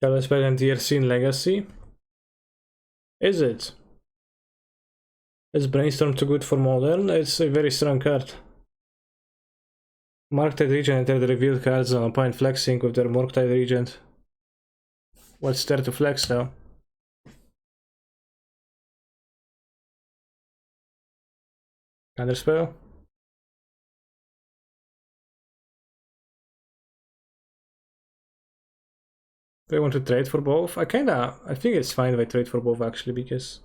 Shall I spell in DRC in Legacy? Is it? Is Brainstorm too good for Modern? It's a very strong card. Mark Tide Regent enter the revealed cards on opponent flexing with their Mark Tide Regent. What's there to flex now? Counterspell? Do I want to trade for both? I think it's fine if I trade for both actually, because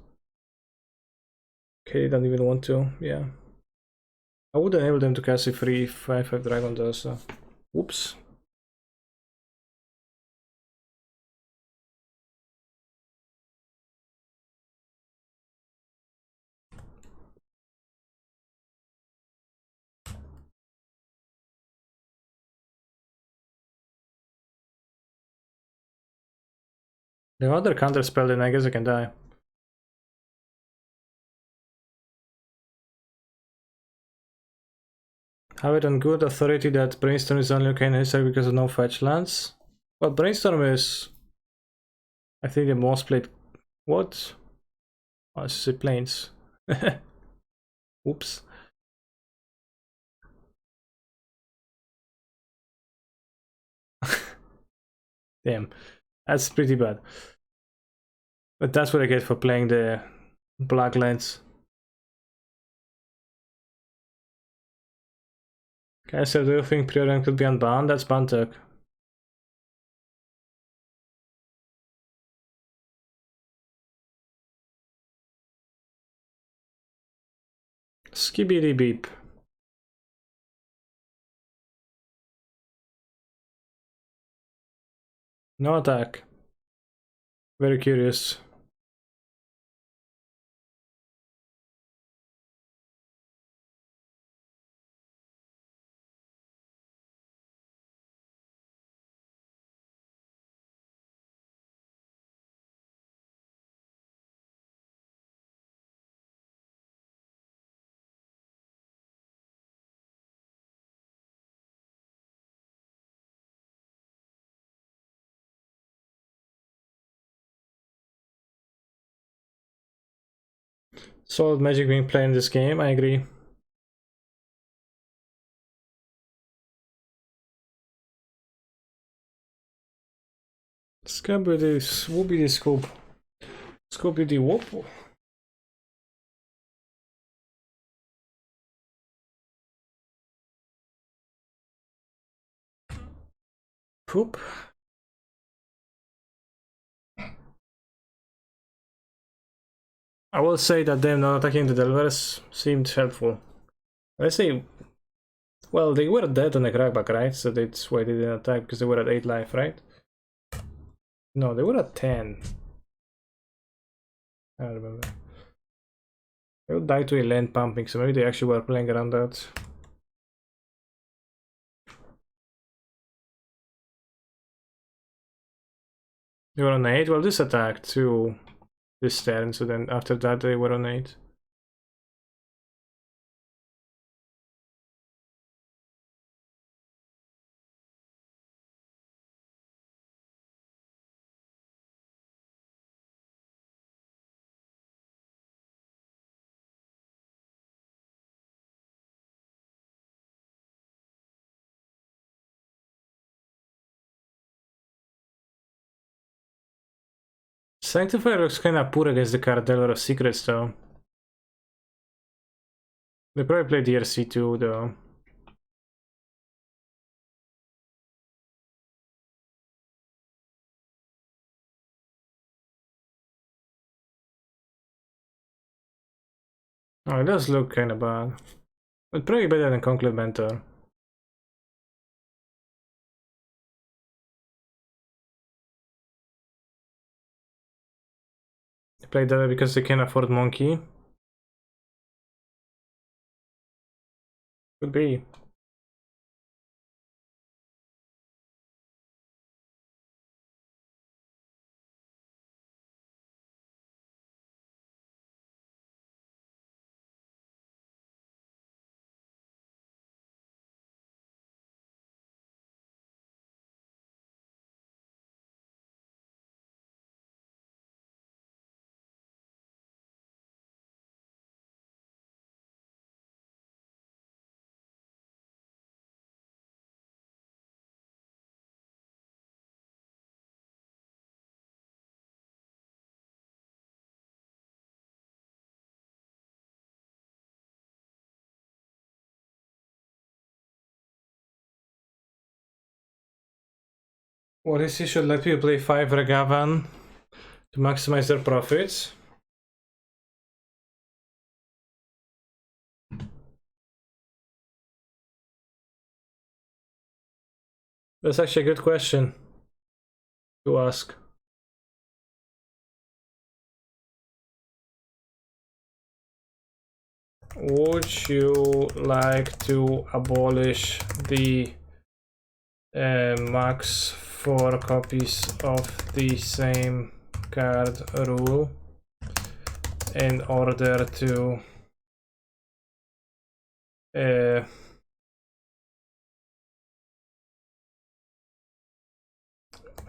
okay, don't even want to, yeah. I would enable them to cast a free 5/5 dragon though, so. Whoops. The other counterspell, then I guess I can die. Have it on good authority that Brainstorm is only okay in history because of no fetch lands? Well, Brainstorm is, I think, the most played. What? Oh, this is planes. Oops. Damn, that's pretty bad. But that's what I get for playing the black lands. Okay, so do you think Prioran could be unbound? That's Bantuk. Skibidi beep. No attack. Very curious. Solid Magic being played in this game, I agree. Scooby Swoopy Scoop. Scooby Whoop. Poop. I will say that them not attacking the Delvers seemed helpful. I say, well, they were dead on the crackback, right? So that's why they didn't attack, because they were at 8 life, right? No, they were at 10. I don't remember. They would die to a land pumping, so maybe they actually were playing around that. They were on 8. Well, this attacked to this turn, so then after that they were on 8. Sanctifier looks kinda poor against the card Delver of Secrets though. They probably play DRC too though. Oh, it does look kinda bad. But probably better than Conclave Mentor. They play that because they can afford Monkey. Could be. What is he should let people play 5 Regavan to maximize their profits? That's actually a good question to ask. Would you like to abolish the max 4 copies of the same card rule in order to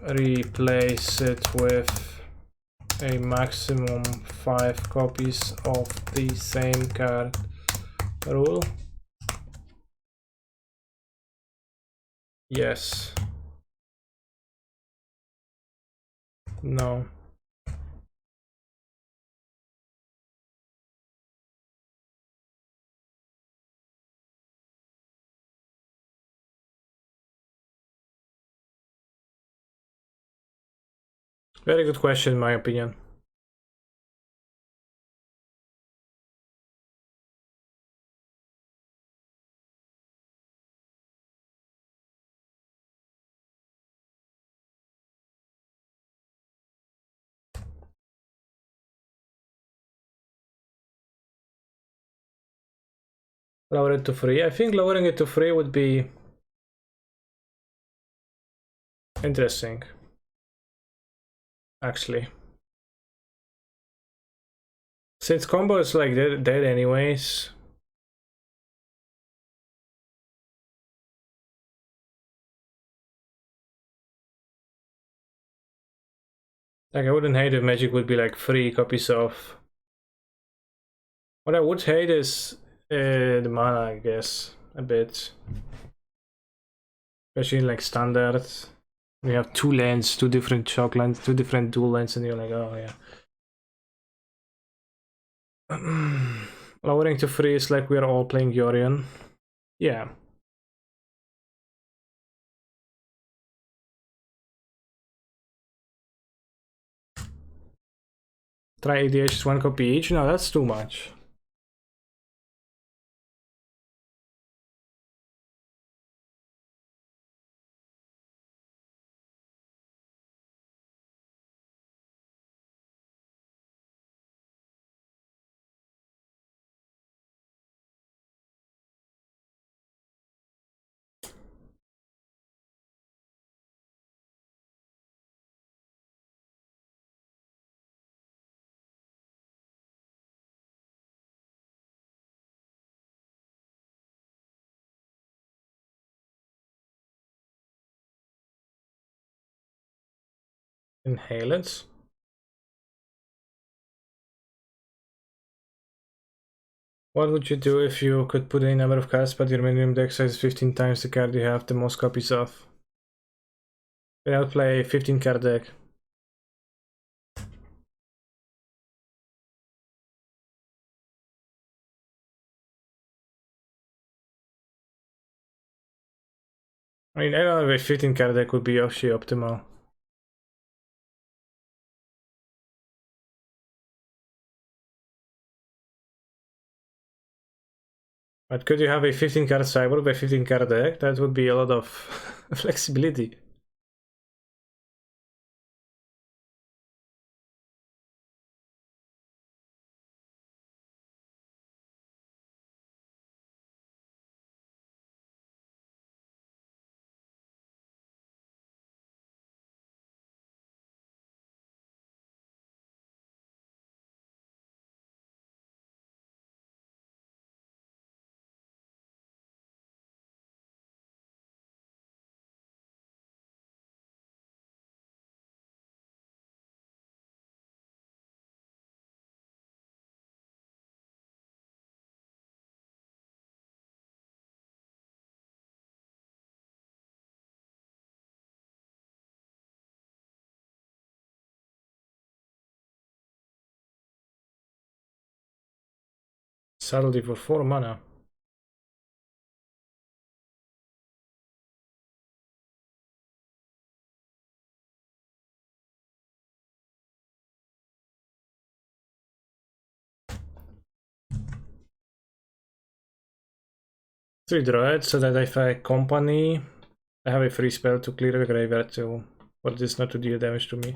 replace it with a maximum 5 copies of the same card rule? Yes. No. Very good question in my opinion. Lower it to 3. I think lowering it to 3 would be interesting. Actually. Since combo is like dead anyways. Like I wouldn't hate if Magic would be like 3 copies of What I would hate is the mana, I guess, a bit. Especially in like standard. We have two lanes, two different shock lanes, two different dual lanes, and you're like, oh yeah. Lowering to 3 is like we're all playing Yorion. Yeah. Try ADH 1 copy each? No, that's too much. Inhale it. What would you do if you could put a number of cards but your minimum deck size is 15 times the card you have the most copies of? Then I'll play 15 card deck. I mean, I don't know if a 15 card deck would be actually optimal. But could you have a 15 card cyber by 15 card deck? That would be a lot of flexibility. Subtlety for 4 mana. Three draw it so that if I company, I have a free spell to clear the graveyard too, for this not to deal damage to me.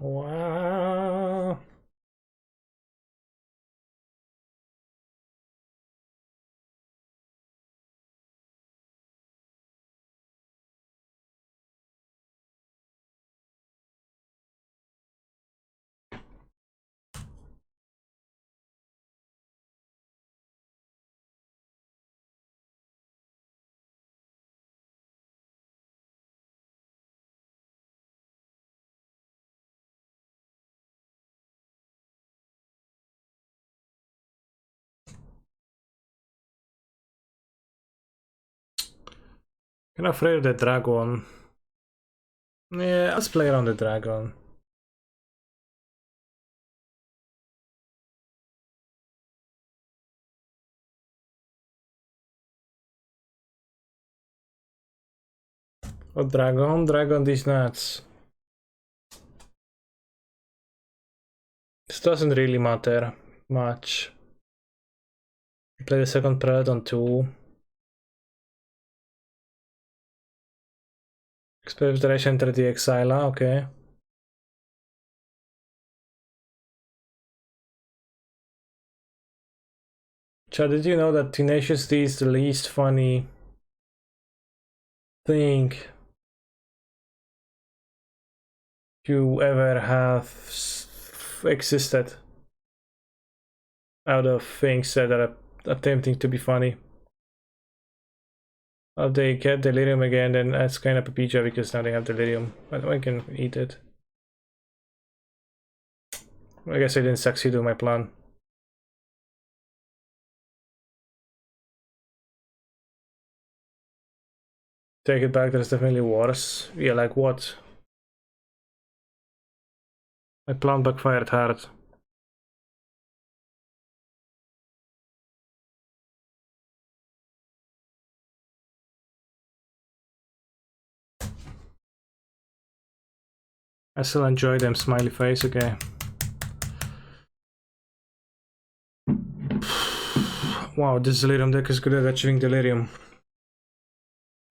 Wow. I'm afraid of the dragon. Yeah, let's play around the dragon. Oh, dragon? Dragon these nuts. This doesn't really matter much. Play the second prelate on 2. Expect the enter the exile, okay. Chad, did you know that Tenacious D is the least funny thing you ever have existed out of things that are attempting to be funny? If they get delirium again, then that's kind of a pija because now they have delirium. But I can eat it. I guess I didn't succeed with my plan. Take it back, there's definitely worse. Yeah, like what? My plan backfired hard. I still enjoy them smiley face, okay. Wow, this delirium deck is good at achieving delirium.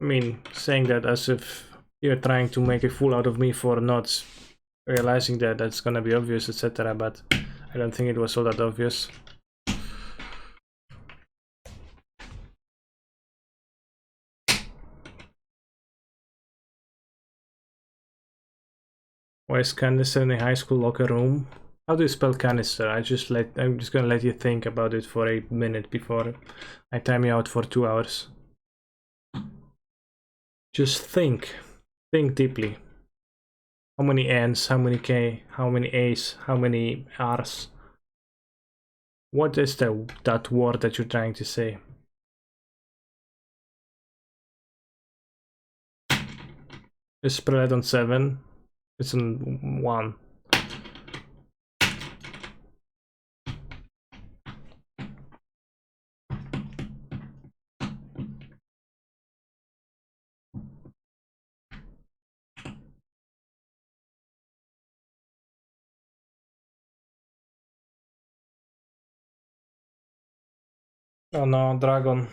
I mean, saying that as if you're trying to make a fool out of me for not realizing that that's gonna be obvious, etc. But I don't think it was all that obvious. Why is canister in a high school locker room? How do you spell canister? I'm just gonna let you think about it for a minute before I time you out for 2 hours. Just think. Think deeply. How many N's, how many K, how many A's, how many R's? What is that word that you're trying to say? Is spread on 7? It's on 1. Oh no, dragon.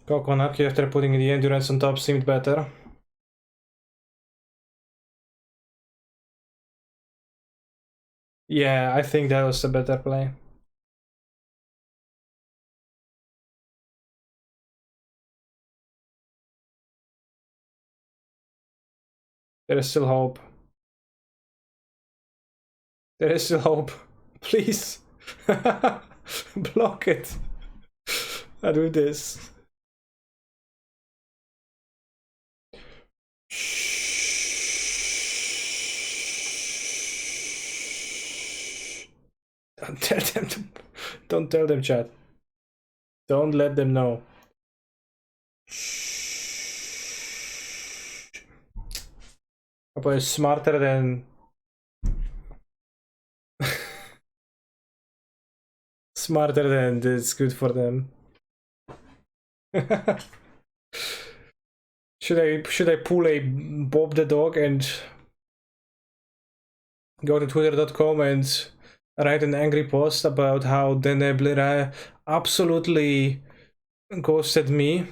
Coconut after putting the endurance on top seemed better. Yeah, I think that was a better play. There is still hope. There is still hope. Please. Block it. I do this. Don't tell them to, don't tell them, chat. Don't let them know. Papa is smarter than smarter than this. Good for them. Should I pull a Bob the dog and go to twitter.com and write an angry post about how Deneblera absolutely ghosted me?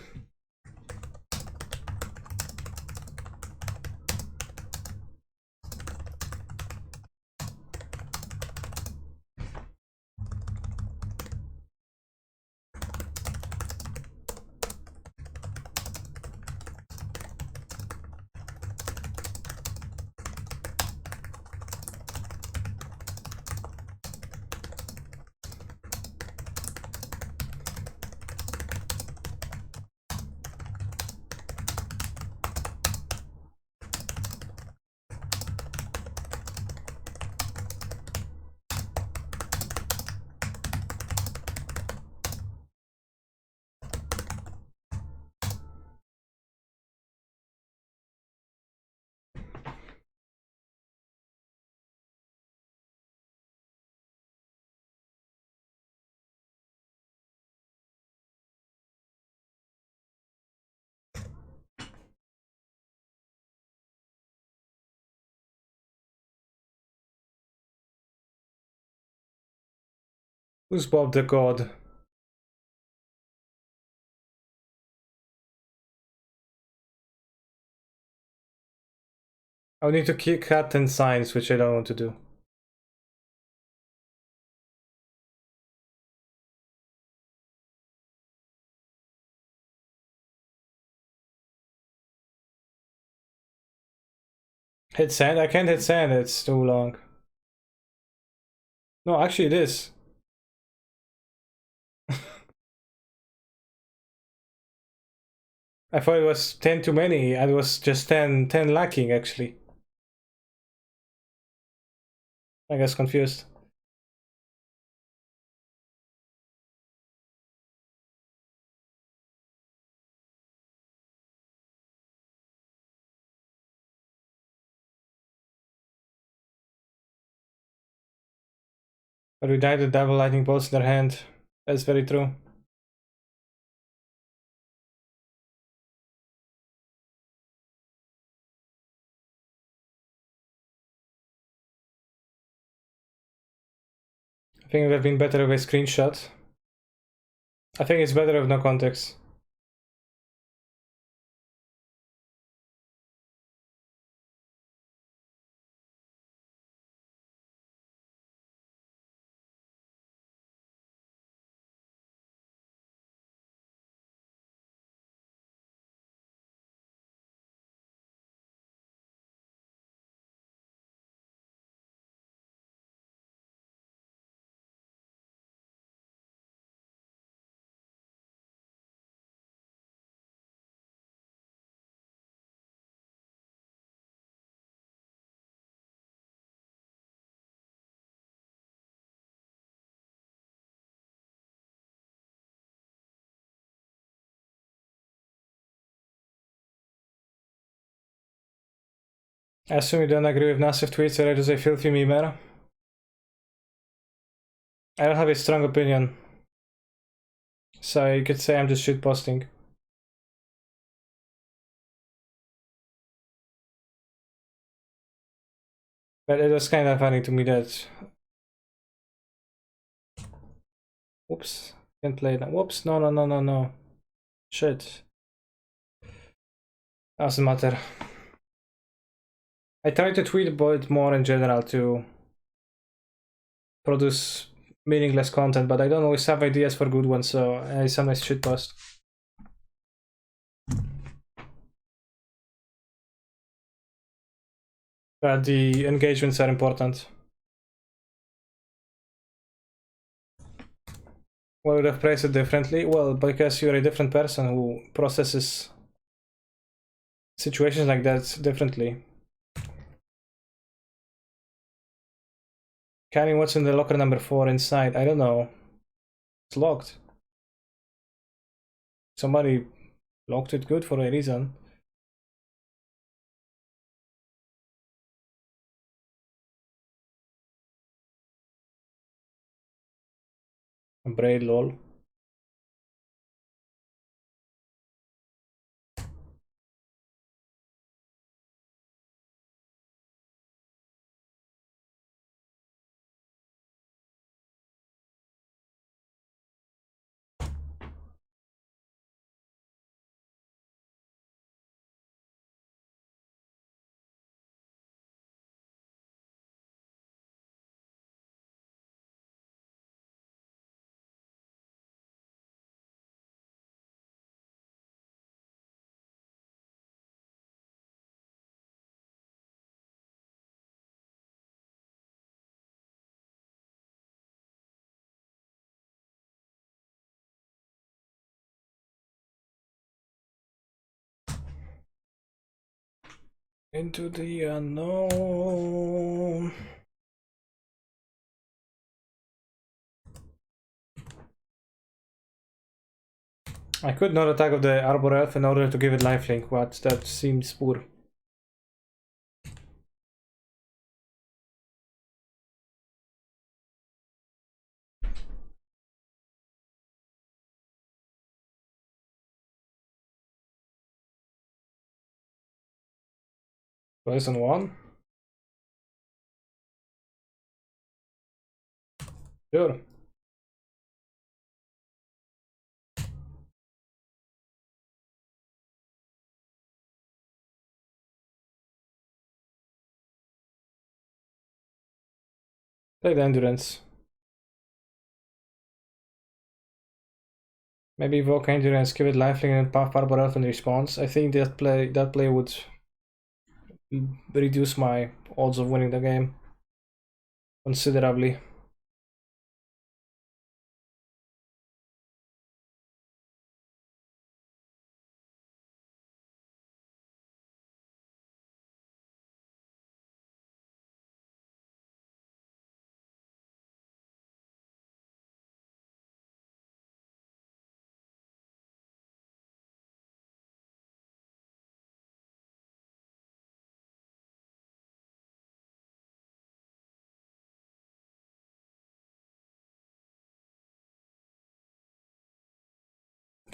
Who's Bob the God? I need to cut 10 signs, which I don't want to do. Hit send? I can't hit send, it's too long. No, actually it is. I thought it was 10 too many. It was just 10 lacking, actually. I got confused. But we died with double lightning bolts in their hand. That's very true. I think it would have been better with a screenshot. I think it's better with no context. I assume you don't agree with massive tweets or just a filthy memer. I don't have a strong opinion. So you could say I'm just shitposting. But it was kind of funny to me that... Whoops. Can't play that. Whoops. No. Shit. Doesn't matter. I try to tweet about it more in general to produce meaningless content, but I don't always have ideas for good ones, so I sometimes shitpost. But the engagements are important. Why would I phrase it differently? Well, because you're a different person who processes situations like that differently. Carrying what's in the locker number 4 inside? I don't know. It's locked. Somebody locked it good for a reason. Braid lol. Into the unknown. I could not attack of the Arbor Elf in order to give it lifelink, but that seems poor. Poison 1? Sure. Take the endurance. Maybe evoke endurance, give it lifelink and puff Arbor Elf in response. I think that play would reduce my odds of winning the game considerably.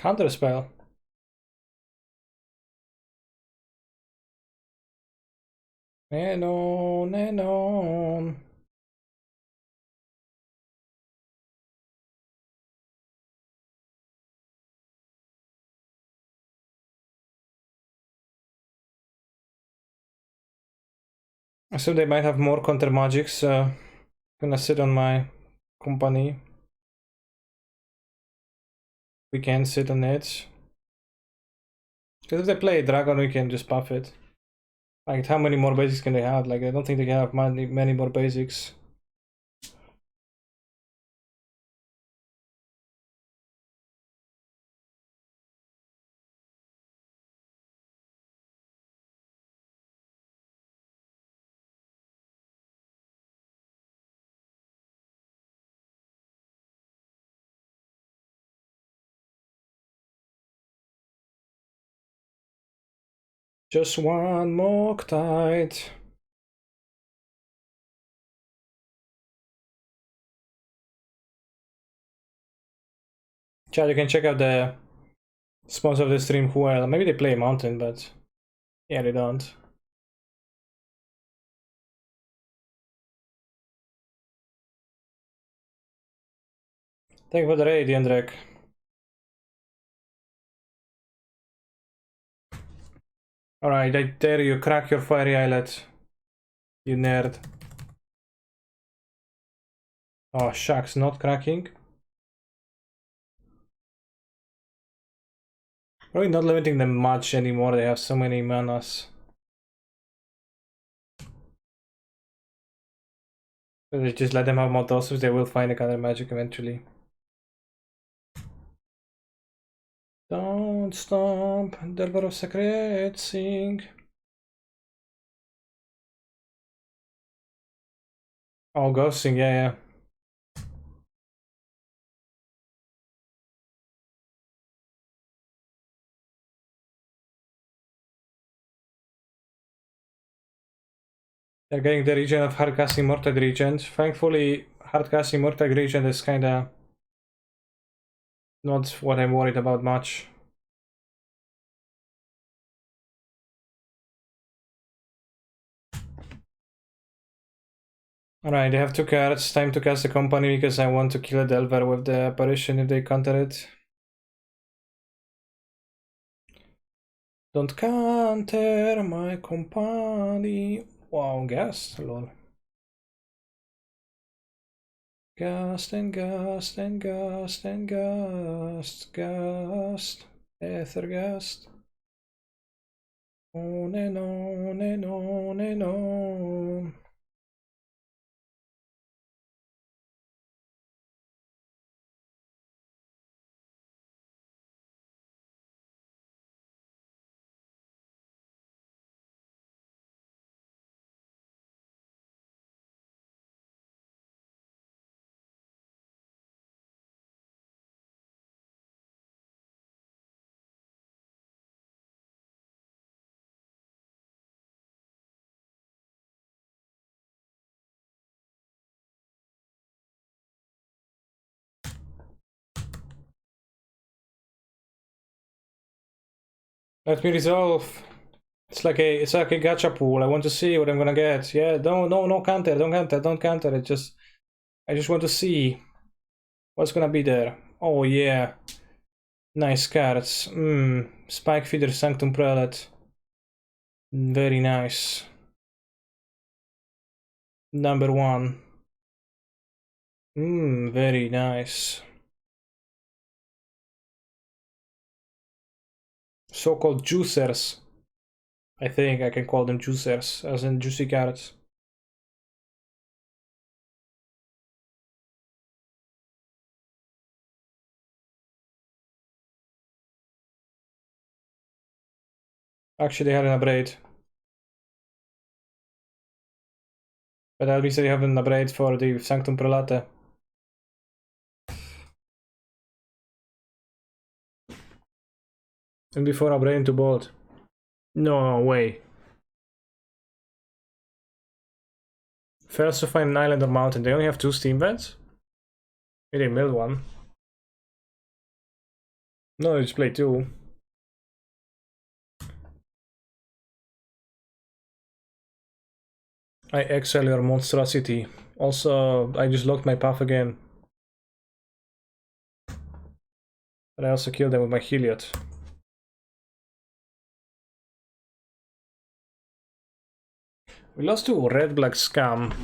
Counter spell. Nenon, nenon. So they might have more counter magics. Gonna sit on my company. We can sit on it. Because if they play a dragon, we can just buff it. Like, how many more basics can they have? Like, I don't think they can have many more basics. Just one more tide. Chad, you can check out the sponsor of the stream, well. Maybe they play Mountain, but yeah, they don't. Thank you for the raid, Jendrek. Alright, I dare you, crack your fiery eyelet. You nerd. Oh, shucks, not cracking. Probably not limiting them much anymore, they have so many manas. So they just let them have Motosus, they will find a counter magic eventually. Don't stomp, Delver of Sacred, sing. Oh, ghosting, yeah. They're getting the region of hardcasting Mortag Regent. Thankfully, hardcasting Mortag Regent is kinda not what I'm worried about much. Alright, they have 2 cards. Time to cast the company because I want to kill a Delver with the apparition if they counter it. Don't counter my company. Wow, gas, lol. Gast and gast and gast and gast. Gast. Ethergast. On and on and on and on. Let me resolve. It's like a gacha pool. I want to see what I'm gonna get. Yeah, no counter, don't counter. I just want to see what's gonna be there. Oh yeah. Nice cards. Spike Feeder Sanctum Prelate. Very nice. Number 1. Very nice. So-called juicers. I think I can call them juicers, as in juicy carrots. Actually, they had an upgrade. But at least they have an upgrade for the Sanctum Prelate. And before upgrading to Bolt. No way. Fails to find an island or mountain. They only have 2 steam vents? Maybe they milled one. No, I just play 2. I exile your monstrosity. Also, I just locked my path again. But I also killed them with my Heliod. We lost to red black scam.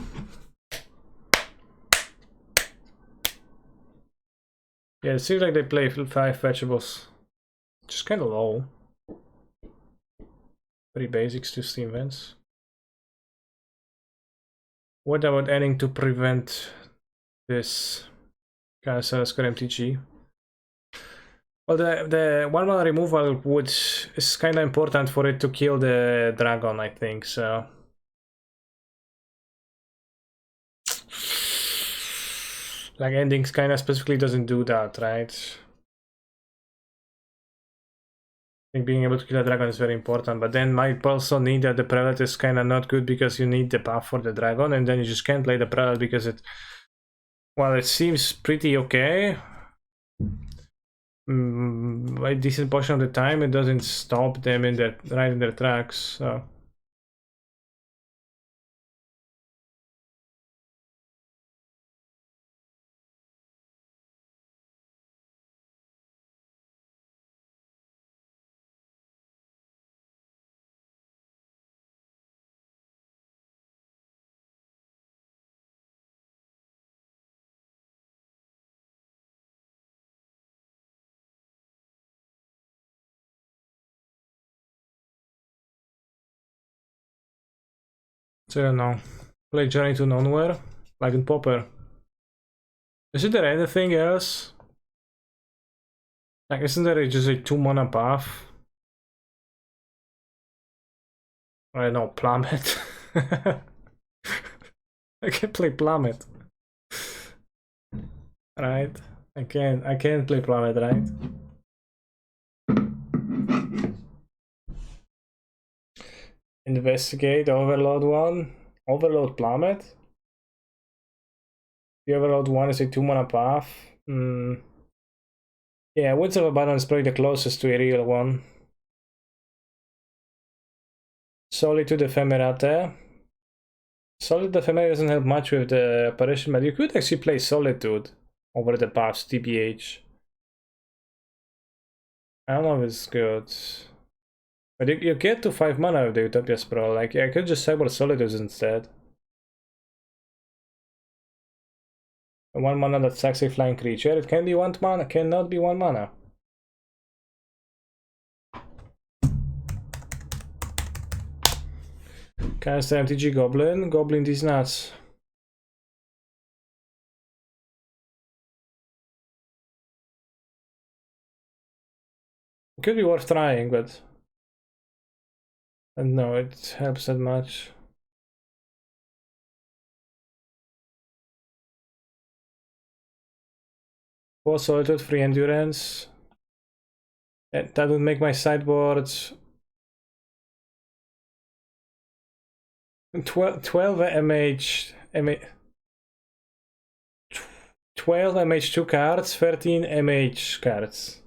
Yeah, it seems like they play 5 vegetables. Which is kind of low. Very basics to Steam events. What about adding to prevent this? Cancel score MTG. Well, the 1 mana removal would is kind of important for it to kill the dragon, I think. So like endings kind of specifically doesn't do that, right? I think being able to kill a dragon is very important, but then might also need that the prelate is kind of not good because you need the path for the dragon, and then you just can't play the prelate because it, well, it seems pretty okay. A decent portion of the time it doesn't stop them in their right in their tracks. So I don't know. Play Journey to Nowhere, like in Popper. Isn't there anything else? Like, isn't there just a 2 mana path? I don't know, Plummet. I can play Plummet. Right? I can't play Plummet, right? Investigate, Overload 1. Overload Plummet? The Overload 1 is a 2 mana path. Yeah, Winds of Abundance is probably the closest to a real one. Solitude Ephemerate. Solitude Ephemerate doesn't help much with the apparition, but you could actually play Solitude over the paths, TBH. I don't know if it's good. But you get to 5 mana with the Utopia Sprawl. Like, yeah, I could just cyber Solitudes instead. 1 mana that sacks a flying creature. It can be 1 mana, cannot be 1 mana. Cast MTG Goblin. Goblin these nuts. It could be worth trying, but no, it helps that much. Four Solitude, 3 Endurance. That would make my sideboard 12 MH, 12 MH2 cards, 13 MH cards.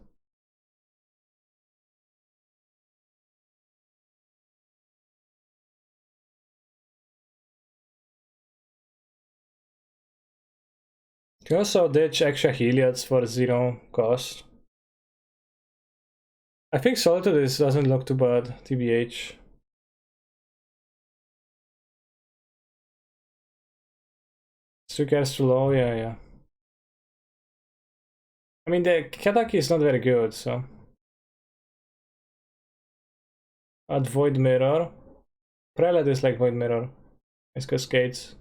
You can also ditch extra Heliods for 0 cost. I think Solitude doesn't look too bad, TBH. It's 2 cards too low, yeah. I mean, the Kataki is not very good, so. Add Void Mirror. Prelate is like Void Mirror. It's Cascades.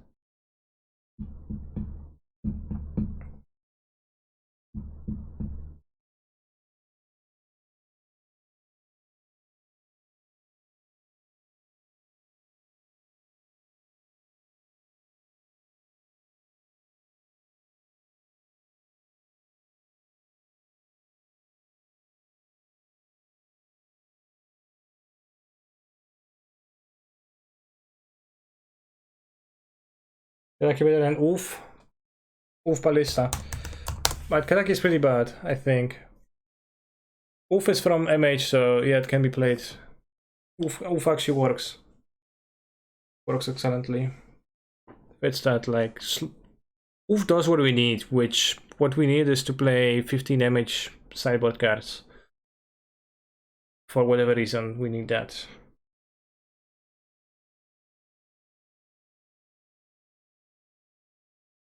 Kataki better than Oof. Oof Ballista. But Kataki is pretty bad, I think. Oof is from MH, so yeah, it can be played. Oof actually works. Works excellently. It's that like Oof does what we need, which what we need is to play 15 MH sideboard cards. For whatever reason, we need that.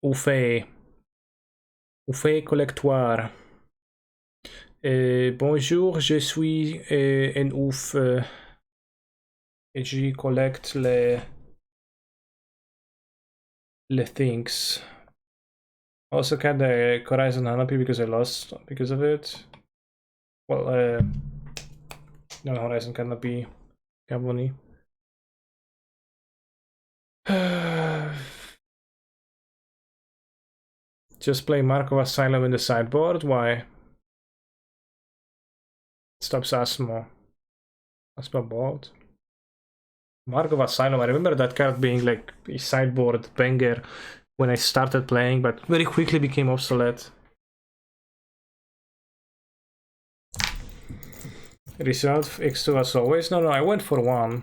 Oufé. Oufé collectoire. Bonjour, je suis un ouf et je collecte les things. Also got the Horizon Hanapi because I lost because of it. Well, no, Horizon Canopy Carboni. Just play Markov Asylum in the sideboard? Why? Stops Asmo. Asmo board. Markov Asylum, I remember that card being like a sideboard banger when I started playing, but very quickly became obsolete. Result X2 as always? No, I went for one.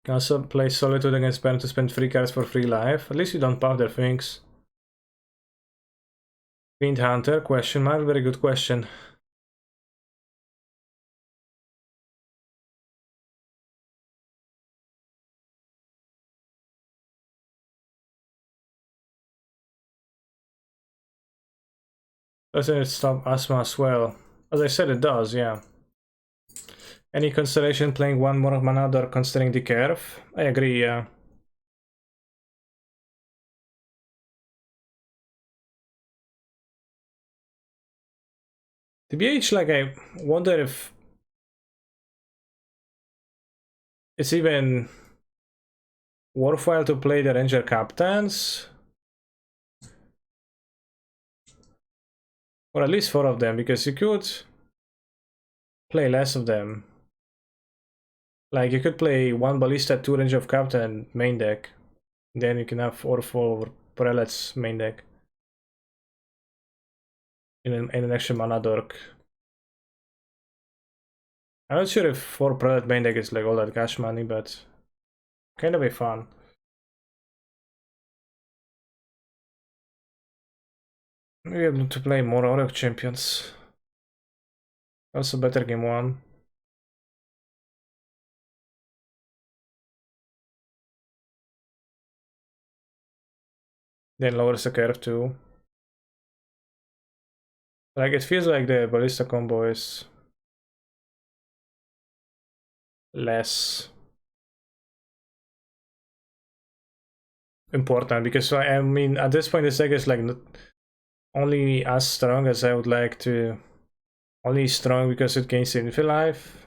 Can also play Solitude against Parent to spend 3 cards for free life. At least you don't pop their things. Fiend Hunter? Question mark? Very good question. Doesn't it stop Asma as well? As I said, it does, yeah. Any consideration playing one more mana or considering the curve? I agree, yeah. TBH, like, I wonder if it's even worthwhile to play the Ranger Captains. Or at least 4 of them, because you could play less of them. Like, you could play 1 Ballista, 2 Ranger of Captain main deck. Then you can have 4 Prelates main deck. In an extra mana dork. I'm not sure if 4 Prelate main deck is like all that cash money, but kind of be fun. Maybe I'm going to play more Oreo Champions. Also better game 1. Then lowers the curve too. Like, it feels like the Ballista combo is less important, because I mean, at this point this deck is like not only as strong as I would like to. Only strong because it gains infi life.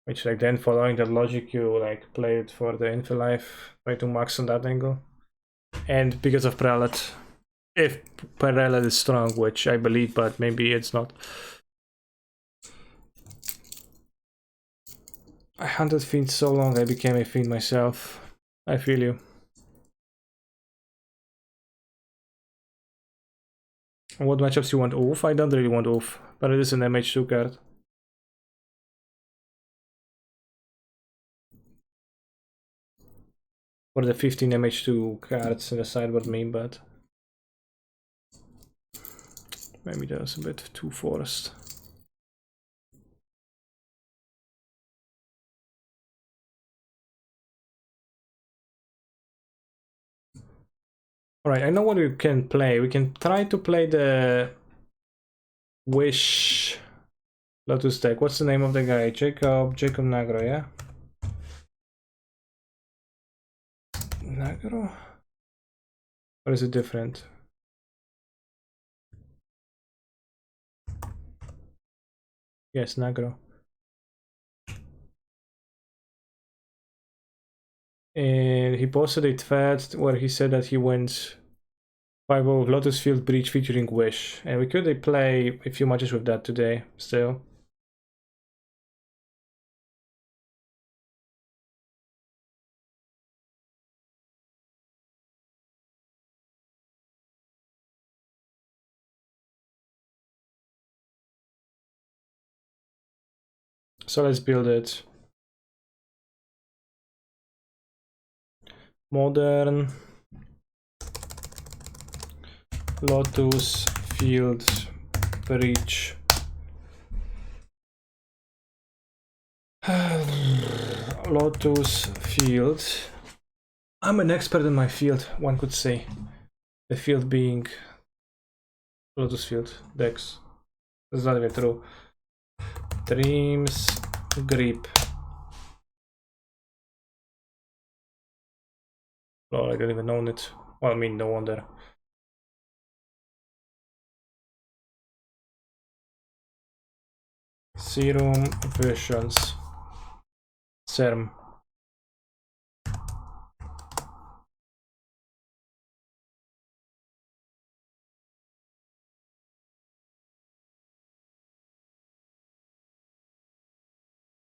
Which, like, then following that logic, you like play it for the infi life, try to max on that angle. And because of Prelate. If Prelate is strong, which I believe, but maybe it's not. I hunted Fiend so long, I became a Fiend myself. I feel you. What matchups you want Oof? I don't really want Oof, but it is an MH2 card. For the 15 MH2 cards in the sideboard main, but maybe that was a bit too forced. Alright, I know what we can play. We can try to play the Wish Lotus deck. What's the name of the guy? Jacob Nagro, yeah? Nagro? Or is it different? Yes, Nagro. And he posted a thread where he said that he went 5-0 Lotus Field Breach featuring Wish. And we could play a few matches with that today, still. So let's build it. Modern Lotus Field Breach. Lotus Field. I'm an expert in my field, one could say. The field being Lotus Field decks. That's not even true. Dreams Grip. Oh, I don't even own it. Well, I mean, no wonder. Serum versions. Serum.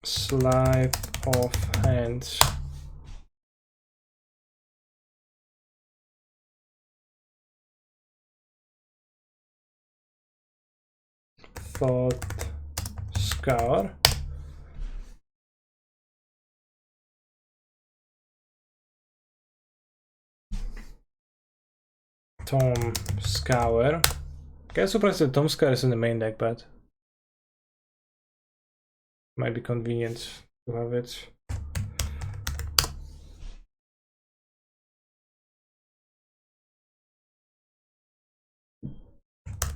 Sleight of hand. Thought Scour. Tom Scour. Okay, surprised that Tom Scour is in the main deck, but might be convenient to have it.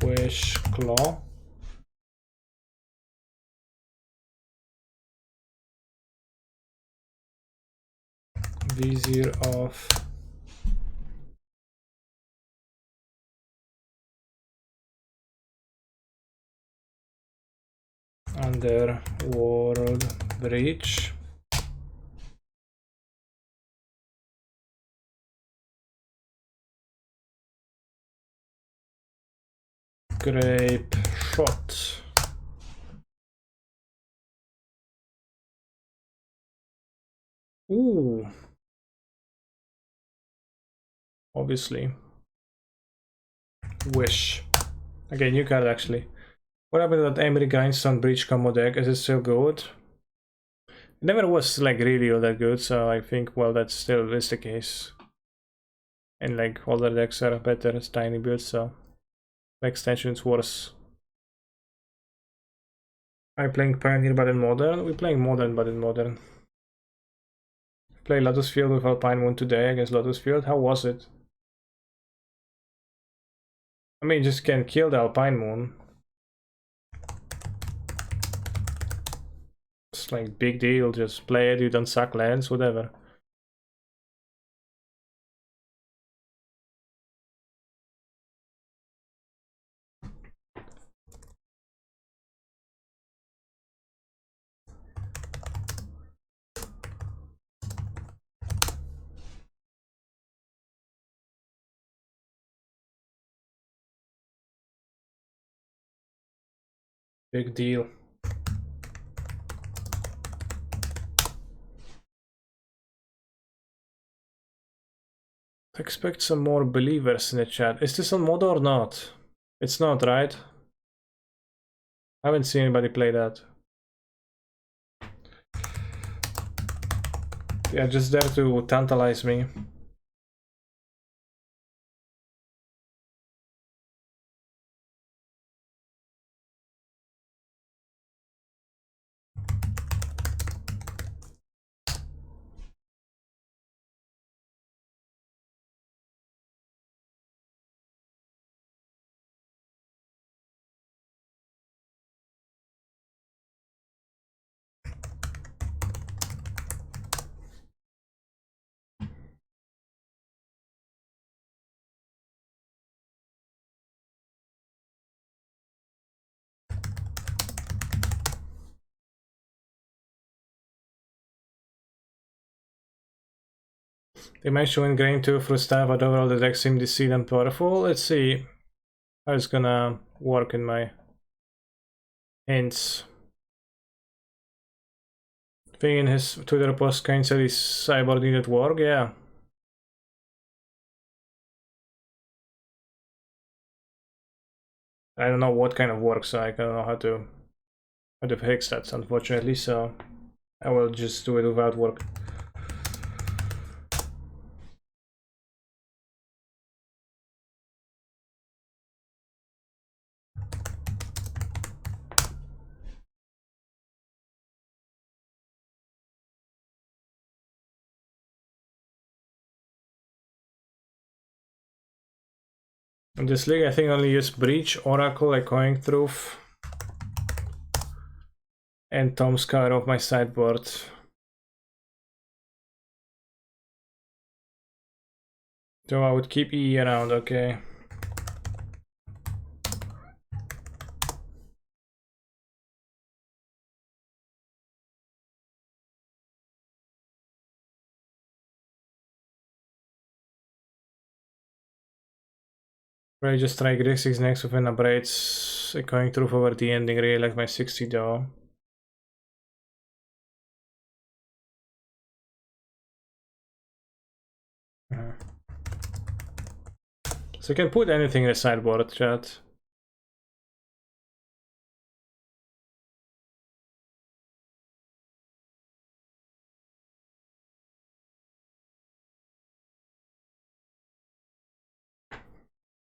Wish Claw. Vizier of Underworld Breach. Grape Shot. Ooh. Obviously. Wish. Okay, new card actually. What happened to that Emery Grindstone Breach combo deck? Is it still good? It never was like really all that good, so I think, well, that still is the case. And like older decks are better as tiny builds, so by extension it's worse. I'm playing Pioneer but in Modern. We're playing Modern but in Modern. Play Lotus Field with Alpine Moon today against Lotus Field. How was it? I mean, just can't kill the Alpine Moon. It's like big deal, just play it, you don't suck lands, whatever. Big deal. Expect some more believers in the chat. Is this on mod or not? It's not, right? I haven't seen anybody play that. Yeah, just there to tantalize me. They managed to win Grain 2 through staff, but overall the deck seemed deceived and powerful. Let's see how it's gonna work in my hints. Thing in his Twitter post, Kane said his cyborg needed work, yeah. I don't know what kind of work, so I don't know how to fix that, unfortunately, so I will just do it without work. In this league, I think I only use Breach, Oracle, Echoing Truth, and Tom Scar of my sideboard. So I would keep E around, okay. Probably just try Grixis next with an Abrades, Echoing Truth over the ending, really like my 60 though. So you can put anything in the sideboard, chat.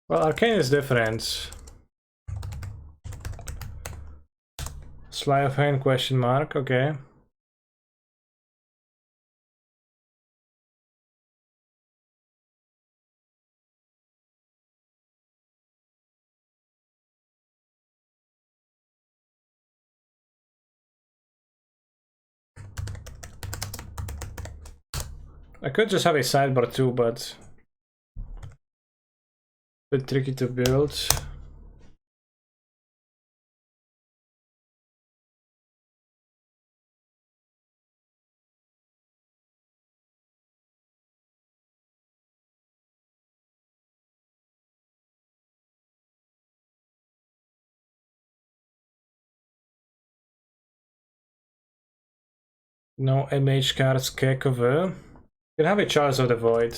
Well, Arcane is different. Sleight of Hand question mark, okay. I could just have a sidebar too, but a bit tricky to build. No MH cards Kekove. You can have a Charles of the Void.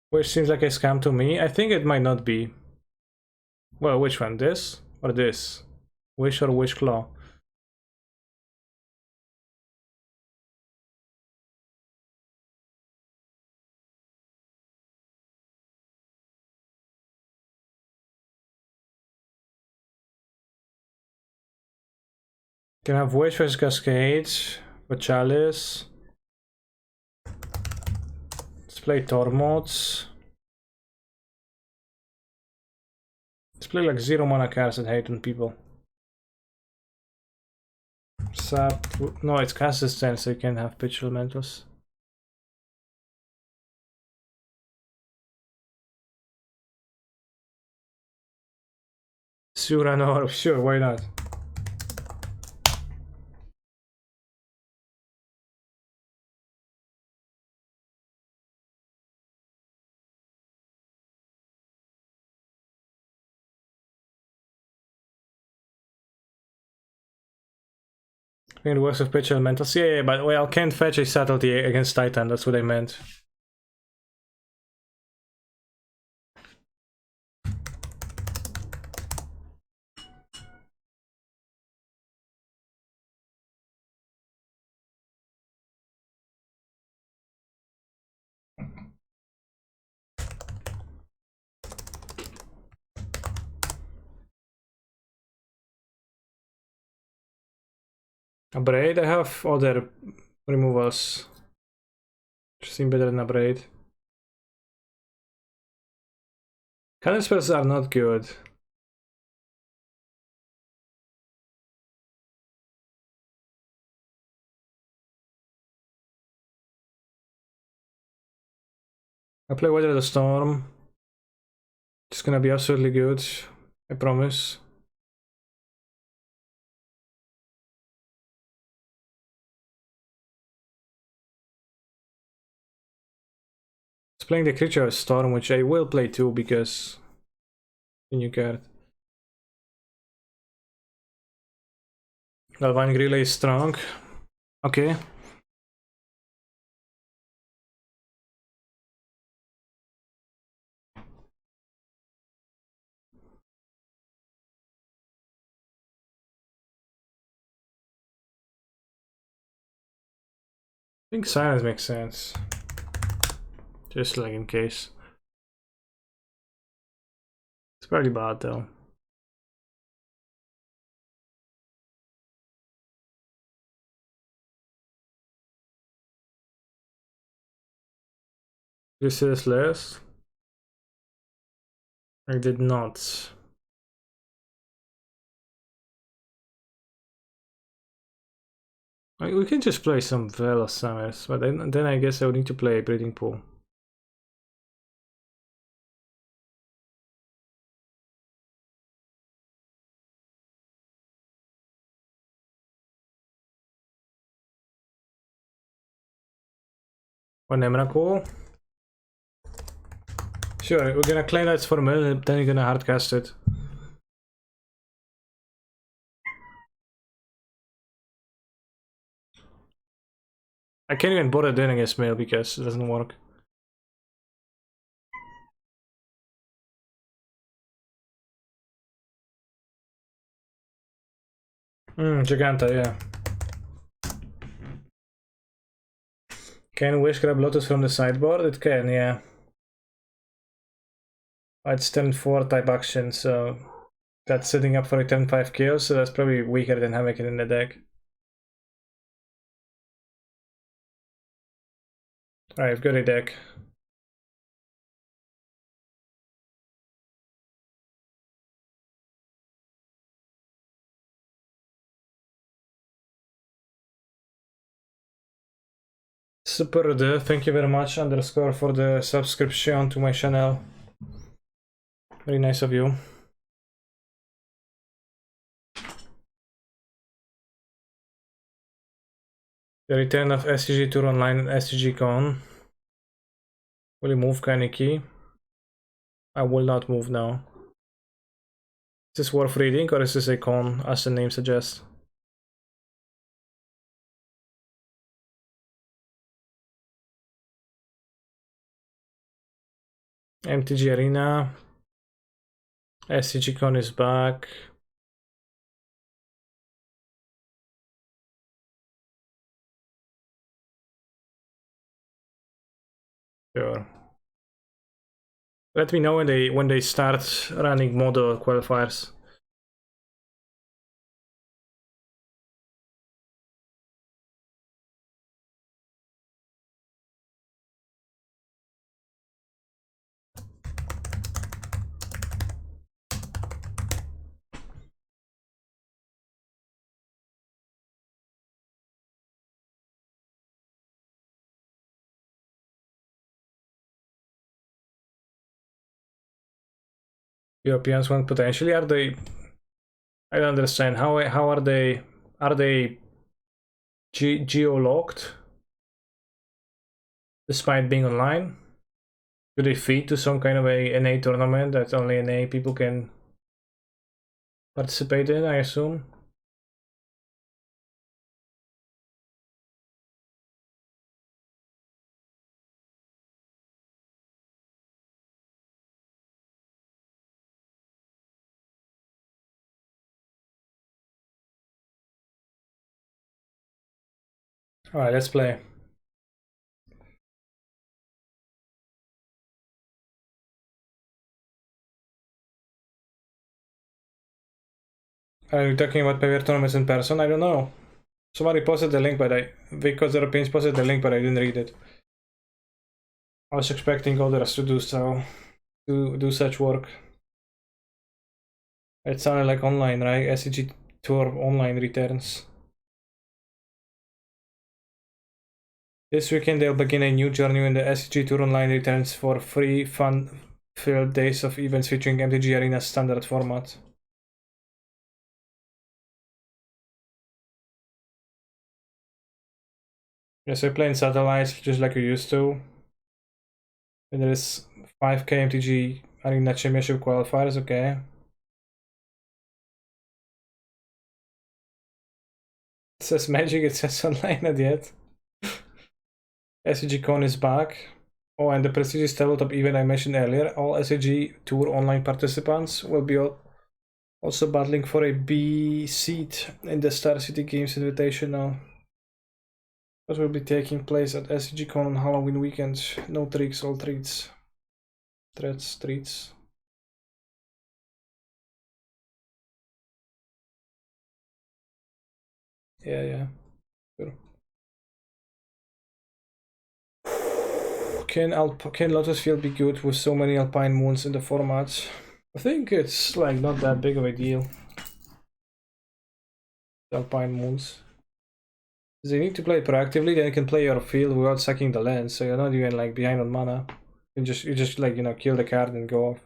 Which seems like a scam to me. I think it might not be. Well, which one? This or this? Wish or Wish Claw? Can have Wish vs Cascade for Chalice. Let's play Tormods. Let's play like 0 mana cards that hate on people. Sap. No, it's cast stand, so you can have Pitch Elementals. Suranor, sure, why not? I think it works with Pitch Elementals. Yeah, but well, can't fetch a subtlety against Titan, that's what I meant. A Braid, I have other removals. Which seem better than a Braid. Cannon spells are not good. I play Weather the Storm. It's gonna be absolutely good. I promise. It's playing the Creature of Storm, which I will play too because the new card. Galvanic Relay is strong. Okay. I think silence makes sense. Just like in case. It's pretty bad though. Did you see this list? I did not. We can just play some Veil of Summers, but then I guess I would need to play Breeding Pool. One Emrakul. Sure, we're gonna claim that's for a minute, then you're gonna hardcast it. I can't even bother doing against mail because it doesn't work. Giganta, yeah. Can Wish grab Lotus from the sideboard? It can, yeah. It's turn 4 type action, so that's setting up for a turn 5 chaos, so that's probably weaker than having it in the deck. Alright, I've got a deck. Super, thank you very much, underscore, for the subscription to my channel. Very nice of you. The return of SCG Tour Online and SCG Con. Will you move Kaneki? I will not move now. Is this worth reading or is this a con, as the name suggests? MTG Arena. SCG Con is back. Sure. Let me know when they start running model qualifiers. Europeans one potentially, are they? I don't understand how are they? Are they geo-locked despite being online? Do they feed to some kind of a NA tournament that only NA people can participate in, I assume? Alright, let's play. Are you talking about paper tournaments in person? I don't know. Somebody posted the link, but because the Europeans posted the link, but I didn't read it. I was expecting others to do so, to do such work. It sounded like online, right? SCG Tour online returns. This weekend they'll begin a new journey when the SCG Tour online returns for free, fun-filled days of events featuring MTG Arena's standard format. Yes, we're playing satellites just like we used to. And there is 5k MTG Arena Championship qualifiers, okay. It says Magic, it says online not yet. SCG Con is back. Oh, and the prestigious tabletop event I mentioned earlier. All SCG Tour online participants will be also battling for a B seat in the Star City Games Invitational. That will be taking place at SCG Con on Halloween weekend. No tricks, all treats. Treats. Yeah. Sure. Can Lotus Field be good with so many Alpine Moons in the format? I think it's like not that big of a deal. The Alpine Moons. They need to play proactively, then you can play your field without sucking the land, so you're not even like behind on mana. You just like, you know, kill the card and go off.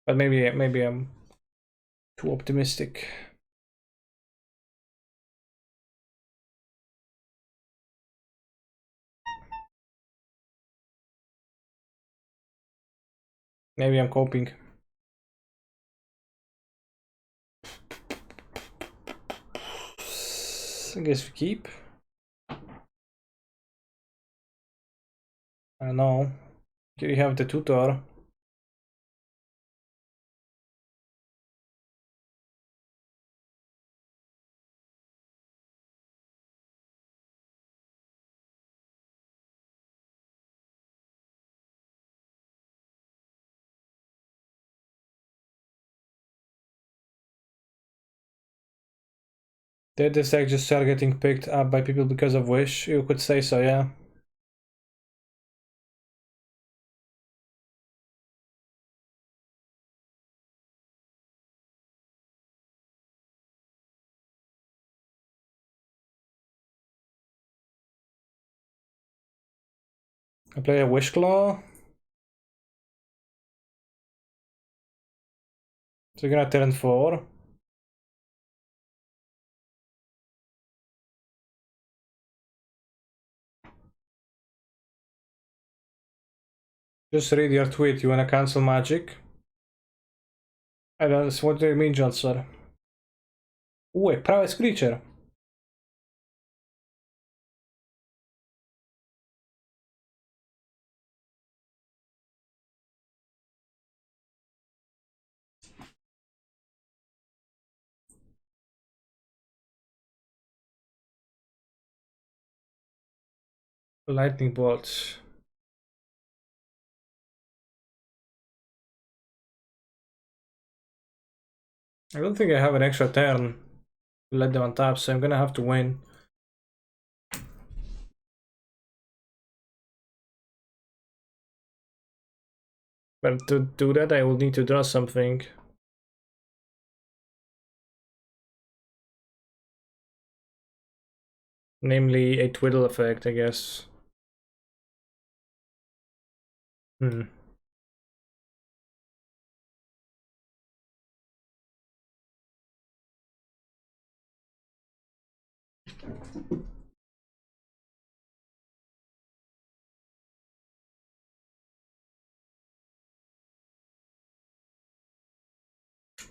But maybe I'm too optimistic. Maybe I'm coping. I guess we keep. I don't know. Here you have the tutor. Did this deck just start getting picked up by people because of Wish? You could say so, yeah. I play a Wish Claw. So you're gonna turn 4. Just read your tweet. You wanna cancel Magic? I don't. What do you mean, Johnson? Ooh, a prowess creature. Lightning bolts. I don't think I have an extra turn to let them on tap, so I'm gonna have to win. But to do that, I will need to draw something. Namely, a twiddle effect, I guess. Hmm.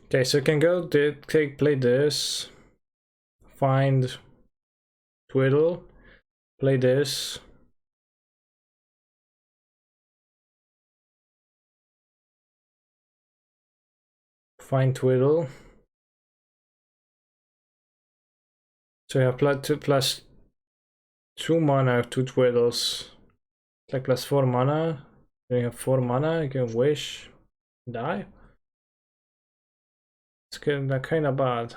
Okay, so I can go play this, find twiddle, play this. Find twiddle. So you have plus 2 mana, 2 twiddles. Like plus 4 mana. Then you have 4 mana, you can wish, die. It's kind of bad.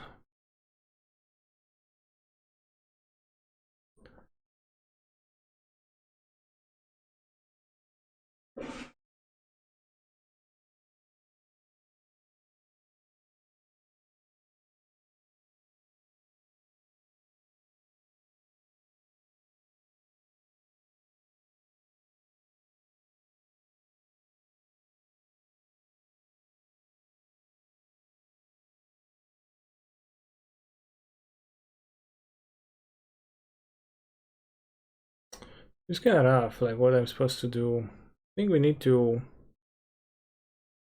It's kind of rough, like what I'm supposed to do. I think we need to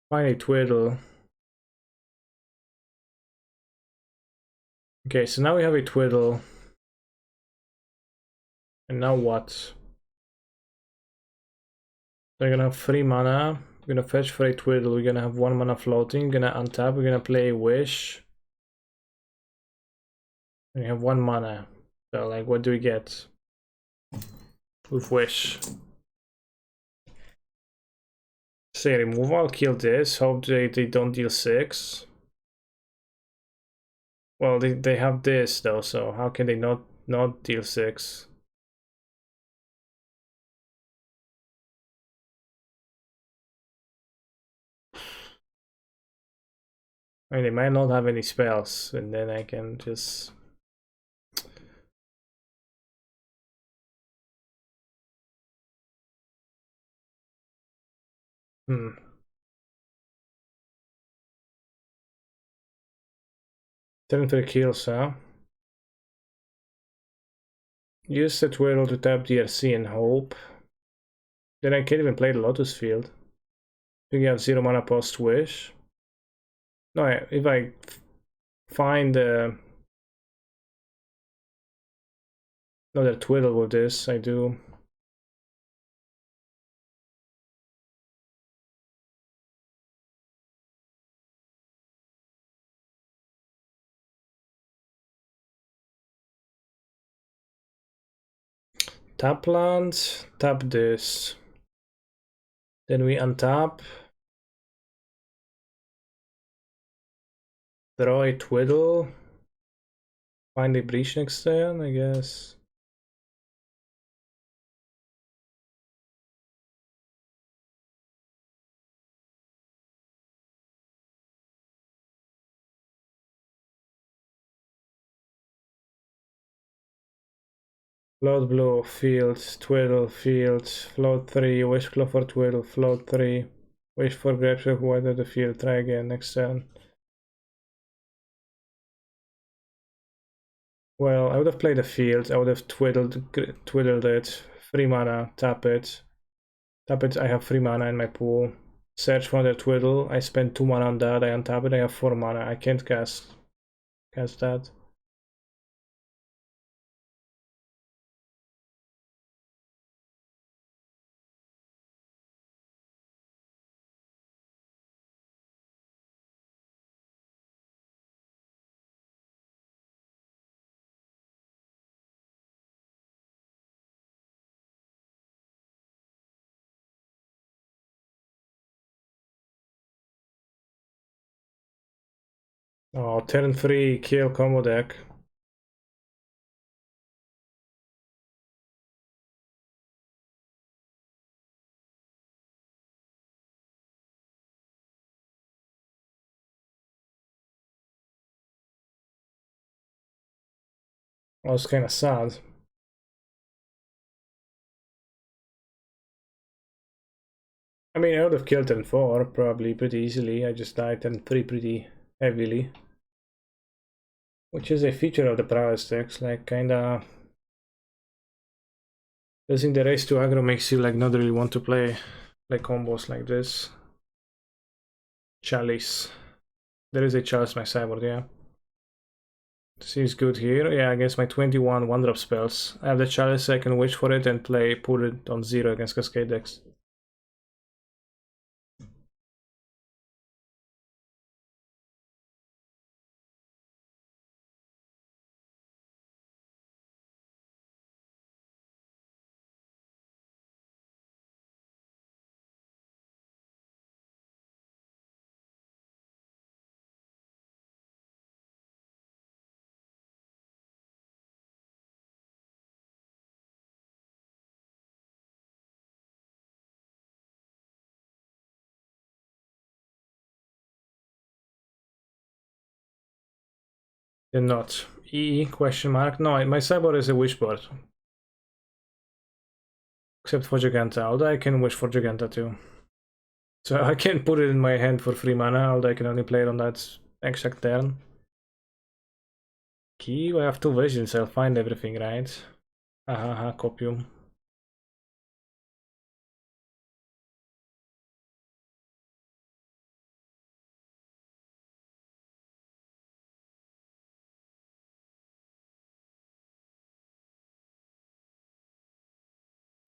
find a twiddle. Okay, so now we have a twiddle. And now what? We're gonna have 3 mana. We're gonna fetch for a twiddle. We're gonna have 1 mana floating. We're gonna untap. We're gonna play a wish. And we have 1 mana. So, like, what do we get with wish? Say removal. I'll kill this. Hope they don't deal 6. Well, they have this though, so how can they not deal 6? I mean, they might not have any spells, and then I can just... Turn 3 kills, huh? Use the twiddle to tap DRC and hope. Then I can't even play the Lotus Field. Do you have 0 mana post wish? No, if I find another twiddle with this, I do. Tap land, tap this. Then we untap. Draw a twiddle. Find a breach next turn, I guess. Float blue, field, twiddle, field, float 3, wish claw for twiddle, float 3, wish for grabs of white of the field, try again next turn. Well, I would have played the field, I would have twiddled it, 3 mana, tap it, I have 3 mana in my pool, search for the twiddle, I spend 2 mana on that, I untap it, I have 4 mana, I can't cast that. Oh, turn 3, kill combo deck. That was kinda sad. I mean, I would have killed turn 4 probably pretty easily. I just died turn 3 pretty heavily. Which is a feature of the prowess decks, like kinda... Losing the race to aggro makes you like not really want to play combos like this. Chalice. There is a chalice my sideboard, yeah. Seems good here. Yeah, against my 21 1-drop spells. I have the chalice, I can wish for it and put it on 0 against Cascade decks. They're not. Question mark? No, my sideboard is a wish board. Except for Giganta, although I can wish for Giganta too. So I can put it in my hand for 3 mana, although I can only play it on that exact turn. Key, I have 2 visions, I'll find everything, right? Haha, copium.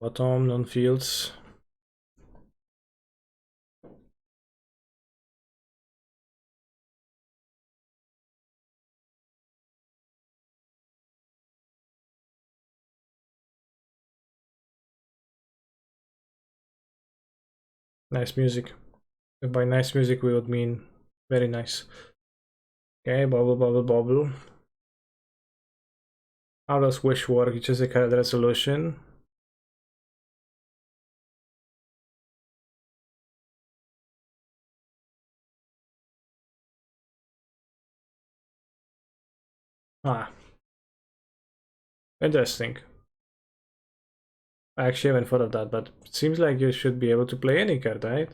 Bottom, non-fields. Nice music. By nice music we would mean very nice. Okay, bubble, bubble, bubble. How does wish work? It's just a card resolution. Ah, interesting. I actually haven't thought of that, but it seems like you should be able to play any card, right?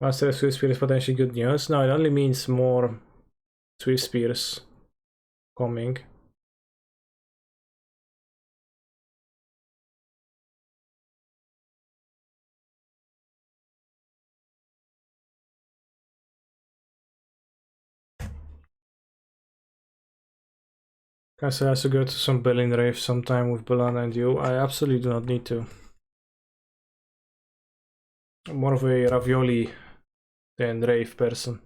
Master of Swift Spear is potentially good news. No, it only means more Swift Spears coming. Castle has to go to some Berlin rave sometime with Bolana and you. I absolutely do not need to. I'm more of a ravioli than rave person.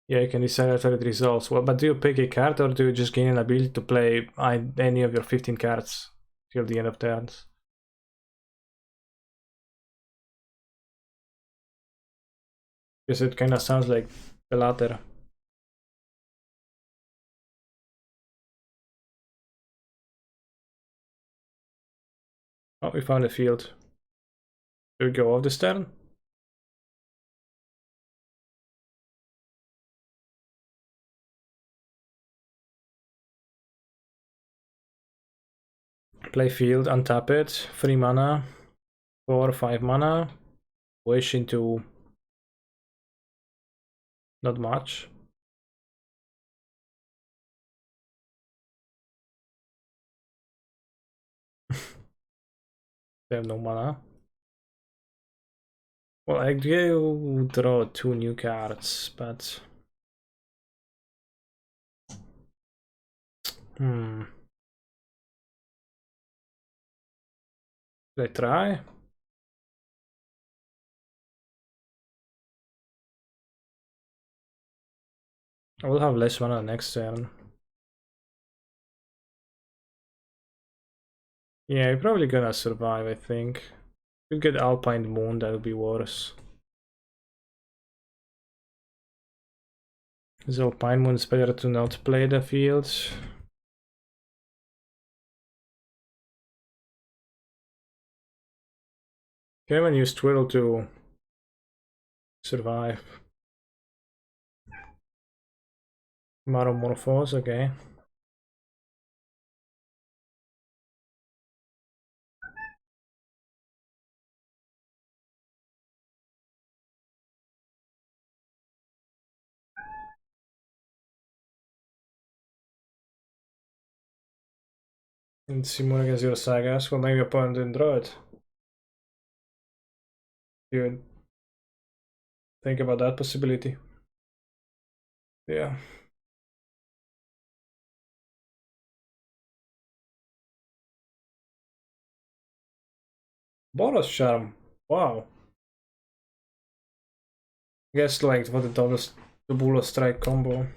Yeah, you can decide after it resolves. Well, but do you pick a card or do you just gain an ability to play any of your 15 cards till the end of turns? Because it kind of sounds like the latter. Oh, we found a field. Do we go off this turn? Play field, untap it, 3 mana, 4 or 5 mana, wish into not much. They have no mana. Well, I do draw 2 new cards, but should I try? I will have less mana next turn. Yeah, you're probably gonna survive, I think. If you get Alpine Moon, that would be worse. Is Alpine Moon is better to not play the field? Okay, when use Twiddle to survive. Maromorphose, okay. And Simon against your Sagas. Well, maybe opponent didn't draw it. You think about that possibility? Yeah. Bonus charm. Wow. I guess like for the double strike combo.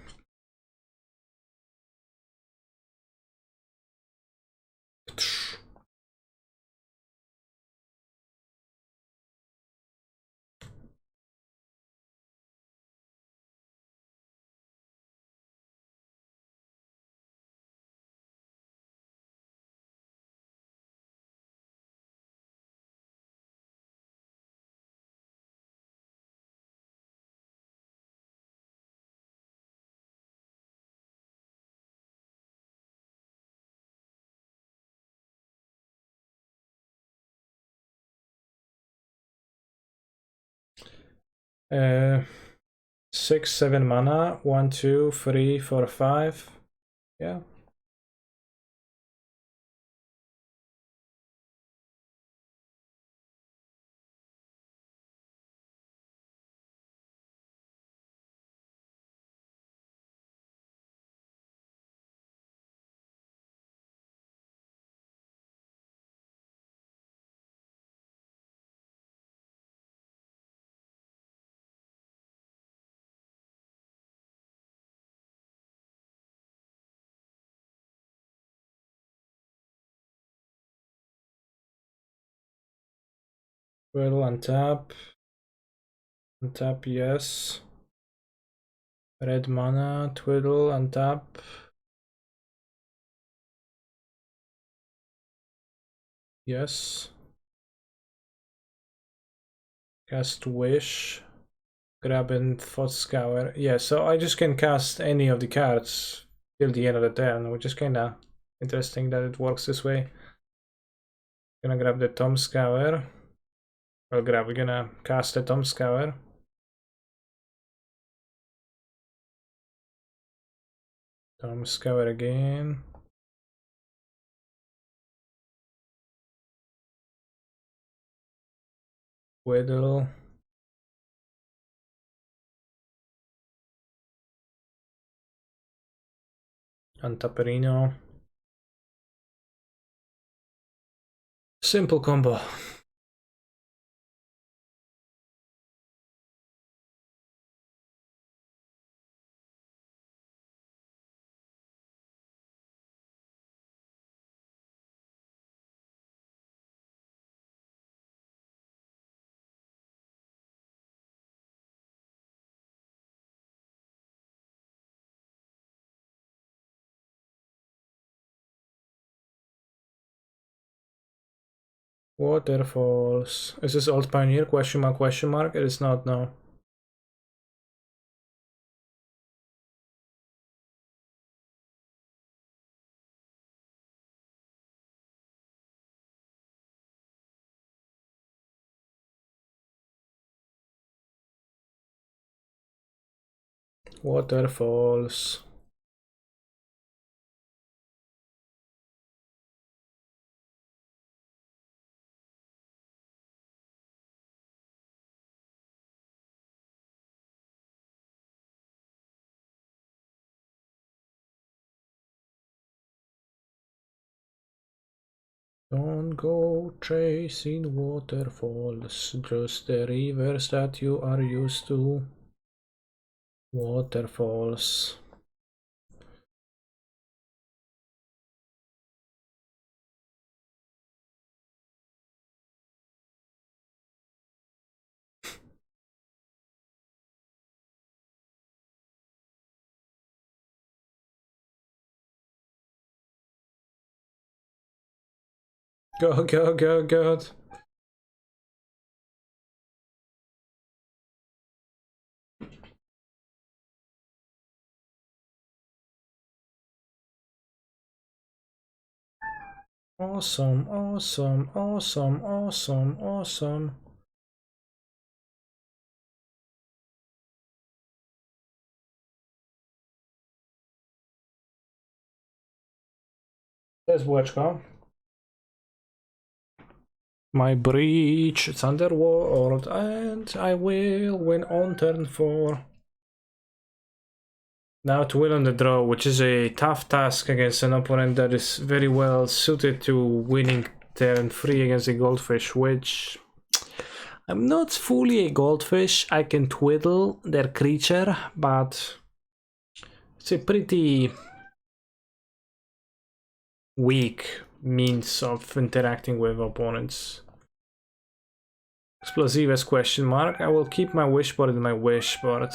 Uh, 6, 7 mana. 1, 2, 3, 4, 5. Yeah. Twiddle, untap. Untap, yes. Red mana, twiddle, untap. Yes. Cast Wish. Grab and Thought Scour. Yeah, so I just can cast any of the cards till the end of the turn, which is kinda interesting that it works this way. Gonna grab the Tom Scour. We're gonna cast the Tom Scour. Tom Scour again. Whittle. Antaperino. Simple combo. Waterfalls. Is this Old Pioneer? Question mark, question mark? It is not, no. Waterfalls. Don't go chasing waterfalls, just the rivers that you are used to. Waterfalls. Go, go, go, go. Awesome, awesome, awesome, awesome, awesome. There's Watchka. My breach, it's underworld, and I will win on turn 4. Now to win on the draw, which is a tough task against an opponent that is very well suited to winning turn 3 against a goldfish, which I'm not fully a goldfish. I can twiddle their creature, but it's a pretty weak means of interacting with opponents. Explosives question mark. I will keep my wish board in my wish board.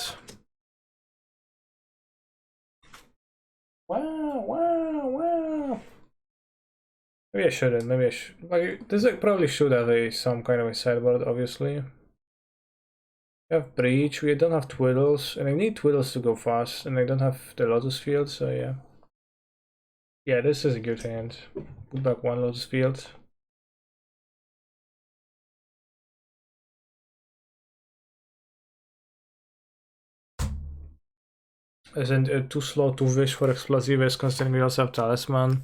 Wow, wow, wow. Maybe I shouldn't. Maybe I should. Like, this I probably should have some kind of a sideboard, obviously. We have breach. We don't have twiddles, and I need twiddles to go fast, and I don't have the lotus field, so yeah. Yeah, this is a good hand. Put back one lotus field. Isn't it too slow to wish for explosives considering we also have talisman?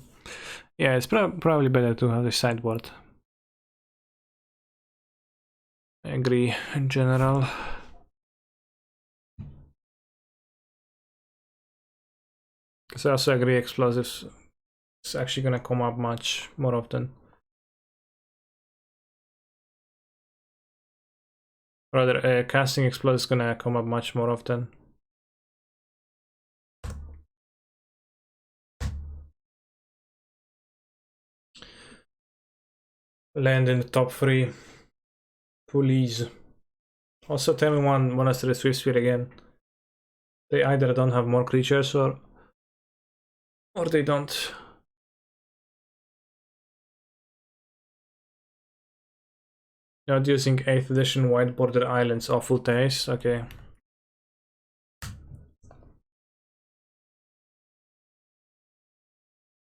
Yeah, it's probably better to have the sideboard. I agree in general. Because I also agree explosives is actually gonna come up much more often. Rather, casting explosives is gonna come up much more often. Land in the top 3. Please. Also tell me one us to the Swift Speed again. They either don't have more creatures or they don't. Not using 8th edition White Border Islands, awful taste, okay.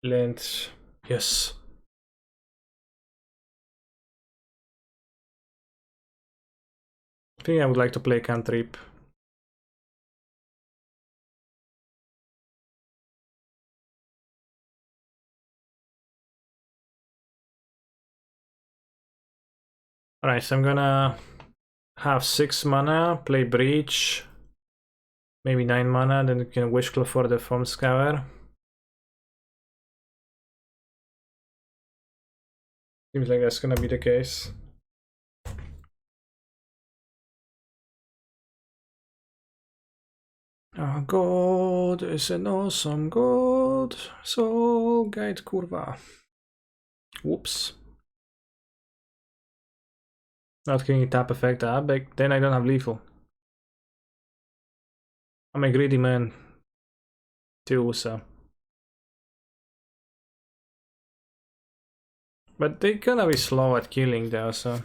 Lint, yes. I think I would like to play Cantrip. Alright, so I'm gonna have 6 mana, play Breach, maybe 9 mana, then you can Wishclaw for the Foam Scour. Seems like that's gonna be the case. Oh, God is an awesome God. Soul Guide kurwa. Whoops. Not getting a tap effect, but then I don't have lethal. I'm a greedy man too, so. But they're gonna be slow at killing though, so.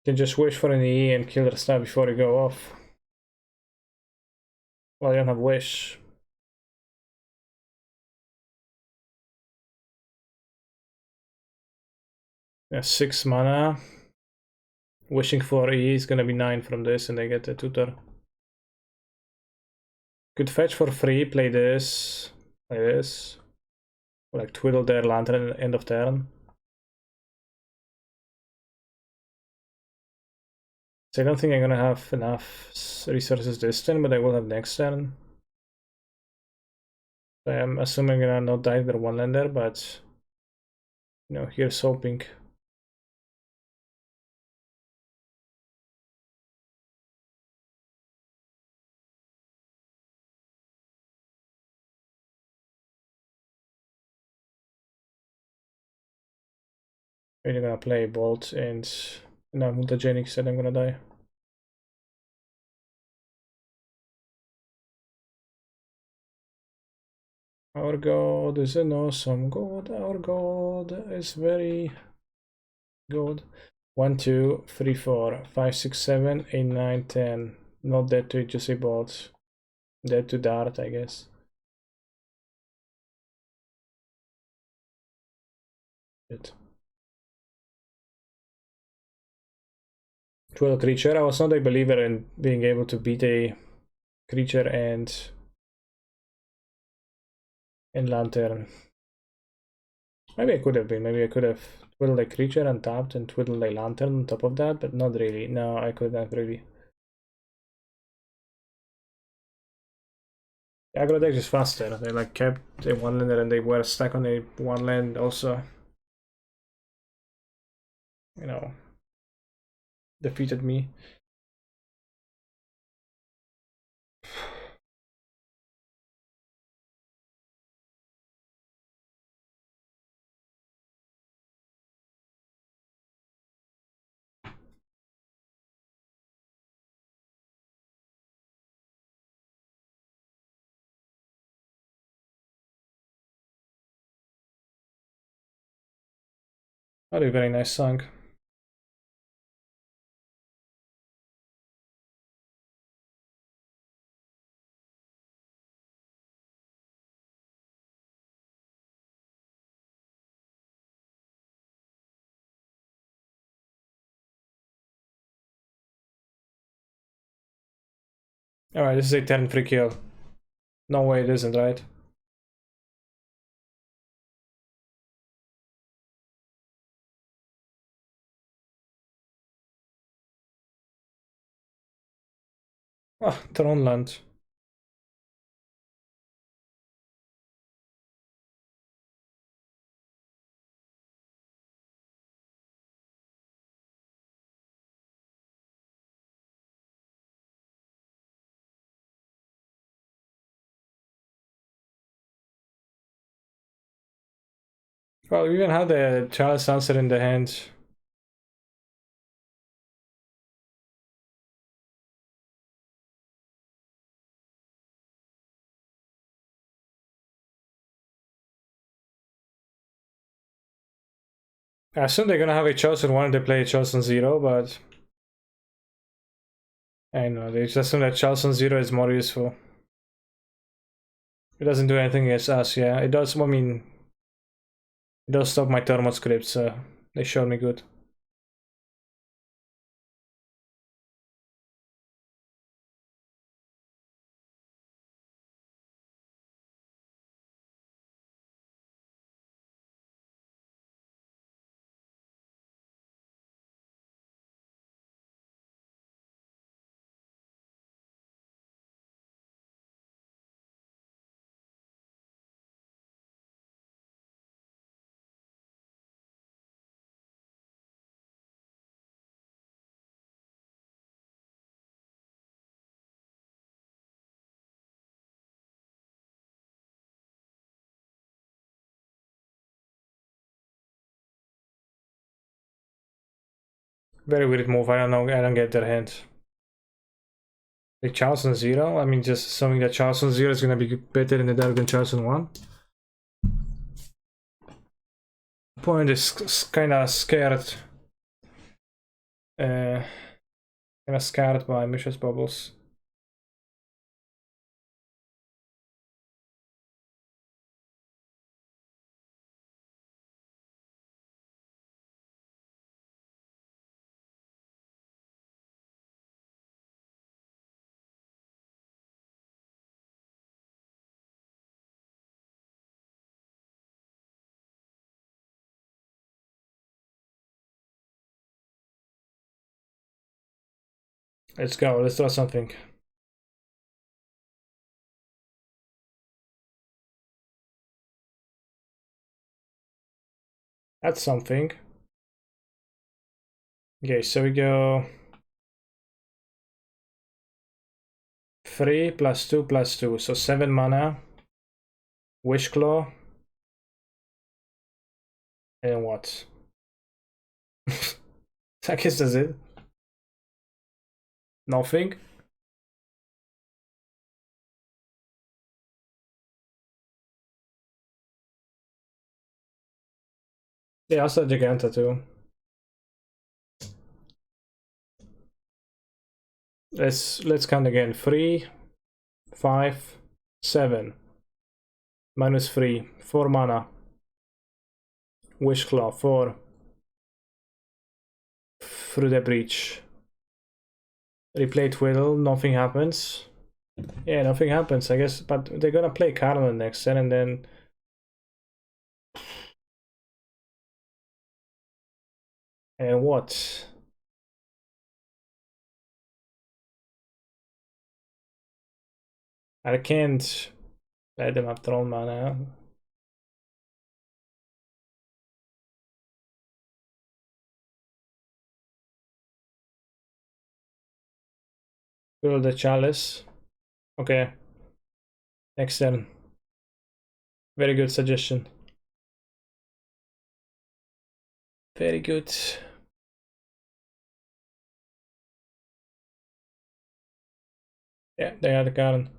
You can just wish for an E and kill the stuff before you go off. Well, you don't have wish. Yeah, 6 mana. Wishing for E is gonna be 9 from this and they get a tutor. Could fetch for free, play this, like this. Or like twiddle their lantern at the end of turn. So I don't think I'm gonna have enough resources this turn, but I will have next turn. I'm assuming I'm gonna not die with one lander, but you know, here's hoping. Really gonna play Bolt and now Mutagenic said I'm gonna die. Our God is an awesome God. Our God is very good. 1, 2, 3, 4, 5, 6, 7, 8, 9, 10. Not dead to it, just a bolt. Dead to dart, I guess. Shit. 12 creature. I was not a believer in being able to beat a creature and lantern. Maybe I could have been. Maybe I could have twiddled a creature and tapped and twiddled a lantern on top of that, but not really. No, I could not really. Aggro deck is faster. They like kept a one lander and they were stuck on a one land also. You know, defeated me. What a very nice song. Alright, this is a 10 free kill. No way it isn't, right? Ah, Tronland. Well, we even had the Chalice Answer in the hand. I assume they're gonna have a Chosen 1 if they play a Chosen 0, but I know, they just assume that Chosen 0 is more useful. It doesn't do anything against us, yeah. It does, I mean, it does stop my thermal script, so they showed me good. Very weird move, I don't know, I don't get their hand. The Chosen 0? I mean, just assuming that Chosen 0 is gonna be better in the deck than Chosen 1. Point is kinda scared. Kinda scared by Mishra's Bubbles. Let's go, let's draw something. That's something. Okay, so we go 3 plus 2 plus 2, so 7 mana. Wish Claw. And what? I guess that's it. Nothing. Yeah, also Giganta too. Let's count again. 3, 5, 7. Minus 3. 4 mana. Wish Claw. 4. Through the breach. Replay Twiddle. Nothing happens. Yeah, nothing happens, I guess. But they're gonna play Carmen next turn and then... And what? I can't let them have Throne mana. Build the Chalice. Okay. Next turn. Very good suggestion. Very good. Yeah, they are the card.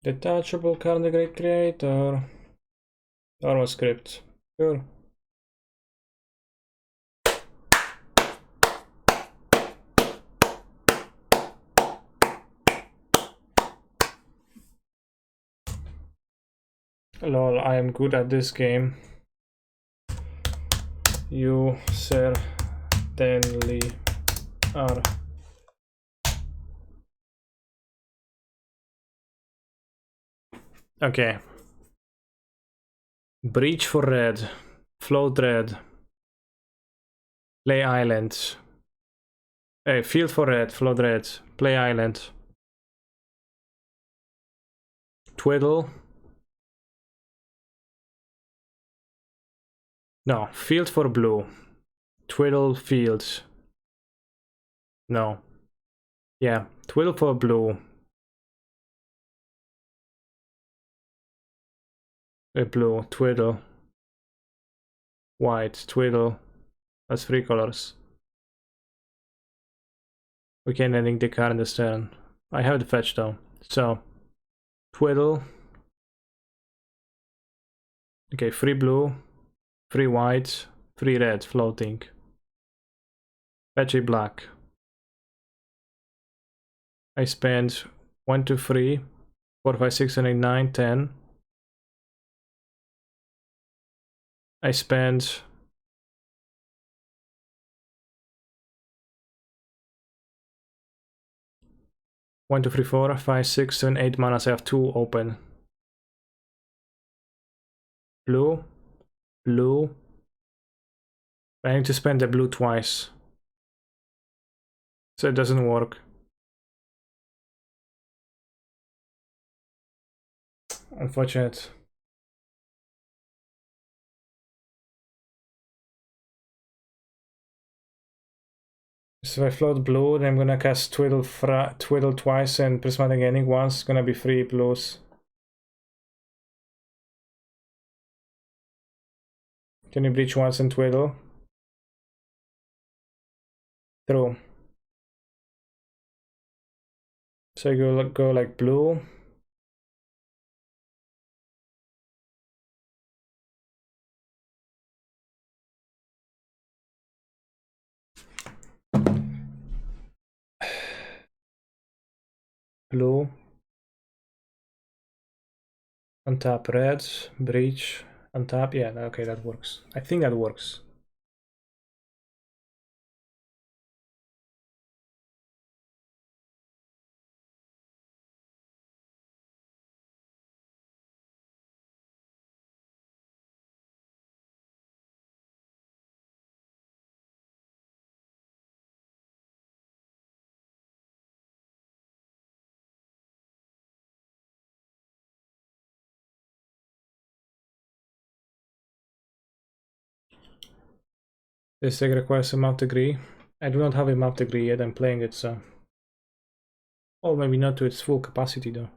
Detachable card, the Great Creator. Normal script. Sure. Lol, I am good at this game. You certainly are. Okay. Breach for red. Float red. Play island. Hey, field for red. Float red. Play island. Twiddle. No, field for blue. Twiddle field. No. Yeah, twiddle for blue. Blue, twiddle. White, twiddle. That's 3 colors. We can ending the card in this turn. I have the fetch though. So, twiddle. Okay, 3 blue, 3 white, 3 red floating. Fetchy black. I spend 1, 2, 3, 4, 5, 6, 7, 8, 9, 10. I spend 1, 2, 3, 4, 5, 6, 7, 8 mana. So I have 2 open. Blue, blue. I need to spend the blue twice. So it doesn't work. Unfortunate. So if I float blue, then I'm gonna cast Twiddle twice and Prismatic Ending once. It's gonna be 3 blues. Can you bleach once and Twiddle? True. So you go like blue. Blue. Untap red. Breach. Untap. Yeah, okay, that works. I think that works. This deck requires a map degree. I do not have a map degree yet, I'm playing it, so... Or maybe not to its full capacity, though.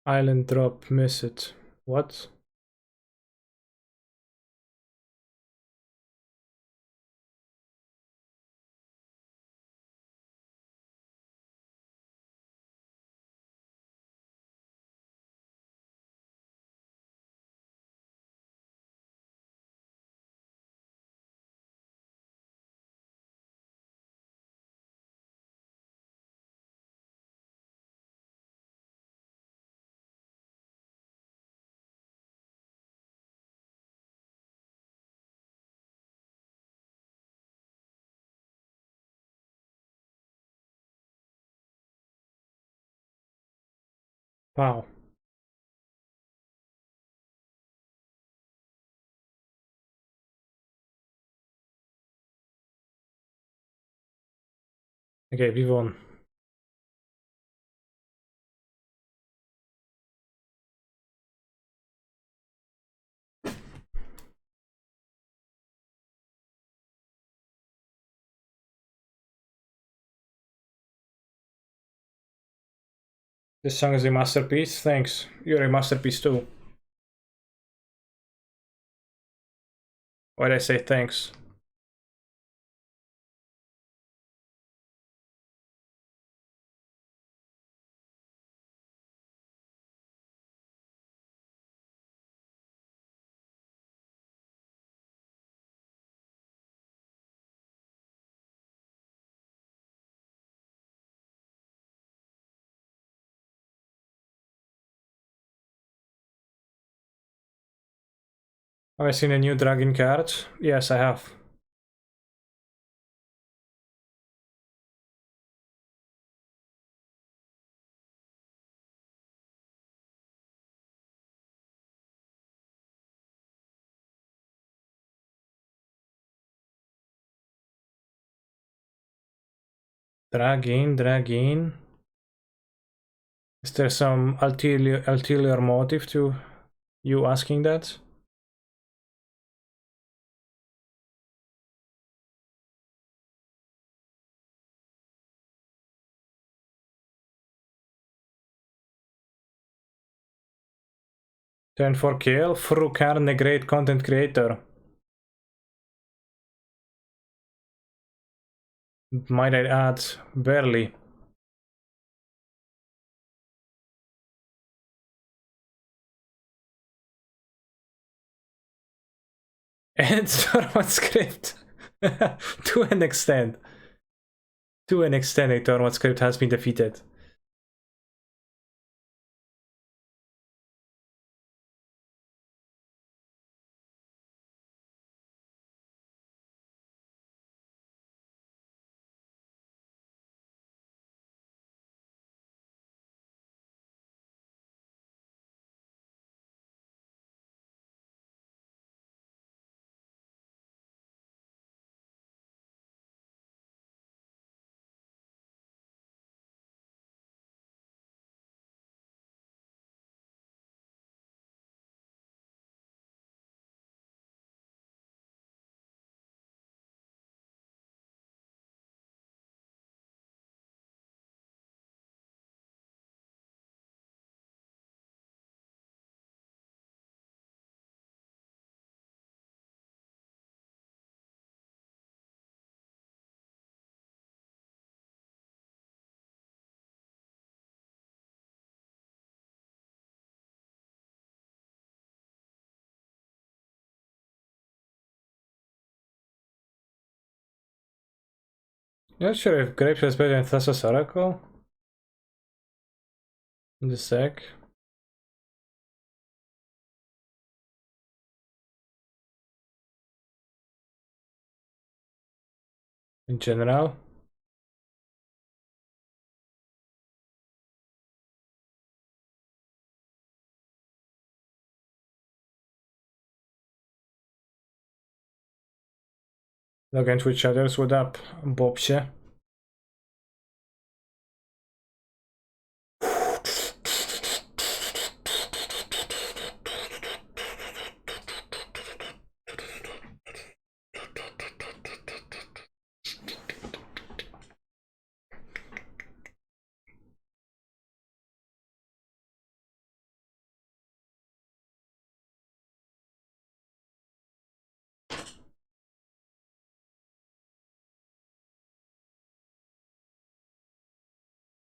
Island drop, miss it. What? Wow. Okay, we won. This song is a masterpiece. Thanks. You're a masterpiece too. Why'd I say thanks? Have I seen a new dragon card? Yes, I have. Drag in, drag in. Is there some ulterior motive to you asking that? Turn for kill, Frukarne, great content creator. Might I add, barely. And Tormod script. To an extent. To an extent, a Tormod script has been defeated. Not sure if Grapes is better than Thassa's Oracle. In the sec. In general. Log into each other's what up, Bobsie.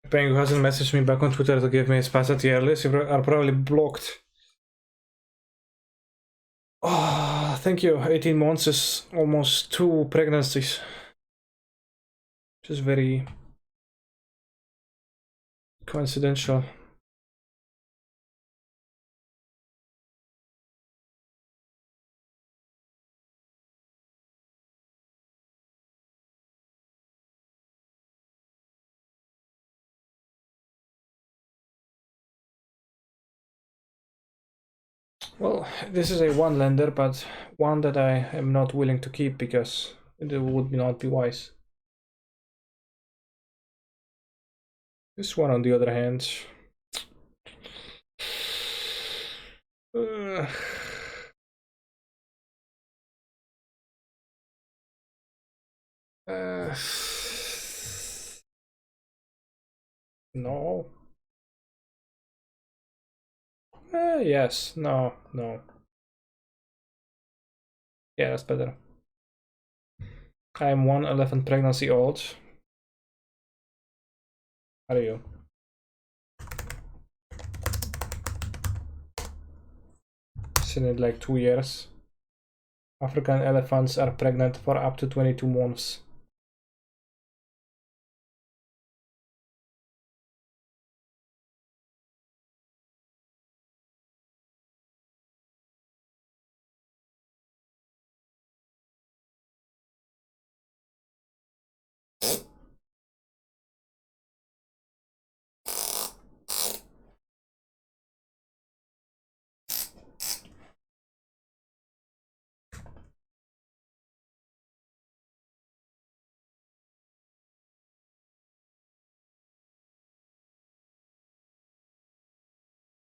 Peng, who hasn't messaged me back on Twitter to give me his pass at tier list are probably blocked. Oh, thank you. 18 months is almost 2 pregnancies. Just very coincidental. Well, this is a one lender, but one that I am not willing to keep because it would not be wise. This one, on the other hand, uh, no. Yes, no, no. Yeah, that's better. I am 111 pregnancy old. How are you? Seen it like 2 years. African elephants are pregnant for up to 22 months.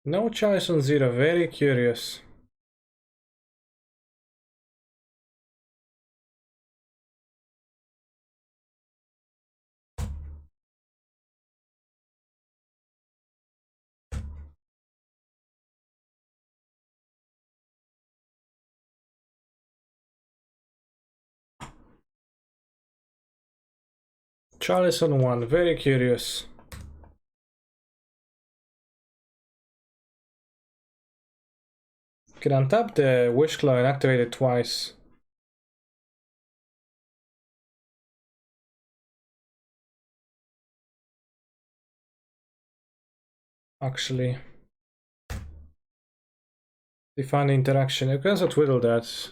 No chalice on zero, very curious. Chalice on one, very curious. Can untap the Wish Claw and activate it twice. Actually. Define the interaction. You can also twiddle that.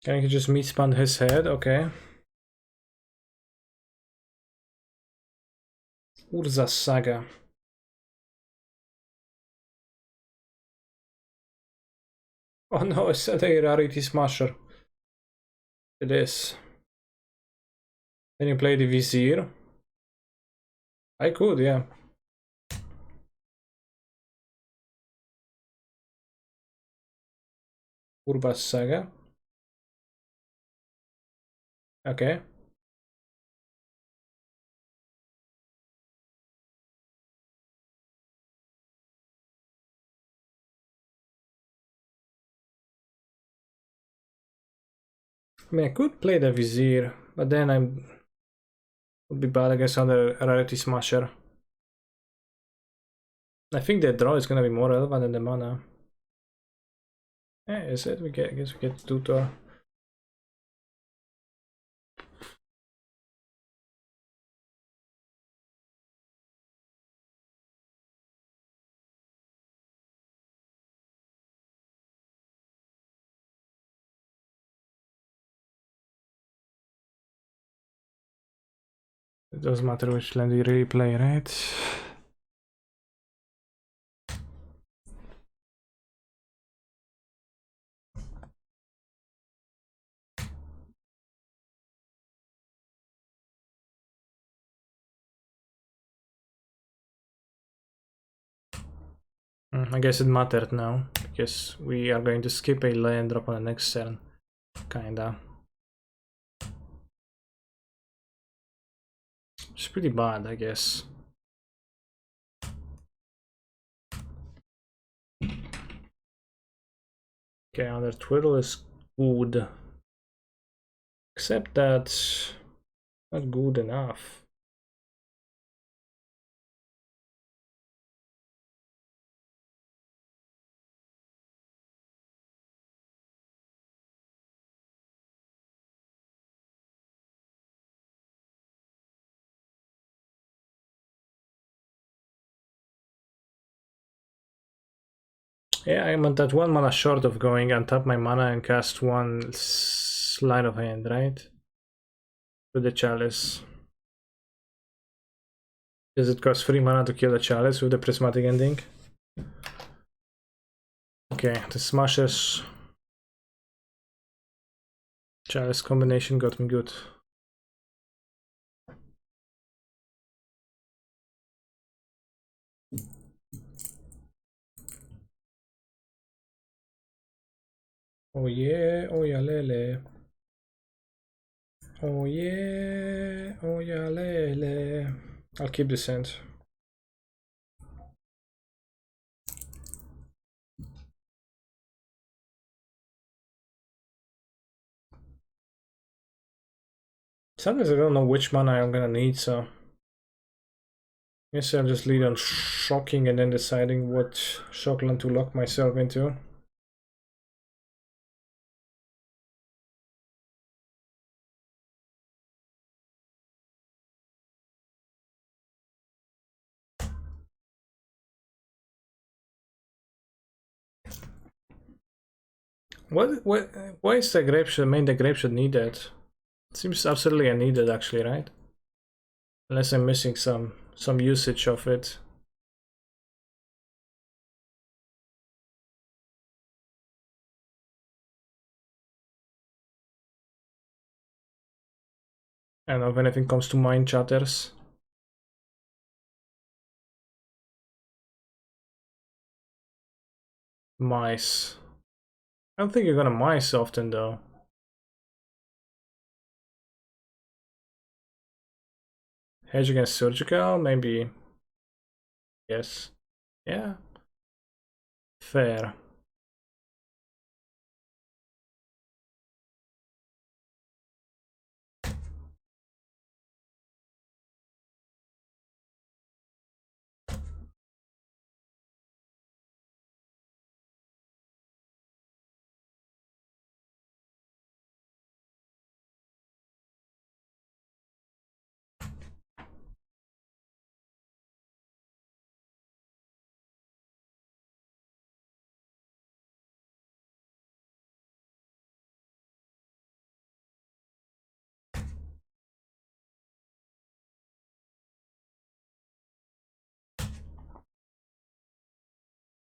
Can you just meat spun his head? Okay. Urza's Saga. Oh no, it's a rarity smasher. It is. Then you play the Vizier. I could, yeah. Urza's Saga. Okay. I mean, I could play the Vizier, but then I would be bad against another rarity smasher. I think the draw is gonna be more relevant than the mana. Yeah, is it? I guess we get tutor. It doesn't matter which land you really play, right? I guess it mattered now, because we are going to skip a land drop on the next turn. Kinda. It's pretty bad, I guess. Okay, another twiddle is good. Except that's not good enough. Yeah, I'm at that one mana short of going untap my mana and cast one sleight of hand, right? With the chalice. Does it cost 3 mana to kill the chalice with the prismatic ending? Okay, the smashes chalice combination got me good. Oh yeah, oh yeah lele. Oh yeah, oh yeah lele. I'll keep this hand. Sometimes I don't know which mana I'm gonna need, so guess I'll just lead on shocking and then deciding what shockland to lock myself into. Why is the grapeshot needed? It seems absolutely unneeded actually, right? Unless I'm missing some usage of it. I don't know if anything comes to mind, chatters. Mice. I don't think you're gonna mice often though. Hedge against surgical, maybe. Yes. Yeah. Fair.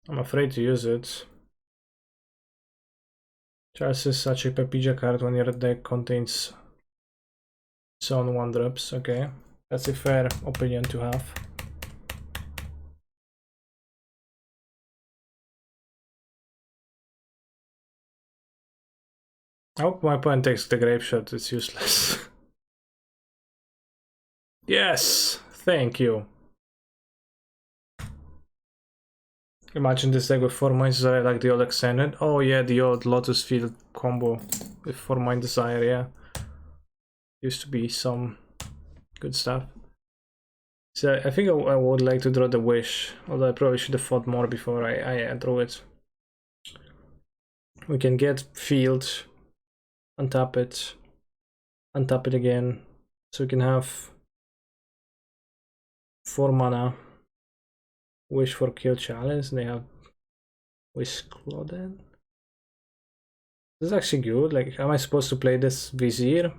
I'm afraid to use it. Chances such a Pepija card when your deck contains its own 1-drops. Okay, that's a fair opinion to have. I hope my opponent takes the grape shot, it's useless. Yes! Thank you. Imagine this deck with 4 Mind Desire like the old Extended. Oh yeah, the old Lotus Field combo with 4 Mind Desire, yeah. Used to be some good stuff. So I think I would like to draw the Wish, although I probably should have thought more before I draw it. We can get Field, untap it again, so we can have 4 mana, Wish for Kill Chalice, and they have Wish Cloden. This is actually good. Like, am I supposed to play this Vizier?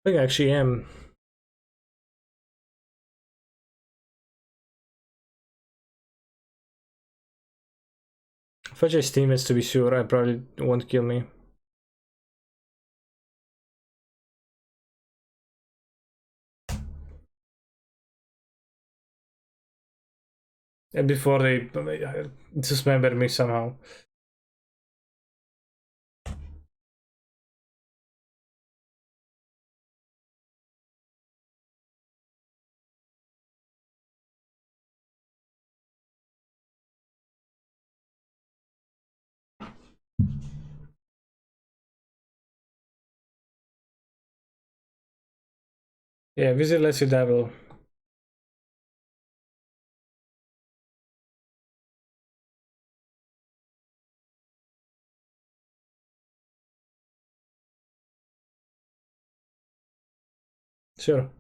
I think I actually am. If I just team it to be sure, I probably won't kill me. And before they dismember me somehow. Yeah, Vizier lets you dabble. Sure.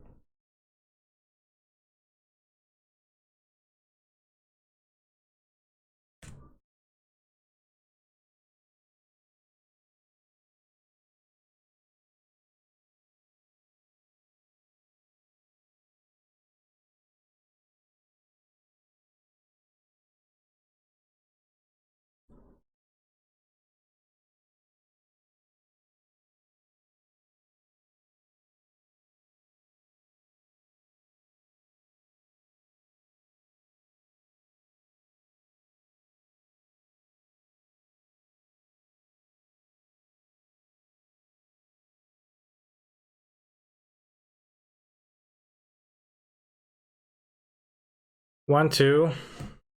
One, 2,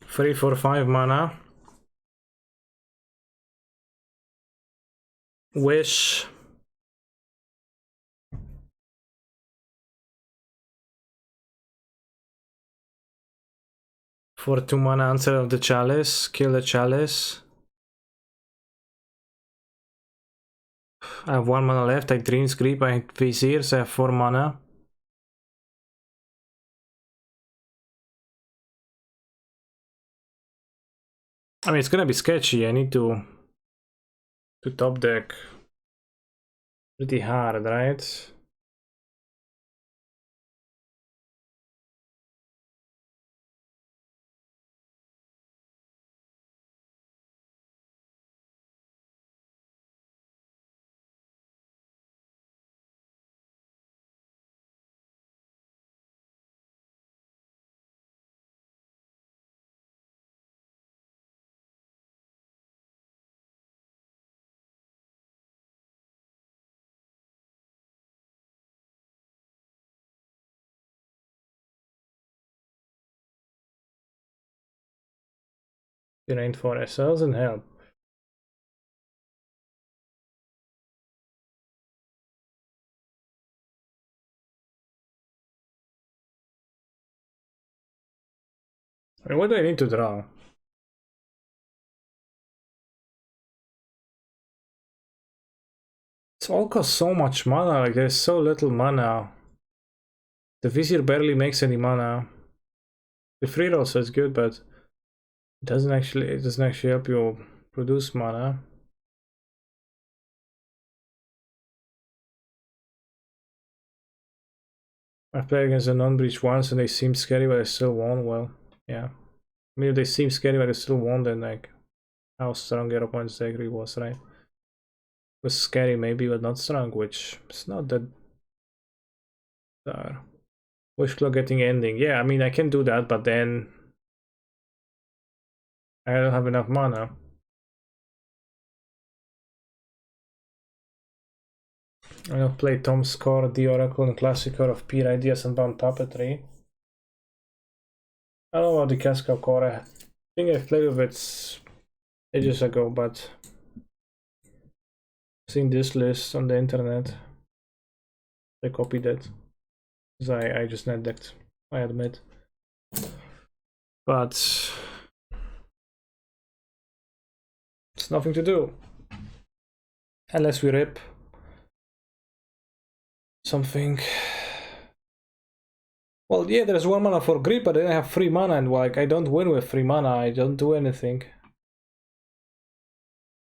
3, 4, 5 mana. Wish. For 2 mana, answer of the Chalice. Kill the Chalice. I have 1 mana left. I Dreams Creep. I Vizier, so I have 4 mana. I mean, it's gonna be sketchy. I need to top deck pretty hard, right? The rainforest doesn't help. I mean, what do I need to draw? It's all costs so much mana, like there's so little mana. The Vizier barely makes any mana. The free roll is good, but it doesn't actually help you produce mana. I played against a non-breach once and they seemed scary, but I still won. Well, yeah. I mean, if they seem scary, but I still won, then like how strong your opponent's deck really was, right? It was scary maybe, but not strong, which is not that. Wish Claw getting ending. Yeah, I mean, I can do that, but then I don't have enough mana. I'll play Tom's Core, the Oracle, and Classic Core of Peer Ideas and Bound Puppetry. I don't know about the Casca Core. I think I played with it ages ago, but I've seen this list on the internet. I copied it. Because I just net decked, I admit. But it's nothing to do. Unless we rip something. Well, yeah, there's 1 mana for grip, but then I have 3 mana, and like I don't win with 3 mana, I don't do anything.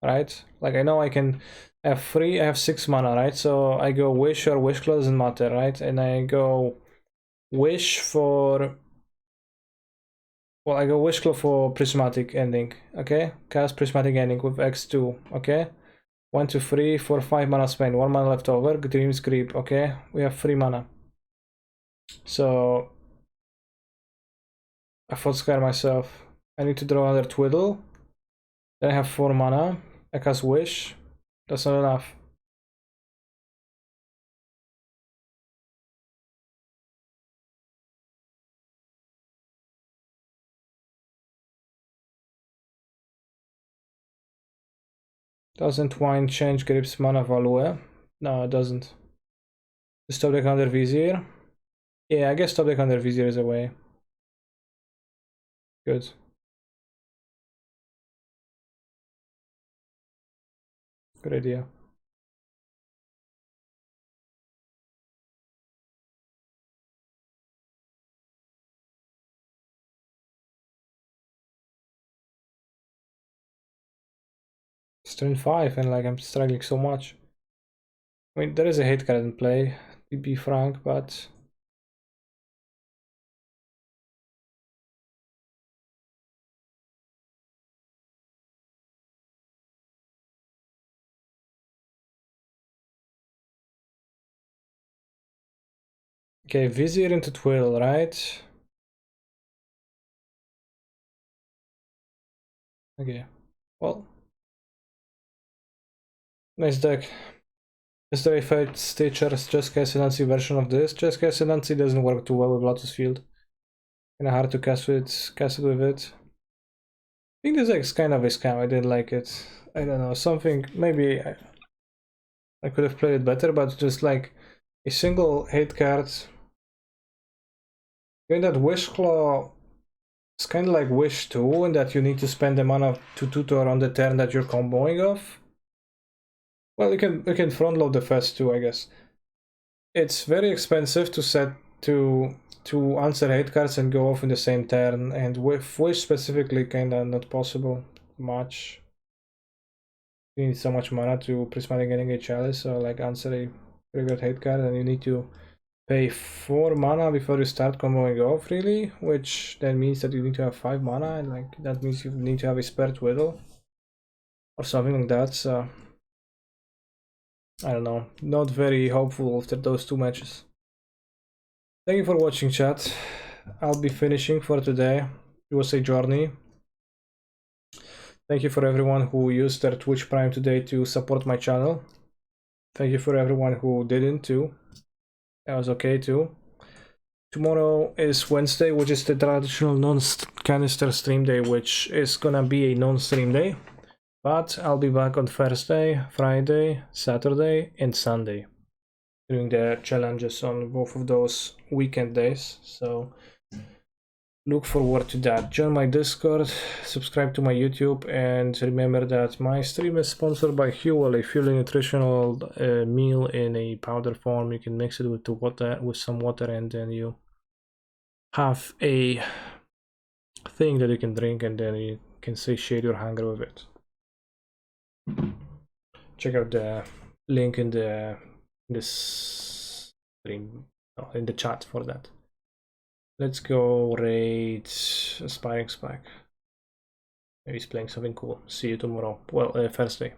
Right? Like I know I can have 3, I have 6 mana, right? So I go Wish or Wish Claw, doesn't matter, right? And I go Wish for... Well, I go Wish Claw for Prismatic Ending, okay? Cast Prismatic Ending with X2, okay? 1, 2, 3, 4, 5 mana spent, 1 mana left over, Dream's Creep, okay? We have 3 mana. So I thought scare myself. I need to draw another Twiddle. Then I have 4 mana. I cast Wish. That's not enough. Doesn't Wine change Grip's mana value? No, it doesn't. Stop the counter Vizier. Yeah, I guess stop the counter Vizier is a way. Good. Good idea. It's turn 5 and like I'm struggling so much. I mean, there is a hate card in play, to be frank, but... Okay, Vizier into Twiddle, right? Okay, well... Nice deck. Is there a Fate Stitcher's Just Cast Nancy version of this? Just Cast Nancy doesn't work too well with Lotus Field. Kinda hard to cast it with it. I think this deck is kind of a scam, I didn't like it. I don't know, something, maybe I could have played it better, but just like a single hate card. Given that Wish Claw is kind of like Wish 2, and that you need to spend the mana to tutor on the turn that you're comboing off. Well, you can front load the first 2, I guess. It's very expensive to set to answer hate cards and go off in the same turn, and with Wish specifically kinda not possible much. You need so much mana to Prismatic Ending a Chalice, so like answer a triggered hate card, and you need to pay 4 mana before you start comboing off, really, which then means that you need to have 5 mana, and like that means you need to have a spare Twiddle or something like that, so I don't know, not very hopeful after those 2 matches. Thank you for watching, chat. I'll be finishing for today. It was a journey. Thank you for everyone who used their Twitch Prime today to support my channel. Thank you for everyone who didn't too. That was okay too. Tomorrow is Wednesday, which is the traditional non-canister stream day, which is gonna be a non-stream day. But I'll be back on Thursday, Friday, Saturday, and Sunday, doing the challenges on both of those weekend days. So look forward to that. Join my Discord, subscribe to my YouTube, and remember that my stream is sponsored by Heliod, a fully nutritional meal in a powder form. You can mix it with some water, and then you have a thing that you can drink, and then you can satiate your hunger with it. Check out the link in this stream, in the chat for that. Let's go raid Aspiring Spike. Maybe he's playing something cool. See you tomorrow. Well, Thursday.